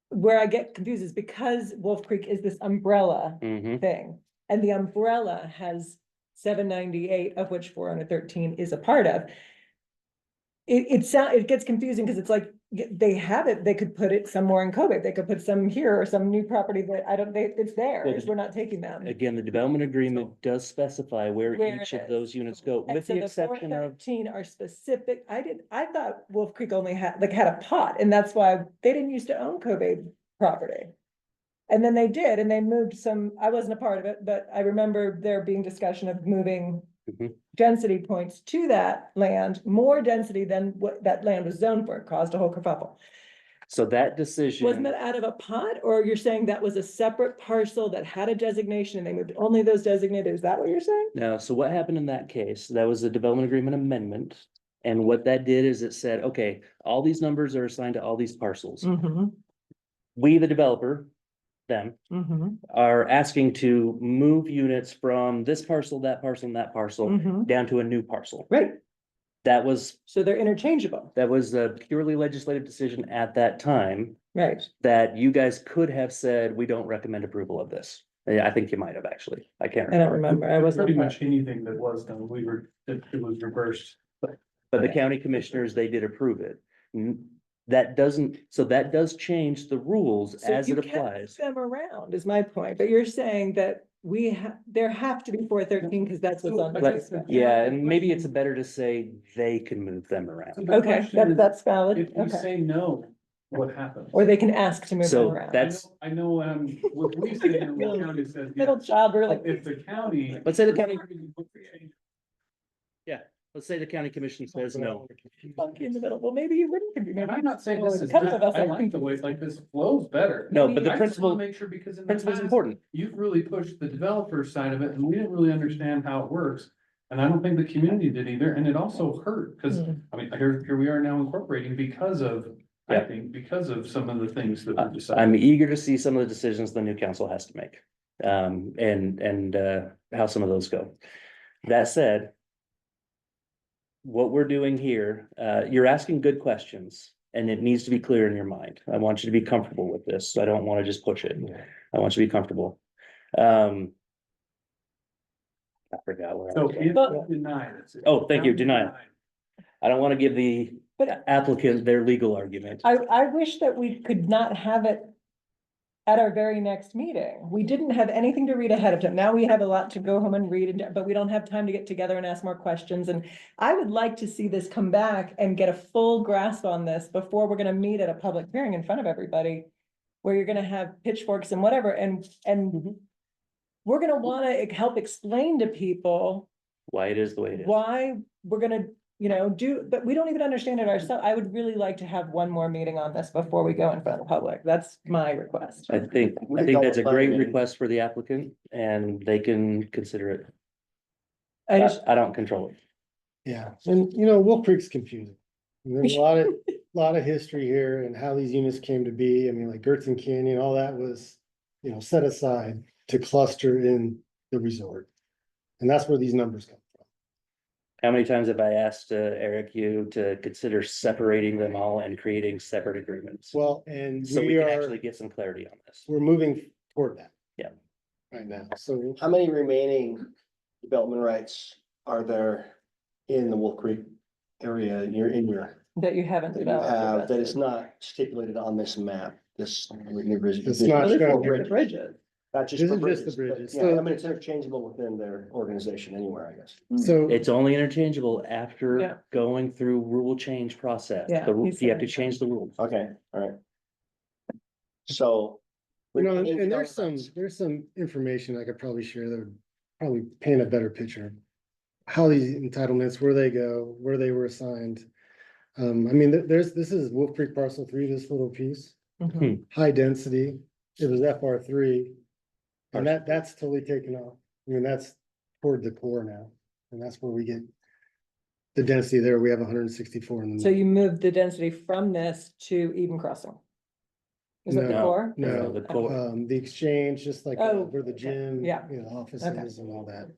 Where I get confused is because Wolf Creek is this umbrella Mhm. thing, and the umbrella has 798, of which 413 is a part of. It gets confusing because it's like, they have it, they could put it somewhere in Kobe, they could put some here or some new property that it's theirs, we're not taking them. Again, the development agreement does specify where Where each it of those units go, And with so the exception of, 413 are specific. I thought Wolf Creek only had a pot, and that's why they didn't used to own Kobe property. And then they did, and they moved some, I wasn't a part of it, but I remember there being discussion of moving Mhm. density points to that land, more density than what that land was zoned for. It caused a whole kerfuffle. so that decision. Wasn't that out of a pot, or you're saying that was a separate parcel that had a designation and they moved only those designated? Is that what you're saying? No, so what happened in that case, that was a development agreement amendment. And what that did is it said, okay, all these numbers are assigned to all these parcels. Mm-hmm, We, the developer, them, mm-hmm, are asking to move units from this parcel, that parcel, and that parcel mm-hmm. down to a new parcel. Right. That was, So they're interchangeable, that was a purely legislative decision at that time right? that you guys could have said, we don't recommend approval of this. Yeah, I think you might have actually. I can't I don't remember. remember. I wasn't. Pretty much anything that was done, it was reversed. But the county commissioners, they did approve it. That doesn't, so that does change the rules So as you it can't move applies. them around is my point, but you're saying that there have to be 413 because that's what's on the But, case. yeah, and maybe it's better to say they can move them around. The Okay, question is, that's valid. If we Okay. say no, what happens? Or they can ask to move them So around. that's, I know, what we say, and the county says, Middle yes. child, really. If the county. let's say the county, yeah, let's say the county commission says no. Funky in the middle. Well, maybe you wouldn't. Maybe And I'm not saying this is, Come with us, I I like think. the way, like this flows better. No, but the I just principle, wanna make sure, because in the principle's past, important. you've really pushed the developer side of it, and we didn't really understand how it works. And I don't think the community did either, and it also hurt, because, I mean, here we are now incorporating because of, I Yeah. think, because of some of the things that we decided. I'm eager to see some of the decisions the new council has to make. And how some of those go. That said, what we're doing here, you're asking good questions and it needs to be clear in your mind. I want you to be comfortable with this. I don't want to just push it. I want you to be comfortable. I forgot where I So was if going. denied. Oh, thank you, deny. I don't want to give the applicant their legal argument. I wish that we could not have it at our very next meeting. We didn't have anything to read ahead of time. Now we have a lot to go home and read, but we don't have time to get together and ask more questions. And I would like to see this come back and get a full grasp on this before we're gonna meet at a public hearing in front of everybody, where you're gonna have pitchforks and whatever, and we're gonna wanna help explain to people Why it is the way it is. why we're gonna, but we don't even understand it ourselves. I would really like to have one more meeting on this before we go in front of the public. That's my request. I think that's a great request for the applicant and they can consider it. I don't control it. Yeah, and Wolf Creek's confusing. There's a lot of history here and how these units came to be. I mean, like Gertson Canyon, all that was, set aside to cluster in the resort. And that's where these numbers come from. How many times have I asked Eric you to consider separating them all and creating separate agreements? Well, and So we can actually get some clarity on this. we're moving toward that. Yeah. Right now, so How many remaining development rights are there in the Wolf Creek area in your? That you haven't That you developed. have, that is not stipulated on this map, this. It's not Well, shown. this is the bridges. Not just This for is just the bridges, bridges. but, yeah, So- I mean, it's interchangeable within their organization anywhere, I guess. So It's only interchangeable Yeah. after going through rule change process. Yeah, The he you have to said. change the rules. Okay, all right. So. and there's some information I could probably share that would probably paint a better picture. How these entitlements, where they go, where they were assigned. I mean, this is Wolf Creek parcel 3, this little piece, Mhm. high density, it was FR3. And that's totally taken off. I mean, that's toward the core now, and that's where we get. The density there, we have 164 in the. So you moved the density from this to Eden Crossing? Is it the No, core? No, the core. the exchange, just like Oh, where the okay. gym, Yeah. offices and all that.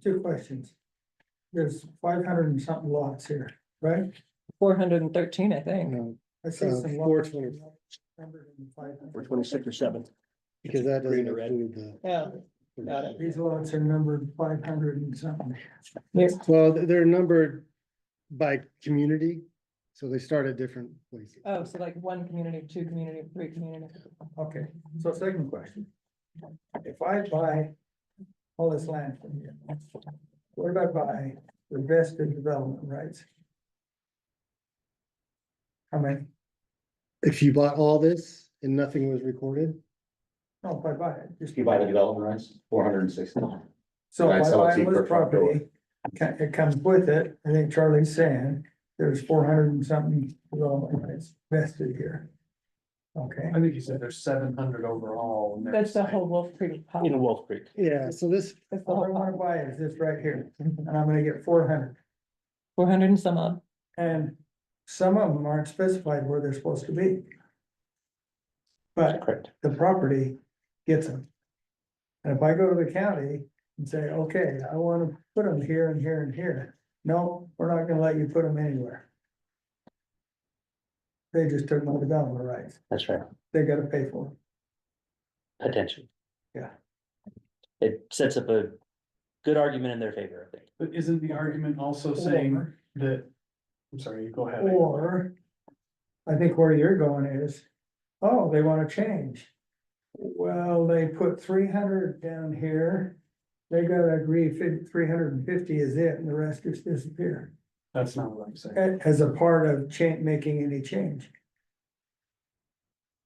Two questions. There's 500 and something lots here, right? 413, I think. No, I see some. 420. For 26 or 7. Because that doesn't Green or red. include the. Yeah, got it. These lots are numbered 500 and something. Well, they're numbered by community, so they start at different places. Oh, so like 1 community, 2 community, 3 community. Okay, so second question. If I buy all this land from you, what if I buy the vested development rights? How many? If you bought all this and nothing was recorded, No, if I buy it, just. If you buy the development rights, 460. So Right, if I so buy it's equal this for front door. property, it comes with it, I think Charlie's saying, there's 400 and something development rights vested here. Okay, I think you said there's 700 overall. and That's the there's- whole Wolf Creek. pop. In Wolf Creek. yeah, so this, That's the all I whole wanna pop. buy is this right here, and I'm gonna get 400. 400 and some odd. And some of them aren't specified where they're supposed to be. But Correct. the property gets them. And if I go to the county and say, okay, I wanna put them here and here and here, no, we're not gonna let you put them anywhere. They just took my development rights. That's right, They gotta pay for it. potentially. Yeah. It sets up a good argument in their favor, I think. But isn't the argument also saying that, I'm sorry, you go ahead. Or, I think where you're going is, oh, they wanna change. Well, they put 300 down here. They gotta agree 350 is it, and the rest just disappear. That's not what I'm saying. As a part of making any change.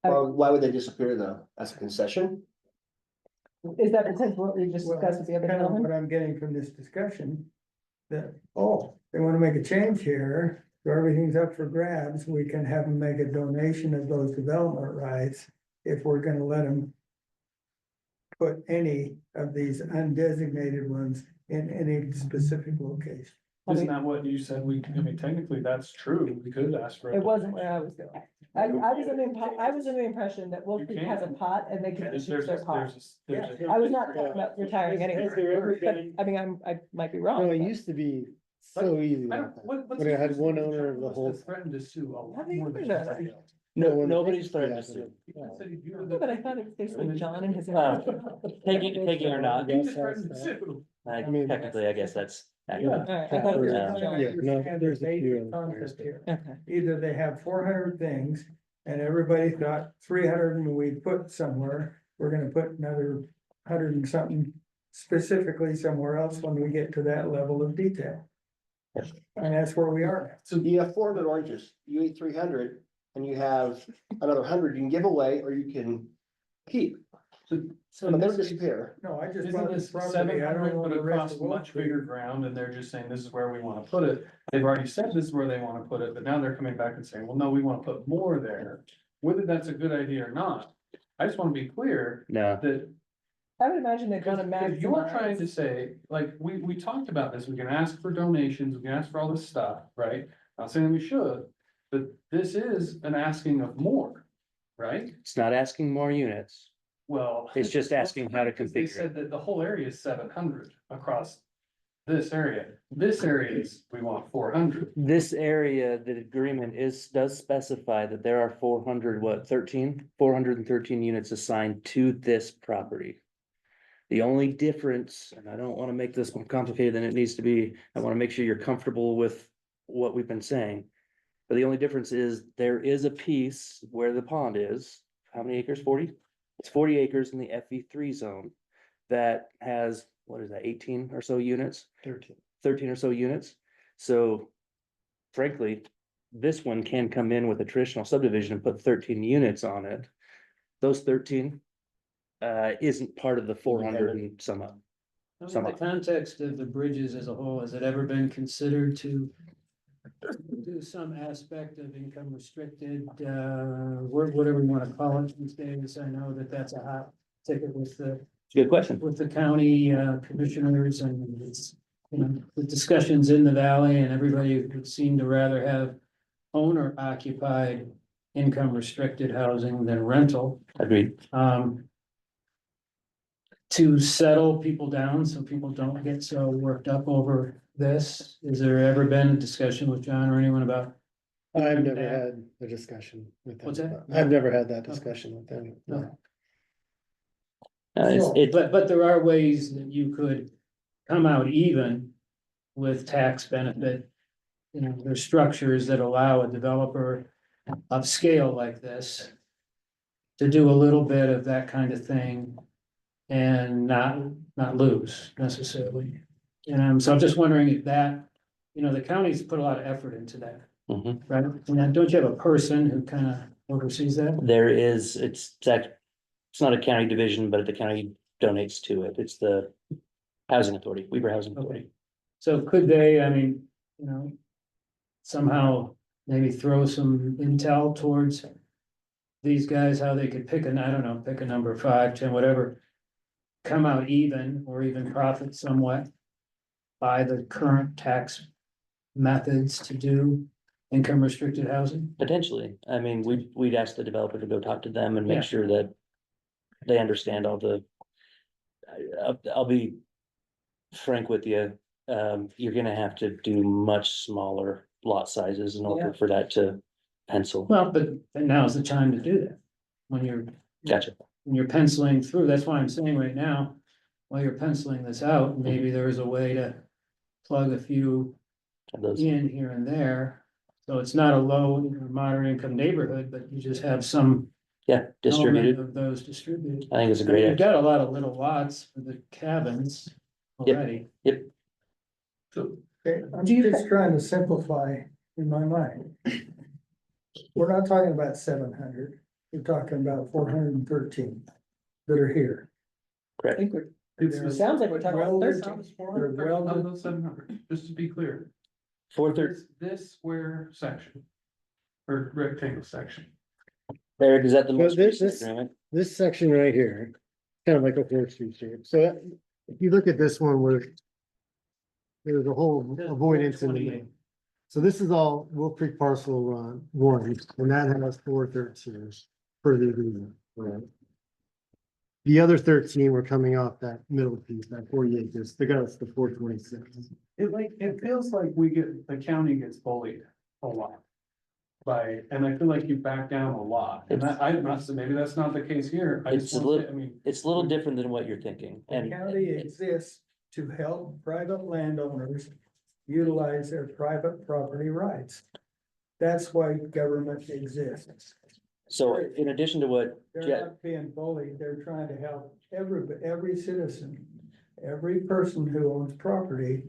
Well, why would they disappear though? As a concession? Is that potentially what we just discussed with the other Kind of gentleman? what I'm getting from this discussion. That, oh, they wanna make a change here, so everything's up for grabs, we can have them make a donation of those development rights. If we're gonna let them. Put any of these undesignated ones in any specific location. Isn't that what you said? I mean, technically, that's true. We could ask for. It wasn't where I was going. I was under the impression that Wolf You Creek can. has a pot and they can There's use their pot. there's I was not talking about retiring anyway, Has there ever but, been- I mean, I might be No, wrong. it but- used to be so easy. like that. When it had one owner of the whole. Threatened to sue a lot How do you more do than that? somebody else. No, when- nobody's threatened to Yeah, sue. Yeah, but I thought it was basically John and his. Taking or not, He just threatened to sue. mean- technically, I guess that's Yeah. accurate. All right, I thought it was Yeah. John. Yeah, no, there's a few Basic concept here. Okay. Either they have 400 things and everybody thought 300 and we put somewhere, we're gonna put another 100 and something specifically somewhere else when we get to that level of detail. Yes. And that's where we are. So you have 400 oranges, you eat 300, and you have another 100 you can give away or you can keep. So But they'll this- disappear. No, I just Isn't brought this this seven property, I don't hundred, know but the rest across of Wolf much Creek. bigger ground, and they're just saying this is where we wanna put it. They've already said this is where they wanna put it, but now they're coming back and saying, well, no, we wanna put more there. Whether that's a good idea or not, I just wanna be clear No, that I would imagine they're gonna if you're trying to maximize. say, like, we talked about this, we can ask for donations, we can ask for all this stuff, right? Not saying we should, but this is an asking of more, right? it's not asking more units. Well. It's just asking how to Because They configure it. said that the whole area is 700 across this area. This area is, we want 400. This area, the agreement does specify that there are 413 units assigned to this property. The only difference, and I don't wanna make this more complicated than it needs to be, I wanna make sure you're comfortable with what we've been saying. But the only difference is there is a piece where the pond is, how many acres, 40? It's 40 acres in the FE3 zone that has, what is that, 18 or so units? 13 or so units. So frankly, this one can come in with a traditional subdivision and put 13 units on it. Those 13 isn't part of the 400 and some up. In Some the up. context of the bridges as a whole, has it ever been considered to do some aspect of income restricted, whatever you wanna call it these days? I know that that's a hot ticket with the Good question. with the county commissioners and it's, you know, the discussions in the valley and everybody would seem to rather have owner occupied income restricted housing than rental. Agreed. To settle people down so people don't get so worked up over this, has there ever been a discussion with John or anyone about? I've never that? had a discussion with them. What's that? I've never had that discussion with them. No. It's But there are ways that you could come out even with tax benefit. You know, there's structures that allow a developer of scale like this to do a little bit of that kind of thing and not lose necessarily. And so I'm just wondering if that, you know, the county's put a lot of effort into that, Mhm. right? And then don't you have a person who kind of oversees that? There is, it's not a county division, but the county donates to it. It's the housing authority, Weber Housing Authority. So could they, I mean, you know, somehow maybe throw some intel towards these guys, how they could pick I don't know, pick a number 5, 10, whatever, come out even or even profit somewhat by the current tax methods to do income restricted housing? Potentially. I mean, we'd ask the developer to go talk to them and Yeah. make sure that they understand all the. I'll be frank with you. you're gonna have to do much smaller lot sizes in order Yeah. for that to pencil. Well, but now's the time to do that. When Gotcha. you're penciling through, that's why I'm saying right now, while you're penciling this out, maybe there is a way to plug a few Those, in here and there. So it's not a low or moderate income neighborhood, but you just have some yeah, element distributed. of those distributed. I think it's a I great mean, You've idea. got a lot of little lots for the cabins already. Yep. Okay, I'm just trying to simplify in my mind. We're not talking about 700, we're talking about 413 that are here. I Correct. think we're, It's it the sounds like we're talking about Welded- 13. They're welded, Those 700, just to be clear. Four thirty, This square section. Or rectangle section. Eric, is that the So most this- recent this- agreement? This section right here, kind of like a horseshoe shape. So if you look at this one where there's a whole avoidance in the middle. So this is all Wolf Creek parcel one, and that has 413 for the agreement. Right. The other 13 were coming off that middle piece, that 48, just they got us the 426. It feels like the county gets bullied a lot. And I feel like you back down a lot, and I'm not, so maybe that's not the case here. I It's just a want little, to, I mean, it's a little different than what you're thinking, the and county exists to help private landowners utilize their private property rights. That's why government exists. so in addition to what They're Jeff, not being bullied, they're trying to help every citizen, every person who owns property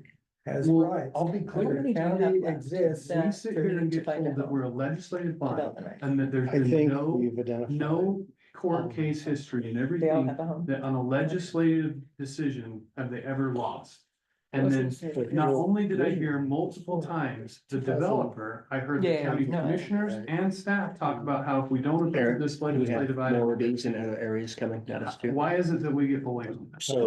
has Well, rights. I'll be clear. The county exists. we sit here and get told that we're a legislative body, and that there's I been think no, we've identified. no court case history and They all everything, have a home. that on a legislative decision have they ever lost. And What's then, it say? not only did I hear multiple times, the developer, I heard the Yeah, county no, I- commissioners and staff talk about how if we don't approve this legislative More item, of these in other areas coming at us too. why is it that we get bullied on that? so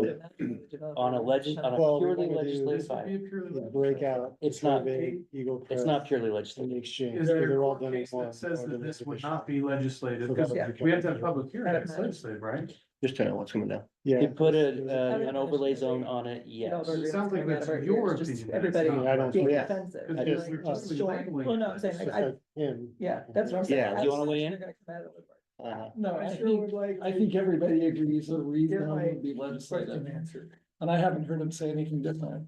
on a on a Well, purely we're gonna do legislative This would item, be a purely Break out. It's not- survey, Eagle it's Crest, not purely in legislative. the exchange. Is there They're a all court done in case one. that says or that they're this would division. not be legislative? So Because that's- we have to have public hearing, That it's matters. legislative, right? Just tell what's coming down. Yeah. You put there's an overlay zone on it, yes. It sounds like that's your opinion, that's Everybody not I don't- being yeah. defensive. Because I you're just- just us. labeling Well, no, I'm saying, It's like, just like him. yeah, that's what I'm saying. Yeah. Do you wanna weigh in? You're gonna come out of the woodwork. No, I I sure think, would like I to think everybody agrees that get reason my would be legislative, question answered. and I haven't heard him say anything different.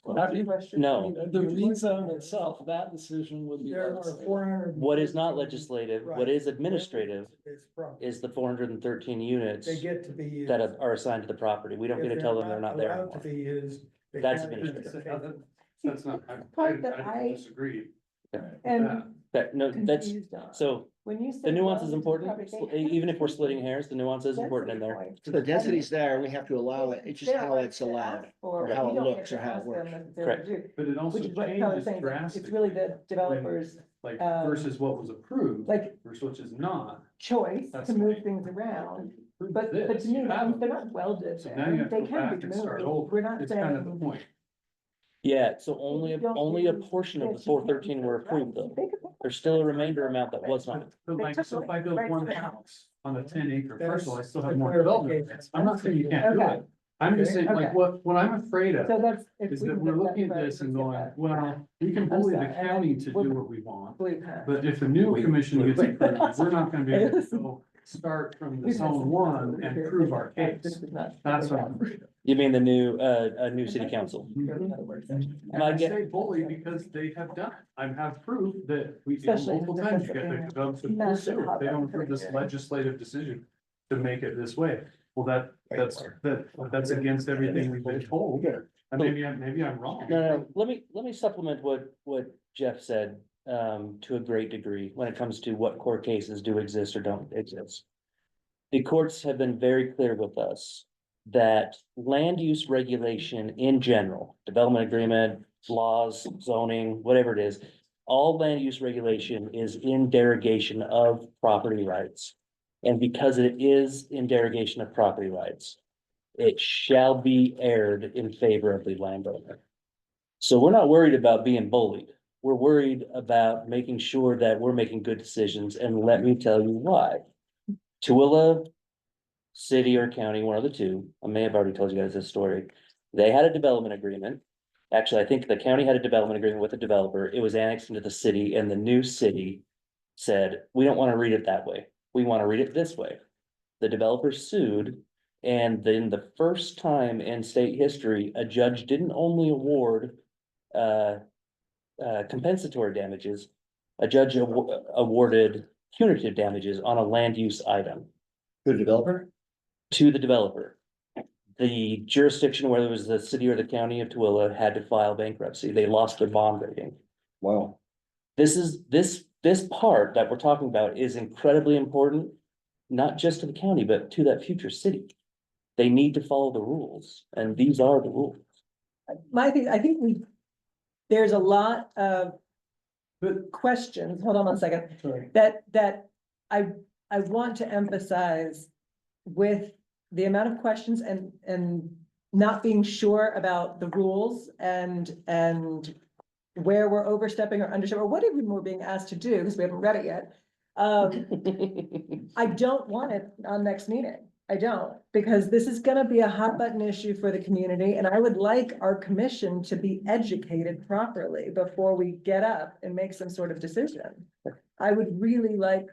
Question. No. The rezone itself, that decision would be There are legislative. 400. What is not legislative, what is administrative, Is property. is the 413 units They get to be used. that are assigned to the property. We don't get to tell them they're not there Allowed to anymore. be used. the That's county administrative. has to pay for it. That's not, Part that I I disagree. am No, that's, confused on. so When you say. the nuance is well, important, probably they- even if we're splitting hairs, the nuance is important in there. So the density's there, we have to allow it, it's just They're how right it's to allowed, ask for, or but how we it don't get looks, to or how it ask them works. necessarily to do. But it also Which is what Kelly's changes saying, it's drastically. really the developers' Like um, versus what was approved, like versus which is not. choice That's to move right. things around. Approve But to this, me, you have if they're them. not welded, So now you have to they go can back be and start moved. over. We're not It's kind of the saying. point. Yeah, so only a Don't portion of the this, you can't 413 were do approved that. though. They could- There's still a remainder amount that was not. But They like, took so if away I build rights one to the house on a 10-acre That's parcel, I still have the more development. clarification. rights. I'm not saying you can't do Okay. it. I'm just saying, like, Okay. what I'm afraid of So that's. if is we that can we're get that looking at right, this and let's get going, that. well, we can I'm bully the sorry, and county to do we're- what we want. Blue pen. But if a new commission gets approved, we're not gonna be able It to go start from the We've had zone some- one and prove our This case. is not- That's what I'm afraid of. You mean the new city council? And I I get- say bully because they have done it. I have proof that we, Especially multiple if times you it's get the a developers to massive pursue it. hot They don't button approve this criteria. legislative decision to make it this way. Well, that's against everything we've been told. And maybe I'm wrong. No, let me supplement what Jeff said, to a great degree when it comes to what court cases do exist or don't exist. The courts have been very clear with us that land use regulation in general, development agreement, laws, zoning, whatever it is, all land use regulation is in derogation of property rights. And because it is in derogation of property rights, it shall be aired in favor of the landowner. So we're not worried about being bullied. We're worried about making sure that we're making good decisions, and let me tell you why. Tooele City or county, one of the two, I may have already told you guys this story. They had a development agreement Actually, I think the county had a development agreement with the developer. It was annexed into the city and the new city said, we don't want to read it that way. We want to read it this way. The developer sued. And then the first time in state history, a judge didn't only award compensatory damages. A judge awarded punitive damages on a land use item. To the developer? To the developer. The jurisdiction, whether it was the city or the county of Tooele, had to file bankruptcy. They lost their bond rating. Wow. This part that we're talking about is incredibly important, not just to the county, but to that future city. They need to follow the rules, and these are the rules. I think there's a lot of questions, hold on one second, Sorry. that I want to emphasize with the amount of questions and not being sure about the rules and where we're overstepping or understepping, or what even we're being asked to do, because we haven't read it yet. I don't want it on next meeting. I don't, because this is gonna be a hot button issue for the community, and I would like our commission to be educated properly before we get up and make some sort of decision. I would really like,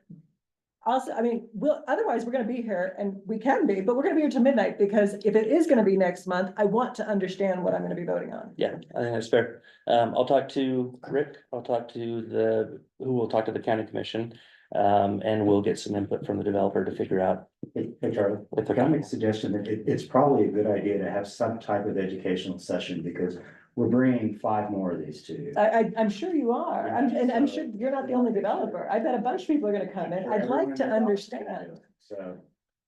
also, I mean, otherwise we're gonna be here, and we can be, but we're gonna be here till midnight, because if it is gonna be next month, I want to understand what I'm gonna be voting on. Yeah, I think that's fair. I'll talk to Rick, I'll talk to who will talk to the county commission. And we'll get some input from the developer to figure out. Hey, Charlie, if I can make a suggestion that it's probably a good idea to have some type of educational session, because we're bringing 5 more of these to you. I'm sure you are, I'm sure you're not the only developer. I bet a bunch of people are gonna come in. I'd like to understand. So.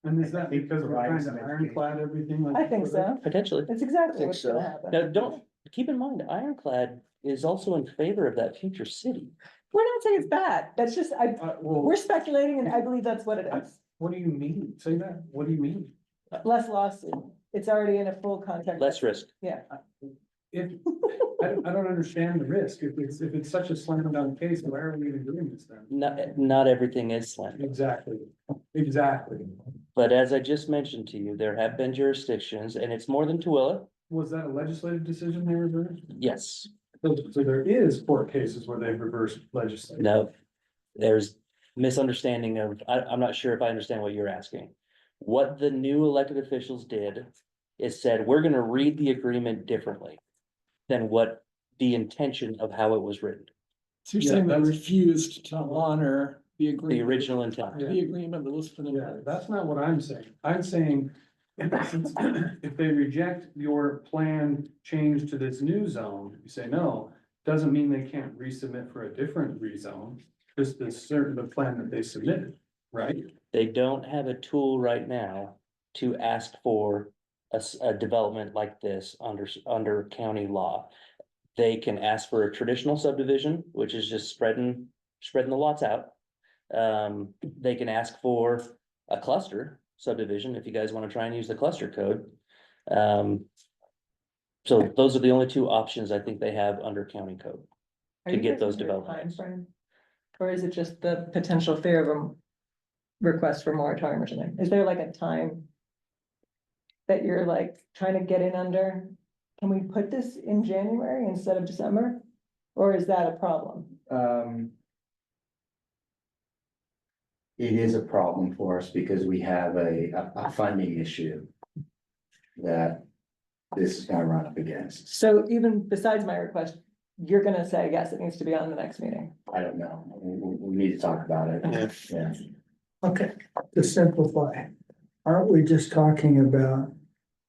And is that because we're trying to ironclad everything? like I think so. Potentially. That's exactly think what's so. gonna happen. Now, don't, keep in mind, Ironclad is also in favor of that future city. We're not saying it's bad, that's just, Well, we're speculating, and I believe that's what it is. what do you mean? Say that, what do you mean? Less lawsuit, it's already in a full contract. Less risk. Yeah, If, I don't understand the risk. If it's such a slam dunk case, why are we even doing this then? Not everything is slam. Exactly. But as I just mentioned to you, there have been jurisdictions, and it's more than Tooele. Was that a legislative decision they reversed? Yes. So there is court cases where they've reversed legislation. No, there's misunderstanding of, I'm not sure if I understand what you're asking. What the new elected officials did is said, we're gonna read the agreement differently than what the intention of how it was written. So you're saying they refused to honor the agreement. The original intent. The agreement that was put in. Yeah, that's not what I'm saying. I'm saying if they reject your plan change to this new zone, you say no, doesn't mean they can't resubmit for a different rezone. Just the plan that they submitted, right? They don't have a tool right now to ask for a development like this under county law. They can ask for a traditional subdivision, which is just spreading the lots out. They can ask for a cluster subdivision if you guys want to try and use the cluster code. So those are the only 2 options I think they have under county code Are to you get guys those under a developments. timeframe? Or is it just the potential fear of a request for moratorium or something? Is there like a time that you're like trying to get in under? Can we put this in January instead of December? Or is that a problem? It is a problem for us because we have a funding issue that this is gonna run up against. So even besides my request, you're gonna say, yes, it needs to be on the next meeting. I don't know. We need to talk about it. Yeah. Okay, to simplify, aren't we just talking about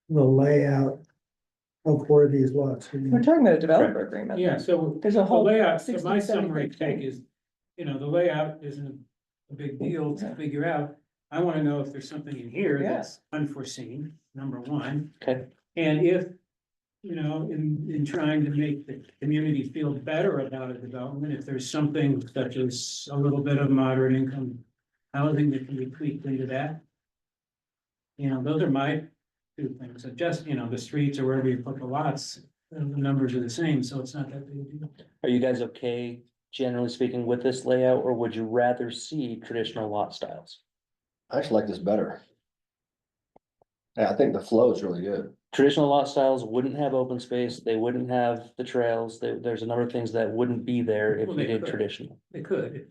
the layout of where these lots are? We're talking about a developer agreement. Yeah, so There's a the whole layout, so 60, my 70 summary page take thing. is, the layout isn't a big deal to figure out. I wanna know if there's something in here that's unforeseen, number 1. Okay. And if, in trying to make the community feel better about a development, if there's something such as a little bit of moderate income housing that can be tweaked into that. Those are my 2 things. So just, the streets or wherever you put the lots, the numbers are the same, so it's not that big a deal. Are you guys okay, generally speaking, with this layout, or would you rather see traditional lot styles? I actually like this better. Yeah, I think the flow is really good. traditional lot styles wouldn't have open space, they wouldn't have the trails, there's a number of things that wouldn't be there if Well, you they did could. traditional. They could.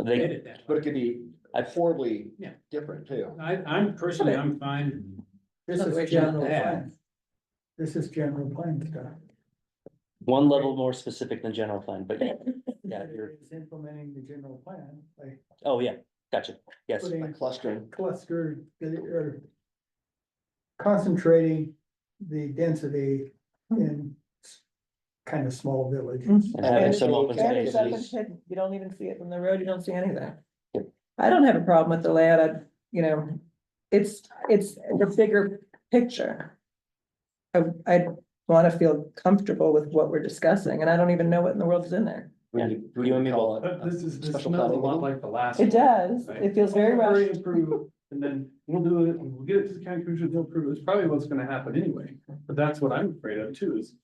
They- Did it that way. But it could be horribly Yeah. different too. I'm personally, I'm fine. This Not the way is John general would have. plan. This is general plan stuff. One level more specific than general plan, but yeah, you're, It's implementing the general plan, like oh, yeah, gotcha, yes. putting Clustering. cluster or concentrating the density in kind of small villages. And having some open And it's up and spaces. hidden. You don't even see it from the road, you don't see anything. Yep. I don't have a problem with the layout, you know, it's the bigger picture. I wanna feel comfortable with what we're discussing, and I don't even know what in the world is in there. You and me both. This special smells a planning lot meeting? like the last. It one, does, right? it feels very rushed. Approved, and then we'll do it, and we'll get it to the county commission, they'll approve it. It's probably what's gonna happen anyway. But that's what I'm afraid of too, is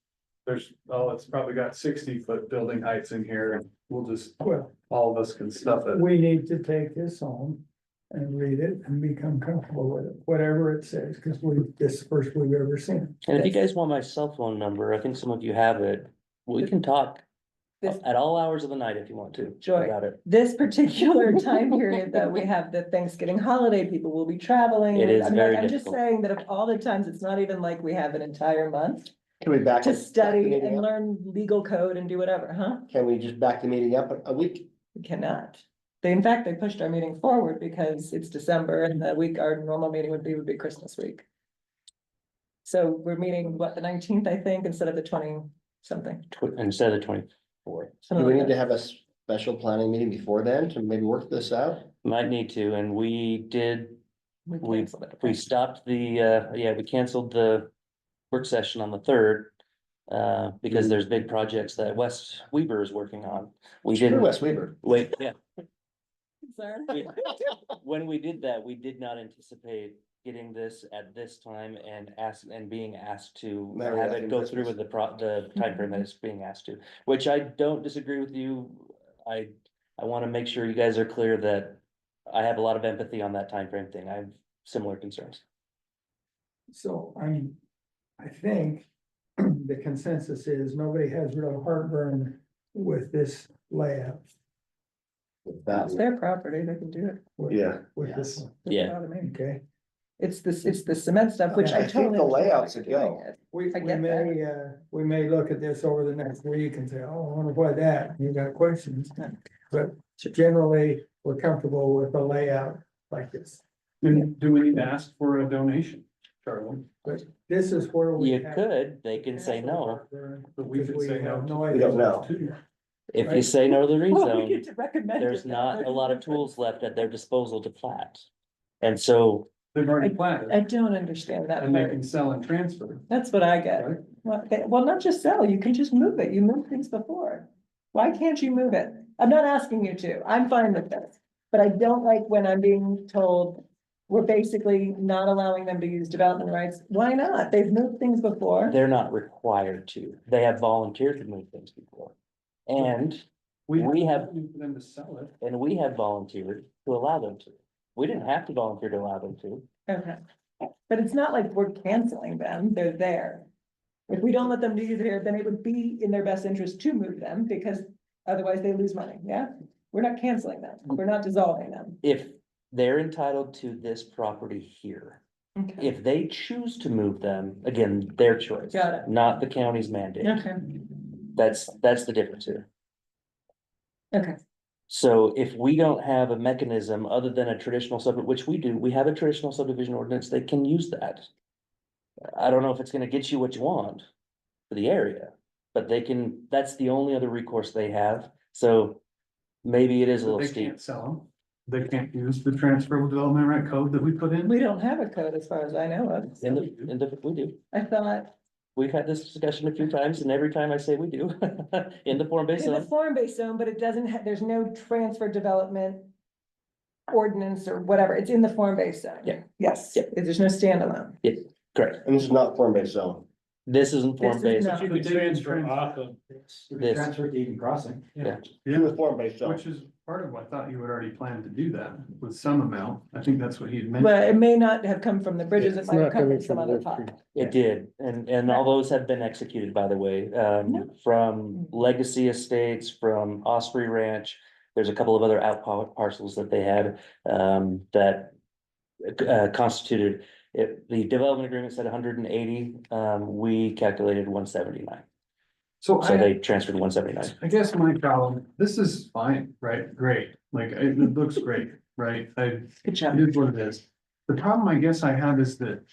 it's probably got 60-foot building heights in here, and we'll just, Well, all of us can stuff it. we need to take this home and read it and become comfortable with it, whatever it says, because this is the first we've ever seen. And if you guys want my cell phone number, I think some of you have it, we can talk This- at all hours of the night if you want to. Joy. About it. This particular time period that we have the Thanksgiving holiday, people will be traveling. It is I mean, very I'm just difficult. saying that of all the times, it's not even like we have an entire month Can we back? to the study meeting and up? learn legal code and do whatever, huh? Can we just back the meeting up a week? We cannot. In fact, they pushed our meeting forward because it's December and the week, our normal meeting would be Christmas week. So we're meeting, what, the 19th, I think, instead of the 20-something. Instead of the 24th. Do we need to have a special planning meeting before then to maybe work this out? Might need to, and we did, we canceled it. we stopped we canceled the work session on the 3rd. Because there's big projects that West Weaver is working on. We Sure, didn't, West Weaver. wait, yeah, Concern? when we did that, we did not anticipate getting this at this time and being asked to Marry have that it in go through Christmas. with the timeframe that it's being asked to, which I don't disagree with you. I want to make sure you guys are clear that I have a lot of empathy on that timeframe thing. I have similar concerns. So I think the consensus is nobody has real heartburn with this layout. With that, It's their property, they can do it. with- yeah. With this. Doesn't Yeah. bother me. Okay, It's the cement stuff, which Yeah, I I think totally. the understand why layouts you're would go. doing it. we I get we may look at this over the next week and say, oh, I wonder why that, you got questions. But generally, we're comfortable with the layout like this. Do we need to ask for a donation, Charlie? But this is where we. You have- could, they can say no. But we could Because say no. have no We idea. don't know. If you Right. say no to the Well, we rezone, get to recommend there's it. not a lot of tools left at their disposal to plat. And so They've already planted, I don't understand that and they part. can sell and transfer. That's what I get. Right. Well, not just sell, you can just move it. You moved things before. Why can't you move it? I'm not asking you to. I'm fine with this. But I don't like when I'm being told we're basically not allowing them to use development rights. Why not? They've moved things before. they're not required to. They have volunteered to move things before. And we have, For them to sell it. and we have volunteered to allow them to. We didn't have to volunteer to allow them to. Okay. But it's not like we're canceling them. They're there. If we don't let them use it here, then it would be in their best interest to move them because otherwise they lose money. Yeah? We're not canceling them. We're not dissolving them. If they're entitled to this property here, Okay. if they choose to move them, again, their choice. Got it. Not the county's mandate. Okay. That's the difference here. Okay. So if we don't have a mechanism other than a traditional which we do, we have a traditional subdivision ordinance, they can use that. I don't know if it's gonna get you what you want for the area, but they can, that's the only other recourse they have, so maybe it is a But little they steep. can't sell them. They can't use the transferable development right code that we put in. We don't have a code as far as I know of. We do. I thought We've had this discussion a few times, and every time I say we do, in the form-based in the zone. form-based zone, but it doesn't have, there's no transfer development ordinance or whatever. It's in the form-based zone. Yeah. Yes, there's no standalone. Correct. And this is not form-based zone. This isn't This form is based. not. You could transfer off of this. This. Transfer to Eden Crossing. Yeah. With form-based zone. Which is part of what I thought you had already planned to do that with some amount. I think that's what he had meant. But it may not have come from the bridges, it It's might have not come coming from some from other Wolf pot. Creek. It did, and all those have been executed, by the way, from Legacy Estates, from Osprey Ranch. There's a couple of other out parcels that they had, that constituted it. The development agreement said 180, we calculated 179. So So they transferred 179. I guess my problem, this is fine, right? Great, like, it looks great, right? Good job. It is what it is. The problem I guess I have is that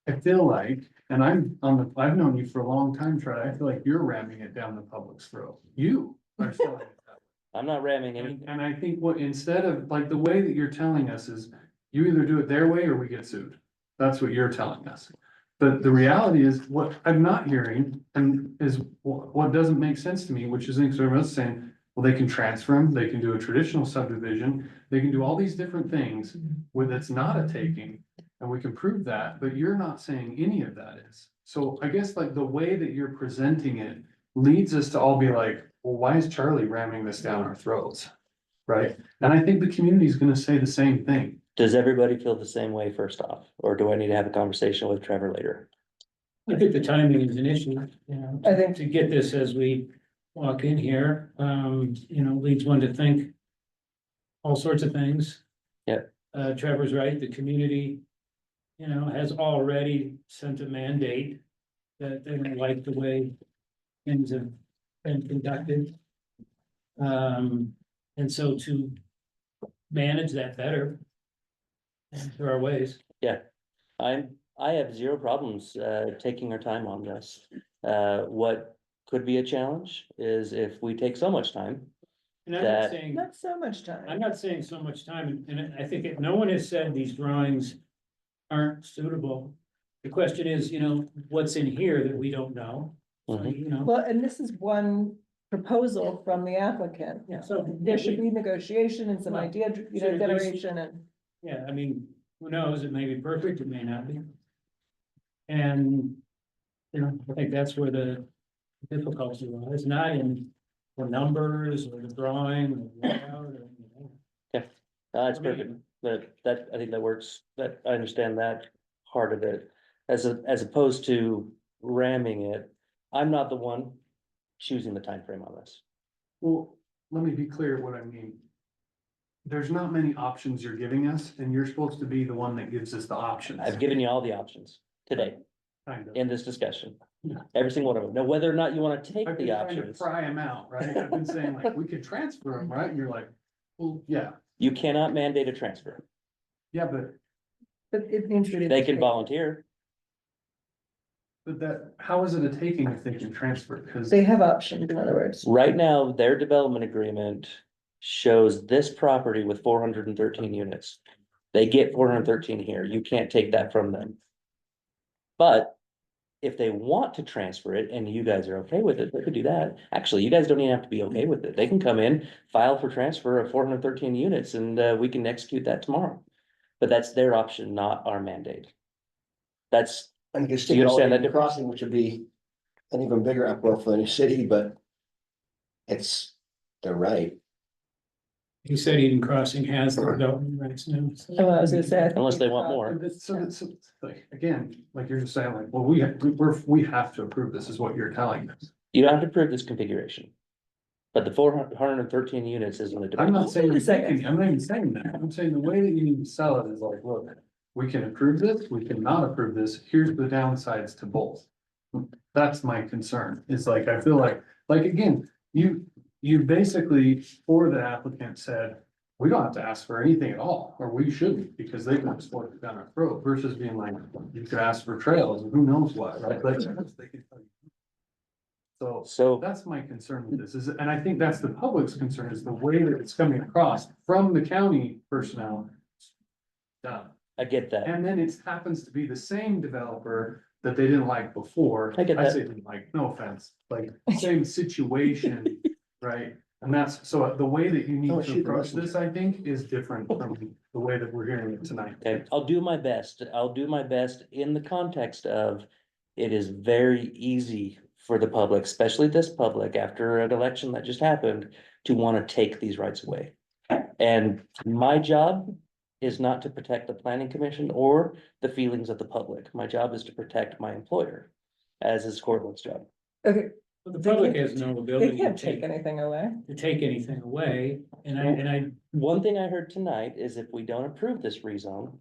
I feel like, and I've known you for a long time, Troy, I feel like you're ramming it down the public's throat. You are selling it that way. I'm not ramming any. And I think instead of, like, the way that you're telling us is, you either do it their way or we get sued. That's what you're telling us. But the reality is, what I'm not hearing, and is what doesn't make sense to me, which is sort of saying, well, they can transfer them, they can do a traditional subdivision, they can do all these different things where that's not a taking, and we can prove that, but you're not saying any of that is. So I guess like the way that you're presenting it leads us to all be like, well, why is Charlie ramming this down our throats? Right? And I think the community is gonna say the same thing. Does everybody feel the same way first off, or do I need to have a conversation with Trevor later? I think the timing is an issue, you know. I think- To get this as we walk in here, leads one to think all sorts of things. Yeah. Trevor's right, the community, has already sent a mandate that they don't like the way things have been conducted. And so to manage that better, there are ways. Yeah, I have zero problems, taking our time on this. What could be a challenge is if we take so much time. And I'm not That- saying, Not so much time. I'm not saying so much time, and I think no one has said these drawings aren't suitable. The question is, what's in here that we don't know? So, Mhm. Well, and this is one proposal from the applicant. Yeah, so There should be negotiation and some Well, idea, should at least- generation and. Yeah, I mean, who knows? It may be perfect, it may not be. And, I think that's where the difficulty lies, not in the numbers or the drawing or the layout or, It's I mean- perfect, that, I think that works, that, I understand that part of it. As opposed to ramming it, I'm not the one choosing the time frame on this. Well, let me be clear what I mean. There's not many options you're giving us, and you're supposed to be the one that gives us the options. I've given you all the options today Kind of. in this discussion, every single one of them. Now, whether or not you want to take I've been the trying to options, fry them out, right? I've been saying like, we could transfer them, right? And you're like, well, yeah, you cannot mandate a transfer. but But it needs to be. They can volunteer. how is it a taking if they can transfer? Because They have options, in other words. Right now, their development agreement shows this property with 413 units. They get 413 here. You can't take that from them. But if they want to transfer it and you guys are okay with it, they could do that. Actually, you guys don't even have to be okay with it. They can come in, file for transfer of 413 units and we can execute that tomorrow. But that's their option, not our mandate. That's, And you can Do stick you it all understand in that the crossing, which would be an even bigger uproar for the new city, but they're right. he said Eden Crossing has the development rights now. Oh, I was gonna say. I think unless they we- want more. So like, again, like you're just saying like, well, we have to approve this is what you're telling us. You don't have to prove this configuration. But the 413 units isn't a I'm debate. not saying, Wait a second. I'm not even saying that. I'm saying the way that you need to sell it is like, look, we can approve this, we cannot approve this. Here's the downsides to both. That's my concern. Is like, I feel like again, you basically, for the applicant said, we don't have to ask for anything at all, or we shouldn't, because they can just force it down our throat versus being like, you could ask for trails and who knows what, right? Like, they can tell you. So that's my concern with this and I think that's the public's concern is the way that it's coming across from the county personnel. Done. I get that. And then it happens to be the same developer that they didn't like before. I get that. say didn't like, no offense, like same situation, right? And that's, so the way that you need Oh, to shoot, approach that's- this, I think, is different from the way that we're hearing it tonight. Okay, I'll do my best. I'll do my best in the context of it is very easy for the public, especially this public, after an election that just happened, to want to take these rights away. And my job is not to protect the planning commission or the feelings of the public. My job is to protect my employer, as is Cortland's job. Okay, The public has no they ability can't take anything away. to take anything away, and I, One thing I heard tonight is if we don't approve this rezone,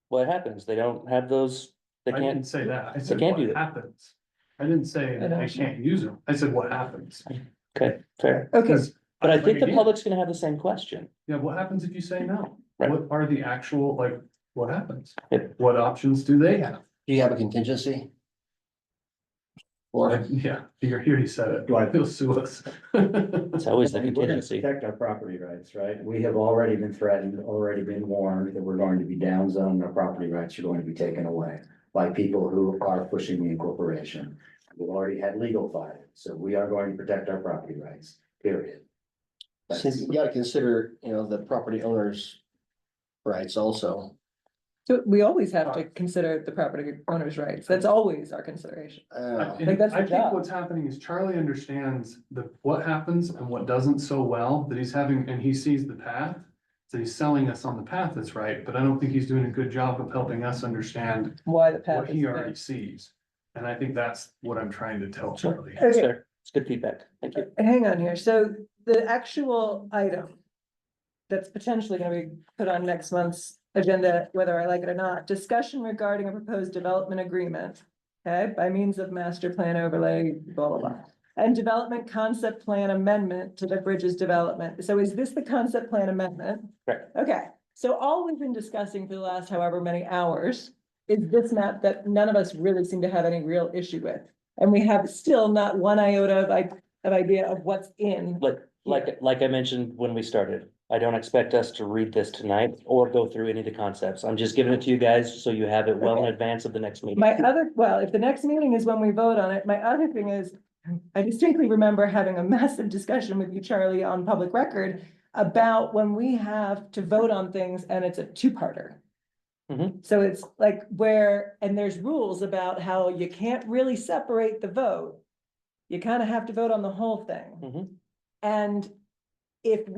what happens? They don't have those, they I didn't can't, say that. I they said can't do what that. happens. I didn't say that they can't use them. I said what happens. Okay, fair. Okay, But I Like, think the again, public's gonna have the same question. Yeah, what happens if you say no? Right. What are the actual, like, what happens? Yep. What options do they have? Do you have a contingency? Or, Yeah, here he said it. Do I feel sue us? It's always the I mean, we're gonna contingency. protect our property rights, right? We have already been threatened, already been warned that we're going to be down zoned, our property rights are going to be taken away by people who are pushing the incorporation. We've already had legal fight, so we are going to protect our property rights, period. so you gotta consider, the property owners' rights also. so we always have to consider the property owner's rights. That's always our consideration. Like, that's I the think job. what's happening is Charlie understands what happens and what doesn't so well, that he's having, and he sees the path. So he's selling us on the path that's right, but I don't think he's doing a good job of helping us understand Why the path what is he there. already sees. And I think that's what I'm trying to tell Charlie. That's Okay. fair. It's good feedback. Thank you. Hang on here. So the actual item that's potentially gonna be put on next month's agenda, whether I like it or not, discussion regarding a proposed development agreement. Okay, by means of master plan overlay, blah, blah, blah. And development concept plan amendment to the bridges development. So is this the concept plan amendment? Correct. Okay, so all we've been discussing for the last however many hours is this map that none of us really seem to have any real issue with. And we have still not one iota of idea of what's in. Like I mentioned when we started, I don't expect us to read this tonight or go through any of the concepts. I'm just giving it to you guys so you have it well in Okay. advance of the next meeting. Well, if the next meeting is when we vote on it, my other thing is, I distinctly remember having a massive discussion with you, Charlie, on public record about when we have to vote on things and it's a two-parter. Mhm. So it's like and there's rules about how you can't really separate the vote. You kind of have to vote on the whole thing. Mhm. And if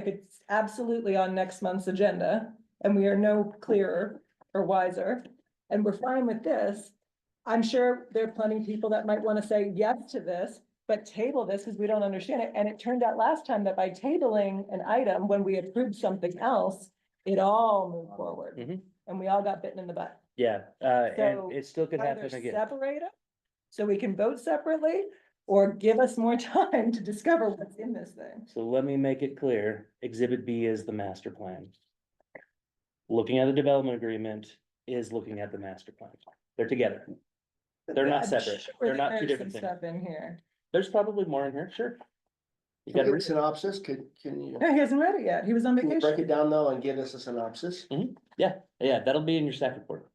it's absolutely on next month's agenda and we are no clearer or wiser, and we're fine with this, I'm sure there are plenty of people that might want to say yes to this, but table this because we don't understand it. And it turned out last time that by tabling an item, when we approved something else, it all moved forward. Mhm. And we all got bitten in the butt. Yeah, So and it still could either happen again. separate them so we can vote separately, or give us more time to discover what's in this thing. So let me make it clear. Exhibit B is the master plan. Looking at the development agreement is looking at the master plan. They're together. They're not I'm separate. sure They're that not two there's some different things. Stuff in here. There's probably more in here, sure. You Can gotta we read get a synopsis? Can you No, he hasn't read it yet. He was on break vacation. it down though and give us a synopsis Yeah, that'll be in your staff report.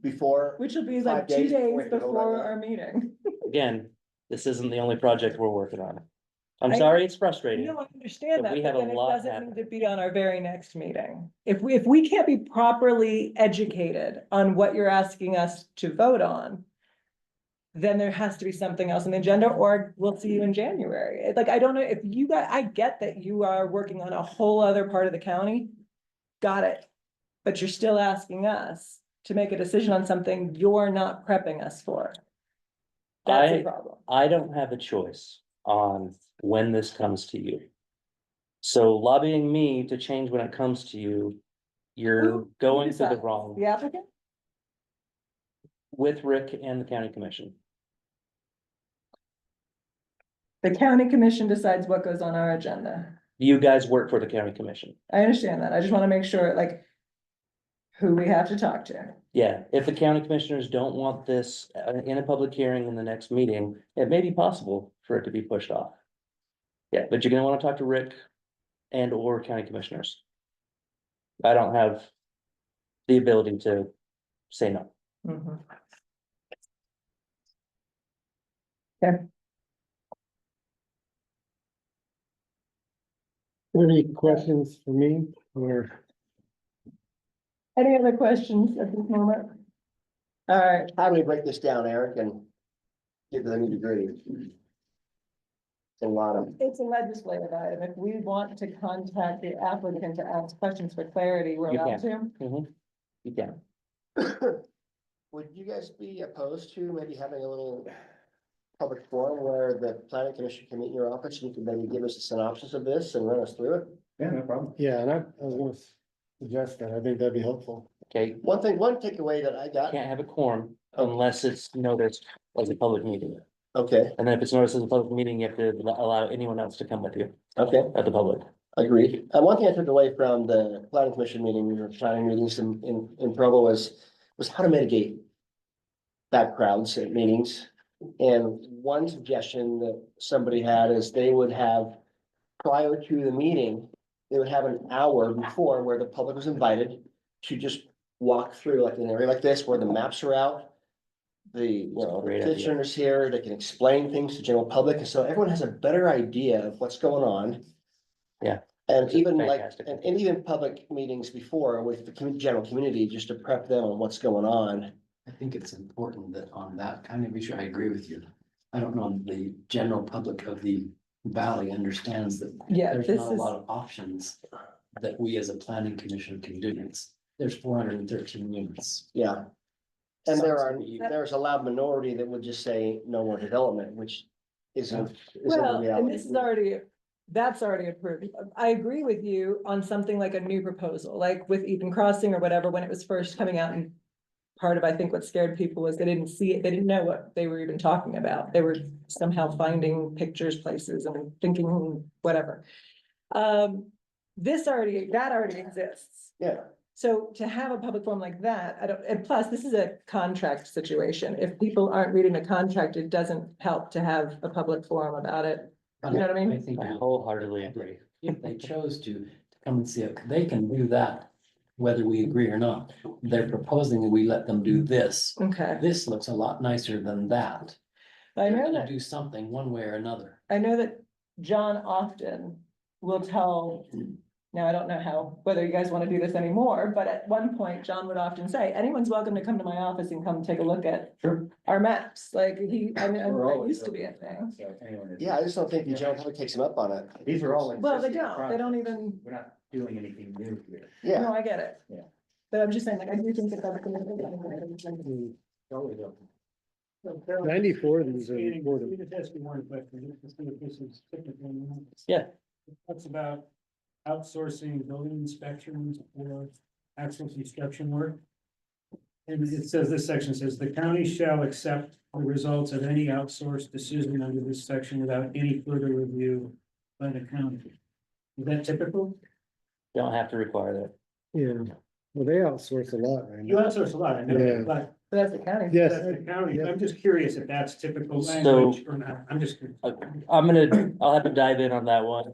before? Which will be 5 like 2 days before days we vote on before that. our meeting. Again, this isn't the only project we're working on. I'm I- sorry, it's frustrating. No, I understand But that, we but have a then it lot doesn't need happening. to be on our very next meeting. If we can't be properly educated on what you're asking us to vote on, then there has to be something else on the agenda, or we'll see you in January. Like, I don't know if you got, I get that you are working on a whole other part of the county. Got it. But you're still asking us to make a decision on something you're not prepping us for. That's a problem. I don't have a choice on when this comes to you. So lobbying me to change when it comes to you, you're Who going to the decides? wrong, The applicant? with Rick and the county commission. The county commission decides what goes on our agenda. You guys work for the county commission. I understand that. I just want to make sure, like, who we have to talk to. Yeah, if the county commissioners don't want this in a public hearing in the next meeting, it may be possible for it to be pushed off. Yeah, but you're gonna want to talk to Rick and or county commissioners. I don't have the ability to say no. Okay. Any questions for me or? Any other questions at this moment? All right, How do we break this down, Eric, and get to the nitty gritty? It's a lot of, it's a legislative item. If we want to contact the applicant to ask questions for clarity, we're You allowed to. You can. would you guys be opposed to maybe having a little public forum where the planning commission can meet in your office, and you can maybe give us a synopsis of this and run us through it? Yeah, no problem. Yeah, and I was gonna suggest that. I think that'd be helpful. Okay, One takeaway that I got, can't have a quorum unless it's noticed as a public meeting. okay, And then if it's noticed as a public meeting, you have to allow anyone else to come with you okay, at the public. agreed. One thing I took away from the planning commission meeting, or planning meetings in Provo was how to mitigate bad crowds at meetings. And one suggestion that somebody had is they would have, prior to the meeting, they would have an hour before where the public was invited to just walk through like an area like this where the maps are out. The Great idea. petitioners here, they can explain things to general public, and so everyone has a better idea of what's going on. Yeah. And even like, Fantastic. and even public meetings before with the general community, just to prep them on what's going on. I think it's important that on that kind of issue, I agree with you. I don't know, the general public of the valley understands that Yeah, there's this not a is, lot of options that we as a planning commission can do. There's 413 units. Yeah. And Sounds there's a loud minority that would just say no more development, which isn't the well, and reality. this is already, that's already approved. I agree with you on something like a new proposal, like with Eden Crossing or whatever, when it was first coming out. And part of, I think, what scared people was they didn't see it, they didn't know what they were even talking about. They were somehow finding pictures, places, and thinking whatever. That already exists. Yeah. So to have a public forum like that, and plus, this is a contract situation. If people aren't reading the contract, it doesn't help to have a public forum about it. You know what I mean? I think I wholeheartedly agree. if they chose to come and see it, they can do that, whether we agree or not. They're proposing that we let them do this. Okay, This looks a lot nicer than that. I They're know gonna that, do something one way or another. I know that John often will tell, now I don't know whether you guys want to do this anymore, but at one point, John would often say, anyone's welcome to come to my office and come take a look at our maps. Like I mean, that used to be a thing. Yeah, I just don't think the general public takes them up on it. These are all. Well, they existing don't even, We're not doing anything new here. Yeah. no, I get it. Yeah. But I'm just saying, like, I do think that that's. 94 of these are Let recorded. me just ask you one question. Let's see if this is technical. Yeah. That's about outsourcing building inspections or actual construction work. And it says, this section says, the county shall accept the results of any outsourced decision under this section without any further review by the county. Is that typical? Don't have to require that. Yeah, well, they outsource a lot right You now. outsource a lot, I know, Yeah. but That's the county. Yes. that's the county. I'm just curious if that's typical So- language or not. I'm just. I'll have to dive in on that one.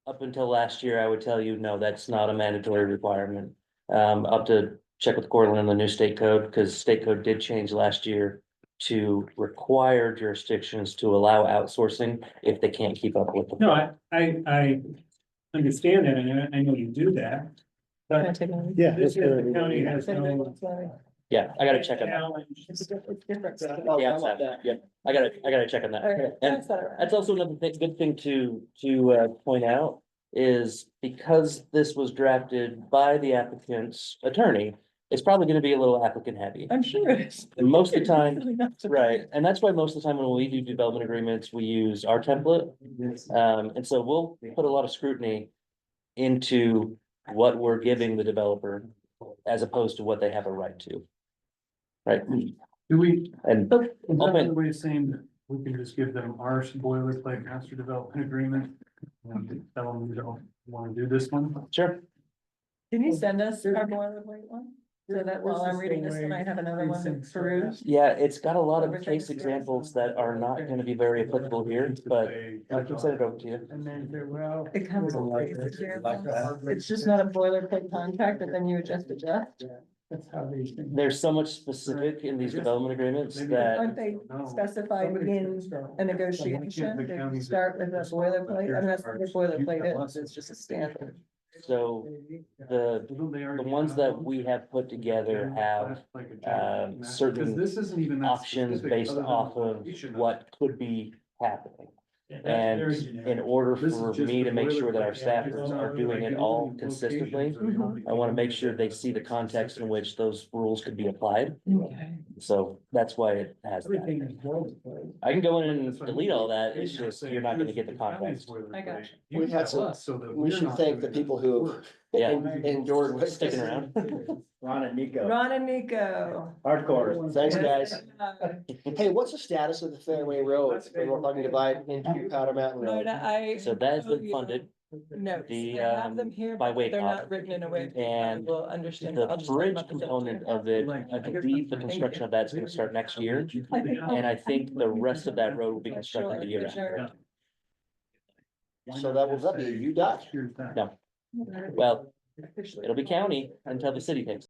Up until last year, I would tell you, no, that's not a mandatory requirement. I'll have to check with Cortland on the new state code, because state code did change last year to require jurisdictions to allow outsourcing if they can't keep up with the. No, I understand that, and I know you do that. Can I But take one? Yeah. this that's is the good. county has no. Yeah, I gotta check on that. challenge. It's different. Yeah, I gotta check on that. All right, And that's better. that's also another good thing to point out is because this was drafted by the applicant's attorney, it's probably gonna be a little applicant heavy. I'm sure it is. And most of the time, Really not so- right, and that's why most of the time when we do development agreements, we use our template. And so we'll put a lot of scrutiny into what we're giving the developer as opposed to what they have a right to. Right, Do we, and is that another way of saying that we can just give them our boilerplate master development agreement? And tell them we don't wanna do this one? sure, Can you send us our boilerplate one? So that while I'm reading this one, I have another one to peruse. yeah, it's got a lot of Everything case is- examples that are not gonna be very applicable here, but I can send it over to you. And then they're, well. It comes in case examples. It's just not a boilerplate contract that then you adjust. That's how they. There's so much specific in these development agreements that, Aren't they specified in a negotiation? They start with a boilerplate. I mean, that's what a boilerplate is. It's just a standard. So the ones that we have put together have certain this isn't even that options specific based other than off the of location. what could be happening. That's And very generic. in order This is for just me the to make sure that our boilerplate. staffers Yeah, are doing it all consistently, I want to make sure they see the context in which those rules could be applied. Okay. So that's why it has that. Everything is boilerplate. I can go in and delete all that. It's just, you're not gonna get the context. I got You We tell had some- us so that We we're should not thank the doing people that who work. Yeah. endured with Sticking this. around. Ron and Nico, Ron and Nico. hardcore. Thanks, guys. Uh, Hey, what's the status of the Fairway Road from North Ogden Divide into Powder Mountain Road? Lorna, I. So that has owe been you funded. Notes. The, I have them here, by but weight they're cost. not written in a way. that I And will understand. The I'll just talk bridge about this component after. of it, I believe the construction of that's gonna start next year. And I think the rest of that road will be constructed the year after. So that will be a UDOT? No. Well, it'll be county until the city takes it.